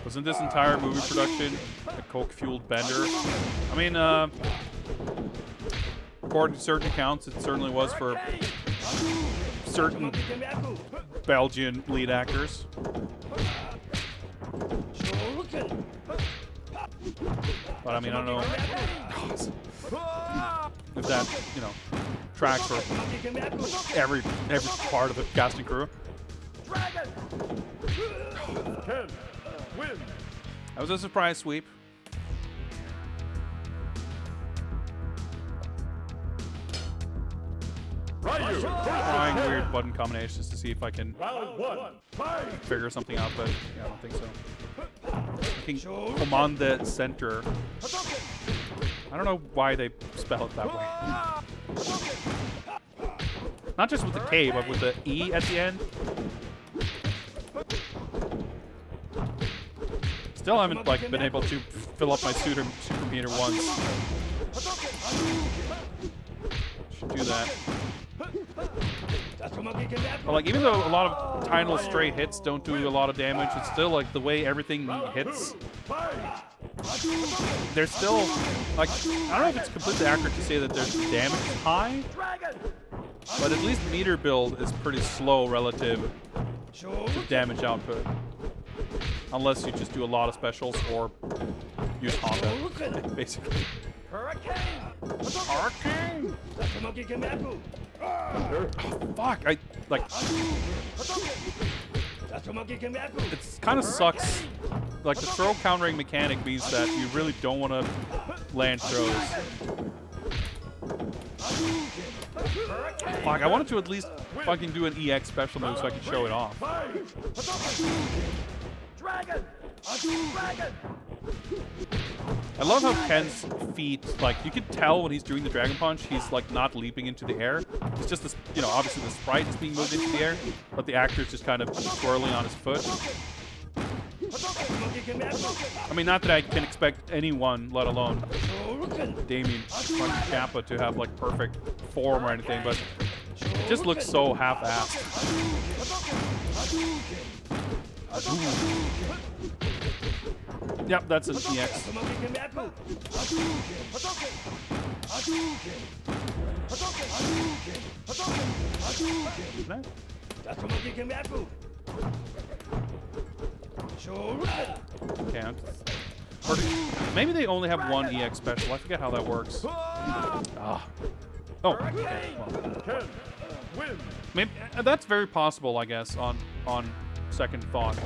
Wasn't this entire movie production a coke-fueled bender? I mean, according to certain accounts, it certainly was for certain Belgian lead actors. But I mean, I don't know if that, you know, tracks for every part of the cast and crew. Ken wins. That was a surprise sweep. Ryu Trying weird button combinations to see if I can Round 1. Fight. figure something out, but yeah, I don't think so. I can command the center. I don't know why they spell it that way. Not just with the K, but with the E at the end. Still haven't like been able to fill up my super meter once. Should do that. But like, even though a lot of tiny little stray hits don't do a lot of damage, it's still like the way everything hits. There's still like, I don't know if it's completely accurate to say that there's damage high, but at least meter build is pretty slow relative the damage output. Unless you just do a lot of specials or use combat, basically. Hurricane! Arcane! Oh, fuck, it kind of sucks. Like, the throw countering mechanic means that you really don't want to land throws. Fuck, I wanted to at least fucking do an EX special move so I could show it off. Dragon! Dragon! I love how Ken's feet, like, you can tell when he's doing the Dragon Punch, he's, like, not leaping into the air. It's just this, you know, obviously the sprite is being moved into the air, but the actor's just kind of swirling on his foot. I mean, not that I can expect anyone, let alone Damien Champa, to have, like, perfect form or anything, but it just looks so half-assed. Yep, that's an EX. Can't. Or maybe they only have one EX special. I forget how that works. Ah. Oh. Okay. Well. Maybe, that's very possible, I guess, on second thought.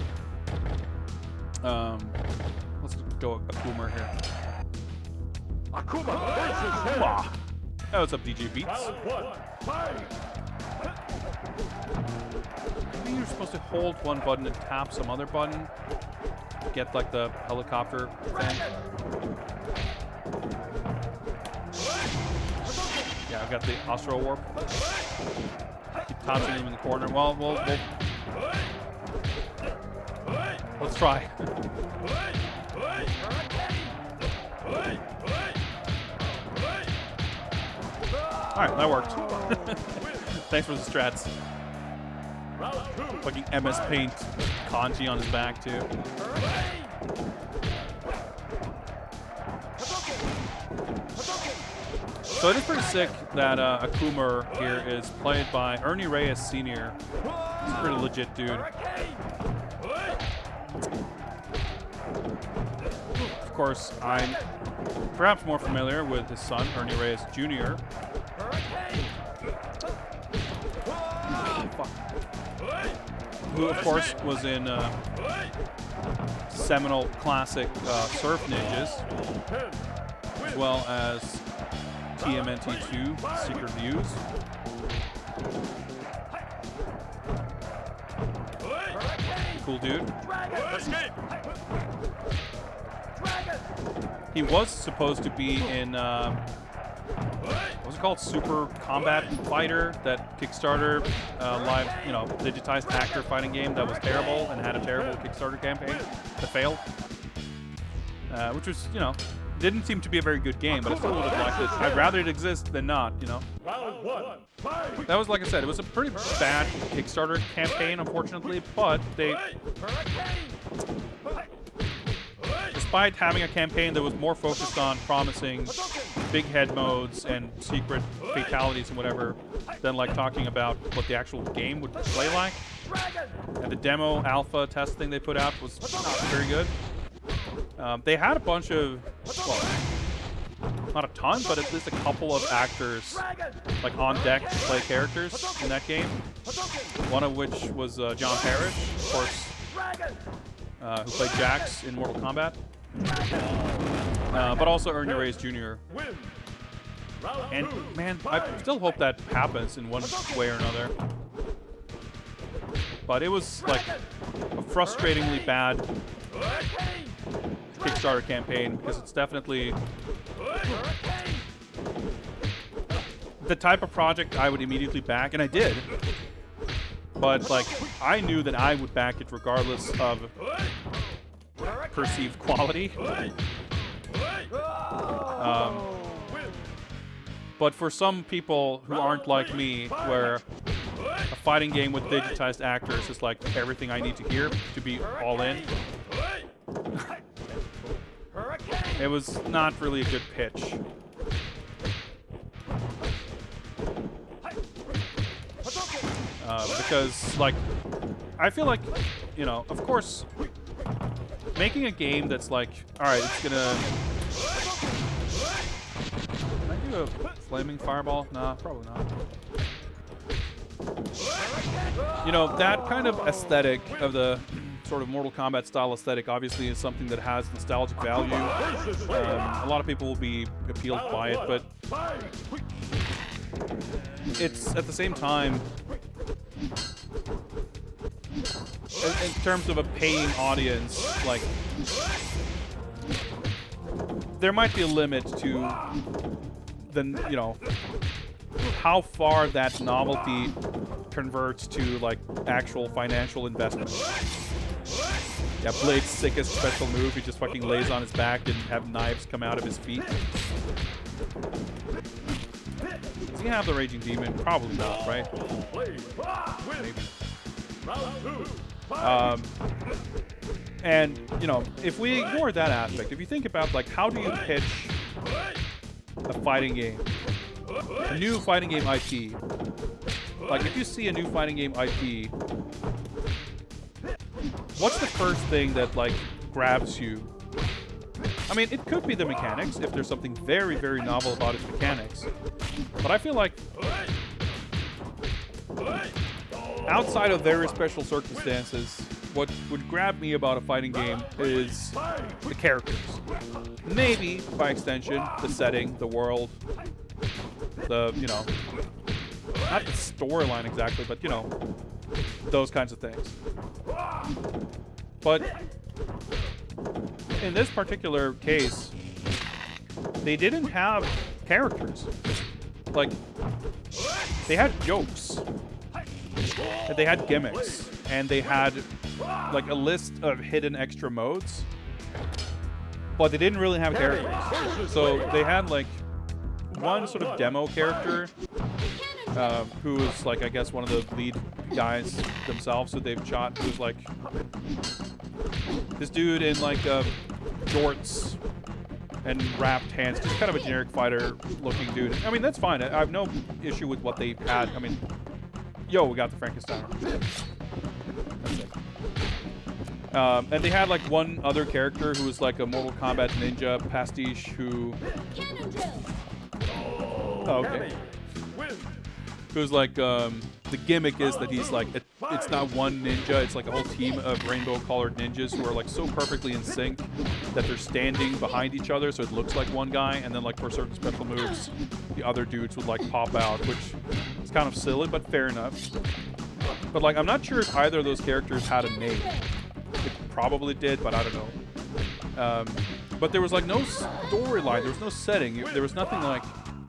Let's go Akuma here. Akuma! Oh, what's up, DJ Beats? Maybe you're supposed to hold one button and tap some other button to get, like, the helicopter thing. Yeah, I've got the Astro Warp. Keep tossing him in the corner. Well, let's try. Alright, that worked. Thanks for the strats. Fucking MS Paint kanji on his back, too. So it is pretty sick that Akuma here is played by Ernie Reyes Sr. He's a pretty legit dude. Of course, I'm perhaps more familiar with his son, Ernie Reyes Jr. Who, of course, was in seminal classic Surf Ninjas, as well as TMNT2 Secret Views. Cool dude. He was supposed to be in what was it called? Super Combat Fighter, that Kickstarter live, you know, digitized actor fighting game that was terrible and had a terrible Kickstarter campaign that failed. Which was, you know, didn't seem to be a very good game, but I still would have liked it. I'd rather it exist than not, you know. That was, like I said, it was a pretty bad Kickstarter campaign, unfortunately, but they, despite having a campaign that was more focused on promising big head modes and secret fatalities and whatever, than like talking about what the actual game would play like. And the demo alpha test thing they put out was not very good. They had a bunch of, well, not a ton, but at least a couple of actors like on deck to play characters in that game. One of which was John Parrish, of course, who played Jax in Mortal Kombat. But also Ernie Reyes Jr. And man, I still hope that happens in one way or another. But it was like a frustratingly bad Kickstarter campaign, because it's definitely the type of project I would immediately back, and I did. But like, I knew that I would back it regardless of perceived quality. But for some people who aren't like me, where a fighting game with digitized actors is like everything I need to hear to be all in, it was not really a good pitch. Because, like, I feel like, you know, of course, making a game that's like, all right, it's gonna. Can I do a flaming fireball? Nah, probably not. You know, that kind of aesthetic of the sort of Mortal Kombat style aesthetic obviously is something that has nostalgic value. A lot of people will be appealed by it, but it's at the same time, in terms of a paying audience, like, there might be a limit to the, you know, how far that novelty converts to like actual financial investment. Yeah, Blade's sickest special move, he just fucking lays on his back and have knives come out of his feet. Does he have the Raging Demon? Probably not, right? Maybe. And, you know, if we ignore that aspect, if you think about, like, how do you pitch a fighting game? A new fighting game IP. Like, if you see a new fighting game IP, what's the first thing that, like, grabs you? I mean, it could be the mechanics, if there's something very, very novel about its mechanics. But I feel like, outside of very special circumstances, what would grab me about a fighting game is the characters. Maybe, by extension, the setting, the world, the, you know, not the storyline exactly, but, you know, those kinds of things. But in this particular case, they didn't have characters. Like, they had jokes, and they had gimmicks, and they had like a list of hidden extra modes, but they didn't really have characters. So they had like one sort of demo character who was like, I guess, one of the lead guys themselves who they've shot, who's like this dude in like jorts and wrapped hands, just kind of a generic fighter looking dude. I mean, that's fine. I have no issue with what they had. I mean, yo, we got the Frankenstein. That's it. And they had like one other character who was like a Mortal Kombat ninja pastiche who... Oh, okay. Who's like, the gimmick is that he's like, it's not one ninja, it's like a whole team of rainbow-colored ninjas who are like so perfectly in sync that they're standing behind each other, so it looks like one guy, and then like for certain special moves, the other dudes would like pop out, which is kind of silly, but fair enough. But like, I'm not sure if either of those characters had a name. It probably did, but I don't know. But there was like no storyline, there was no setting, there was nothing like,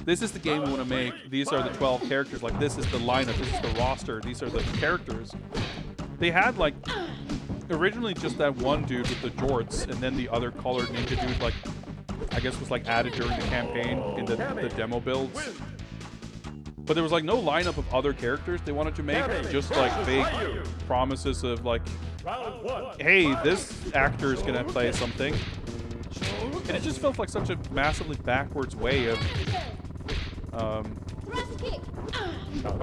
this is the game we want to make, these are the 12 characters, like this is the lineup, this is the roster, these are the characters. They had like, originally just that one dude with the jorts, and then the other colored ninja dude, like, I guess was like added during the campaign in the demo builds. But there was like no lineup of other characters they wanted to make, just like vague promises of like, hey, this actor is gonna play something. And it just felt like such a massively backwards way of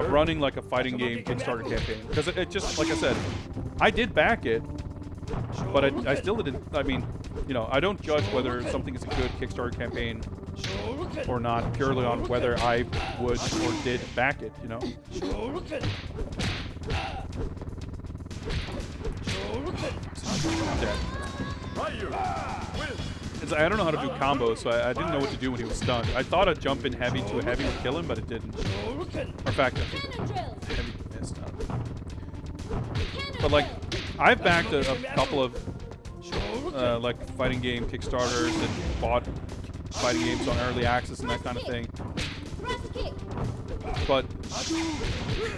running like a fighting game Kickstarter campaign. Because it just, like I said, I did back it, but I still didn't, I mean, you know, I don't judge whether something is a good Kickstarter campaign or not purely on whether I would or did back it, you know? I'm dead. I don't know how to do combos, so I didn't know what to do when he was stunned. I thought a jump in heavy to a heavy would kill him, but it didn't. Or in fact, heavy missed. But like, I've backed a couple of like fighting game Kickstarters and bought fighting games on early access and that kind of thing. But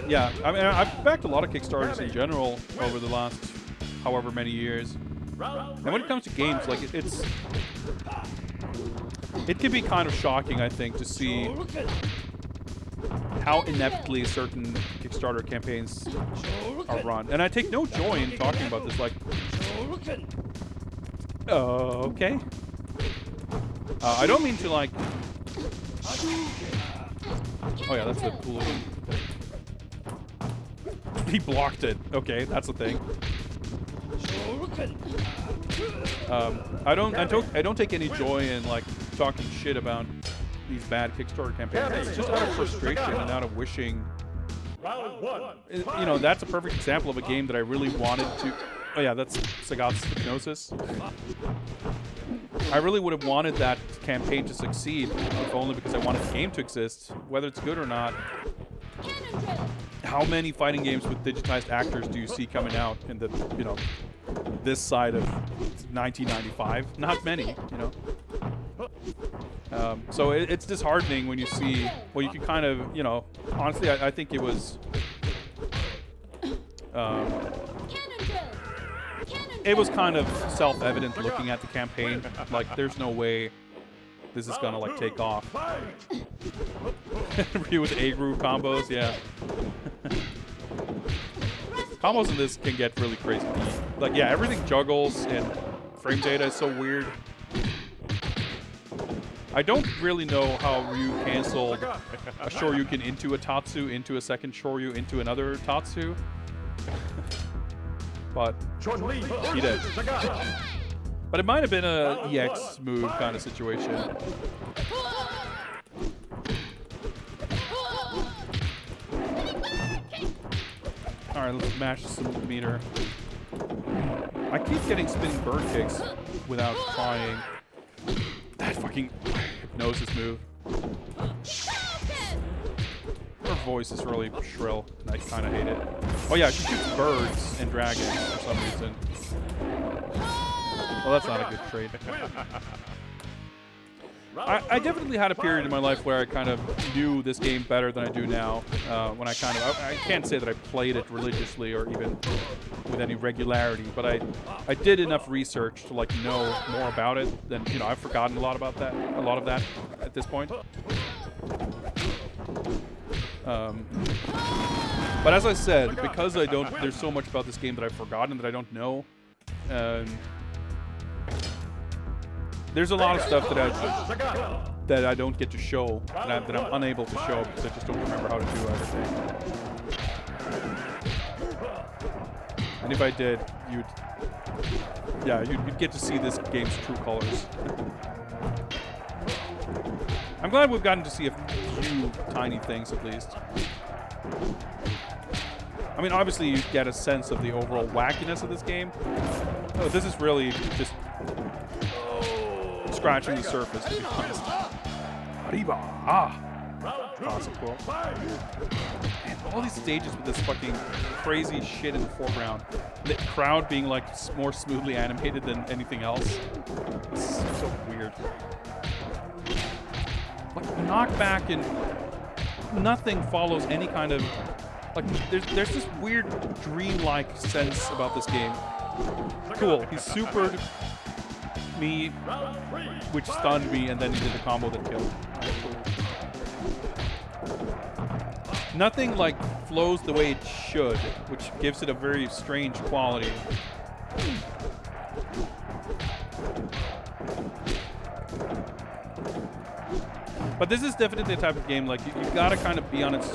yeah, I mean, I've backed a lot of Kickstarters in general over the last however many years. And when it comes to games, like it can be kind of shocking, I think, to see how ineptly certain Kickstarter campaigns are run. And I take no joy in talking about this, like, okay. I don't mean to, like... Oh yeah, that's the cool one. He blocked it. Okay, that's the thing. I don't take any joy in like talking shit about these bad Kickstarter campaigns. It's just out of frustration and out of wishing. Round one. You know, that's a perfect example of a game that I really wanted to. Oh yeah, that's Sagat's Hypnosis. I really would have wanted that campaign to succeed, if only because I wanted the game to exist, whether it's good or not. How many fighting games with digitized actors do you see coming out in the, you know, this side of 1995? Not many, you know. So it's disheartening when you see, well, you can kind of, you know, honestly, I think it was, it was kind of self-evident looking at the campaign. Like, there's no way this is gonna like take off. Ryu with A-groove combos, yeah. Combos in this can get really crazy. Like, yeah, everything juggles and frame data is so weird. I don't really know how Ryu canceled a Shoryuken into a Tatsu, into a second Shoryu, into another Tatsu. But he did. But it might have been a EX move kind of situation. Alright, let's mash some meter. I keep getting spinning bird kicks without trying. That fucking Hypnosis move. Her voice is really shrill, and I kind of hate it. Oh yeah, she shoots birds and dragons for some reason. Well, that's not a good trade. I definitely had a period in my life where I kind of knew this game better than I do now. When I kind of, I can't say that I played it religiously or even with any regularity, but I did enough research to like know more about it than, you know, I've forgotten a lot of that at this point. But as I said, because there's so much about this game that I've forgotten that I don't know. There's a lot of stuff that I don't get to show, that I'm unable to show because I just don't remember how to do everything. And if I did, you'd get to see this game's true colors. I'm glad we've gotten to see a few tiny things at least. I mean, obviously you get a sense of the overall wackiness of this game. Oh, this is really just scratching the surface, to be honest. Arriba! Ah! Awesome, cool. And all these stages with this fucking crazy shit in the foreground. The crowd being like more smoothly animated than anything else. It's so weird. Like, knockback and nothing follows any kind of... Like, there's this weird dreamlike sense about this game. Cool, he supered me, which stunned me, and then he did the combo that killed. Nothing like flows the way it should, which gives it a very strange quality. But this is definitely the type of game, like, you've got to kind of be on its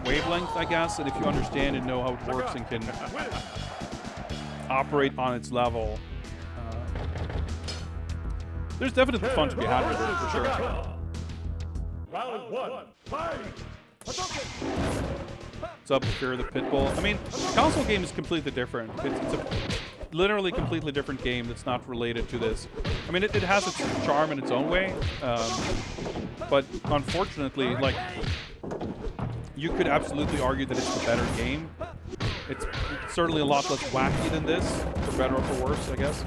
wavelength, I guess, and if you understand and know how it works and can operate on its level, there's definitely fun to be had with it, for sure. Round one. Fight! What's up, Fear of the Pitbull? I mean, the console game is completely different. It's a literally completely different game that's not related to this. I mean, it has its charm in its own way, but unfortunately, like, you could absolutely argue that it's the better game. It's certainly a lot less wacky than this, for better or for worse, I guess.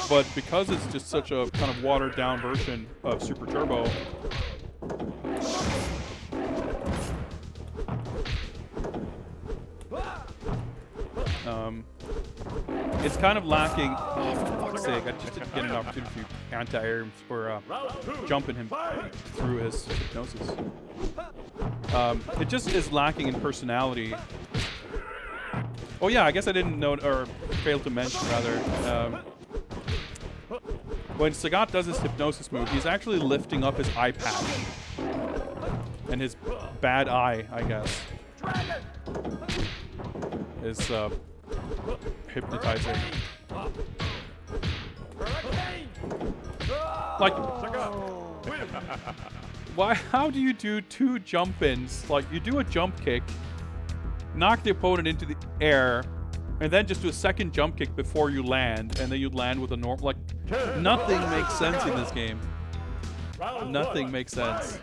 But because it's just such a kind of watered down version of Super Turbo, it's kind of lacking. Oh, for fuck's sake, I just didn't get an opportunity to anti-air or jumping him through his hypnosis. It just is lacking in personality. Oh yeah, I guess I didn't know, or failed to mention rather. When Sagat does his hypnosis move, he's actually lifting up his eye patch and his bad eye, I guess. His hypnotizing. Hurricane! Like, why? How do you do 2 jump-ins? Like, you do a jump kick, knock the opponent into the air, and then just do a second jump kick before you land, and then you land with a normal. Like, nothing makes sense in this game. Nothing makes sense.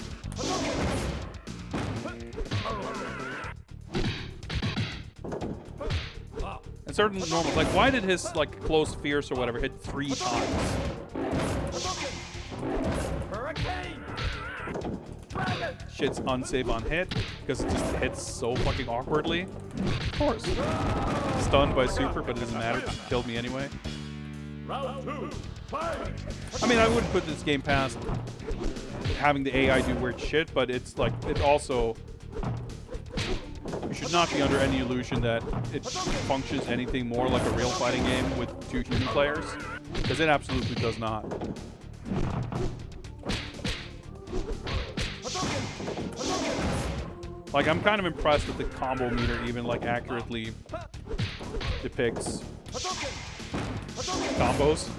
And certain normal, like, why did his like close fierce or whatever hit 3 times? Hurricane! Dragon! Shit's unsafe on hit because it just hits so fucking awkwardly. Of course. Stunned by super, but it doesn't matter. It just killed me anyway. Round 2, fight! I mean, I wouldn't put this game past having the AI do weird shit, but it's like, it also, you should not be under any illusion that it functions anything more like a real fighting game with 2 human players, because it absolutely does not. Like, I'm kind of impressed that the combo meter even like accurately depicts combos.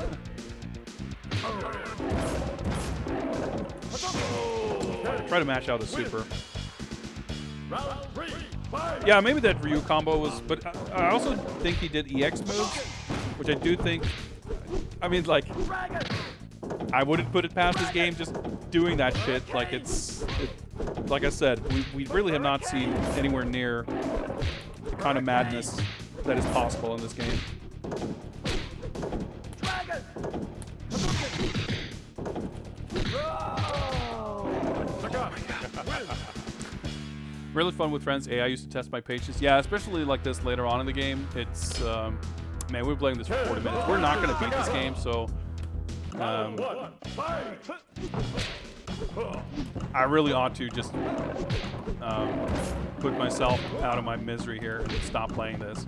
Try to match out a super. Round 3, fight! Yeah, maybe that Ryu combo was, but I also think he did EX moves, which I do think, I mean, like, I wouldn't put it past this game just doing that shit. Like, like I said, we really have not seen anywhere near the kind of madness that is possible in this game. Really fun with friends. AI used to test my patience. Yeah, especially like this later on in the game. It's, man, we're playing this for 40 minutes. We're not going to beat this game, so I really ought to just put myself out of my misery here and stop playing this.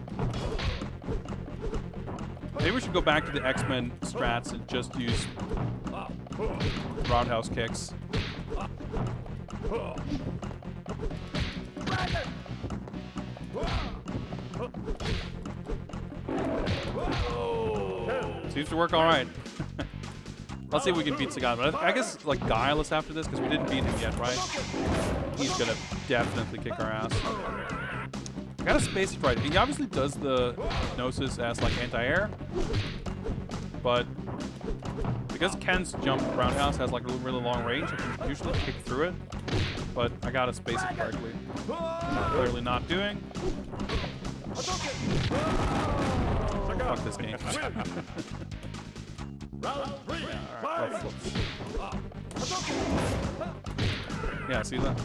Maybe we should go back to the X-Men strats and just use roundhouse kicks. Seems to work all right. Let's see if we can beat Sagan. But I guess like Guileless after this, because we didn't beat him yet, right? He's gonna definitely kick our ass. I gotta space it right. He obviously does the hypnosis as like anti-air, but because Ken's jump roundhouse has like a really long range, I can usually kick through it. But I gotta space it correctly. Clearly not doing. Fuck this game. Round 3, Alright, fight! yeah, see that?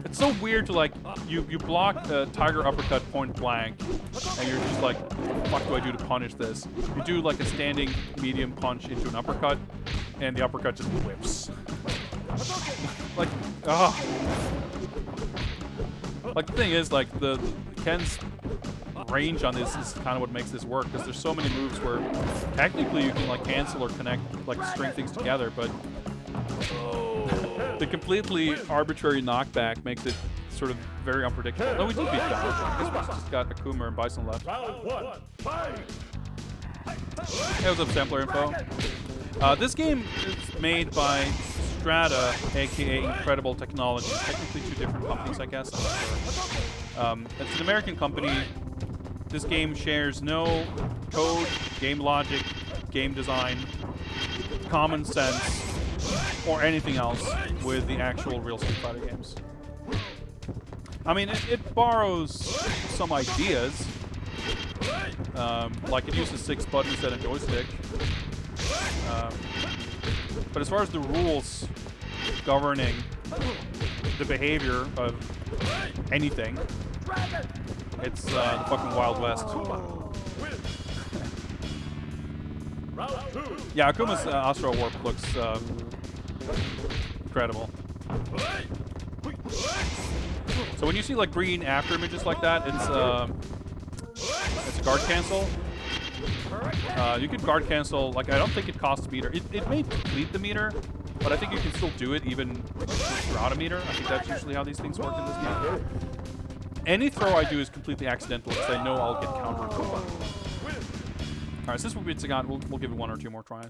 It's so weird to like, you block a tiger uppercut point blank, and you're just like, what the fuck do I do to punish this? You do like a standing medium punch into an uppercut, and the uppercut just whips. Like, ah. Like the thing is, like the Ken's range on this is kind of what makes this work, because there's so many moves where technically you can like cancel or connect, like string things together, but the completely arbitrary knockback makes it sort of very unpredictable. No, we did beat Dodge. I guess we just got Akuma and Bison left. Round 1, fight! Hey, what's up, Sampler Info? This game is made by Strata, aka Incredible Technology. Technically 2 different companies, I guess. I'm not sure. It's an American company. This game shares no code, game logic, game design, common sense, or anything else with the actual real Street Fighter games. I mean, it borrows some ideas. Like it uses 6 buttons instead of joystick. But as far as the rules governing the behavior of anything, it's the fucking Wild West. Round 2, Yeah, Akuma's Astro Warp looks incredible. So when you see like green after images like that, it's a guard cancel. You can guard cancel, like I don't think it costs meter. It may deplete the meter, but I think you can still do it even without a meter. I think that's usually how these things work in this game. any throw I do is completely accidental because I know I'll get countered. All right, since we'll give it 1 or 2 more tries.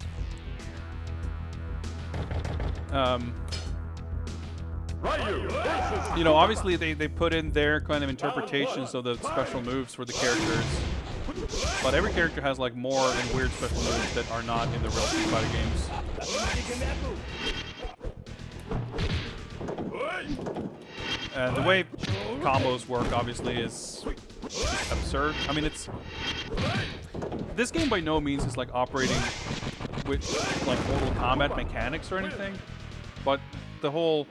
You know, obviously they put in their kind of interpretations of the special moves for the characters, but every character has like more and weird special moves that are not in the real Street Fighter games. The way combos work, obviously, is absurd. I mean, this game by no means is like operating with like Mortal Kombat mechanics or anything, but the whole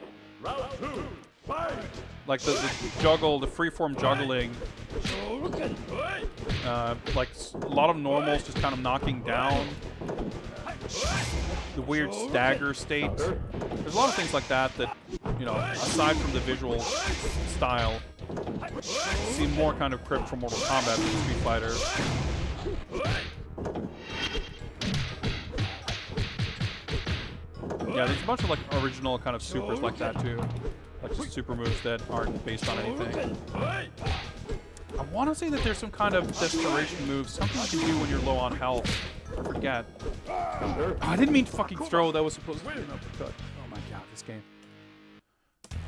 like the juggle, the freeform juggling, like a lot of normals just kind of knocking down, the weird stagger state. There's a lot of things like that, you know, aside from the visual style, seem more kind of cribbed from Mortal Kombat than Street Fighter. Yeah, there's a bunch of like original kind of supers like that too, like just super moves that aren't based on anything. I want to say that there's some kind of desperation move, something you can do when you're low on health. I forget. Oh, I didn't mean to fucking throw. That was supposed to be an uppercut. Oh my god, this game.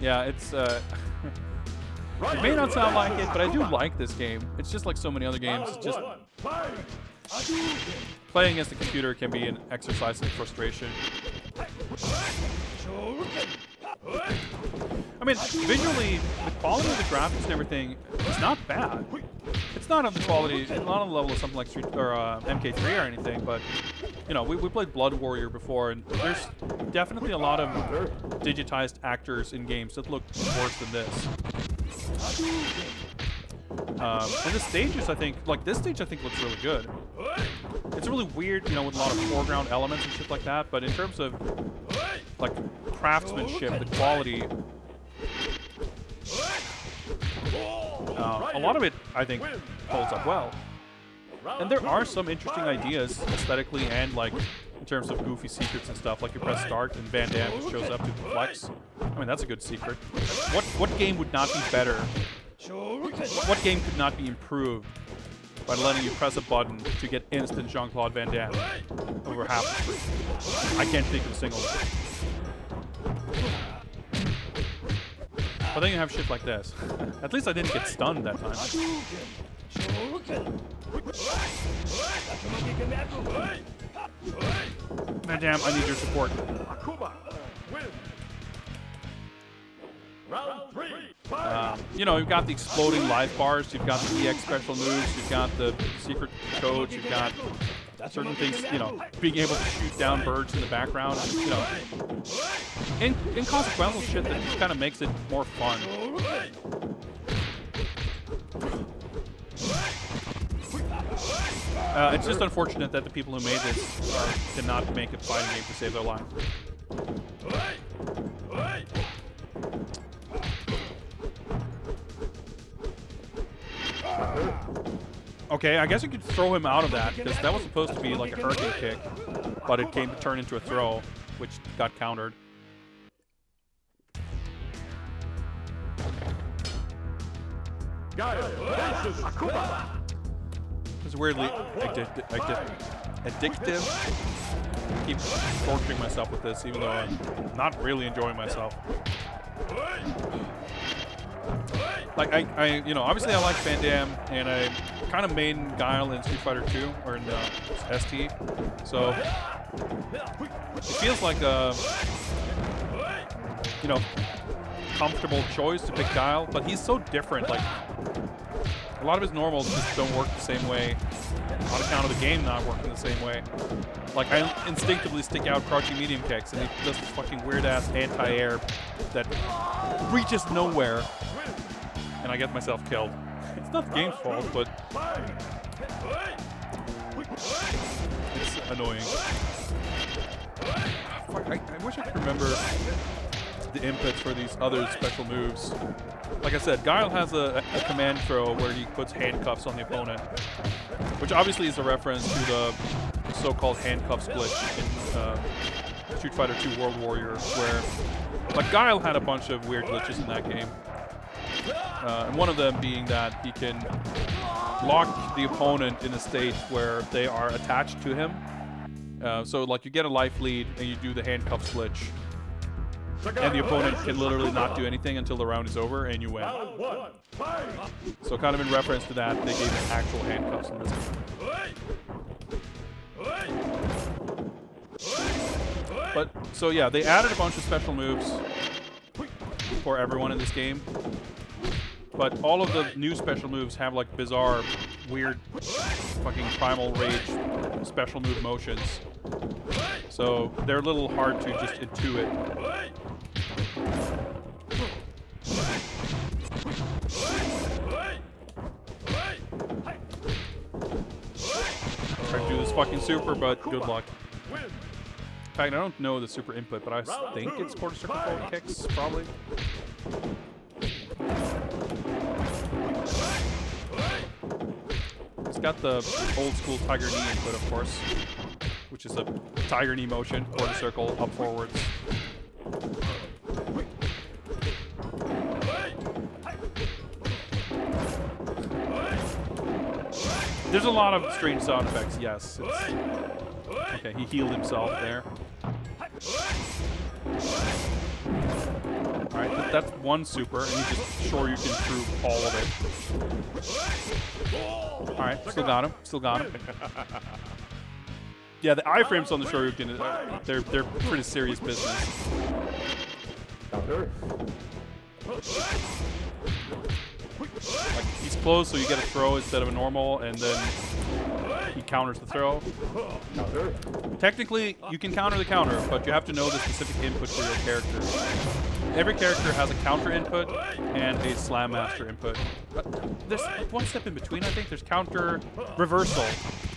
Yeah, it's it may not sound like it, but I do like this game. It's just like so many other games. It's just playing against the computer can be an exercise in frustration. I mean, visually, the quality of the graphics and everything is not bad. It's not on the quality, it's not on the level of something like Street or MK3 or anything, but you know, we played Blood Warrior before, and there's definitely a lot of digitized actors in games that look worse than this. And the stages, I think, like this stage, I think looks really good. It's really weird, you know, with a lot of foreground elements and shit like that, but in terms of like craftsmanship, the quality, a lot of it, I think, holds up well. And there are some interesting ideas aesthetically and like in terms of goofy secrets and stuff. Like you press start and Van Damme just shows up to flex. I mean, that's a good secret. What game would not be better? What game could not be improved by letting you press a button to get instant Jean-Claude Van Damme over half the screen? I can't think of a single one. But then you have shit like this. At least I didn't get stunned that time. Man, damn, I need your support. You know, you've got the exploding life bars, you've got the EX special moves, you've got the secret codes, you've got certain things, you know, being able to shoot down birds in the background, you know, inconsequential shit that just kind of makes it more fun. It's just unfortunate that the people who made this did not make a fighting game to save their life. Okay, I guess you could throw him out of that, because that was supposed to be like a hurricane kick, but it came to turn into a throw, which got countered. It's weirdly addictive. I keep torturing myself with this, even though I'm not really enjoying myself. Like, you know, obviously I like Van Damme, and I kind of made Guile in Street Fighter 2, or in the ST, so it feels like a, you know, comfortable choice to pick Guile, but he's so different. Like, a lot of his normals just don't work the same way, on account of the game not working the same way. Like, I instinctively stick out crouching medium kicks, and he does this fucking weird-ass anti-air that reaches nowhere, and I get myself killed. It's not the game's fault, but it's annoying. Fuck, I wish I could remember the inputs for these other special moves. Like I said, Guile has a command throw where he puts handcuffs on the opponent, which obviously is a reference to the so-called handcuffs glitch in Street Fighter 2 World Warrior, where like Guile had a bunch of weird glitches in that game. And one of them being that he can lock the opponent in a state where they are attached to him. So like you get a life lead and you do the handcuff switch, and the opponent can literally not do anything until the round is over and you win. Round 1, fight! So kind of in reference to that, they gave him actual handcuffs in this game. But, so yeah, they added a bunch of special moves for everyone in this game. But all of the new special moves have like bizarre, weird, fucking primal rage special move motions. So they're a little hard to just intuit. Try to do this fucking super, but good luck. In fact, I don't know the super input, but I think it's quarter circle forward kicks, probably. It's got the old school tiger knee input, of course, which is a tiger knee motion, quarter circle, up forwards. There's a lot of strange sound effects, yes. Okay, he healed himself there. Alright, that's one super, and you just sure you can prove all of it. Alright, still got him. Still got him. Yeah, the iframes on the Shoryuken, they're pretty serious business. Like, he's close, so you get a throw instead of a normal, and then he counters the throw. Technically, you can counter the counter, but you have to know the specific input for your character. Every character has a counter input and a slam master input. But there's one step in between, I think. There's counter, reversal,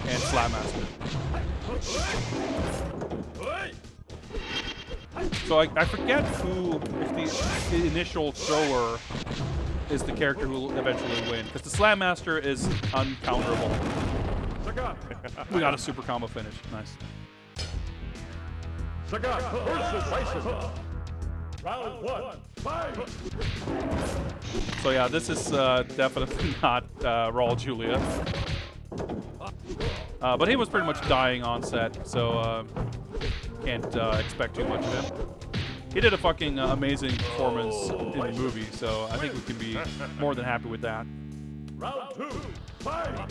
and slam master. So I forget who, if the initial thrower is the character who will eventually win, because the slam master is uncounterable. We got a super combo finish. Nice. Round 1, fight! So yeah, this is definitely not Raul Julia. But he was pretty much dying on set, so can't expect too much of him. He did a fucking amazing performance in the movie, so I think we can be more than happy with that. Round 2, fight!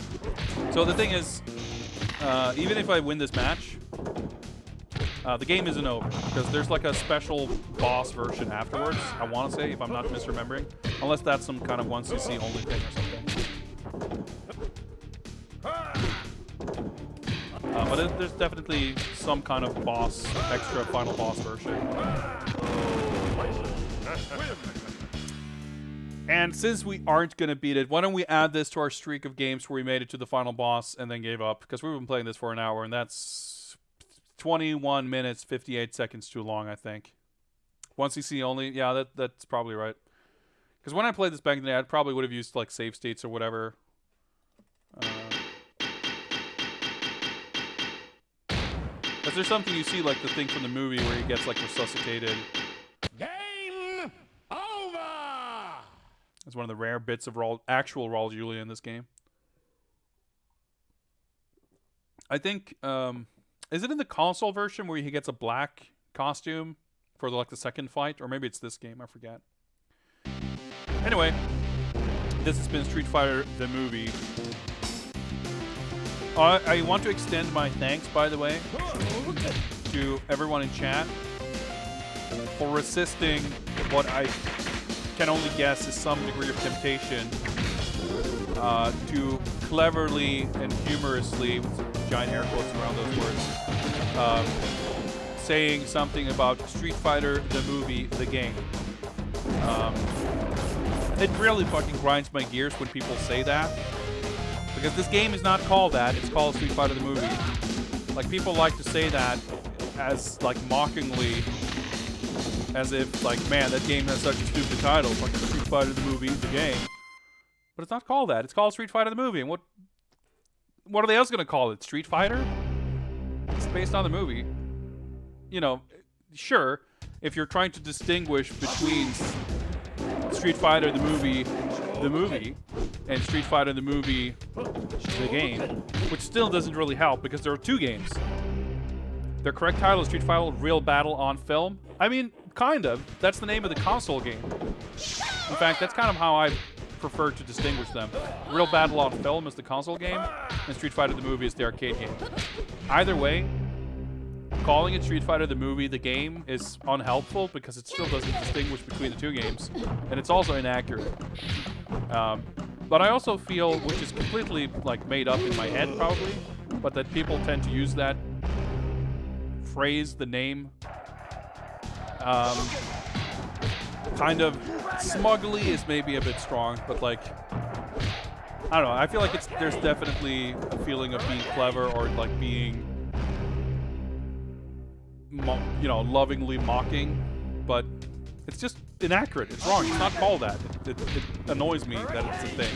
So the thing is, even if I win this match, the game isn't over, because there's like a special boss version afterwards, I want to say, if I'm not misremembering. Unless that's some kind of 1cc only thing or something. But there's definitely some kind of boss, extra final boss version. And since we aren't going to beat it, why don't we add this to our streak of games where we made it to the final boss and then gave up? Because we've been playing this for an hour, and that's 21 minutes, 58 seconds too long, I think. 1cc only? Yeah, that's probably right. Because when I played this back in the day, I probably would have used like save states or whatever. Because there's something you see, like the thing from the movie where he gets like resuscitated. Game over! It's one of the rare bits of actual Raul Julia in this game. I think, is it in the console version where he gets a black costume for the second fight? Or maybe it's this game, I forget. Anyway, this has been Street Fighter the movie. I want to extend my thanks, by the way, to everyone in chat for resisting what I can only guess is some degree of temptation to cleverly and humorously, with giant air quotes around those words, saying something about Street Fighter the movie, the game. It really fucking grinds my gears when people say that. Because this game is not called that, it's called Street Fighter the movie. Like, people like to say that as, like, mockingly, as if, like, man, that game has such a stupid title, fucking Street Fighter the movie, the game. But it's not called that, it's called Street Fighter the movie, and what are they else gonna call it? Street Fighter? It's based on the movie. You know, sure, if you're trying to distinguish between Street Fighter the movie the movie and Street Fighter the movie, the game, which still doesn't really help because there are 2 games. Their correct title is Street Fighter Real Battle on Film. I mean, kind of. That's the name of the console game. In fact, that's kind of how I prefer to distinguish them. Real Battle on Film is the console game, and Street Fighter the movie is the arcade game. Either way, calling it Street Fighter the movie, the game, is unhelpful because it still doesn't distinguish between the 2 games, and it's also inaccurate. But I also feel, which is completely like made up in my head probably, but that people tend to use that phrase, the name, kind of smugly is maybe a bit strong, but like, I don't know. I feel like there's definitely a feeling of being clever or like being, you know, lovingly mocking, but it's just inaccurate. It's wrong. It's not called that. It annoys me that it's a thing.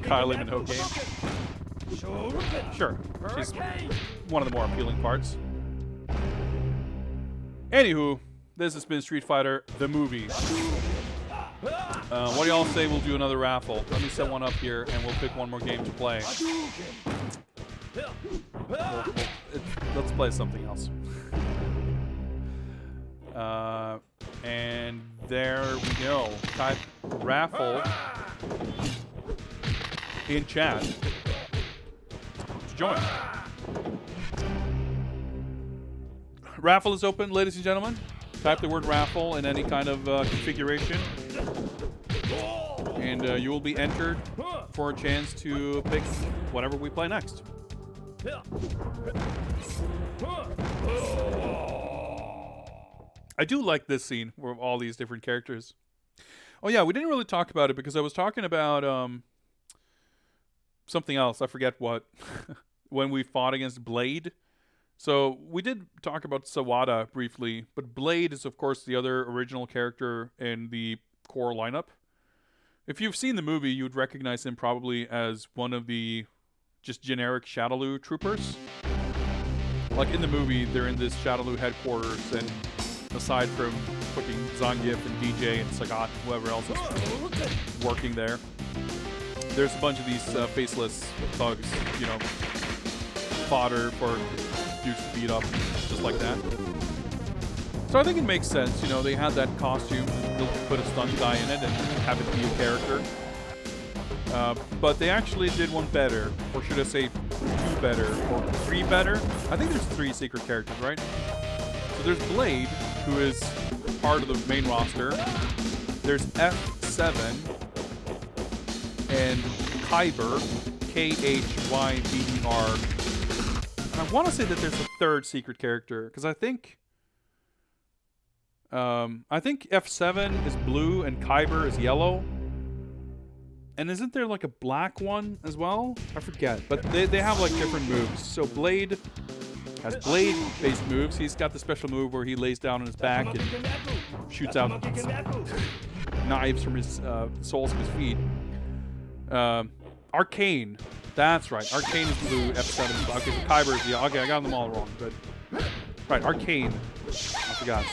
Kylie Minogue game. Sure, she's one of the more appealing parts. Anywho, this has been Street Fighter the movie. What do y'all say we'll do another raffle? Let me set one up here and we'll pick one more game to play. Let's play something else. And there we go. Type raffle in chat to join. Raffle is open, ladies and gentlemen. Type the word raffle in any kind of configuration, and you will be entered for a chance to pick whatever we play next. I do like this scene where all these different characters. Oh yeah, we didn't really talk about it because I was talking about something else. I forget what. When we fought against Blade. So we did talk about Sawada briefly, but Blade is of course the other original character in the core lineup. If you've seen the movie, you would recognize him probably as one of the just generic Shadaloo troopers. Like in the movie, they're in this Shadaloo headquarters, and aside from fucking Zangief and DJ and Sagat, whoever else is working there, there's a bunch of these faceless thugs, you know, fodder for dudes to beat up, just like that. So I think it makes sense, you know, they had that costume, they'll put a stunt guy in it and have it be a character. But they actually did one better, or should I say 2 better, or 3 better? I think there's 3 secret characters, right? So there's Blade, who is part of the main roster. There's F7 and Kyber, K-H-Y-B-E-R. I want to say that there's a 3rd secret character, because I think F7 is blue and Kyber is yellow. And isn't there like a black one as well? I forget, but they have like different moves. So Blade has Blade-based moves. He's got the special move where he lays down on his back and shoots out knives from his soles of his feet. Arcane. That's right. Arcane is blue, F7 is black. Okay, so Kyber is yellow. Okay, I got them all wrong, but... Right, Arcane. I forgot.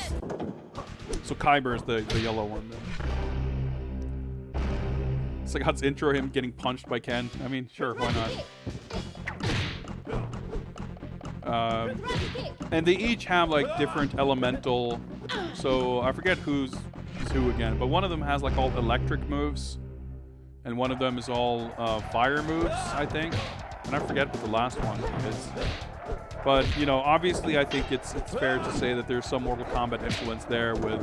So Kyber is the yellow one then. Sagat's intro, him getting punched by Ken. I mean, sure, why not? And they each have like different elemental... So I forget who's who again, but one of them has like all electric moves. And one of them is all fire moves, I think. And I forget what the last one is. But, you know, obviously I think it's fair to say that there's some Mortal Kombat influence there with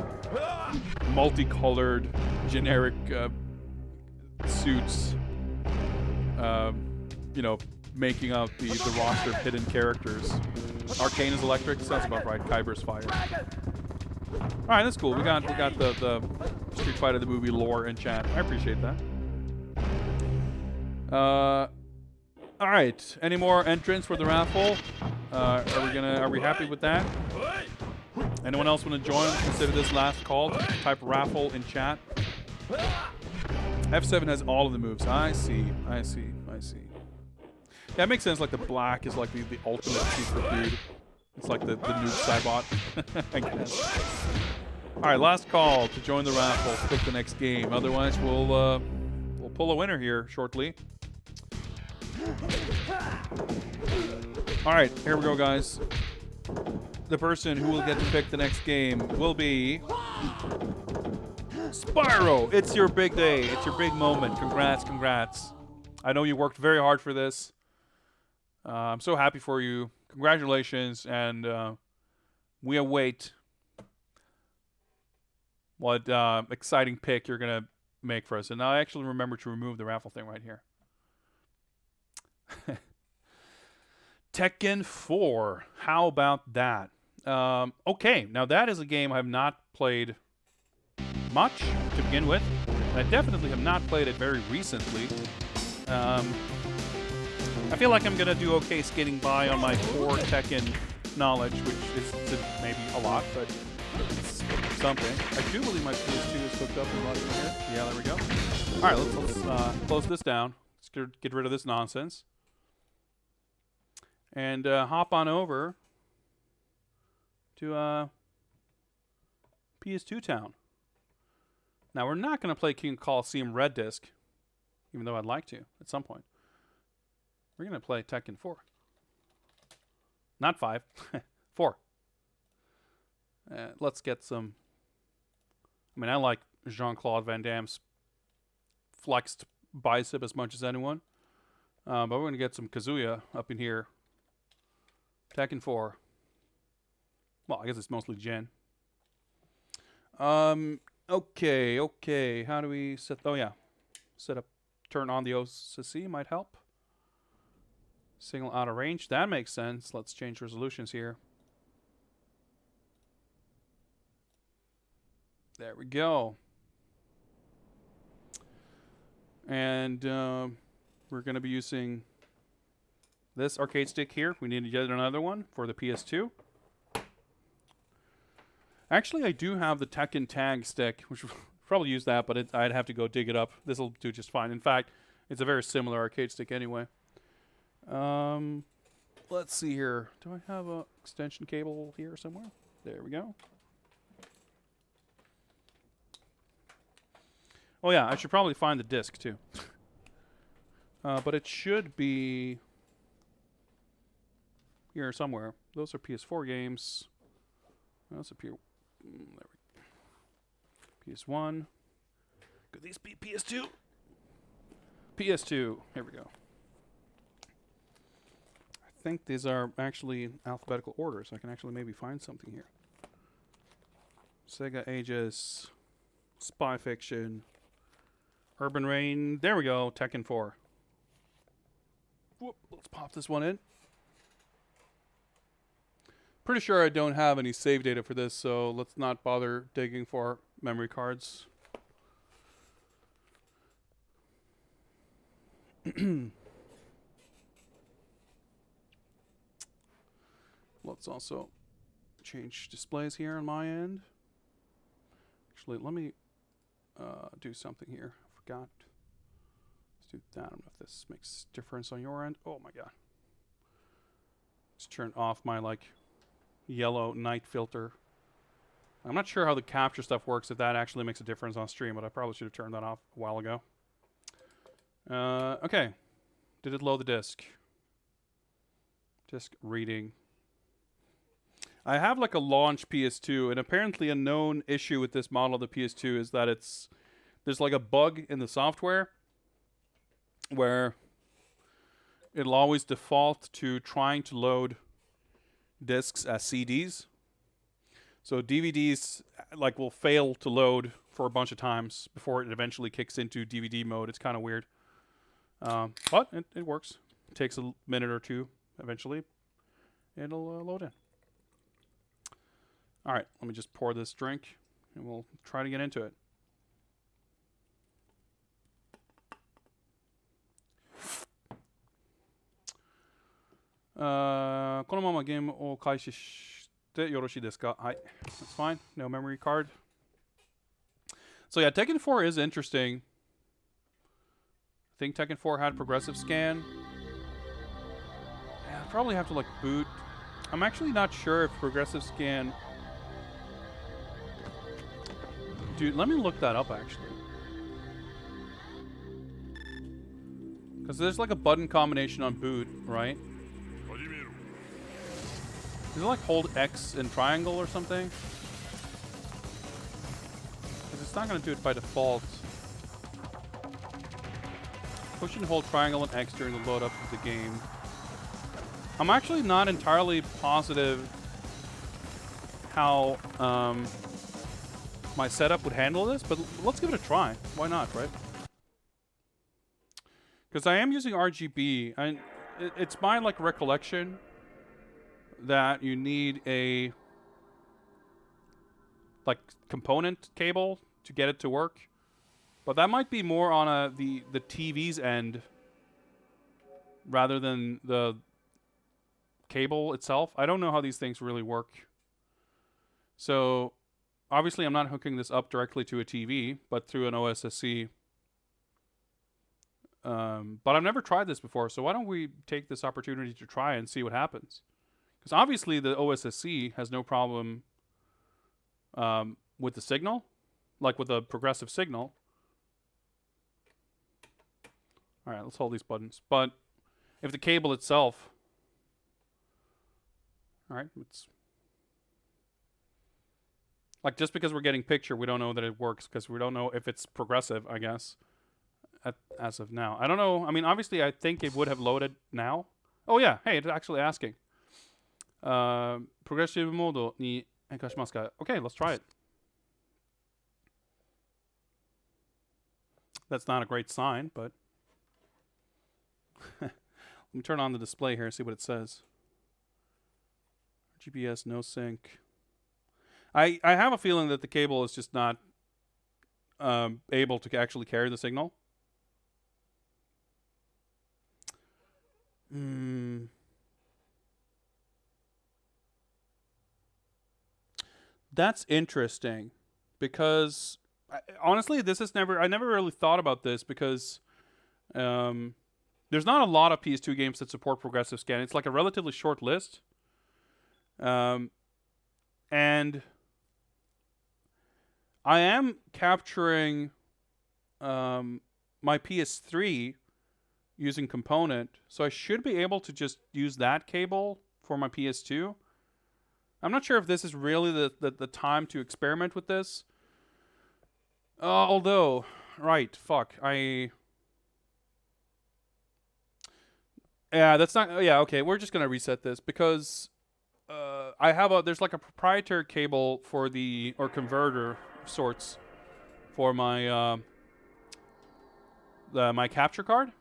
multicolored, generic suits, you know, making up the roster of hidden characters. Arcane is electric, sounds about right. Kyber's fire. Alright, that's cool. We got the Street Fighter the movie lore in chat. I appreciate that. All right. Any more entrants for the raffle? Are we happy with that? Anyone else want to join? Consider this last call. Type raffle in chat. F7 has all of the moves. I see. Yeah, it makes sense. Like the black is like the ultimate secret dude. It's like the noob Cybot, I guess. All right, last call to join the raffle to pick the next game. Otherwise, we'll pull a winner here shortly. All right, here we go, guys. The person who will get to pick the next game will be Spyro. It's your big day. It's your big moment. Congrats, congrats. I know you worked very hard for this. I'm so happy for you. Congratulations, and we await what exciting pick you're going to make for us. And now I actually remember to remove the raffle thing right here. Tekken 4. How about that? Okay, now that is a game I've not played much to begin with. And I definitely have not played it very recently. I feel like I'm going to do okay skating by on my core Tekken knowledge, which is maybe a lot, but it's something. I do believe my PS2 is hooked up and running here. Yeah, there we go. All right, let's close this down. Let's get rid of this nonsense. And hop on over to PS2 Town. Now, we're not going to play King Coliseum Red Disc, even though I'd like to at some point. We're going to play Tekken 4. Not 5. 4. Let's get some... I mean, I like Jean-Claude Van Damme's flexed bicep as much as anyone. But we're going to get some Kazuya up in here. Tekken 4. Well, I guess it's mostly Jin. Okay. How do we set... Oh, yeah. Set up... Turn on the OCC might help. Signal out of range. That makes sense. Let's change resolutions here. There we go. And we're going to be using this arcade stick here. We need to get another one for the PS2. Actually, I do have the Tekken Tag stick, which we'll probably use that, but I'd have to go dig it up. This will do just fine. In fact, it's a very similar arcade stick anyway. Let's see here. Do I have a extension cable here somewhere? There we go. Oh yeah, I should probably find the disc too. But it should be here somewhere. Those are PS4 games. Those appear. There we go. PS1. Could these be PS2? PS2. Here we go. I think these are actually alphabetical order, so I can actually maybe find something here. Sega Aegis, Spy Fiction, Urban Reign. There we go. Tekken 4. Whoop, let's pop this one in. Pretty sure I don't have any save data for this, so let's not bother digging for memory cards. Let's also change displays here on my end. Actually, let me do something here. I forgot. Let's do that. I don't know if this makes difference on your end. Oh my god. Let's turn off my yellow night filter. I'm not sure how the capture stuff works, if that actually makes a difference on stream, but I probably should have turned that off a while ago. Okay. Did it load the disc? Disc reading. I have a launch PS2, and apparently a known issue with this model of the PS2 is that there's a bug in the software where it'll always default to trying to load discs as CDs. So DVDs will fail to load for a bunch of times before it eventually kicks into DVD mode. It's kind of weird. But it works. It takes a minute or two. Eventually it'll load in. All right, let me just pour this drink, and we'll try to get into it. Kono mama game o kaishi shite yoroshii desu ka? Hai. That's fine. No memory card. So yeah, Tekken 4 is interesting. I think Tekken 4 had progressive scan. Yeah, I'll probably have to boot. I'm actually not sure if progressive scan Dude, let me look that up actually. Because there's like a button combination on boot, right? Is it like hold X and triangle or something? Because it's not going to do it by default. Push and hold triangle and X during the load up of the game. I'm actually not entirely positive how my setup would handle this, but let's give it a try. Why not, right? Because I am using RGB, and it's my like recollection that you need a like component cable to get it to work, but that might be more on the TV's end rather than the cable itself. I don't know how these things really work. So obviously I'm not hooking this up directly to a TV, but through an OSSC. But I've never tried this before, so why don't we take this opportunity to try and see what happens? Because obviously the OSSC has no problem with the signal, like with a progressive signal. All right, let's hold these buttons. But if the cable itself, all right, it's like just because we're getting picture, we don't know that it works because we don't know if it's progressive, I guess, as of now. I don't know. I mean, obviously, I think it would have loaded now. Oh yeah, hey, it's actually asking. Progressive mode ni henkashimasu ka? Okay, let's try it. That's not a great sign, but let me turn on the display here and see what it says. GPS no sync. I have a feeling that the cable is just not able to actually carry the signal. That's interesting because honestly, I never really thought about this because there's not a lot of PS2 games that support progressive scan. It's like a relatively short list. And I am capturing my PS3 using component, so I should be able to just use that cable for my PS2. I'm not sure if this is really the time to experiment with this. Although, right, fuck, yeah, that's not, yeah, okay, we're just gonna reset this because there's like a proprietary cable for or converter of sorts for my my capture card,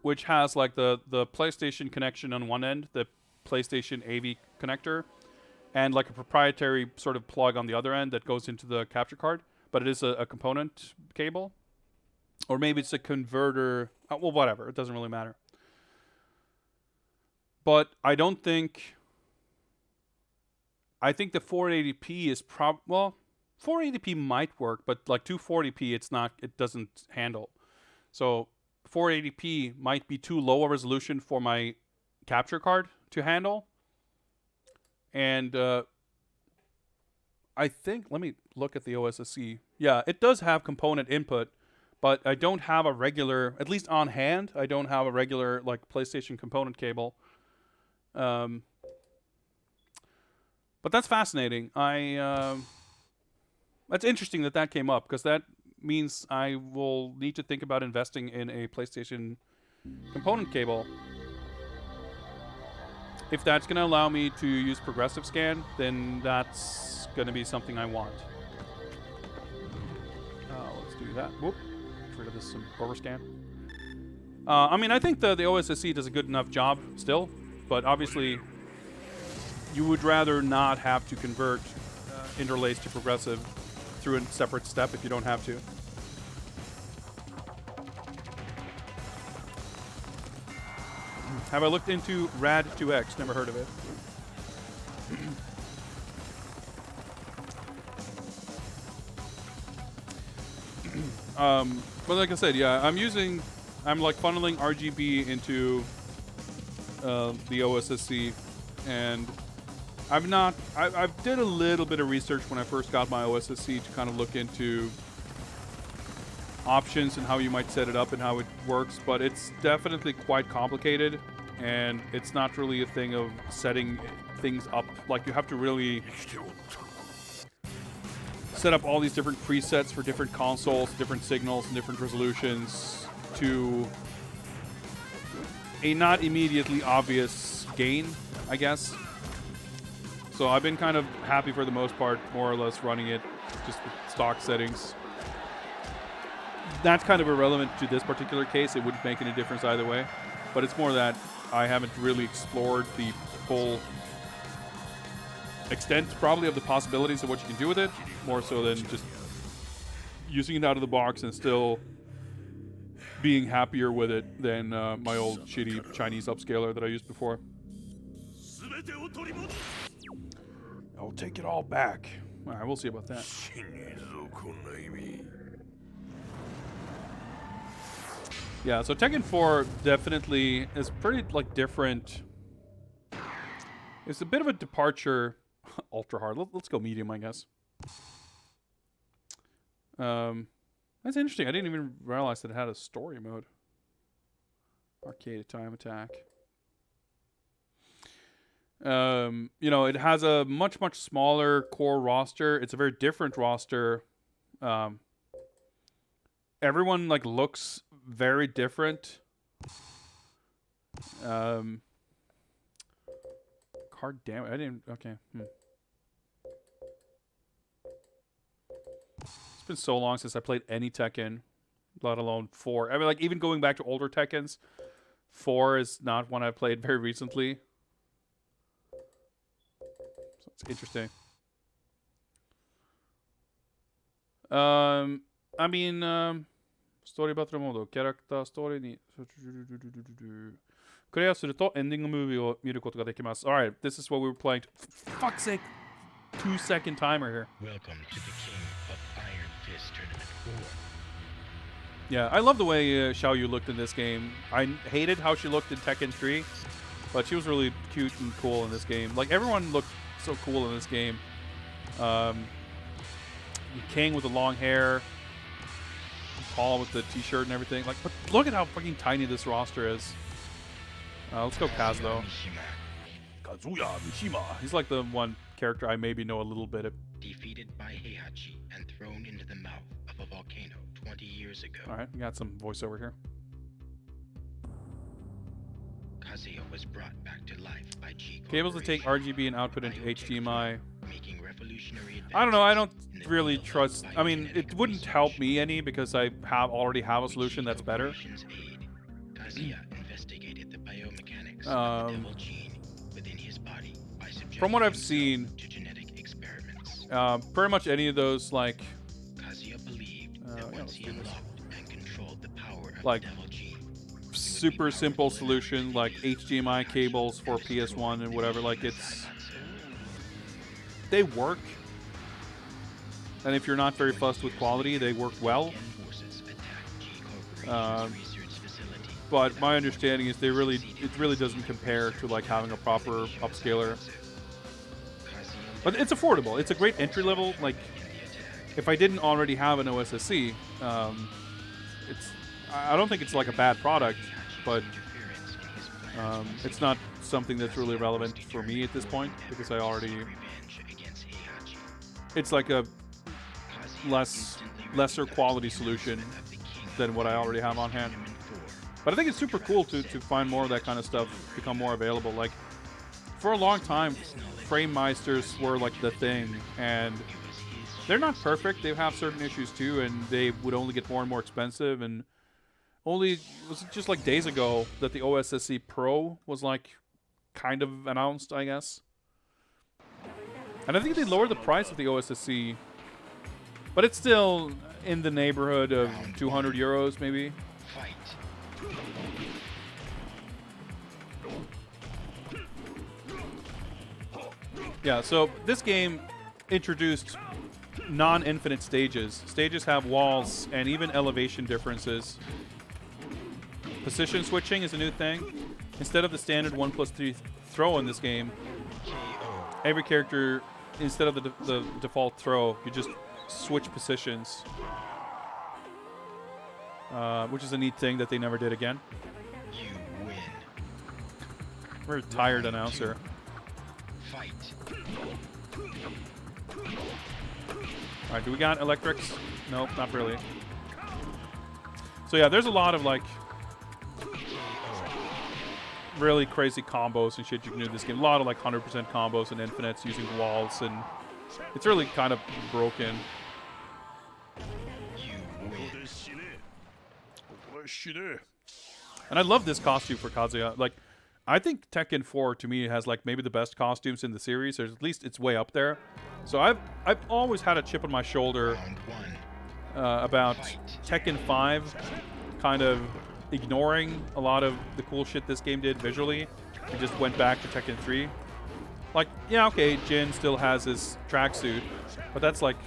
which has like the PlayStation connection on one end, the PlayStation AV connector, and like a proprietary sort of plug on the other end that goes into the capture card. But it is a component cable, or maybe it's a converter. Well, whatever, it doesn't really matter. But I think the 480p is well, 480p might work, but like 240p, it doesn't handle. So 480p might be too low a resolution for my capture card to handle. And I think, let me look at the OSSC. Yeah, it does have component input, but I don't have a regular, at least on hand, I don't have a regular like PlayStation component cable. But that's fascinating. That's interesting that came up, because that means I will need to think about investing in a PlayStation component cable. If that's going to allow me to use progressive scan, then that's going to be something I want. Let's do that. Whoop. Get rid of this overscan. I mean, I think the OSSC does a good enough job still, but obviously you would rather not have to convert interlace to progressive through a separate step if you don't have to. Have I looked into RAD2X? Never heard of it. But like I said, yeah, I'm like funneling RGB into the OSSC, and I've did a little bit of research when I first got my OSSC to kind of look into options and how you might set it up and how it works, but it's definitely quite complicated, and it's not really a thing of setting things up. Like, you have to really set up all these different presets for different consoles, different signals, and different resolutions to a not immediately obvious gain, I guess. So I've been kind of happy for the most part, more or less running it just with stock settings. That's kind of irrelevant to this particular case. It wouldn't make any difference either way. But it's more that I haven't really explored the full extent, probably, of the possibilities of what you can do with it. More so than just using it out of the box and still being happier with it than my old shitty Chinese upscaler that I used before. I'll take it all back. All right, we'll see about that. Yeah, so Tekken 4 definitely is pretty, like, different. It's a bit of a departure. Ultra hard. Let's go medium, I guess. That's interesting. I didn't even realize that it had a story mode. Arcade time attack. You know, it has a much smaller core roster. It's a very different roster. Everyone, like, looks very different. God damn it. I didn't... Okay. It's been so long since I played any Tekken, let alone 4. I mean, like, even going back to older Tekkens, 4 is not one I played very recently. So it's interesting. I mean, ストーリーバトルモード、キャラクターストーリーにクリアするとエンディングムービーを見ることができます。Alright, this is what we were playing. For fuck's sake! 2-second timer here. Welcome to the King of Iron Fist Tournament 4. Yeah, I love the way Xiao Yu looked in this game. I hated how she looked in Tekken 3, but she was really cute and cool in this game. Like, everyone looked so cool in this game. King with the long hair, Paul with the t-shirt and everything. Like, but look at how fucking tiny this roster is. Let's go Kaz, though. Kazuya Mishima. He's like the one character I maybe know a little bit of. Defeated by Heihachi and thrown into the mouth of a volcano 20 years ago. Alright, we got some voiceover here. Kazuya was brought back to life by G. Cables to take RGB and output into HDMI. Making revolutionary I don't know, I don't really trust... I mean, it wouldn't help me any because I already have a solution that's better. From what I've seen, pretty much any of those, like... like, super simple solution, like HDMI cables for PS1 and whatever, like, it's... they work. And if you're not very fussed with quality, they work well. But my understanding is it really doesn't compare to, like, having a proper upscaler. But it's affordable. It's a great entry level. Like, if I didn't already have an OSSC, I don't think it's like a bad product, but it's not something that's really relevant for me at this point because I already... it's like a lesser quality solution than what I already have on hand. But I think it's super cool to find more of that kind of stuff become more available. Like, for a long time, frame meisters were like the thing, and they're not perfect. They have certain issues too, and they would only get more and more expensive. And only was it just like days ago that the OSSC Pro was like kind of announced, I guess. And I think they lowered the price of the OSSC, but it's still in the neighborhood of 200 euros maybe. Yeah, so this game introduced non-infinite stages. Stages have walls and even elevation differences. Position switching is a new thing. Instead of the standard 1+3 throw in this game, every character, instead of the default throw, you just switch positions, which is a neat thing that they never did again. You win. Very tired announcer. Fight. All right, do we got electrics? Nope, not really. So yeah, there's a lot of like really crazy combos and shit you can do in this game. A lot of like 100% combos and infinites using walls, and it's really kind of broken. You win. And I love this costume for Kazuya. Like, I think Tekken 4 to me has like maybe the best costumes in the series, or at least it's way up there. So I've always had a chip on my shoulder Round one. about Tekken 5 kind of ignoring a lot of the cool shit this game did visually and just went back to Tekken 3. Like, yeah, okay, Jin still has his tracksuit, but that's like...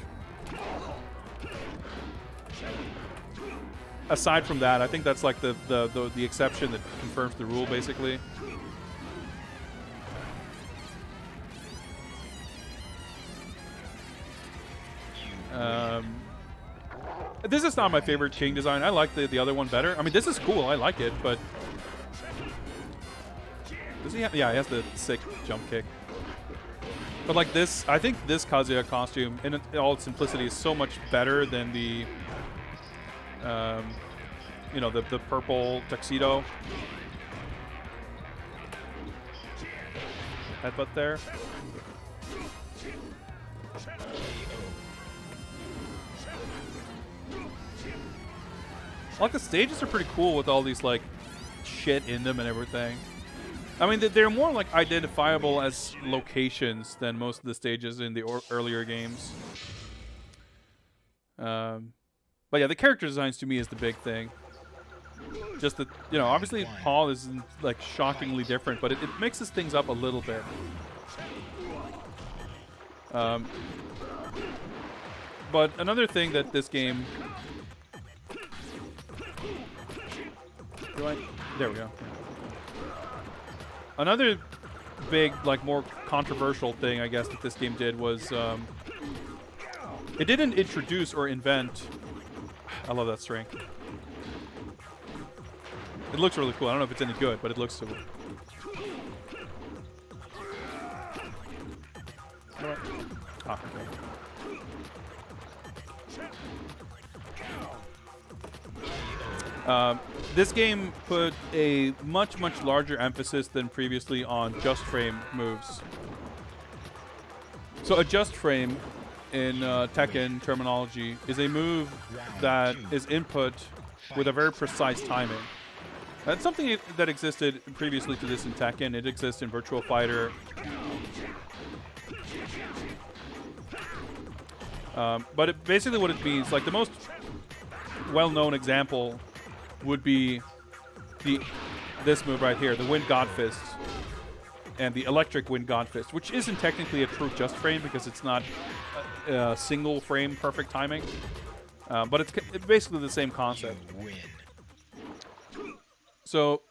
Aside from that, I think that's like the exception that confirms the rule, basically. This is not my favorite King design. I like the other one better. I mean, this is cool. I like it, but... Does he have... Yeah, he has the sick jump kick. But like this, I think this Kazuya costume, in all its simplicity, is so much better than the... you know, the purple tuxedo. Headbutt there. Like, the stages are pretty cool with all these, like, shit in them and everything. I mean, they're more, like, identifiable as locations than most of the stages in the earlier games. But yeah, the character designs to me is the big thing. Just that, you know, obviously Paul is, like, shockingly different, but it mixes things up a little bit. But another thing that this game... There we go. Another big, like, more controversial thing, I guess, that this game did was... it didn't introduce or invent... I love that string. It looks really cool. I don't know if it's any good, but it looks so good. Ah, okay. This game put a much larger emphasis than previously on just frame moves. So a just frame in Tekken terminology is a move that is input with a very precise timing. That's something that existed previously to this in Tekken. It exists in Virtua Fighter. But basically what it means, like the most well-known example would be this move right here, the Wind God Fist, and the Electric Wind God Fist, which isn't technically a true just frame because it's not a single frame perfect timing, but it's basically the same concept. So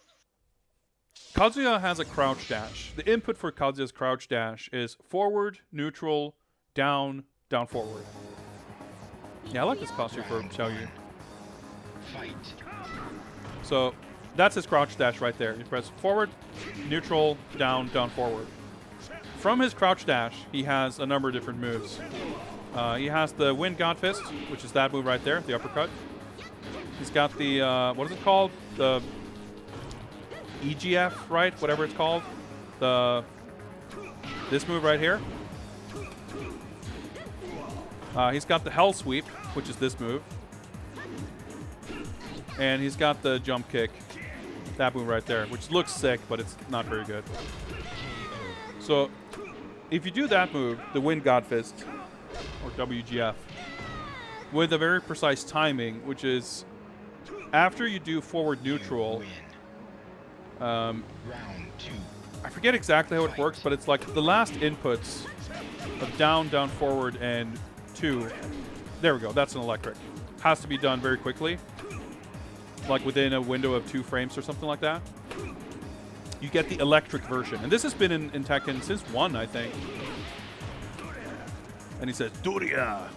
Kazuya has a crouch dash. The input for Kazuya's crouch dash is forward, neutral, down, down, forward. Yeah, I like this costume for Xiaoyu. So that's his crouch dash right there. You press forward, neutral, down, down, forward. From his crouch dash, he has a number of different moves. He has the Wind God Fist, which is that move right there, the uppercut. He's got the, what is it called? The EGF, right? Whatever it's called. This move right here. He's got the Hell Sweep, which is this move. And he's got the jump kick, that move right there, which looks sick, but it's not very good. So, if you do that move, the Wind God Fist, or WGF, with a very precise timing, which is after you do forward neutral, I forget exactly how it works, but it's like the last inputs of down, down, forward, and 2. There we go, that's an electric. Has to be done very quickly. Like within a window of 2 frames or something like that. You get the electric version. And this has been in Tekken since 1, I think. And he says, Duria!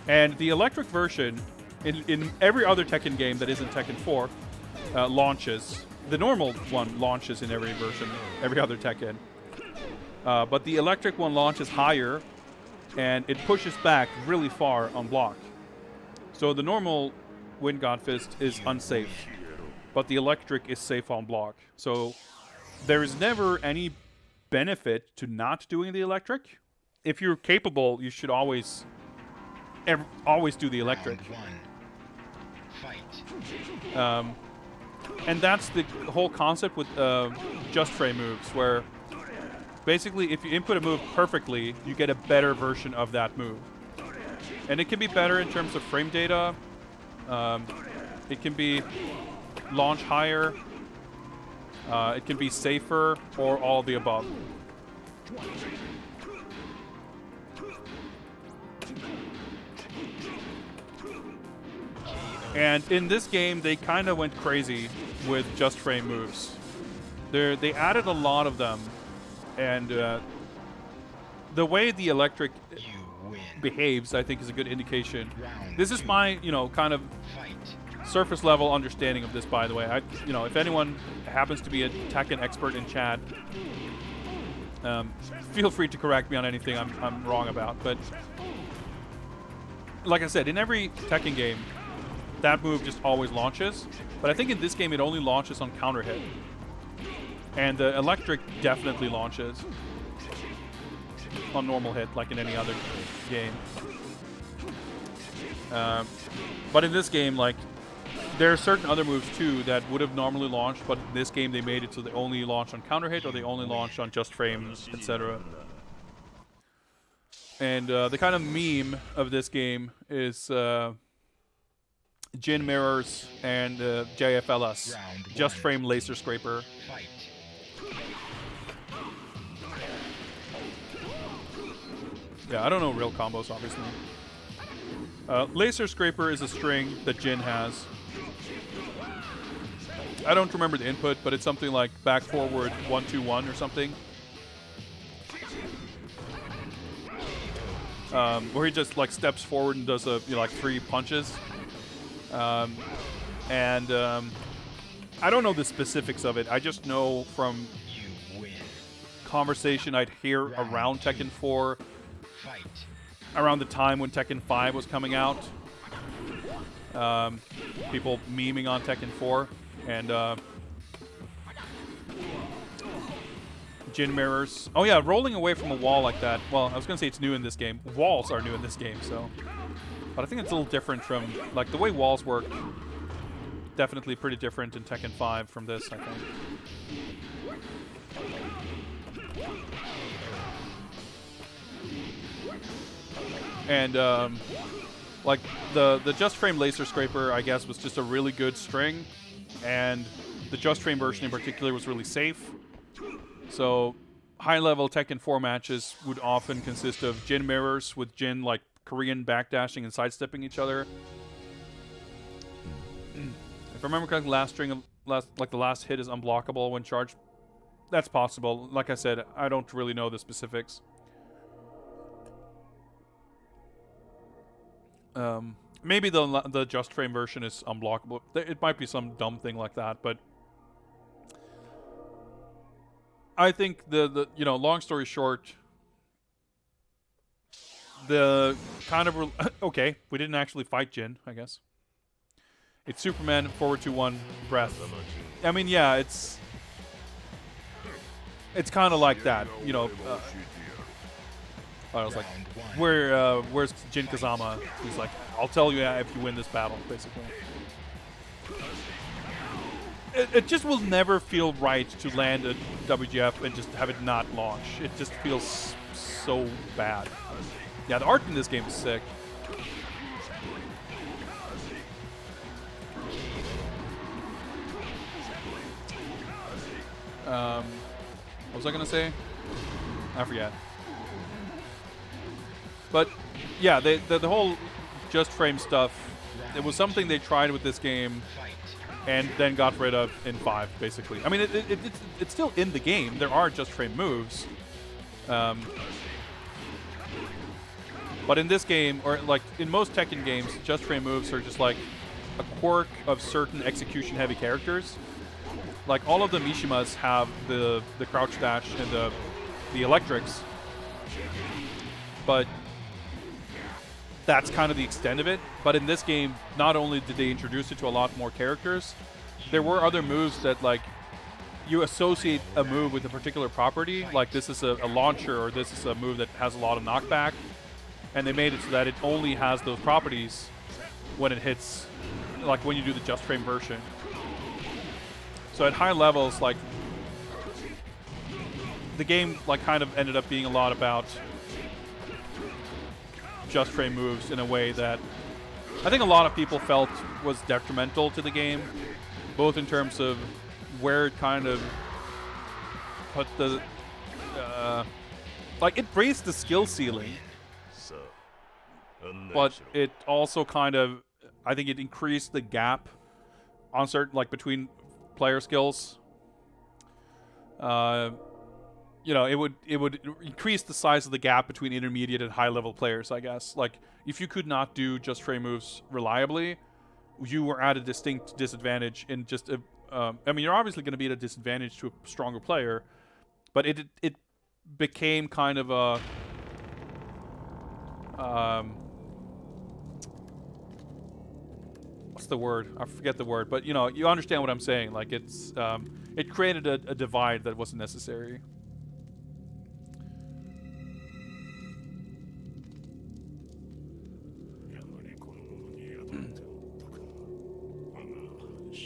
And the electric version, in every other Tekken game that isn't Tekken 4, launches. The normal one launches in every version, every other Tekken. But the electric one launches higher, and it pushes back really far on block. So the normal Wind God Fist is unsafe, but the electric is safe on block. So there is never any benefit to not doing the electric. If you're capable, you should always do the electric. Round 1. Fight. And that's the whole concept with just frame moves, where basically if you input a move perfectly, you get a better version of that move. And it can be better in terms of frame data. It can be launch higher. It can be safer, or all of the above. And in this game, they kind of went crazy with just frame moves. They added a lot of them, and the way the electric behaves, I think, is a good indication. This is my, kind of surface level understanding of this, by the way. If anyone happens to be a Tekken expert in chat, feel free to correct me on anything I'm wrong about. But like I said, in every Tekken game, that move just always launches. But I think in this game, it only launches on counter hit. And the electric definitely launches on normal hit, like in any other game. But in this game, like, there are certain other moves too that would have normally launched, but in this game they made it so they only launch on counter hit, or they only launch on just frames, etc. And the kind of meme of this game is Jin Mirrors and JFLS, just frame laser scraper. Yeah, I don't know real combos, obviously. Laser Scraper is a string that Jin has. I don't remember the input, but it's something like back forward 1-2-1 or something. Where he just like steps forward and does like 3 punches. I don't know the specifics of it. I just know from conversation I'd hear around Tekken 4. Around the time when Tekken 5 was coming out. People memeing on Tekken 4. And Jin Mirrors. Oh yeah, rolling away from a wall like that. Well, I was going to say it's new in this game. Walls are new in this game, so. But I think it's a little different from, like, the way walls work. Definitely pretty different in Tekken 5 from this, I think. And like the just frame laser scraper, I guess, was just a really good string, and the just frame version in particular was really safe. So high level Tekken 4 matches would often consist of Jin mirrors with Jin like Korean backdashing and sidestepping each other. If I remember correctly, the last hit is unblockable when charged. That's possible. Like I said, I don't really know the specifics. Maybe the just frame version is unblockable. It might be some dumb thing like that, but I think the long story short, the kind of okay, we didn't actually fight Jin, I guess. It's Superman forward 2-1 breath. I mean, yeah, it's kind of like that, I was like, where's Jin Kazama? He's like, I'll tell you if you win this battle, basically. It just will never feel right to land a WGF and just have it not launch. It just feels so bad. Yeah, the art in this game is sick. What was I gonna say? I forget. But yeah, the whole just frame stuff, it was something they tried with this game and then got rid of in 5, basically. I mean, it's still in the game. There are just frame moves. But in this game, or like in most Tekken games, just frame moves are just like a quirk of certain execution-heavy characters. Like all of the Mishimas have the crouch dash and the electrics, but that's kind of the extent of it. But in this game, not only did they introduce it to a lot more characters, there were other moves that like you associate a move with a particular property. Like this is a launcher, or this is a move that has a lot of knockback, and they made it so that it only has those properties when it hits, like when you do the just frame version. So at high levels, like the game like kind of ended up being a lot about just frame moves in a way that I think a lot of people felt was detrimental to the game, both in terms of where it kind of put the like it raised the skill ceiling, but it also kind of, I think it increased the gap on certain, like between player skills. You know, it would increase the size of the gap between intermediate and high level players, I guess. Like if you could not do just frame moves reliably, you were at a distinct disadvantage in just a I mean, you're obviously going to be at a disadvantage to a stronger player, but it became kind of a what's the word? I forget the word, but you know, you understand what I'm saying. Like it's it created a divide that wasn't necessary.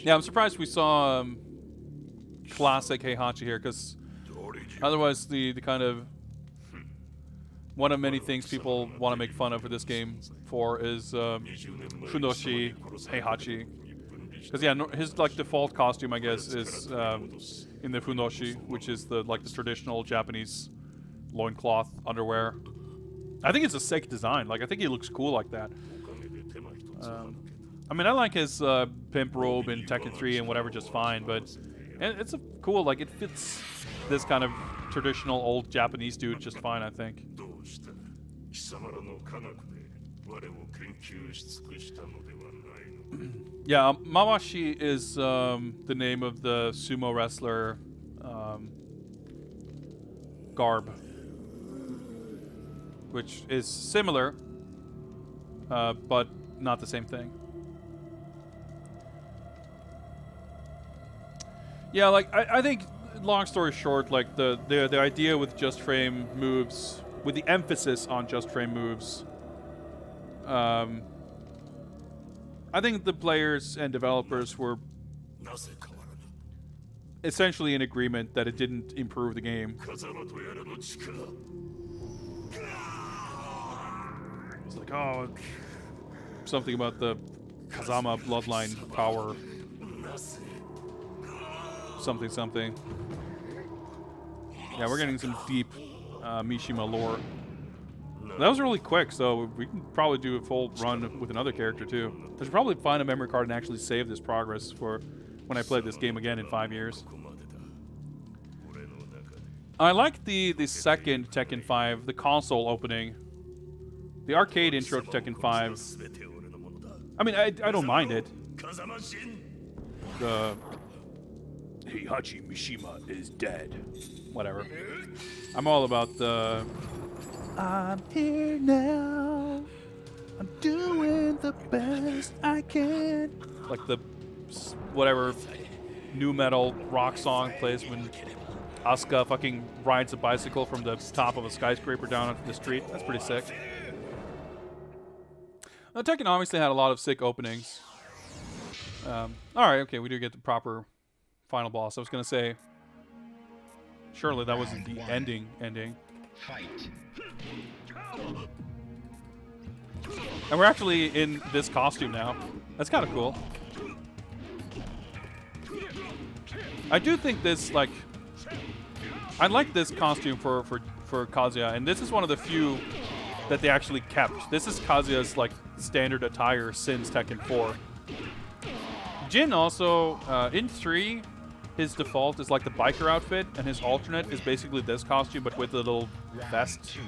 Yeah, I'm surprised we saw classic Heihachi here, because otherwise the kind of one of many things people want to make fun of for this game for is Funoshi Heihachi. Because yeah, his like default costume, I guess, is in the Funoshi, which is the like the traditional Japanese loincloth underwear. I think it's a sick design. Like I think he looks cool like that. I mean, I like his pimp robe in Tekken 3 and whatever just fine, but it's a cool, like, it fits this kind of traditional old Japanese dude just fine, I think. Yeah, Mawashi is the name of the sumo wrestler garb, which is similar, but not the same thing. Yeah, like I think, long story short, like the idea with just frame moves, with the emphasis on just frame moves, I think the players and developers were essentially in agreement that it didn't improve the game. It's like, oh, something about the Kazama bloodline power. Something. Yeah, we're getting some deep Mishima lore. That was really quick, so we can probably do a full run with another character too. I should probably find a memory card and actually save this progress for when I play this game again in 5 years. I like the second Tekken 5, the console opening. The arcade intro to Tekken 5. I mean, I don't mind it. The Heihachi Mishima is dead. Whatever. I'm all about the I'm here now. I'm doing the best I can. Like the whatever new metal rock song plays when Asuka fucking rides a bicycle from the top of a skyscraper down onto the street. That's pretty sick. Tekken obviously had a lot of sick openings. Alright, okay, we do get the proper final boss. I was gonna say, surely that wasn't the ending. Fight. And we're actually in this costume now. That's kind of cool. I do think this, like, I like this costume for Kazuya, and this is one of the few that they actually kept. This is Kazuya's, like, standard attire since Tekken 4. Jin also, in 3, his default is like the biker outfit, and his alternate is basically this costume, but with a little vest.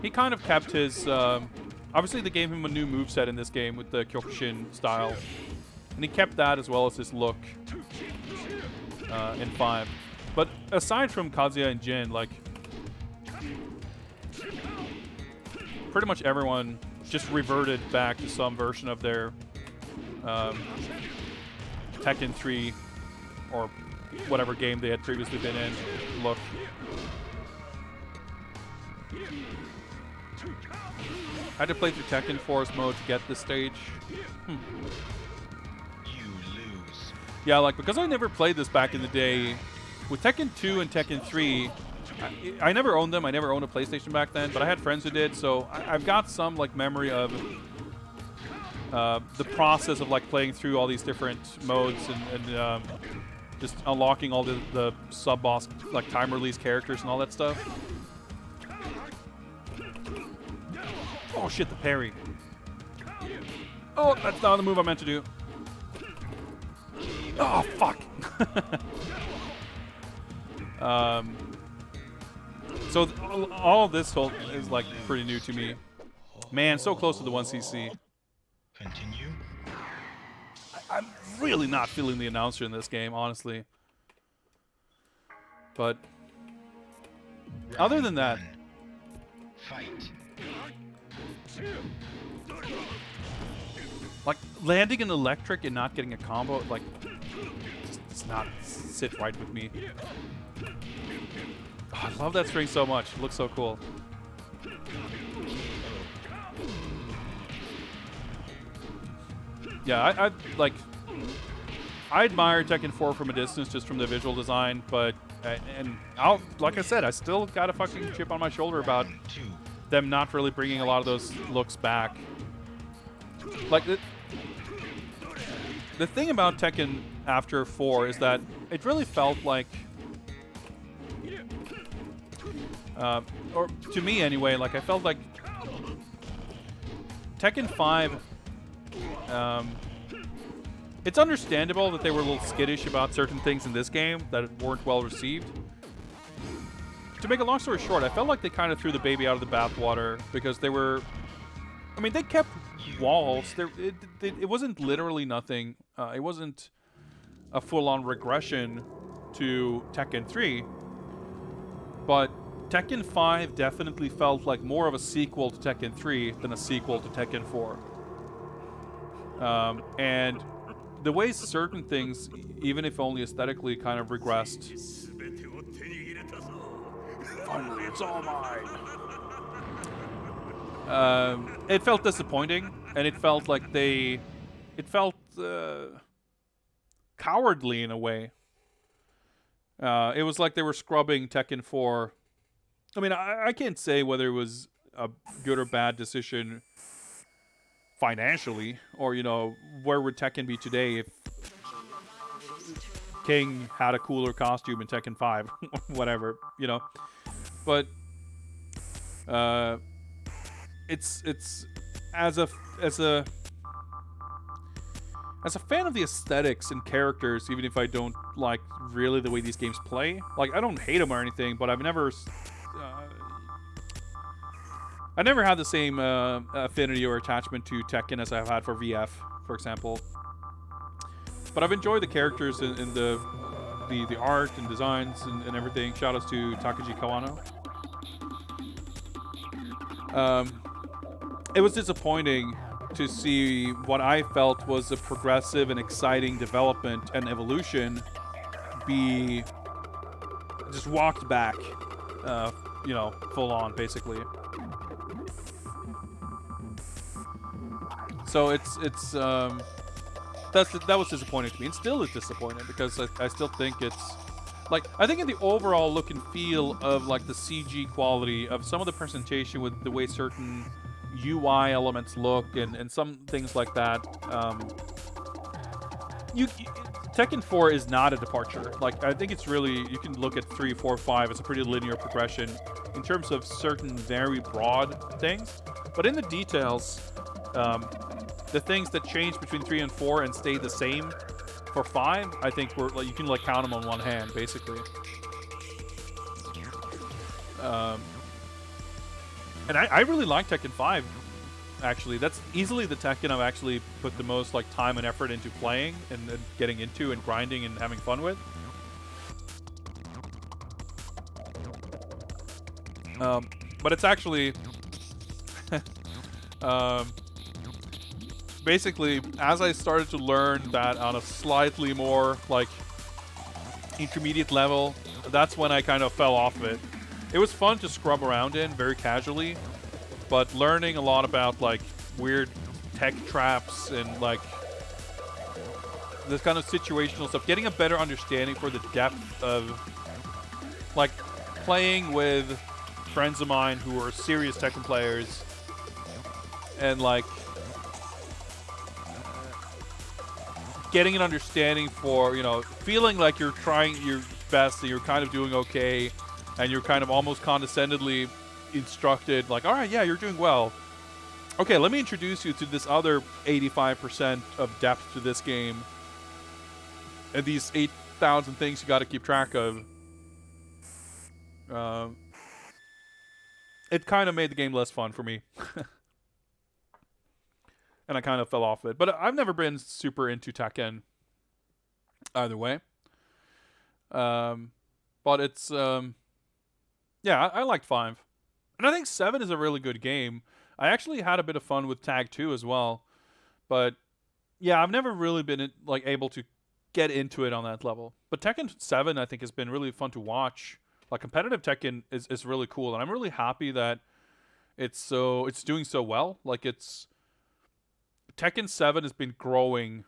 He kind of kept his... obviously, they gave him a new moveset in this game with the Kyokushin style. And he kept that as well as his look in 5. But aside from Kazuya and Jin, like... pretty much everyone just reverted back to some version of their Tekken 3 or whatever game they had previously been in look. I had to play through Tekken Force mode to get this stage. You lose. Yeah, like, because I never played this back in the day, with Tekken 2 and Tekken 3, I never owned them. I never owned a PlayStation back then, but I had friends who did, so I've got some, like, memory of the process of, like, playing through all these different modes and just unlocking all the sub-boss, like, time release characters and all that stuff. Oh shit, the parry. Oh, that's not the move I meant to do. Oh, fuck. So all of this is like pretty new to me. Man, so close to the 1cc. Continue. I'm really not feeling the announcer in this game, honestly. But other than that, Fight. like landing an electric and not getting a combo, like, does not sit right with me. Oh, I love that string so much. It looks so cool. Yeah, I admire Tekken 4 from a distance, just from the visual design, but like I said, I still got a fucking chip on my shoulder about them not really bringing a lot of those looks back. Like, the thing about Tekken after 4 is that it really felt like, or to me anyway, like I felt like Tekken 5, it's understandable that they were a little skittish about certain things in this game that weren't well received. To make a long story short, I felt like they kind of threw the baby out of the bathwater because they were... I mean, they kept walls. It wasn't literally nothing. It wasn't a full-on regression to Tekken 3. But Tekken 5 definitely felt like more of a sequel to Tekken 3 than a sequel to Tekken 4. And the way certain things, even if only aesthetically, kind of regressed... Finally, it's all mine. It felt disappointing, and it felt like it felt cowardly in a way. It was like they were scrubbing Tekken 4. I mean, I can't say whether it was a good or bad decision financially, or, you know, where would Tekken be today if King had a cooler costume in Tekken 5, whatever, you know. But it's as a fan of the aesthetics and characters, even if I don't like really the way these games play, like I don't hate them or anything, but I never had the same affinity or attachment to Tekken as I've had for VF, for example. But I've enjoyed the characters and the art and designs and everything. Shoutouts to Takeji Kawano. It was disappointing to see what I felt was a progressive and exciting development and evolution be just walked back, you know, full on, basically. So that was disappointing to me, and still is disappointing, because I still think it's like, I think in the overall look and feel of like the CG quality of some of the presentation with the way certain UI elements look and some things like that, Tekken 4 is not a departure. Like, I think it's really, you can look at 3, 4, 5 as a pretty linear progression in terms of certain very broad things, but in the details, the things that change between 3 and 4 and stay the same for 5, I think you can like count them on one hand, basically. And I really like Tekken 5. Actually, that's easily the Tekken I've actually put the most like time and effort into playing and getting into and grinding and having fun with. But it's actually basically as I started to learn that on a slightly more like intermediate level, that's when I kind of fell off of it. It was fun to scrub around in very casually, but learning a lot about like weird tech traps and like this kind of situational stuff, getting a better understanding for the depth of like playing with friends of mine who are serious Tekken players and like getting an understanding for, you know, feeling like you're trying your best and you're kind of doing okay and you're kind of almost condescendingly instructed like, all right, yeah, you're doing well. Okay, let me introduce you to this other 85% of depth to this game and these 8,000 things you got to keep track of. It kind of made the game less fun for me. And I kind of fell off it. But I've never been super into Tekken either way. But it's, yeah, I liked 5. And I think 7 is a really good game. I actually had a bit of fun with Tag 2 as well. But yeah, I've never really been like able to get into it on that level. But Tekken 7 I think has been really fun to watch. Like competitive Tekken is really cool, and I'm really happy that it's doing so well. Like Tekken 7 has been growing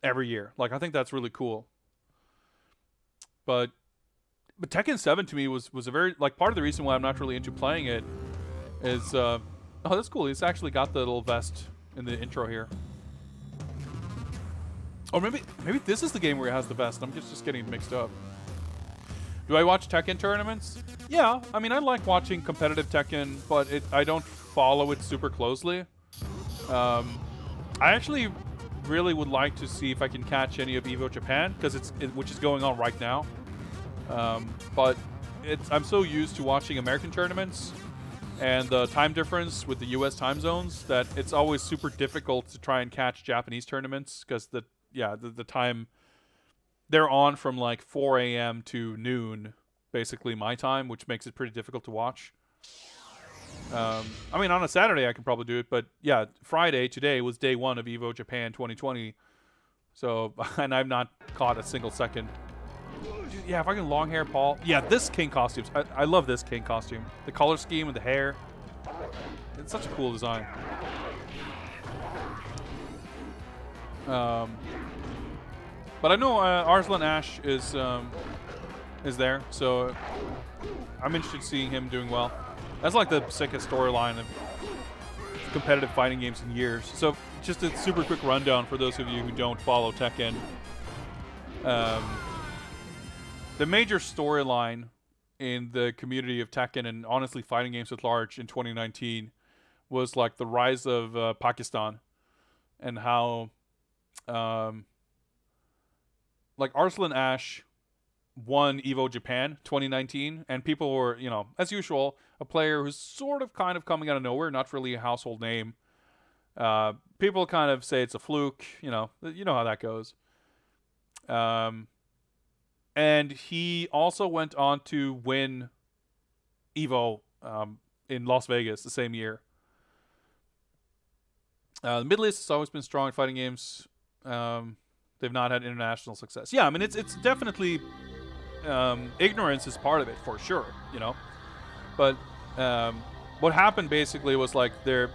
every year. Like I think that's really cool. But Tekken 7 to me was a very like part of the reason why I'm not really into playing it is oh, that's cool. He's actually got the little vest in the intro here. Or maybe this is the game where he has the vest. I'm just getting mixed up. Do I watch Tekken tournaments? Yeah, I mean, I like watching competitive Tekken, but I don't follow it super closely. I actually really would like to see if I can catch any of EVO Japan, because which is going on right now. But I'm so used to watching American tournaments and the time difference with the US time zones that it's always super difficult to try and catch Japanese tournaments because the time they're on from like 4 a.m. to noon, basically my time, which makes it pretty difficult to watch. I mean, on a Saturday I can probably do it, but yeah, Friday today was day 1 of EVO Japan 2020. So, and I've not caught a single second. Yeah, fucking long hair Paul. Yeah, this King costume. I love this King costume. The color scheme and the hair. It's such a cool design. But I know Arslan Ash is there, so I'm interested in seeing him doing well. That's like the sickest storyline of competitive fighting games in years. So just a super quick rundown for those of you who don't follow Tekken. The major storyline in the community of Tekken and honestly fighting games at large in 2019 was like the rise of Pakistan and how like Arslan Ash won EVO Japan 2019, and people were, you know, as usual, a player who's sort of kind of coming out of nowhere, not really a household name. People kind of say it's a fluke, you know how that goes. And he also went on to win EVO in Las Vegas the same year. The Middle East has always been strong in fighting games. They've not had international success. Yeah, I mean, it's definitely ignorance is part of it for sure, you know. But what happened basically was like the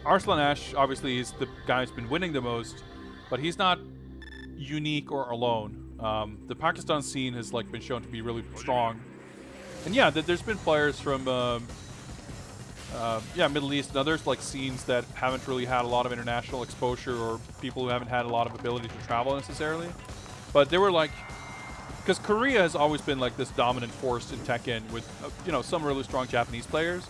Arslan Ash, obviously he's the guy who's been winning the most, but he's not unique or alone. The Pakistan scene has like been shown to be really strong, and yeah, there's been players from Middle East and others like scenes that haven't really had a lot of international exposure or people who haven't had a lot of ability to travel necessarily, but they were like, because Korea has always been like this dominant force in Tekken with some really strong Japanese players,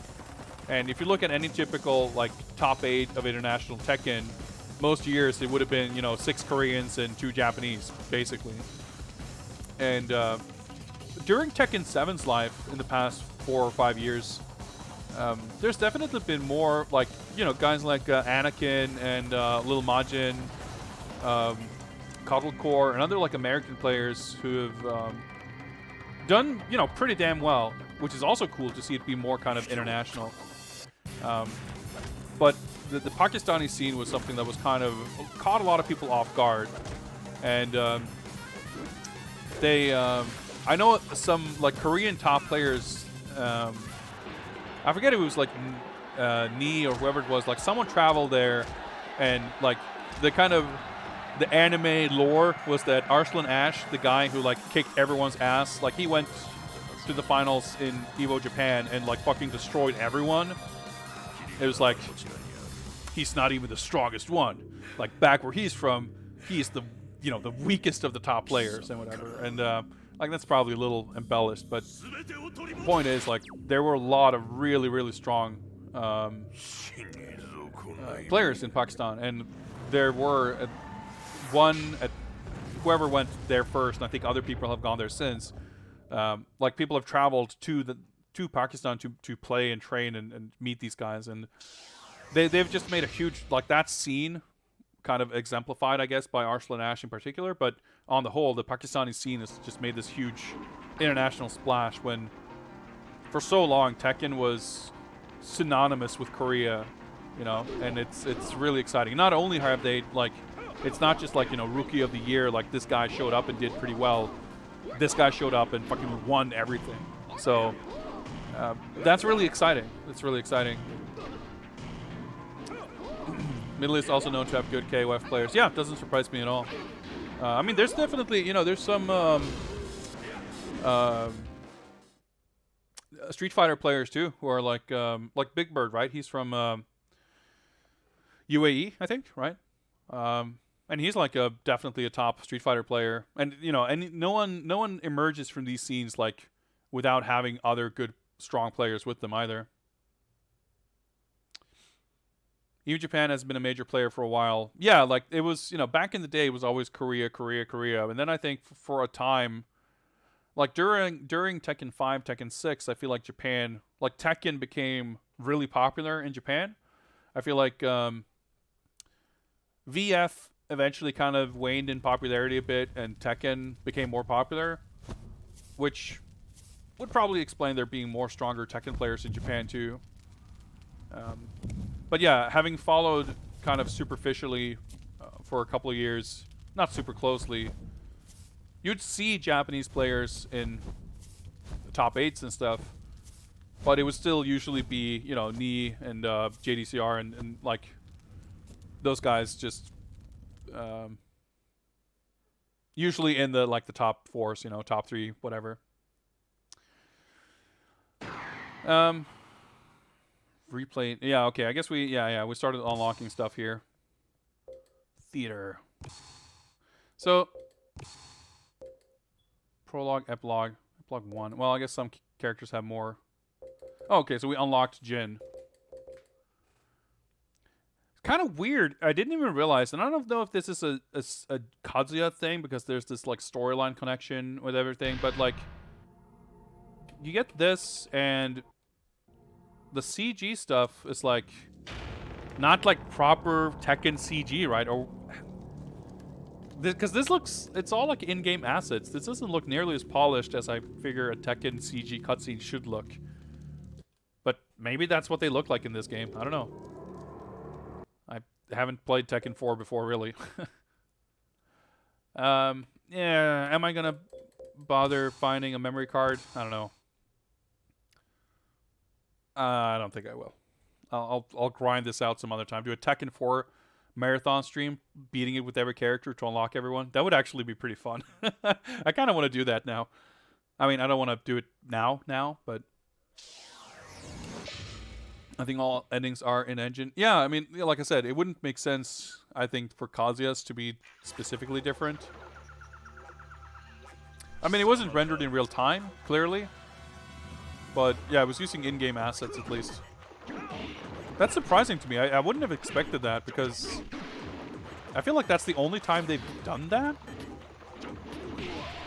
and if you look at any typical like top 8 of international Tekken, most years it would have been 6 Koreans and 2 Japanese basically. And during Tekken 7's life in the past 4 or 5 years, there's definitely been more like, you know, guys like Anakin and Lil Majin, Cuddlecore, and other like American players who have done, you know, pretty damn well, which is also cool to see it be more kind of international. But the Pakistani scene was something that was kind of caught a lot of people off guard, and I know some like Korean top players. I forget if it was like Nee or whoever it was. Like someone traveled there, and like the anime lore was that Arslan Ash, the guy who like kicked everyone's ass, like he went to the finals in Evo Japan and like fucking destroyed everyone. It was like, he's not even the strongest one. Like back where he's from, he's the, you know, the weakest of the top players and whatever. And like that's probably a little embellished, but the point is like there were a lot of really, really strong players in Pakistan, and there were whoever went there first, and I think other people have gone there since. Like people have traveled to Pakistan to play and train and meet these guys, and they've just made a huge, like, that scene kind of exemplified, I guess, by Arslan Ash in particular, but on the whole, the Pakistani scene has just made this huge international splash when, for so long, Tekken was synonymous with Korea, you know, and it's really exciting. Not only have they, like, it's not just like, you know, Rookie of the Year, like this guy showed up and did pretty well. This guy showed up and fucking won everything. So that's really exciting. It's really exciting. Middle East also known to have good KOF players. Yeah, it doesn't surprise me at all. I mean, there's definitely, you know, there's some Street Fighter players too who are like Big Bird, right? He's from UAE, I think, right? And he's like definitely a top Street Fighter player. And you know, and no one emerges from these scenes like without having other good, strong players with them either. Even Japan has been a major player for a while. Yeah, like it was, you know, back in the day it was always Korea. And then I think for a time, like during Tekken 5, Tekken 6, I feel like Japan, like Tekken became really popular in Japan. I feel like VF eventually kind of waned in popularity a bit, and Tekken became more popular, which would probably explain there being more stronger Tekken players in Japan too. But yeah, having followed kind of superficially for a couple of years, not super closely, you'd see Japanese players in the top 8s and stuff, but it would still usually be, you know, Nee and JDCR and like those guys just usually in the like the top 4s, you know, top 3, whatever. Replay. Yeah, okay. I guess we started unlocking stuff here. Theater. So prologue, epilogue 1. Well, I guess some characters have more. Oh, okay, so we unlocked Jin. It's kind of weird. I didn't even realize, and I don't know if this is a Kazuya thing because there's this like storyline connection with everything, but like you get this and the CG stuff is like not like proper Tekken CG, right? Or because this looks, it's all like in-game assets. This doesn't look nearly as polished as I figure a Tekken CG cutscene should look. But maybe that's what they look like in this game. I don't know. I haven't played Tekken 4 before, really. Yeah, am I gonna bother finding a memory card? I don't know. I don't think I will. I'll grind this out some other time. Do a Tekken 4 marathon stream, beating it with every character to unlock everyone. That would actually be pretty fun. I kind of want to do that now. I mean, I don't want to do it now, but I think all endings are in engine. Yeah, I mean, like I said, it wouldn't make sense, I think, for Kazuya's to be specifically different. I mean, it wasn't rendered in real time, clearly. But yeah, I was using in-game assets at least. That's surprising to me. I wouldn't have expected that because I feel like that's the only time they've done that.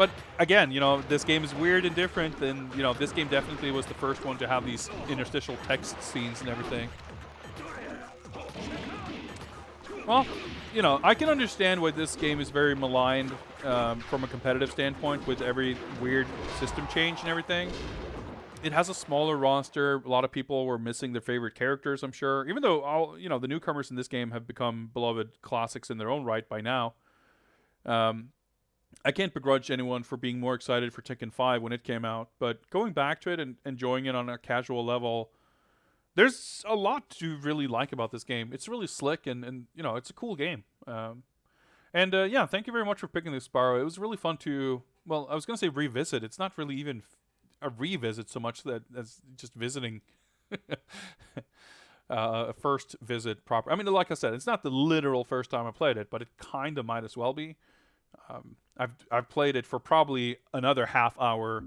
But again, you know, this game is weird and different, and you know, this game definitely was the first one to have these interstitial text scenes and everything. Well, you know, I can understand why this game is very maligned from a competitive standpoint with every weird system change and everything. It has a smaller roster. A lot of people were missing their favorite characters, I'm sure. Even though all, you know, the newcomers in this game have become beloved classics in their own right by now. I can't begrudge anyone for being more excited for Tekken 5 when it came out, but going back to it and enjoying it on a casual level, there's a lot to really like about this game. It's really slick and you know, it's a cool game. Yeah, thank you very much for picking this, Sparrow. It was really fun to, well, I was going to say revisit. It's not really even a revisit so much that as just visiting a first visit proper. I mean, like I said, it's not the literal first time I played it, but it kind of might as well be. I've played it for probably another half hour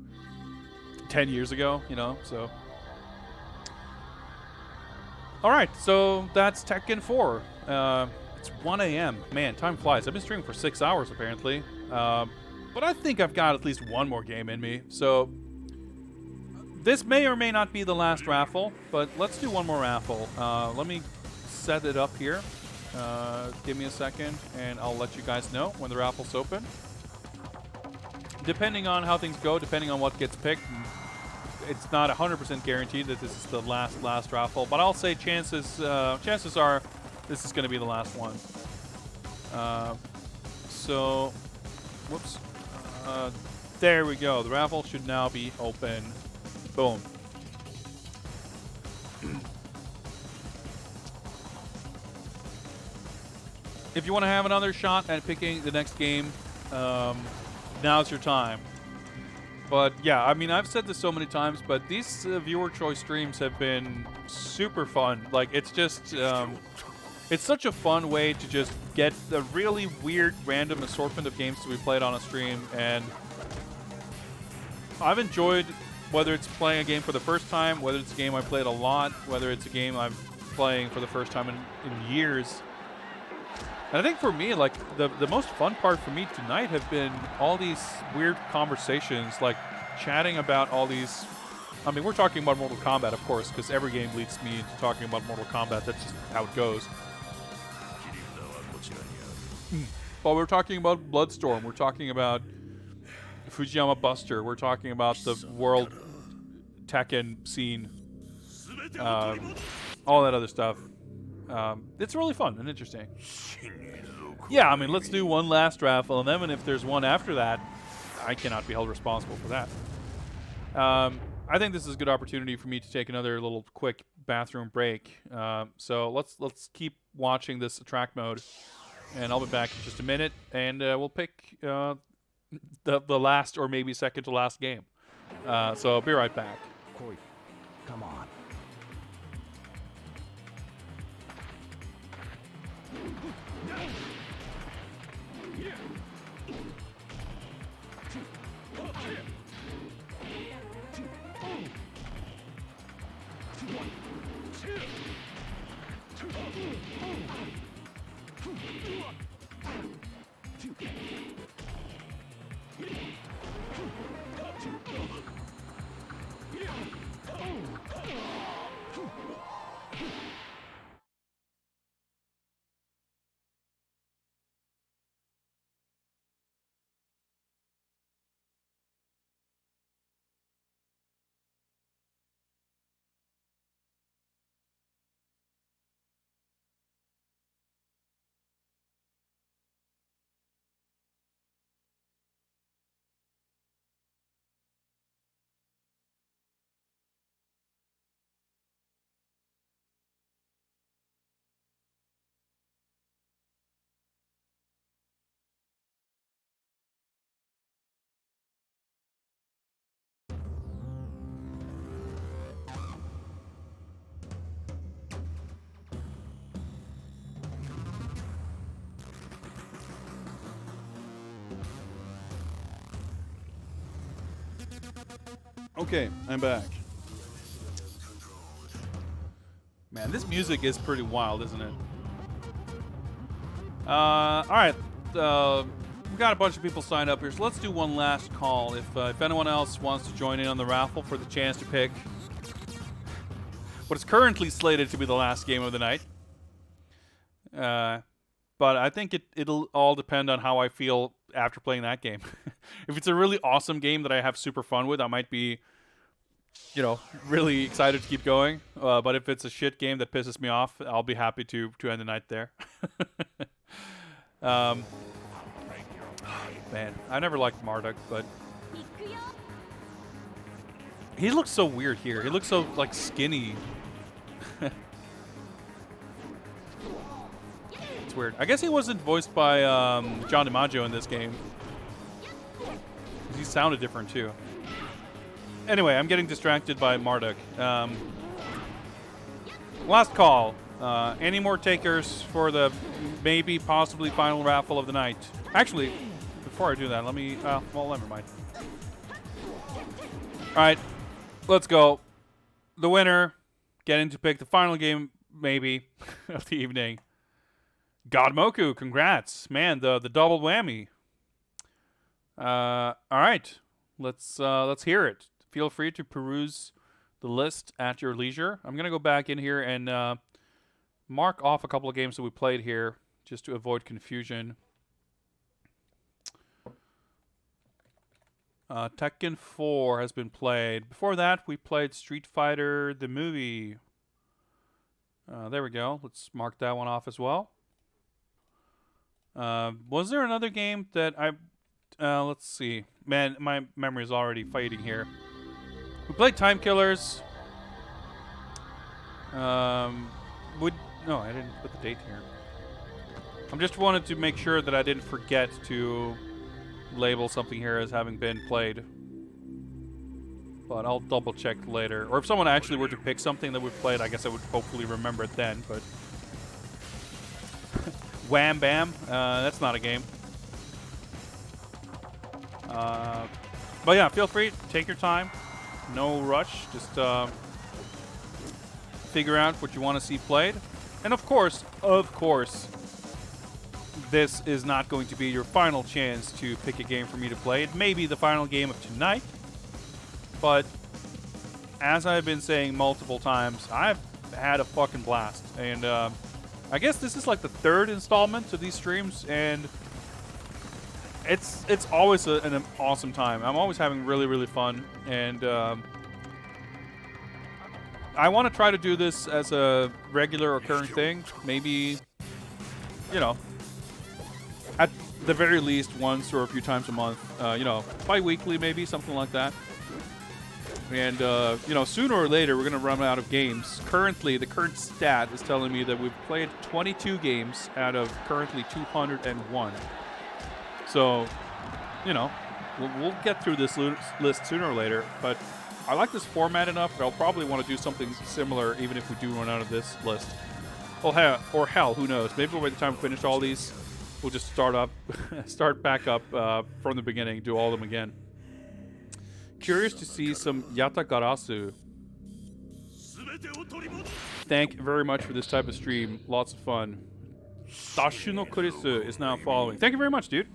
10 years ago, you know, so. All right, so that's Tekken 4. It's 1 a.m. Man, time flies. I've been streaming for 6 hours, apparently. But I think I've got at least one more game in me. So this may or may not be the last raffle, but let's do one more raffle. Let me set it up here. Give me a second, and I'll let you guys know when the raffle's open. Depending on how things go, depending on what gets picked, it's not 100% guaranteed that this is the last raffle, but I'll say chances are this is going to be the last one. So, whoops. There we go. The raffle should now be open. Boom. If you want to have another shot at picking the next game, now's your time. But yeah, I mean, I've said this so many times, but these viewer choice streams have been super fun. Like, it's just, it's such a fun way to just get a really weird, random assortment of games to be played on a stream. And I've enjoyed, whether it's playing a game for the first time, whether it's a game I played a lot, whether it's a game I'm playing for the first time in years. And I think for me, like, the most fun part for me tonight have been all these weird conversations, like chatting about all these. I mean, we're talking about Mortal Kombat, of course, because every game leads me into talking about Mortal Kombat. That's just how it goes. But we're talking about Bloodstorm. We're talking about Fujiyama Buster. We're talking about the world Tekken scene. All that other stuff. It's really fun and interesting. Yeah, I mean, let's do one last raffle, and then if there's one after that, I cannot be held responsible for that. I think this is a good opportunity for me to take another little quick bathroom break. So let's keep watching this track mode, and I'll be back in just a minute, and we'll pick the last or maybe second to last game. So I'll be right back. Corey, come on. Okay, I'm back. Man, this music is pretty wild, isn't it? All right. we got a bunch of people signed up here, so let's do one last call. If anyone else wants to join in on the raffle for the chance to pick what is currently slated to be the last game of the night. But I think it'll all depend on how I feel after playing that game. If it's a really awesome game that I have super fun with, I might be, really excited to keep going. But if it's a shit game that pisses me off, I'll be happy to end the night there. Man, I never liked Marduk, but he looks so weird here. He looks so like skinny. It's weird. I guess he wasn't voiced by John DiMaggio in this game. He sounded different too. Anyway, I'm getting distracted by Marduk. Last call. Any more takers for the maybe, possibly final raffle of the night? Actually, before I do that, let me... well, never mind. All right, let's go. The winner, getting to pick the final game, maybe, of the evening. Godmoku, congrats. Man, the double whammy. All right, let's hear it. Feel free to peruse the list at your leisure. I'm going to go back in here and mark off a couple of games that we played here just to avoid confusion. Tekken 4 has been played. Before that, we played Street Fighter, the movie. There we go. Let's mark that one off as well. Was there another game that let's see. Man, my memory is already fading here. We played Time Killers. No, I didn't put the date here. I just wanted to make sure that I didn't forget to label something here as having been played. But I'll double check later. Or if someone actually were to pick something that we've played, I guess I would hopefully remember it then. But Wham Bam, that's not a game. But yeah, feel free, take your time. No rush. Just figure out what you want to see played. And of course, this is not going to be your final chance to pick a game for me to play. It may be the final game of tonight. But as I've been saying multiple times, I've had a fucking blast. And I guess this is like the third installment of these streams. And it's always an awesome time. I'm always having really, really fun. And I want to try to do this as a regular occurring thing. Maybe, at the very least once or a few times a month. Bi-weekly maybe, something like that. And, sooner or later we're going to run out of games. Currently, the current stat is telling me that we've played 22 games out of currently 201. So, we'll get through this list sooner or later. But I like this format enough that I'll probably want to do something similar even if we do run out of this list. Or hell, who knows? Maybe by the time we finish all these, we'll just start back up from the beginning, do all of them again. Curious to see some Yatagarasu. Thank you very much for this type of stream. Lots of fun. Dashu no Kurisu is now following. Thank you very much, dude.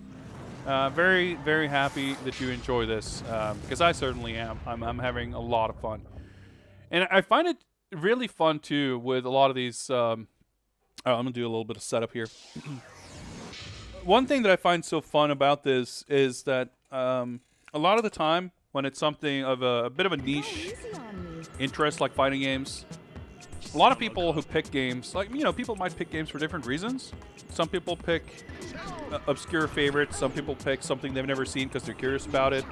Very, very happy that you enjoy this, because I certainly am. I'm having a lot of fun. And I find it really fun, too, with a lot of these... I'm going to do a little bit of setup here. One thing that I find so fun about this is that a lot of the time, when it's something of a bit of a niche interest, like fighting games, a lot of people who pick games, people might pick games for different reasons. Some people pick obscure favorites. Some people pick something they've never seen because they're curious about it.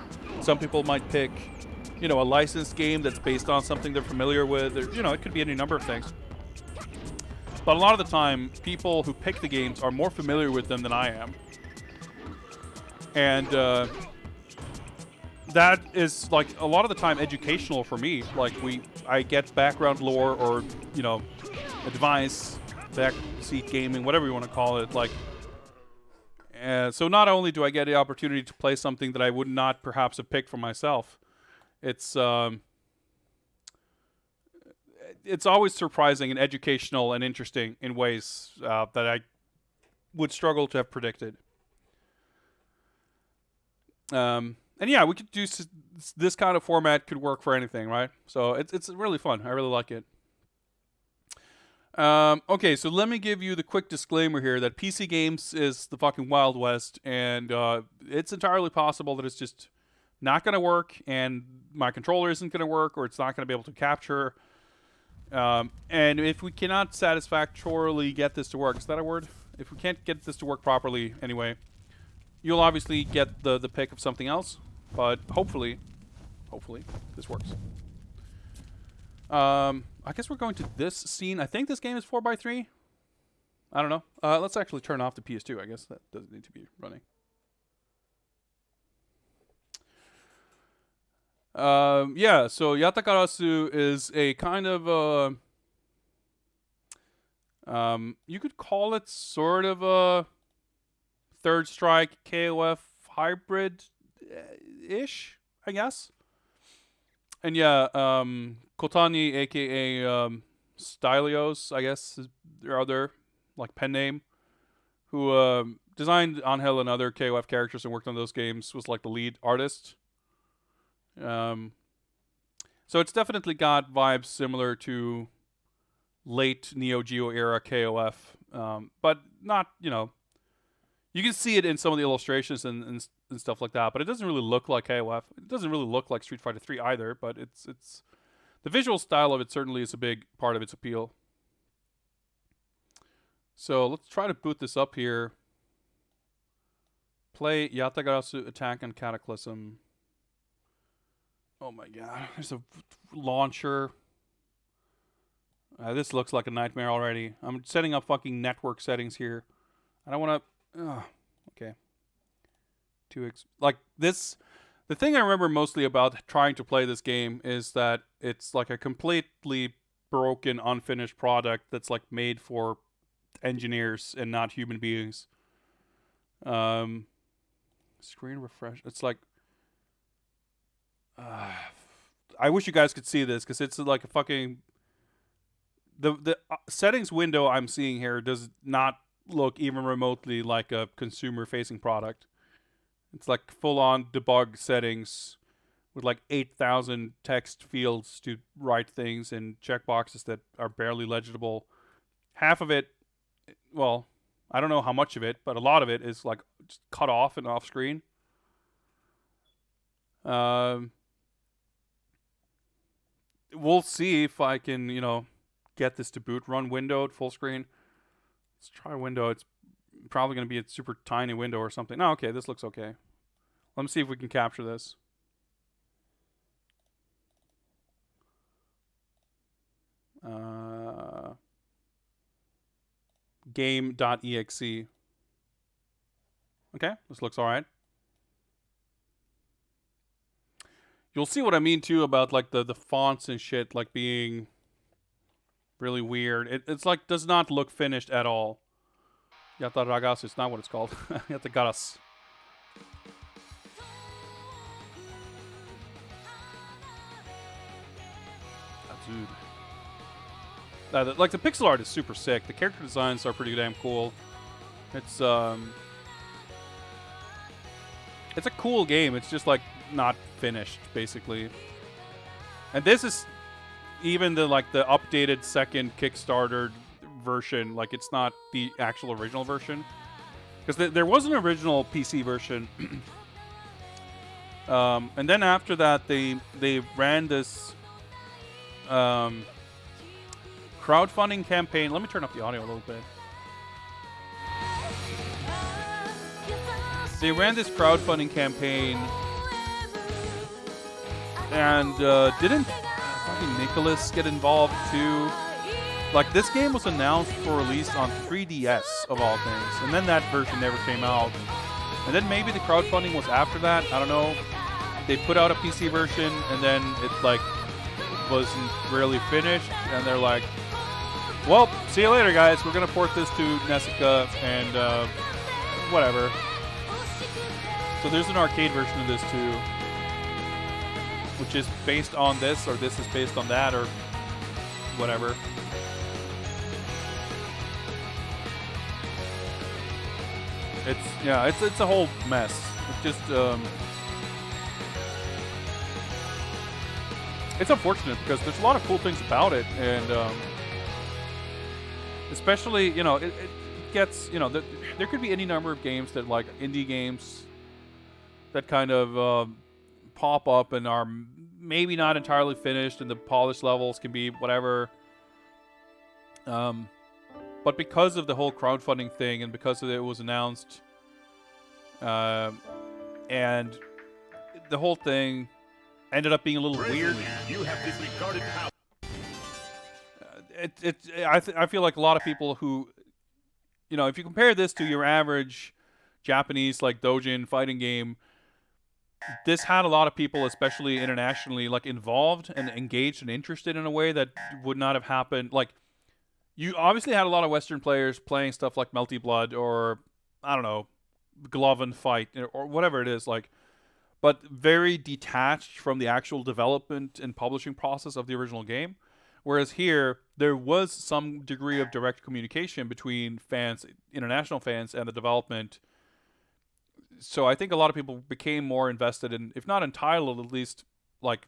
Some people might pick, a licensed game that's based on something they're familiar with. Or, it could be any number of things. But a lot of the time, people who pick the games are more familiar with them than I am. And that is, a lot of the time educational for me. I get background lore or, advice, backseat gaming, whatever you want to call it. So not only do I get the opportunity to play something that I would not perhaps have picked for myself, it's always surprising and educational and interesting in ways that I would struggle to have predicted. And yeah, we could do this kind of format could work for anything, right? So it's really fun. I really like it. Okay, so let me give you the quick disclaimer here that PC games is the fucking Wild West, and it's entirely possible that it's just not going to work, and my controller isn't going to work, or it's not going to be able to capture. And if we cannot satisfactorily get this to work, is that a word? If we can't get this to work properly anyway, you'll obviously get the pick of something else, but hopefully this works. I guess we're going to this scene. I think this game is 4x3. I don't know. Let's actually turn off the PS2. I guess that doesn't need to be running. Yeah, so Yatagarasu is a kind of you could call it sort of a Third Strike KOF hybrid-ish, I guess. And yeah, Kotani, aka Stylios, I guess is their other like pen name, who designed Angel and other KOF characters and worked on those games, was like the lead artist. So it's definitely got vibes similar to late Neo Geo era KOF, but not, you know, you can see it in some of the illustrations and stuff like that, but it doesn't really look like KOF. It doesn't really look like Street Fighter 3 either, but it's the visual style of it certainly is a big part of its appeal. So let's try to boot this up here. Play Yatagarasu Attack on Cataclysm. Oh my god, there's a launcher. This looks like a nightmare already. I'm setting up fucking network settings here. I don't want to... okay. Like this... The thing I remember mostly about trying to play this game is that it's like a completely broken, unfinished product that's like made for engineers and not human beings. Screen refresh. It's like... I wish you guys could see this because it's like a fucking... The settings window I'm seeing here does not look even remotely like a consumer-facing product. It's like full-on debug settings with like 8,000 text fields to write things and checkboxes that are barely legible. Half of it, well, I don't know how much of it, but a lot of it is like just cut off and off-screen. We'll see if I can, you know, get this to boot. Run windowed, full screen. Let's try window. It's probably going to be a super tiny window or something. No, okay, this looks okay. Let me see if we can capture this. Game.exe. Okay, this looks alright. You'll see what I mean too about like the fonts and shit like being really weird. It's like does not look finished at all. Yatagarasu, it's not what it's called. Yatagarasu. Dude. Like the pixel art is super sick. The character designs are pretty damn cool. It's a cool game. It's just like not finished basically. And this is even the updated second Kickstarter version. Like it's not the actual original version because there was an original PC version. And then after that they ran this crowdfunding campaign. Let me turn up the audio a little bit. They ran this crowdfunding campaign and didn't fucking Nicholas get involved too? Like this game was announced for release on 3DS of all things, and then that version never came out. And then maybe the crowdfunding was after that. I don't know. They put out a PC version, and then it like wasn't really finished, and they're like, "Well, see you later, guys. We're gonna port this to Nessica and whatever." So there's an arcade version of this too, which is based on this, or this is based on that, or whatever. It's a whole mess. It's just it's unfortunate because there's a lot of cool things about it, and especially, you know, it gets, you know, there could be any number of games that, like, indie games that kind of pop up and are maybe not entirely finished, and the polish levels can be whatever. But because of the whole crowdfunding thing, and because it was announced, and the whole thing ended up being a little weird. You have disregarded power. I feel like a lot of people who, you know, if you compare this to your average Japanese, like, doujin fighting game, this had a lot of people, especially internationally, like, involved and engaged and interested in a way that would not have happened. Like, you obviously had a lot of Western players playing stuff like Melty Blood or, I don't know, Glove and Fight or whatever it is, like, but very detached from the actual development and publishing process of the original game. Whereas here, there was some degree of direct communication between fans, international fans, and the development. So I think a lot of people became more invested in, if not entitled, at least, like,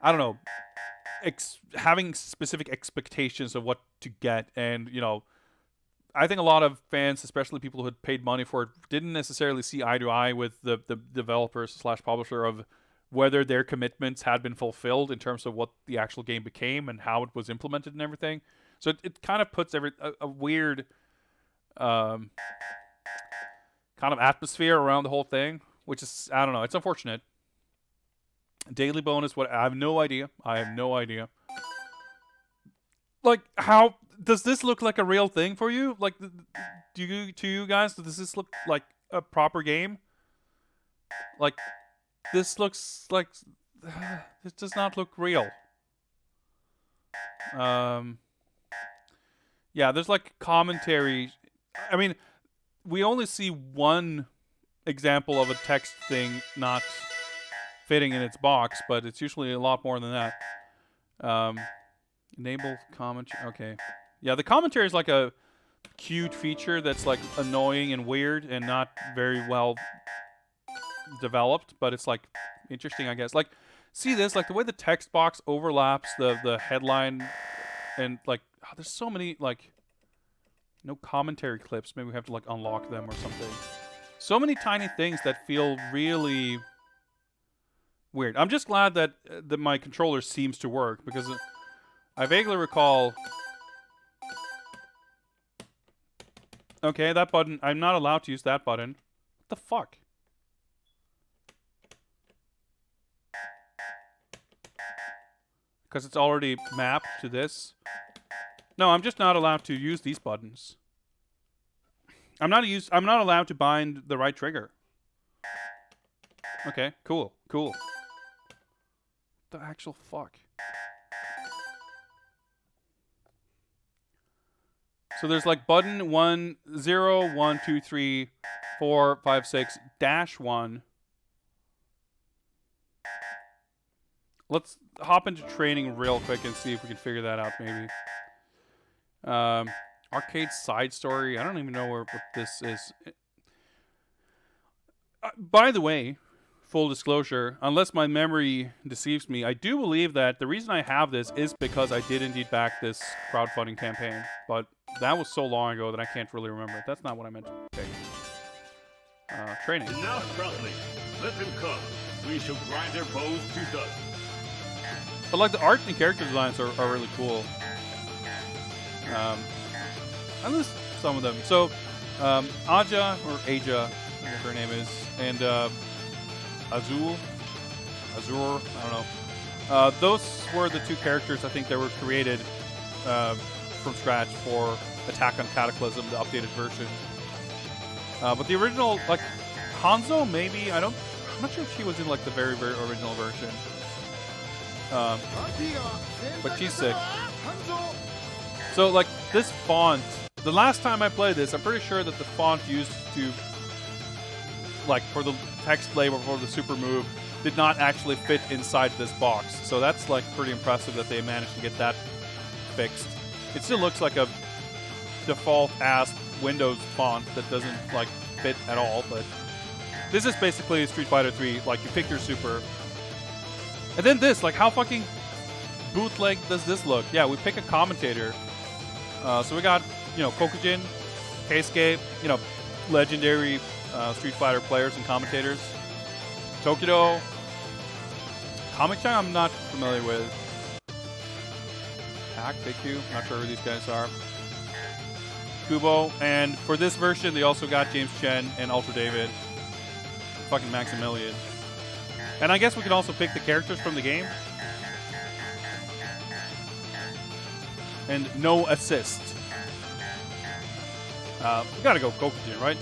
I don't know, having specific expectations of what to get. And, you know, I think a lot of fans, especially people who had paid money for it, didn't necessarily see eye to eye with the developers / publisher of whether their commitments had been fulfilled in terms of what the actual game became and how it was implemented and everything. So it kind of puts a weird kind of atmosphere around the whole thing, which is, I don't know, it's unfortunate. Daily bonus, what? I have no idea. Like, how does this look like a real thing for you? Like, to you guys, does this look like a proper game? Like, this looks like this does not look real. Yeah, there's like commentary. I mean, we only see one example of a text thing not fitting in its box, but it's usually a lot more than that. Enable commentary. Okay. Yeah, the commentary is like a cute feature that's like annoying and weird and not very well developed, but it's like interesting, I guess. Like, see this, like the way the text box overlaps the headline, and like, oh, there's so many, like, no commentary clips. Maybe we have to like unlock them or something. So many tiny things that feel really weird. I'm just glad that my controller seems to work, because I vaguely recall. Okay, that button. I'm not allowed to use that button. What the fuck? Because it's already mapped to this. No, I'm just not allowed to use these buttons. I'm not allowed to bind the right trigger. Okay, cool. The actual fuck. So there's like button 1, 0, 1, 2, 3, 4, 5, 6, -1. Let's hop into training real quick and see if we can figure that out, maybe. Arcade side story. I don't even know what this is. By the way, full disclosure, unless my memory deceives me, I do believe that the reason I have this is because I did indeed back this crowdfunding campaign. But that was so long ago that I can't really remember. That's not what I meant to take. Training. And now, proudly, let them come. We shall grind their bones to dust. But like the art and character designs are really cool. At least some of them. So, Aja, or Aja, whatever her name is, and Azur, I don't know. Those were the two characters I think that were created from scratch for Attack on Cataclysm, the updated version. But the original, like, Hanzo, maybe, I'm not sure if she was in like the very, very original version. But she's sick. So like this font, the last time I played this, I'm pretty sure that the font used to, like, for the text label for the super move did not actually fit inside this box. So that's like pretty impressive that they managed to get that fixed. It still looks like a default ass Windows font that doesn't like fit at all, but this is basically Street Fighter 3. Like, you pick your super And then this, like, how fucking bootleg does this look? Yeah, we pick a commentator. So we got, you know, Kokujin, Keisuke, you know, legendary Street Fighter players and commentators. Tokido, Kami-chan I'm not familiar with. Tak, Big not sure who these guys are. Kubo, and for this version, they also got James Chen and Ultra David. Fucking Maximilian. And I guess we can also pick the characters from the game. And no assist. We gotta go Kokujin, right?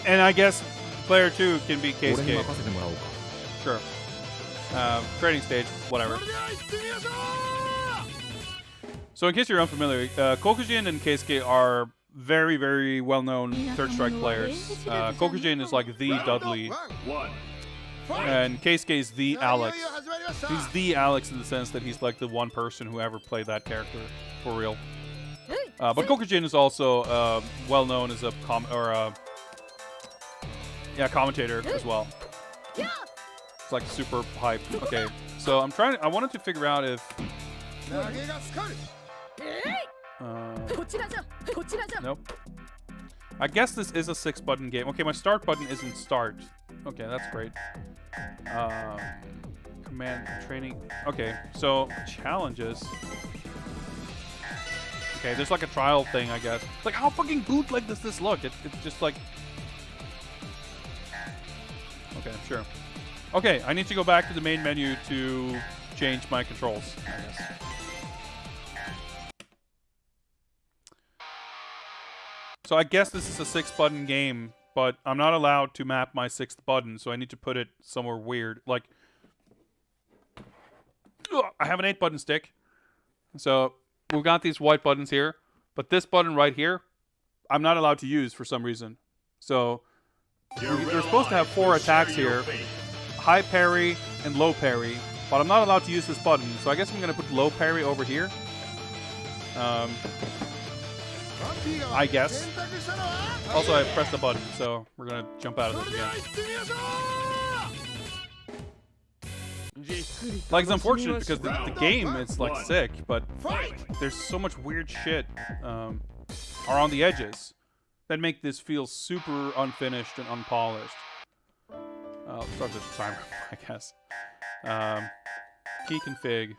And I guess player 2 can be 俺に Keisuke. 任せてもらおうか。 Sure. Training stage, whatever. So in case you're unfamiliar, Kokujin and Keisuke are very, very well-known Third Strike players. Kokujin is like the Dudley, One. and Keisuke is the Alex. He's the Alex in the sense that he's like the one person who ever played that character for real. But Kokujin is also well-known as a commentator as well. It's like super hype. Okay, so I wanted to figure out if. Nope. I guess this is a 6-button game. Okay, my start button isn't start. Okay, that's great. Command training. Okay, so challenges. Okay, there's like a trial thing, I guess. Like, how fucking bootleg does this look? It's just like. Okay, sure. Okay, I need to go back to the main menu to change my controls, I guess. So I guess this is a 6-button game, but I'm not allowed to map my 6th button, so I need to put it somewhere weird. Like, I have an 8-button stick, so we've got these white buttons here, but this button right here, I'm not allowed to use for some reason. So we're supposed to have 4 attacks here. High parry and low parry, but I'm not allowed to use this button, so I guess I'm going to put low parry over here. I guess. Also, I pressed the button, so we're going to jump out of this again. Like, it's unfortunate because the game is, like, sick, but there's so much weird shit around the edges that make this feel super unfinished and unpolished. I'll start the timer, I guess. Key config.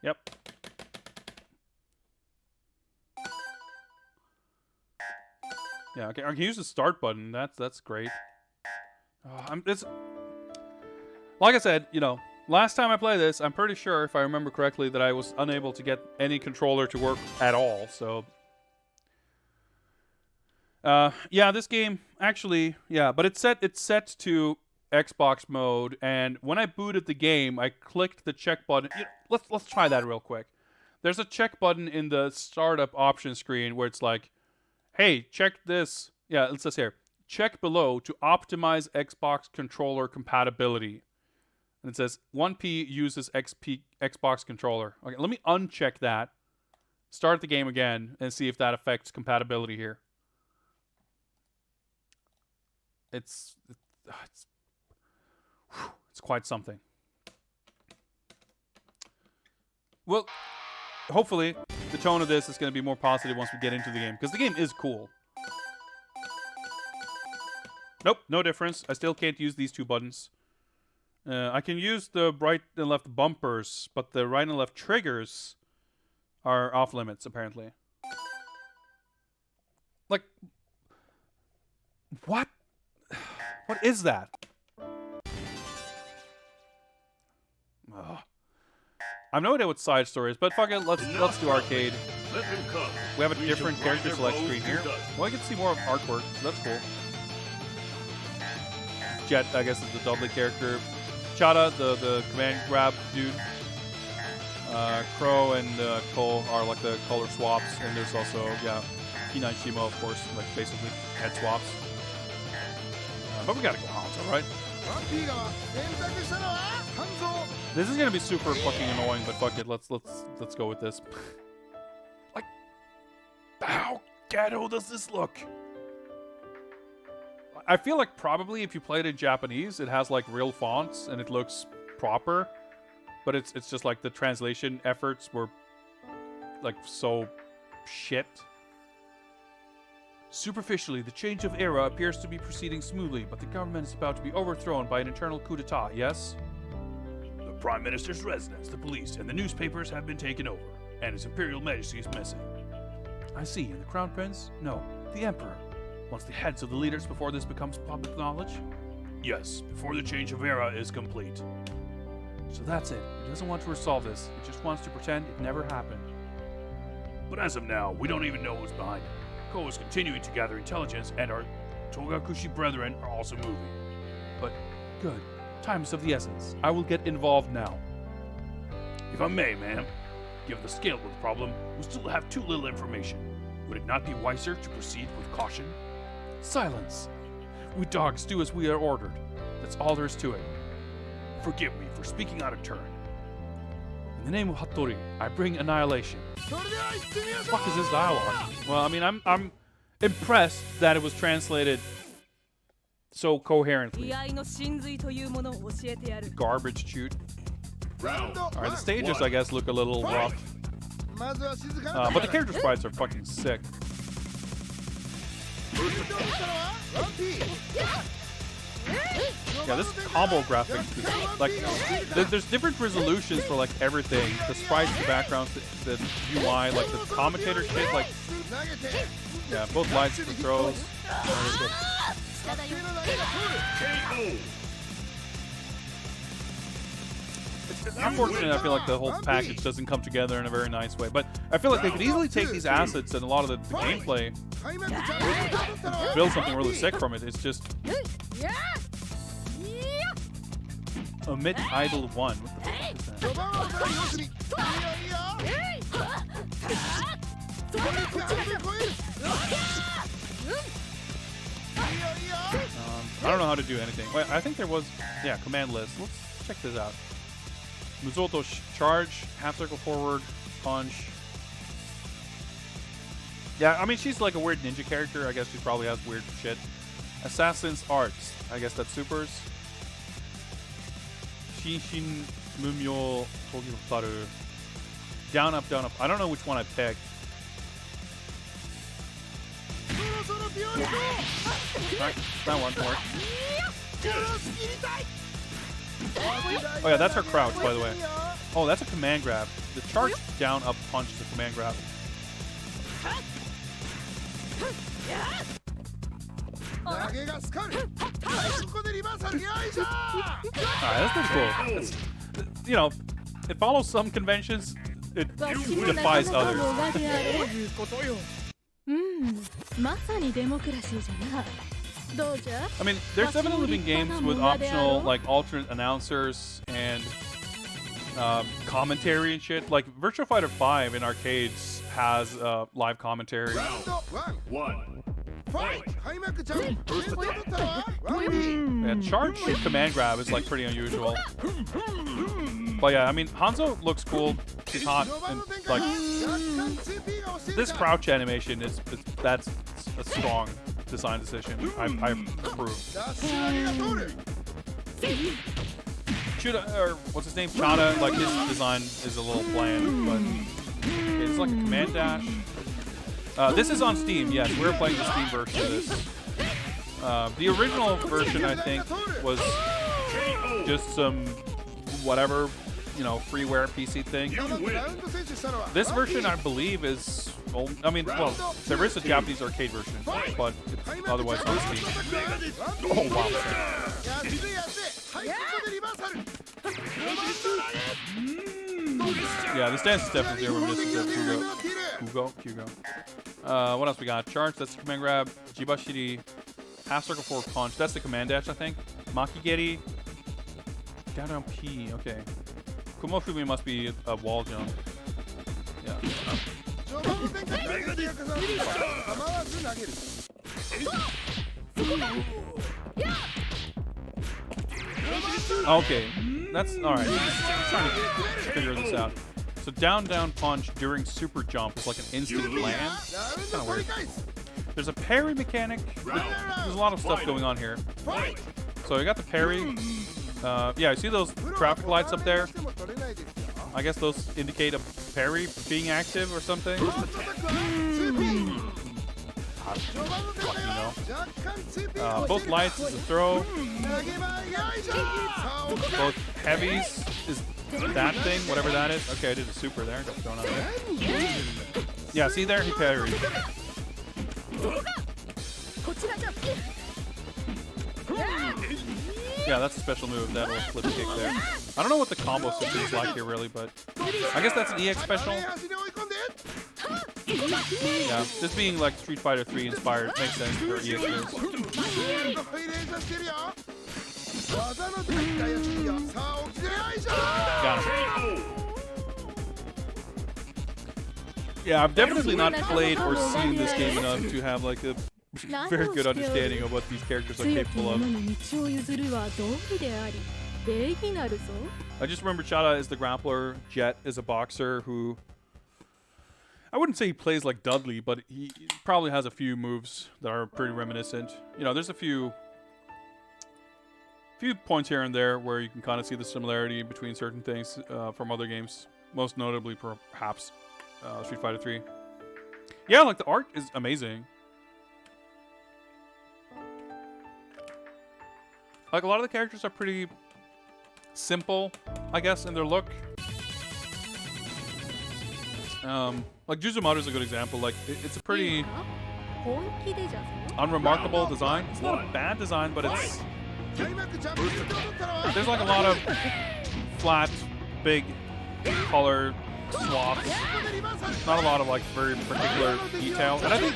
Yep. Yeah, okay. I can use the start button. That's great. It's like I said, you know, last time I played this, I'm pretty sure, if I remember correctly, that I was unable to get any controller to work at all. So. Yeah, this game actually, yeah, but it's set to Xbox mode, and when I booted the game, I clicked the check button. You know, let's try that real quick. There's a check button in the startup option screen where it's like, hey, check this. Yeah, it says here, check below to optimize Xbox controller compatibility. And it says 1P uses Xbox controller. Okay, let me uncheck that. Start the game again and see if that affects compatibility here. It's quite something. Well, hopefully the tone of this is going to be more positive once we get into the game, because the game is cool. Nope, no difference. I still can't use these 2 buttons. I can use the right and left bumpers, but the right and left triggers are off limits, apparently. Like, what? What is that? Ugh. I have no idea what side story is, but fuck it, let's do arcade. Let them come. We have a We different shall character grind select their screen bones here. to dust. Well, I can see more artwork. That's cool. Jet, I guess, is the Dudley character. Chada, the command grab dude. Crow and Cole are like the color swaps, and there's also, yeah, P9 Shimo, of course, like basically head swaps. But we gotta go Hanzo, right? This is gonna be super fucking annoying, but fuck it, let's go with this. Like, How ghetto does this look? I feel like probably if you play it in Japanese, it has like real fonts and it looks proper, but it's just like the translation efforts were like so shit. Superficially, the change of era appears to be proceeding smoothly, but the government is about to be overthrown by an internal coup d'etat, yes? The Prime Minister's residence, the police, and the newspapers have been taken over, and His Imperial Majesty is missing. I see, and the Crown Prince? No, the Emperor. Wants the heads of the leaders before this becomes public knowledge? Yes, before the change of era is complete. So that's it. He doesn't want to resolve this. He just wants to pretend it never happened. But as of now, we don't even know what's behind it. Ko is continuing to gather intelligence, and our Togakushi brethren are also moving. But, good. Time is of the essence. I will get involved now. If I may, ma'am, given the scale of the problem, we still have too little information. Would it not be wiser to proceed with caution? Silence! We dogs do as we are ordered. That's all there is to it. Forgive me for speaking out of turn. In the name of Hattori, I bring annihilation. What the fuck is this dialogue? Well, I mean, I'm impressed that it was translated so coherently. Garbage chute. Alright, the stages, I guess, look a little rough. But the character sprites are fucking sick. Yeah, this combo graphic is like there's different resolutions for like everything. The sprites, the backgrounds, the UI, like the commentator shit, like yeah, both lights for throws. It's unfortunate. I feel like the whole package doesn't come together in a very nice way. But I feel like they could easily take these assets and a lot of the gameplay and build something really sick from it. It's just omit idle one. What the fuck is that? I don't know how to do anything. Wait, I think there was, yeah, command list. Let's check this out. Muzoto charge, half circle forward, punch. Yeah, I mean, she's like a weird ninja character. I guess she probably has weird shit. Assassin's Arts. I guess that's supers. Shishin Mumyo Togirotaru. Down, up, down, up. I don't know which one I picked. Alright, that one worked. Oh yeah, that's her crouch, by the way. Oh, that's a command grab. The charge down, up, punch is a command grab. Alright, that's pretty cool. It's, you know, it follows some conventions. It defies others. I mean, there's definitely been games with optional, like, alternate announcers and commentary and shit. Like, Virtua Fighter 5 in arcades has live commentary. One. Fight! Yeah, charge command grab is, like, pretty unusual. But yeah, I mean, Hanzo looks cool. She's hot. And, like, this crouch animation that's a strong design decision. I approve. Chuda, or what's his name? Chada, like his design is a little bland, but it's like a command dash. This is on Steam, yes. We're playing the Steam version of this. The original version, I think, was just some whatever, you know, freeware PC thing. This version, I believe, is old. I mean, well, there is a Japanese arcade version, but it's otherwise on Steam. Oh, wow. Yeah, this dance is definitely reminiscent of Kugo. What else we got? Charge, that's the command grab. Jibashiri, half circle forward punch. That's the command dash, I think. Makigeri. Down on P, okay. Kumofumi must be a wall jump. Yeah. Okay, that's alright. Trying to figure this out. So down, down punch during super jump is like an instant land. It's kind of weird. There's a parry mechanic. There's a lot of stuff going on here. So you got the parry. Yeah, you see those traffic lights up there? I guess those indicate a parry being active or something. Both lights is a throw. Both heavies is that thing, whatever that is. Okay, I did a super there. Got thrown out there. Yeah, see there? He parried. Yeah, that's a special move. That'll flip kick there. I don't know what the combo system is like here, really, but I guess that's an EX special. Yeah, this being like Street Fighter 3 inspired makes sense for EX moves. Got him. Yeah, I've definitely not played or seen this game enough to have like a very good understanding of what these characters are capable of. I just remember Chada is the grappler, Jet is a boxer who... I wouldn't say he plays like Dudley, but he probably has a few moves that are pretty reminiscent. You know, there's a few points here and there where you can kind of see the similarity between certain things from other games. Most notably, perhaps, Street Fighter 3. Yeah, like the art is amazing. Like a lot of the characters are pretty simple, I guess, in their look. Like Juzumaru is a good example. Like it's a pretty unremarkable design. It's not a bad design, but it's there's like a lot of flat, big color swaths. Not a lot of like very particular detail. And I think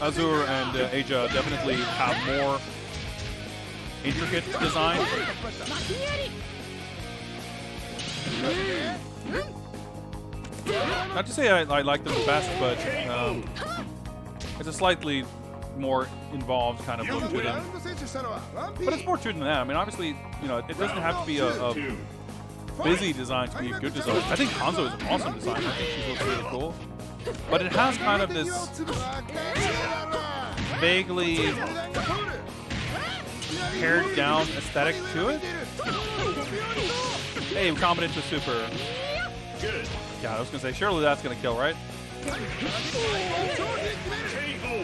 Azure and Aja definitely have more intricate design. Not to say I like them the best, but it's a slightly more involved kind of look to them. But it's more true than that. I mean, obviously, you know, it doesn't have to be a busy design to be a good design. I think Hanzo is an awesome design. I think she looks really cool. But it has kind of this vaguely pared down aesthetic to it. Hey, we comboed into super. Yeah, I was gonna say, surely that's gonna kill, right? I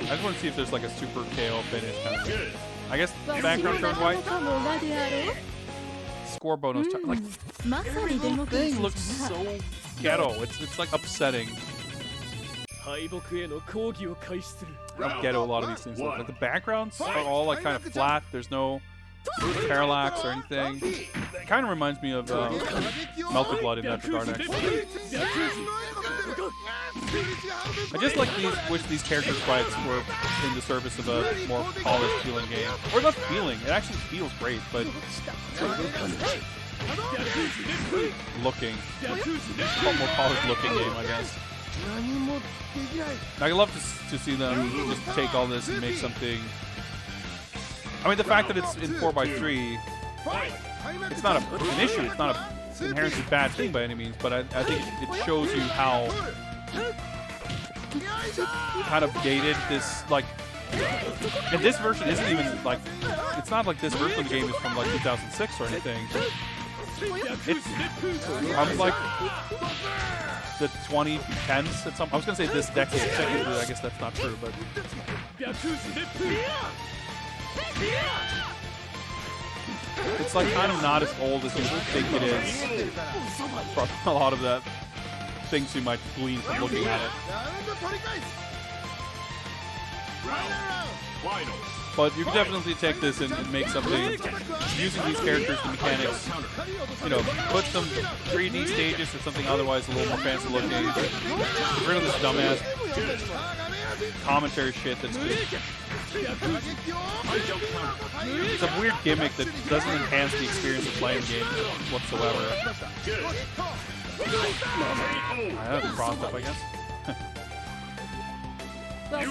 just want to see if there's like a super KO finish kind of thing. I guess background turned white. Score bonus. Like, every little thing looks so ghetto. It's like upsetting. How ghetto a lot of these things look. Like the backgrounds are all like kind of flat. There's no parallax or anything. It kind of reminds me of Melted Blood in that regard, actually. I just like wish these character fights were in the service of a more polished feeling game. Or not feeling, it actually feels great, but looking. More polished looking game, I guess. I'd love to see them just take all this and make something. I mean, the fact that it's in 4x3, it's not an issue. It's not an inherently bad thing by any means, but I think it shows you how kind of dated this, like, and this version isn't even, like, it's not like this version of the game is from, like, 2006 or anything. It's from, like, the 2010s at some, I was going to say this decade, technically, I guess that's not true, but... It's like kind of not as old as you think it is. From a lot of the things you might glean from looking at it. But you can definitely take this and make something using these characters and mechanics. You know, put some 3D stages or something otherwise a little more fancy looking. Get rid of this dumbass commentary shit that's just... It's a weird gimmick that doesn't enhance the experience of playing games whatsoever. I have crossed up, I guess.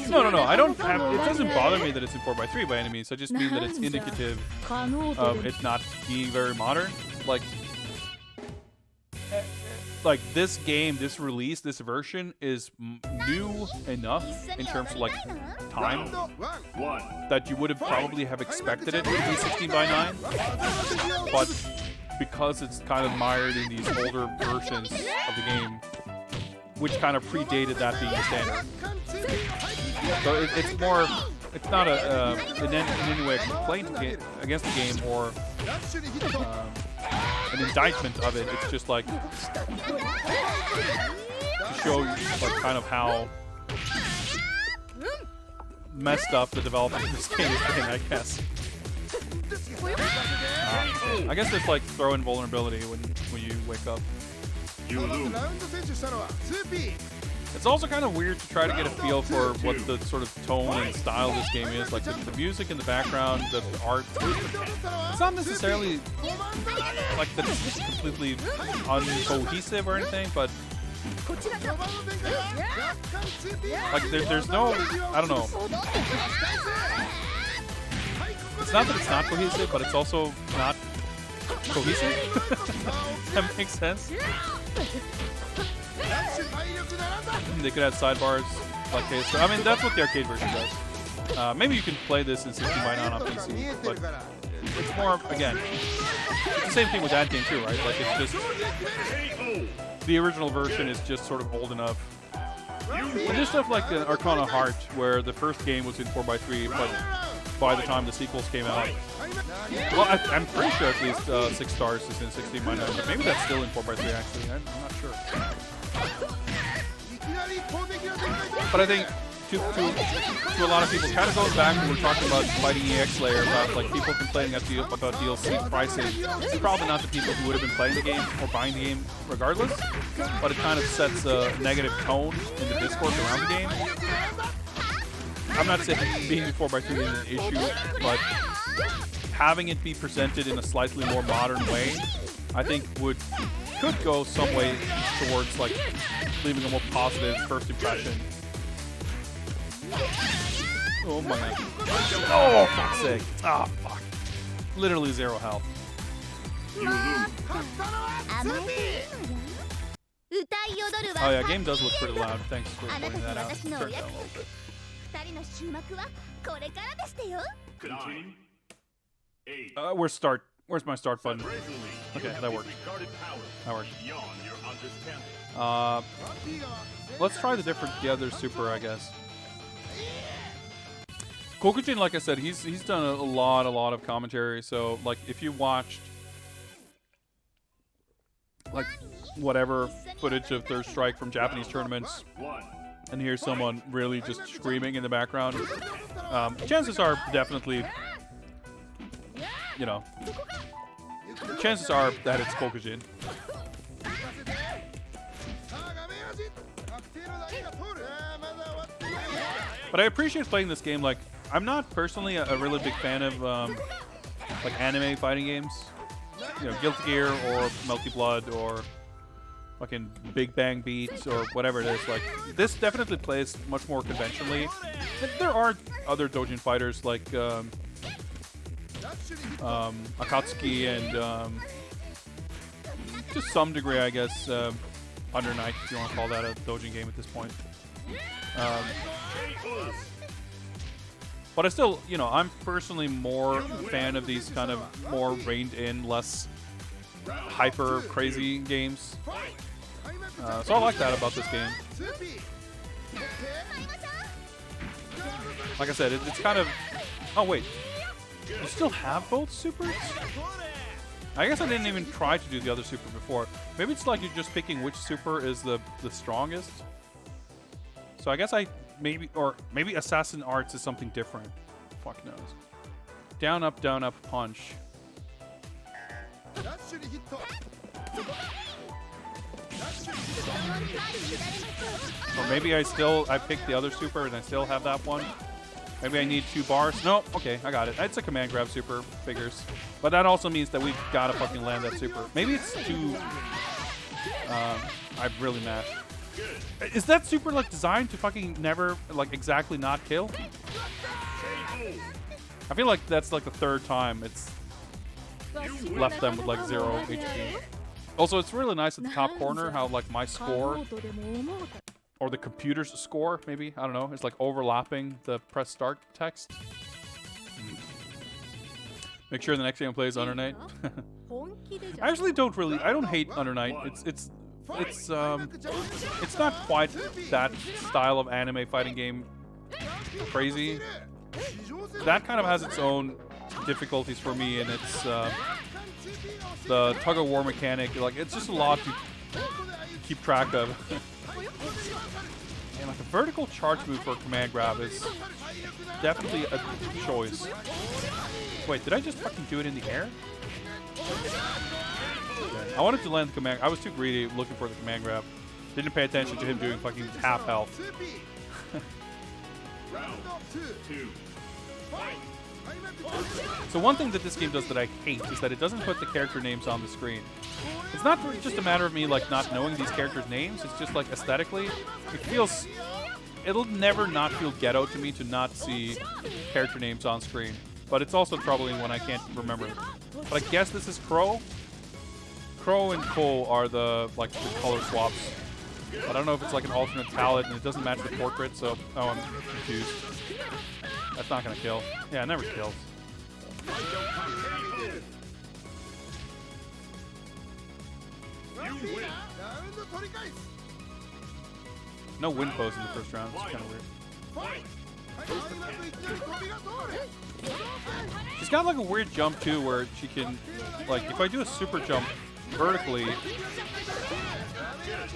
No. I don't have. It doesn't bother me that it's in 4x3 by any means. I just mean that it's indicative of it not being very modern. Like, like this game, this release, this version is new enough in terms of like time that you would have probably have expected it to be 16 by 9, but because it's kind of mired in these older versions of the game, which kind of predated that being the standard. So it's more, it's not in any way a complaint against the game or an indictment of it. It's just like to show like kind of how messed up the development of this game is getting, I guess. I guess it's like throw in vulnerability when you wake up. It's also kind of weird to try to get a feel for what the sort of tone and style of this game is. Like the music in the background, the art. It's not necessarily like that it's completely uncohesive or anything, but like there's no, I don't know. It's not that it's not cohesive, but it's also not cohesive. That makes sense. They could have sidebars like this. So, I mean, that's what the arcade version does. Maybe you can play this in 16 by 9 on PC, but it's more, again, it's the same thing with that game too, right? Like, it's just, the original version is just sort of old enough. And there's stuff like Arcana Heart, where the first game was in 4x3, but by the time the sequels came out, well, I'm pretty sure at least 6 Stars is in 16 by 9, but maybe that's still in 4x3 actually, I'm not sure. But I think to a lot of people, kind of goes back when we're talking about fighting EX Layer, about like people complaining about DLC pricing. It's probably not the people who would have been playing the game or buying the game regardless, but it kind of sets a negative tone in the discourse around the game. I'm not saying being 4x3 is an issue, but having it be presented in a slightly more modern way, I think could go some way towards like leaving a more positive first impression. Oh my god. Oh, fuck's sake. Ah, fuck. Literally 0 health. Oh yeah, game does look pretty loud. Thanks for pointing that out. Turn it down a little bit. Where's my start button? Okay, that worked. That worked. Let's try the other super, I guess. Kokujin, like I said, he's done a lot of commentary. So like if you watched like whatever footage of Third Strike from Japanese tournaments and hear someone really just screaming in the background, chances are definitely, you know, chances are that it's Kokujin. But I appreciate playing this game. Like, I'm not personally a really big fan of like anime fighting games. You know, Guilty Gear or Melty Blood or fucking Big Bang Beats or whatever it is. Like, this definitely plays much more conventionally. There are other Dojin fighters like Akatsuki and to some degree, I guess, Under Night, if you want to call that a Dojin game at this point. But I still, you know, I'm personally more a fan of these kind of more reined in, less hyper crazy games. So I like that about this game. Like I said, it's kind of... Oh, wait. You still have both supers? I guess I didn't even try to do the other super before. Maybe it's like you're just picking which super is the strongest. So I guess maybe Assassin Arts is something different. Fuck knows. Down, up, punch. Or maybe I picked the other super and I still have that one. Maybe I need 2 bars. No, okay, I got it. It's a command grab super, figures. But that also means that we've got to fucking land that super. Maybe it's too... I'm really mad. Is that super like designed to fucking never like exactly not kill? I feel like that's like the 3rd time it's left them with like 0 HP. Also, it's really nice at the top corner how like my score or the computer's score, maybe, I don't know, it's like overlapping the press start text. Make sure the next game plays Under Night. I actually don't I don't hate Under Night. It's not quite that style of anime fighting game crazy. That kind of has its own difficulties for me, and it's the tug of war mechanic. Like, it's just a lot to keep track of. And like a vertical charge move for a command grab is definitely a choice. Wait, did I just fucking do it in the air? Okay. I wanted to land the command. I was too greedy looking for the command grab. Didn't pay attention to him doing fucking half health. So one thing that this game does that I hate is that it doesn't put the character names on the screen. It's not just a matter of me like not knowing these characters' names. It's just like aesthetically, it'll never not feel ghetto to me to not see character names on screen. But it's also troubling when I can't remember it. But I guess this is Crow. Crow and Cole are the color swaps. I don't know if it's like an alternate palette and it doesn't match the portrait, so I'm confused. That's not gonna kill. Yeah, it never kills. No win pose in the first round. It's kind of weird. She's got like a weird jump too, where she can, like, if I do a super jump vertically.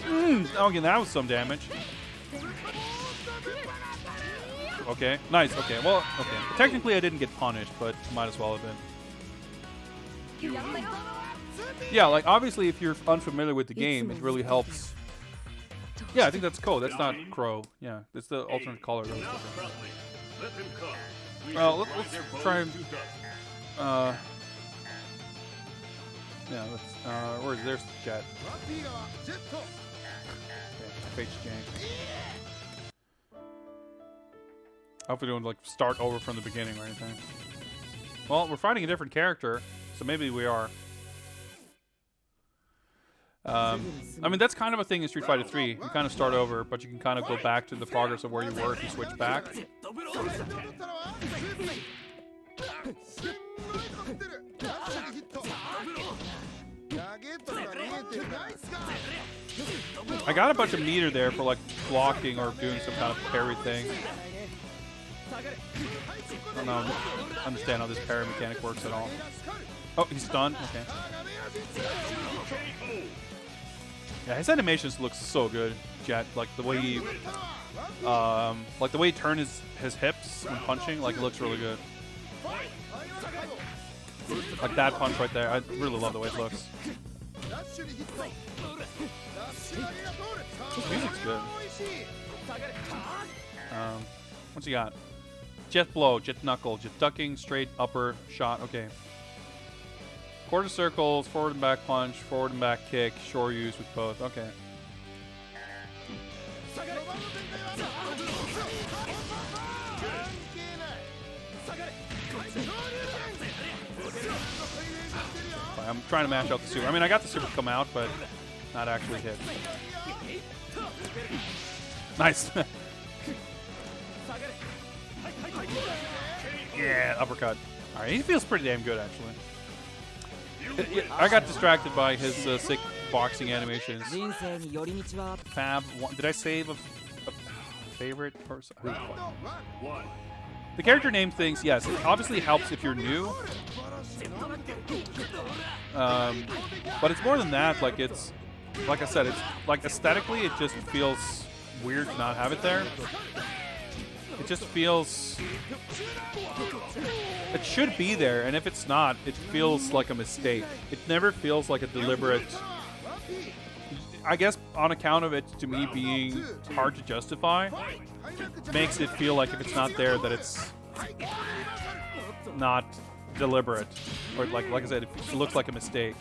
Okay, that was some damage. Okay, nice. Okay, well, okay. Technically, I didn't get punished, but might as well have been. Yeah, like obviously, if you're unfamiliar with the game, it really helps. Yeah, I think that's Cole. That's not Crow. Yeah, it's the alternate color. Well, let's try and. Yeah, let's. There's Jet. Okay, Fate's Jank. I hope we don't like start over from the beginning or anything. Well, we're fighting a different character, so maybe we are. I mean, that's kind of a thing in Street Fighter 3. You kind of start over, but you can kind of go back to the progress of where you were if you switch back. I got a bunch of meter there for like blocking or doing some kind of parry thing. I don't understand how this parry mechanic works at all. Oh, he's stunned? Okay. Yeah, his animations look so good, Jet. Like the way he turns his hips when punching, like it looks really good. Like that punch right there, I really love the way it looks. This music's good. What's he got? Jet blow, jet knuckle, jet ducking, straight upper shot. Okay. Quarter circles, forward and back punch, forward and back kick, shore use with both. Okay. I'm trying to match out the super. I mean, I got the super come out, but not actually hit. Nice. Yeah, uppercut. All right, he feels pretty damn good, actually. I got distracted by his sick boxing animations. Fab. Did I save a favorite person? The character name things, yes, it obviously helps if you're new. But it's more than that. Like it's, like I said, it's like aesthetically, it just feels weird to not have it there. It just feels. It should be there, and if it's not, it feels like a mistake. It never feels like a deliberate. I guess on account of it, to me, being hard to justify, makes it feel like if it's not there, that it's not deliberate, or like I said, it looks like a mistake.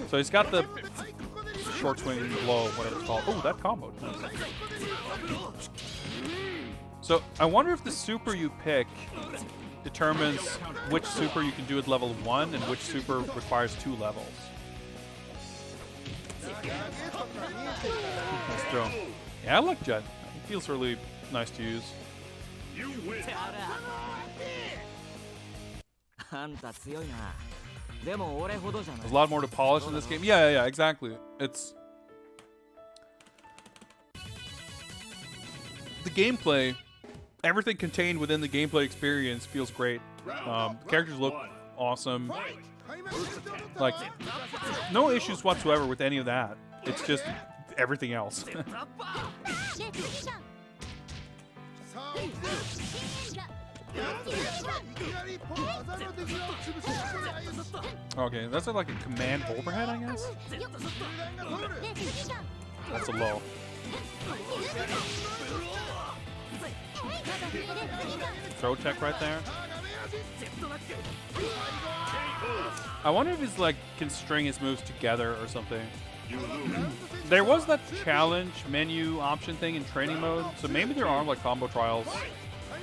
So he's got the short swing blow, whatever it's called. Oh, that combo. So I wonder if the super you pick determines which super you can do at level 1 and which super requires 2 levels. Nice throw. Yeah, I like Jet. It feels really nice to use. You win. あんた強いな。でも俺ほどじゃない。 There's a lot more to polish in this game. Yeah, exactly. It's the gameplay. Everything contained within the gameplay experience feels great. Characters look awesome. Like, no issues whatsoever with any of that. It's just everything else. Okay, that's like a command overhead, I guess? That's a low. Throw tech right there. I wonder if he's like can string his moves together or something. There was that challenge menu option thing in training mode, so maybe there are like combo trials.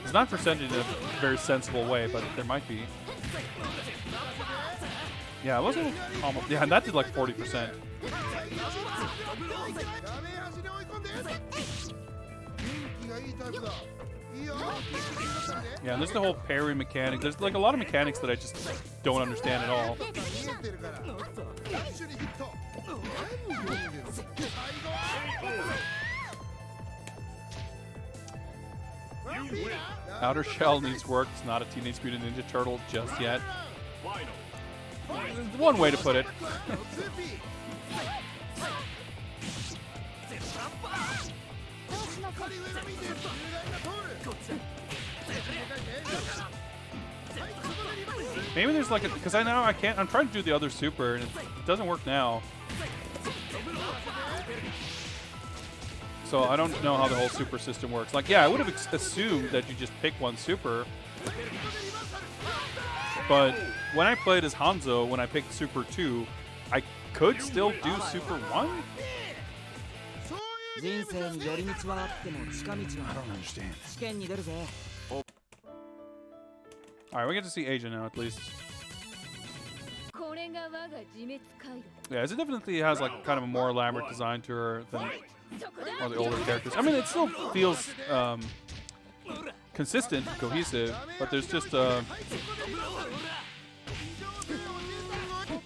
It's not presented in a very sensible way, but there might be. Yeah, it was a little combo. Yeah, and that did like 40%. Yeah, and there's the whole parry mechanic. There's like a lot of mechanics that I just don't understand at all. Outer Shell needs work. It's not a Teenage Mutant Ninja Turtle just yet. One way to put it. Maybe there's like a, because I know I can't, I'm trying to do the other super and it doesn't work now. So I don't know how the whole super system works. Like, yeah, I would have assumed that you just pick one super. But when I played as Hanzo, when I picked Super 2, I could still do Super 1? I don't understand. Alright, we get to see Asia now, at least. Yeah, it definitely has like kind of a more elaborate design to her than all the older characters. I mean, it still feels consistent, cohesive, but there's just I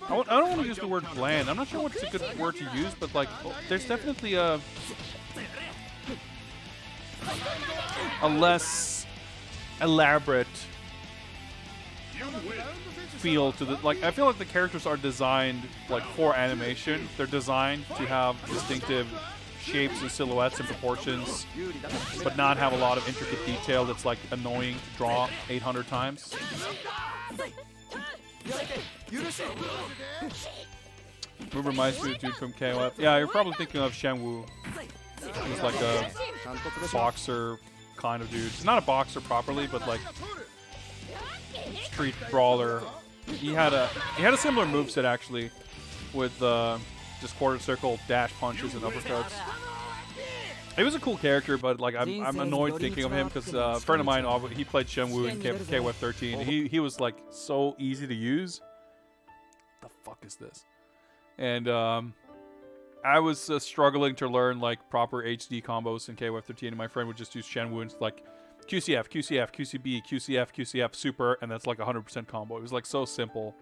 don't want to use the word bland. I'm not sure what's a good word to use, but like, there's definitely a less elaborate feel to the, like, I feel like the characters are designed like for animation. They're designed to have distinctive shapes and silhouettes and proportions, but not have a lot of intricate detail that's like annoying to draw 800 times. Move reminds me of a dude from KOF. Yeah, you're probably thinking of Shenwu. He's like a boxer kind of dude. He's not a boxer properly, but like street brawler. He had a similar moveset actually, with just quarter circle dash punches and uppercuts. He was a cool character, but like I'm annoyed thinking of him because a friend of mine, he played Shenwu in KOF 13. He was like so easy to use. The fuck is this? And I was struggling to learn like proper HD combos in KOF 13, and my friend would just use Shenwu and like QCF, QCF, QCB, QCF, QCF, super, and that's like 100% combo. It was like so simple.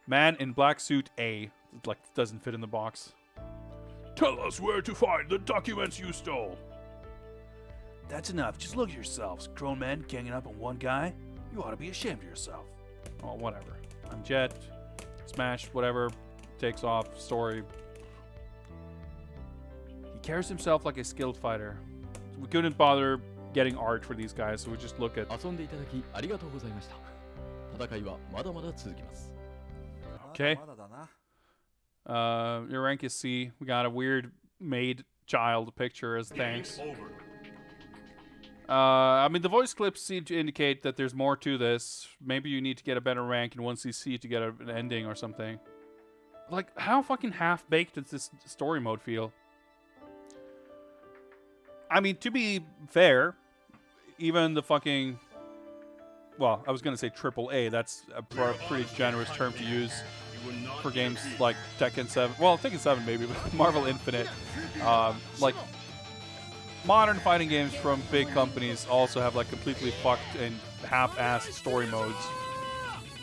Man in black suit A, like doesn't fit in the box. Tell us where to find the documents you stole. That's enough. Just look at yourselves. Grown men ganging up on one guy. You ought to be ashamed of yourself. Oh, whatever. I'm Jet. Smash, whatever. Takes off. Story. He carries himself like a skilled fighter. So we couldn't bother getting art for these guys, so we just look at. Okay. Your rank is C. We got a weird maid child picture as thanks. I mean, the voice clips seem to indicate that there's more to this. Maybe you need to get a better rank in 1cc to get an ending or something. Like, how fucking half-baked does this story mode feel? I mean, to be fair, even the fucking... Well, I was going to say AAA. That's a pretty generous term to use. for games like Tekken 7. Well, Tekken 7 maybe, but Marvel Infinite. Like modern fighting games from big companies also have like completely fucked and half-assed story modes.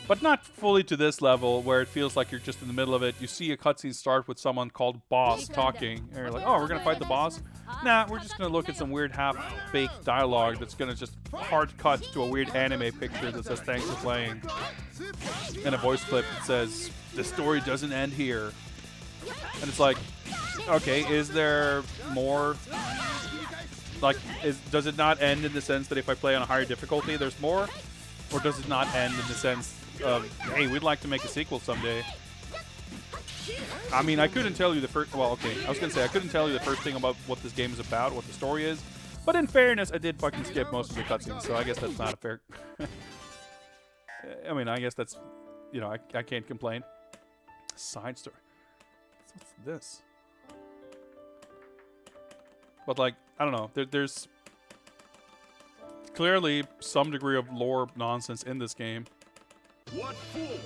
But not fully to this level where it feels like you're just in the middle of it. You see a cutscene start with someone called Boss talking, and you're like, oh, we're gonna fight the boss? Nah, we're just gonna look at some weird half-baked dialogue that's gonna just hard cut to a weird anime picture that says thanks for playing. And a voice clip that says, the story doesn't end here. And it's like, okay, is there more? Like, does it not end in the sense that if I play on a higher difficulty, there's more? Or does it not end in the sense of, hey, we'd like to make a sequel someday? I mean, I couldn't tell you the first... Well, okay, I was going to say, I couldn't tell you the first thing about what this game is about, what the story is. But in fairness, I did fucking skip most of the cutscenes, so I guess that's not a fair... I mean, I guess that's... You know, I can't complain. Side story. What's this? But, like, I don't know. There's clearly some degree of lore nonsense in this game. What fool?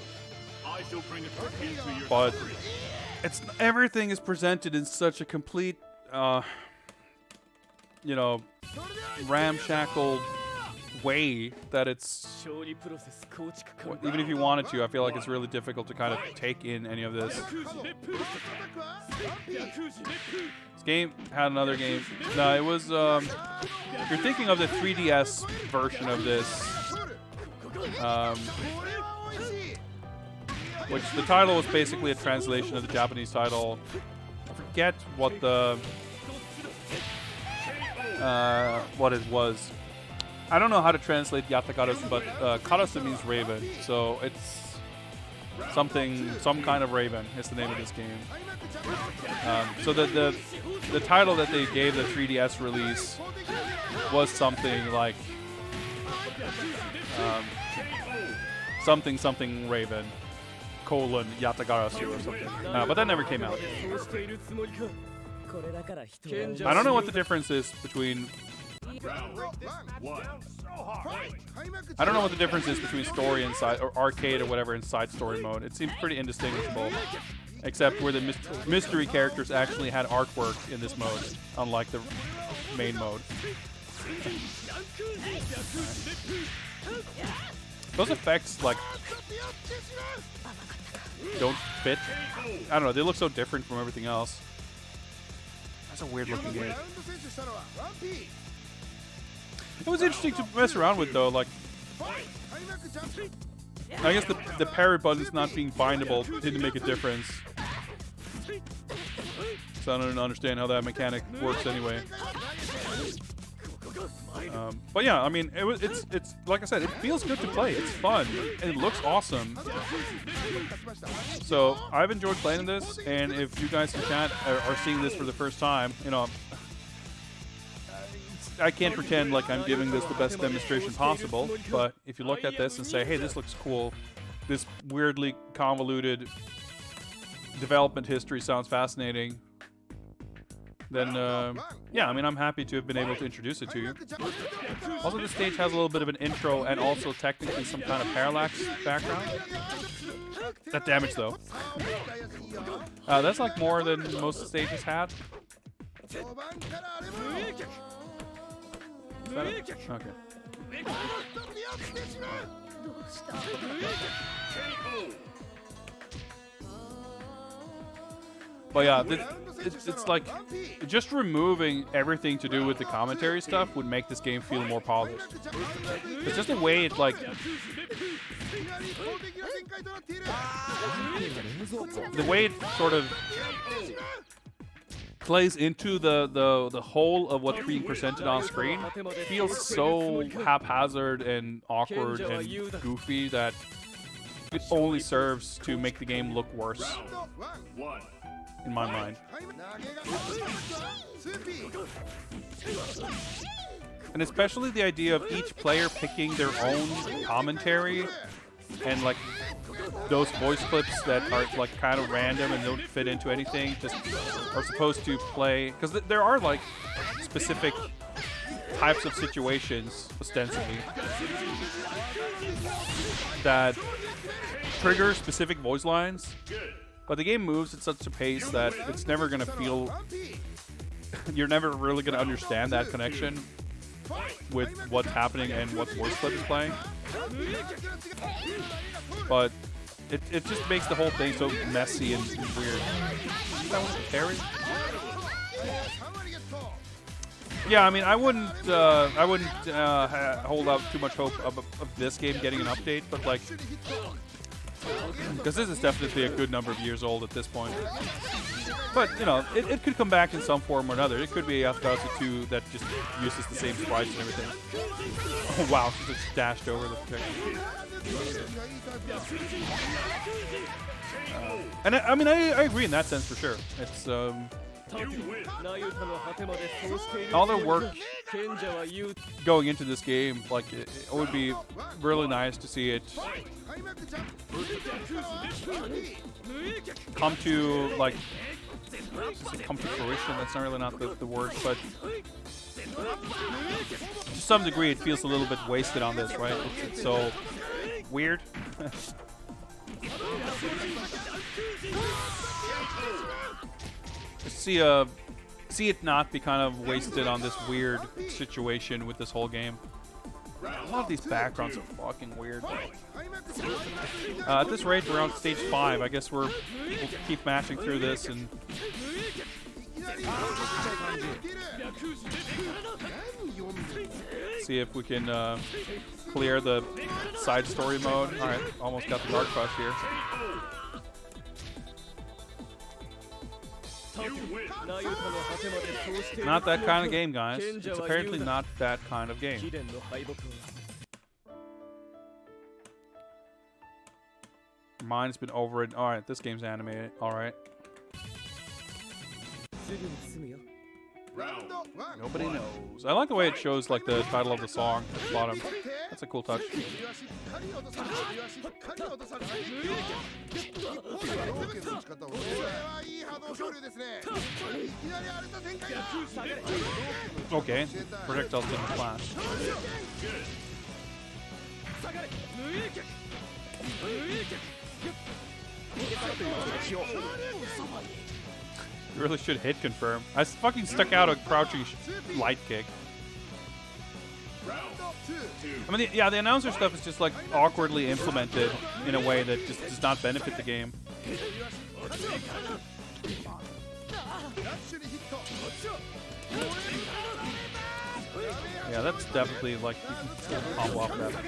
I shall bring a cookie to your But everything is presented in such a complete, you know, ramshackle way that it's... Even if you wanted to, I feel like it's really difficult to kind of take in any of this. This game had another game. No, it was, you're thinking of the 3DS version of this, which the title was basically a translation of the Japanese title. I forget what the, what it was. I don't know how to translate Yatagarasu, but Karasu means raven, so it's something, some kind of raven is the name of this game. So the title that they gave the 3DS release was something like something raven, colon Yatagarasu or something. But that never came out. I don't know what the difference is between... I don't know what the difference is between story and side, or arcade or whatever, and side story mode. It seems pretty indistinguishable, except where the mystery characters actually had artwork in this mode, unlike the main mode. Those effects, like, don't fit. I don't know, they look so different from everything else. That's a weird looking game. It was interesting to mess around with, though. Like, I guess the parry buttons not being bindable didn't make a difference. So I don't understand how that mechanic works anyway. But yeah, I mean, it's like I said, it feels good to play. It's fun and it looks awesome. So I've enjoyed playing this, and if you guys in chat are seeing this for the first time, you know, I can't pretend like I'm giving this the best demonstration possible, but if you look at this and say, hey, this looks cool, this weirdly convoluted development history sounds fascinating, then, yeah, I mean, I'm happy to have been able to introduce it to you. Also, this stage has a little bit of an intro and also technically some kind of parallax background. That damage, though. That's like more than most stages had. Is that it? Okay. But yeah, it's like just removing everything to do with the commentary stuff would make this game feel more polished. It's just the way it like sort of plays into the whole of what's being presented on screen feels so haphazard and awkward and goofy that it only serves to make the game look worse, in my mind. And especially the idea of each player picking their own commentary, and like those voice clips that are like kind of random and don't fit into anything, just are supposed to play, because there are like specific types of situations ostensibly that trigger specific voice lines, but the game moves at such a pace that it's never gonna feel. You're never really gonna understand that connection with what's happening and what voice clip is playing. But it just makes the whole thing so messy and weird. That was a parry. Yeah, I mean, I wouldn't hold out too much hope of this game getting an update, but like, because this is definitely a good number of years old at this point. But you know, it could come back in some form or another. It could be Yatagarasu 2 that just uses the same sprites and everything. Oh wow, she just dashed over the protection. And I mean, I agree in that sense for sure. It's all the work going into this game, like it would be really nice to see it come to come to fruition. That's not really the word, but to some degree it feels a little bit wasted on this, right? It's so weird. See it not be kind of wasted on this weird situation with this whole game. A lot of these backgrounds are fucking weird. At this rate, we're on stage 5. I guess we'll keep mashing through this and see if we can clear the side story mode. All right, almost got the Dark Crush here. Not that kind of game, guys. It's apparently not that kind of game. Mine's been over it. Alright, this game's animated. Alright. Nobody knows. I like the way it shows like the title of the song at the bottom. That's a cool touch. Okay, projectiles didn't flash. You really should hit confirm. I fucking stuck out a crouching light kick. I mean, yeah, the announcer stuff is just like awkwardly implemented in a way that just does not benefit the game. Yeah, that's definitely like you can combo off that for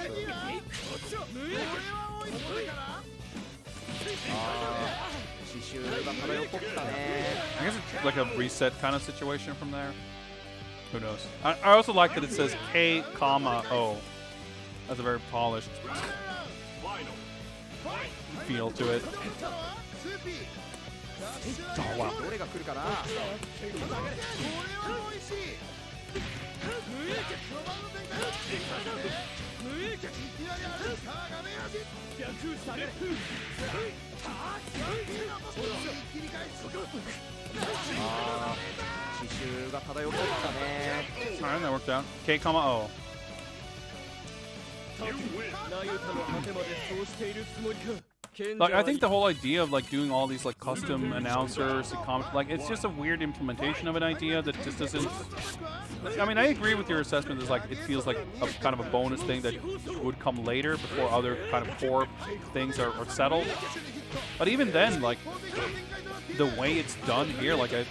sure. I guess it's like a reset kind of situation from there. Who knows? I also like that it says K, comma, O. That's a very polished feel to it. Oh, wow. Alright, that worked out. K, comma, O. Like, I think the whole idea of like doing all these like custom announcers and comments, like it's just a weird implementation of an idea that just doesn't. I mean, I agree with your assessment. Is like it feels like a kind of a bonus thing that would come later before other kind of core things are settled. But even then, like the way it's done here, like I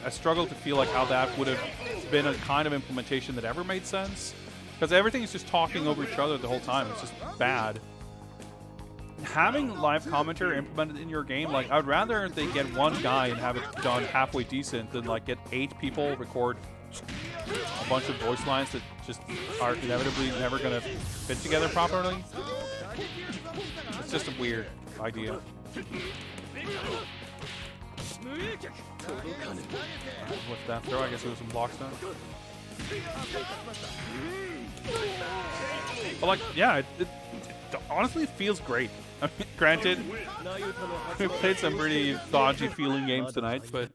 struggle to feel like how that would have been a kind of implementation that ever made sense, because everything is just talking over each other the whole time. It's just bad. Having live commentary implemented in your game, like I'd rather they get one guy and have it done halfway decent than like get 8 people record a bunch of voice lines that just are inevitably never gonna fit together properly. It's just a weird idea. With that throw, I guess it was some blocks now. But like, yeah, it honestly feels great. I mean, granted, we played some pretty dodgy feeling games tonight, but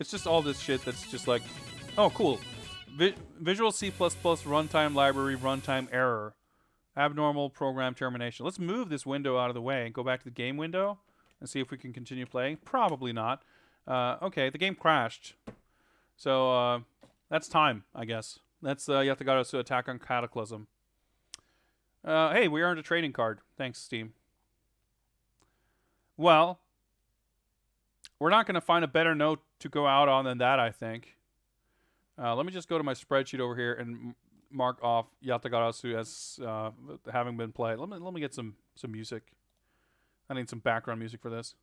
it's just all this shit that's just like, oh, cool. Visual C++ runtime library runtime error. Abnormal program termination. Let's move this window out of the way and go back to the game window and see if we can continue playing. Probably not. Okay, the game crashed. So that's time, I guess. That's Yatagarasu attack on Cataclysm. Hey, we earned a trading card. Thanks, Steam. Well, we're not going to find a better note to go out on than that, I think. Let me just go to my spreadsheet over here and mark off Yatagarasu as having been played. Let me get some music. I need some background music for this.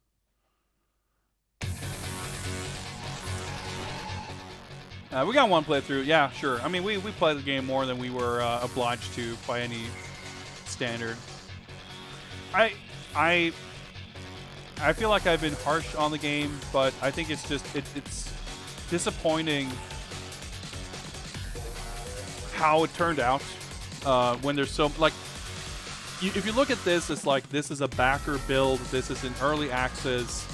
We got one playthrough. Yeah, sure. I mean, we played the game more than we were obliged to by any standard. I feel like I've been harsh on the game, but I think it's just it's disappointing how it turned out when there's so like if you look at this, it's like this is a backer build, this is an early access.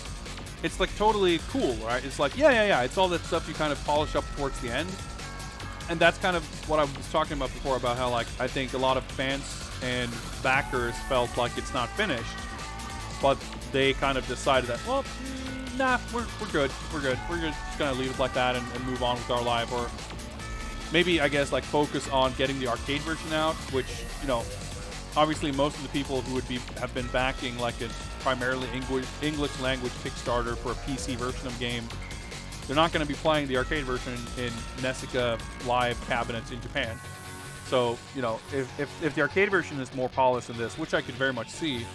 It's like totally cool, right? It's like yeah. It's all that stuff you kind of polish up towards the end, and that's kind of what I was talking about before about how like I think a lot of fans and backers felt like it's not finished, but they kind of decided that nah, we're good, we're just gonna leave it like that and move on with our life, or maybe I guess like focus on getting the arcade version out, which obviously most of the people who have been backing like a primarily English language Kickstarter for a PC version of game, they're not going to be playing the arcade version in Nessica live cabinets in Japan. So if the arcade version is more polished than this, which I could very much see,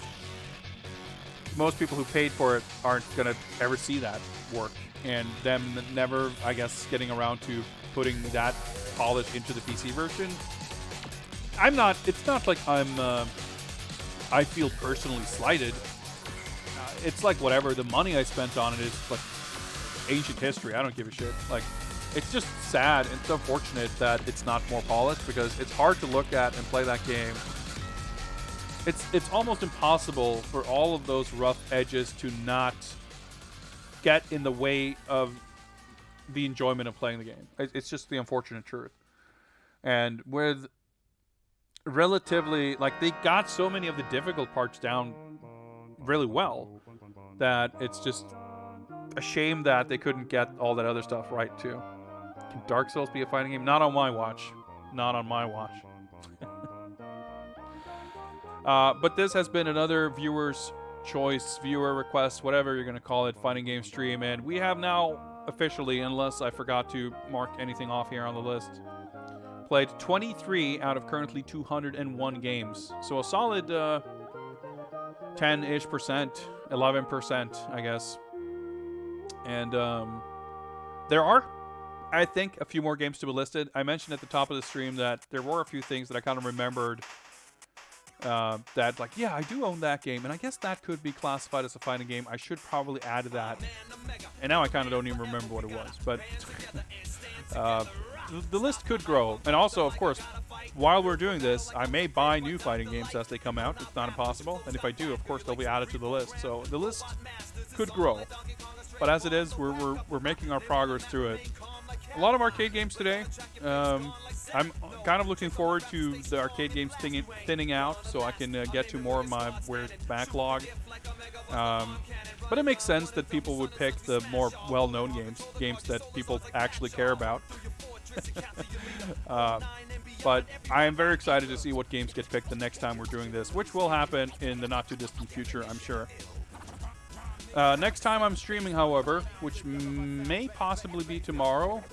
most people who paid for it aren't going to ever see that work, and them never, I guess, getting around to putting that polish into the PC version. It's not like I feel personally slighted. It's like whatever, the money I spent on it is like ancient history. I don't give a shit. Like, it's just sad and it's unfortunate that it's not more polished, because it's hard to look at and play that game. It's almost impossible for all of those rough edges to not get in the way of the enjoyment of playing the game. It's just the unfortunate truth. And with relatively, like, they got so many of the difficult parts down really well that it's just a shame that they couldn't get all that other stuff right too. Can Dark Souls be a fighting game? Not on my watch. Not on my watch. But this has been another viewer's choice, viewer request, whatever you're going to call it, fighting game stream, and we have now officially, unless I forgot to mark anything off here on the list, played 23 out of currently 201 games. So a solid 10-ish percent, 11%, I guess. And there are, I think, a few more games to be listed. I mentioned at the top of the stream that there were a few things that I kind of remembered that, like, yeah, I do own that game, and I guess that could be classified as a fighting game. I should probably add that. And now I kind of don't even remember what it was. But the list could grow. And also, of course, while we're doing this, I may buy new fighting games as they come out. It's not impossible. And if I do, of course, they'll be added to the list. So the list could grow. But as it is, we're making our progress through it. A lot of arcade games today. I'm kind of looking forward to the arcade games thinning out, so I can get to more of my weird backlog. But it makes sense that people would pick the more well-known games that people actually care about. But I am very excited to see what games get picked the next time we're doing this, which will happen in the not-too-distant future, I'm sure. Next time I'm streaming, however, which may possibly be tomorrow.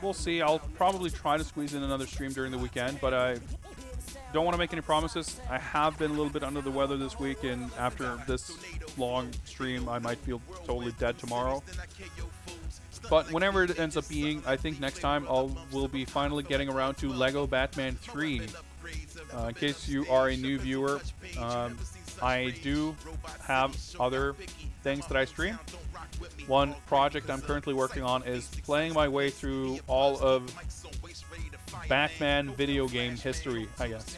We'll see. I'll probably try to squeeze in another stream during the weekend, but I don't want to make any promises. I have been a little bit under the weather this week, and after this long stream, I might feel totally dead tomorrow. But whenever it ends up being, I think next time we'll be finally getting around to Lego Batman 3. In case you are a new viewer, I do have other things that I stream. One project I'm currently working on is playing my way through all of Batman video game history, I guess.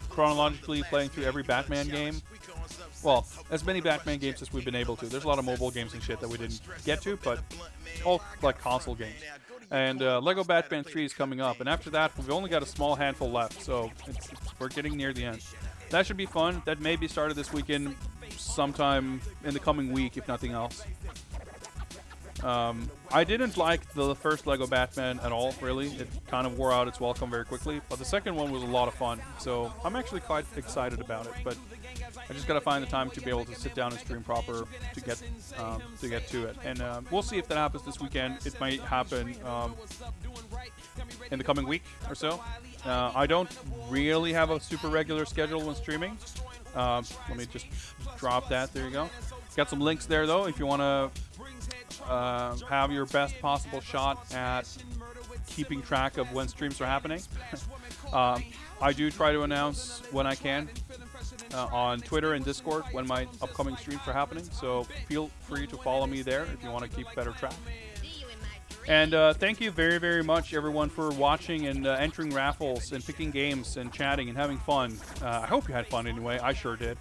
Chronologically playing through every Batman game. Well, as many Batman games as we've been able to. There's a lot of mobile games and shit that we didn't get to, but all like console games. And Lego Batman 3 is coming up. And after that, we've only got a small handful left. So we're getting near the end. That should be fun. That may be started this weekend, sometime in the coming week, if nothing else. I didn't like the first Lego Batman at all, really. It kind of wore out its welcome very quickly. But the second one was a lot of fun. So I'm actually quite excited about it. But I just got to find the time to be able to sit down and stream proper to get to it. And we'll see if that happens this weekend. It might happen in the coming week or so. I don't really have a super regular schedule when streaming. Let me just drop that. There you go. Got some links there, though, if you want to have your best possible shot at keeping track of when streams are happening. I do try to announce when I can on Twitter and Discord when my upcoming streams are happening, so feel free to follow me there if you want to keep better track. And thank you very, very much, everyone, for watching and entering raffles and picking games and chatting and having fun. I hope you had fun anyway. I sure did.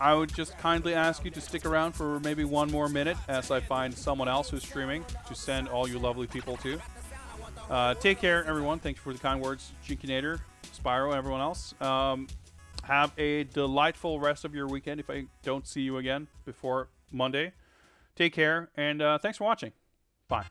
I would just kindly ask you to stick around for maybe one more minute as I find someone else who's streaming to send all you lovely people to. Take care, everyone. Thank you for the kind words, Jinkinator, Spyro, and everyone else. Have a delightful rest of your weekend if I don't see you again before Monday. Take care, and thanks for watching. Bye.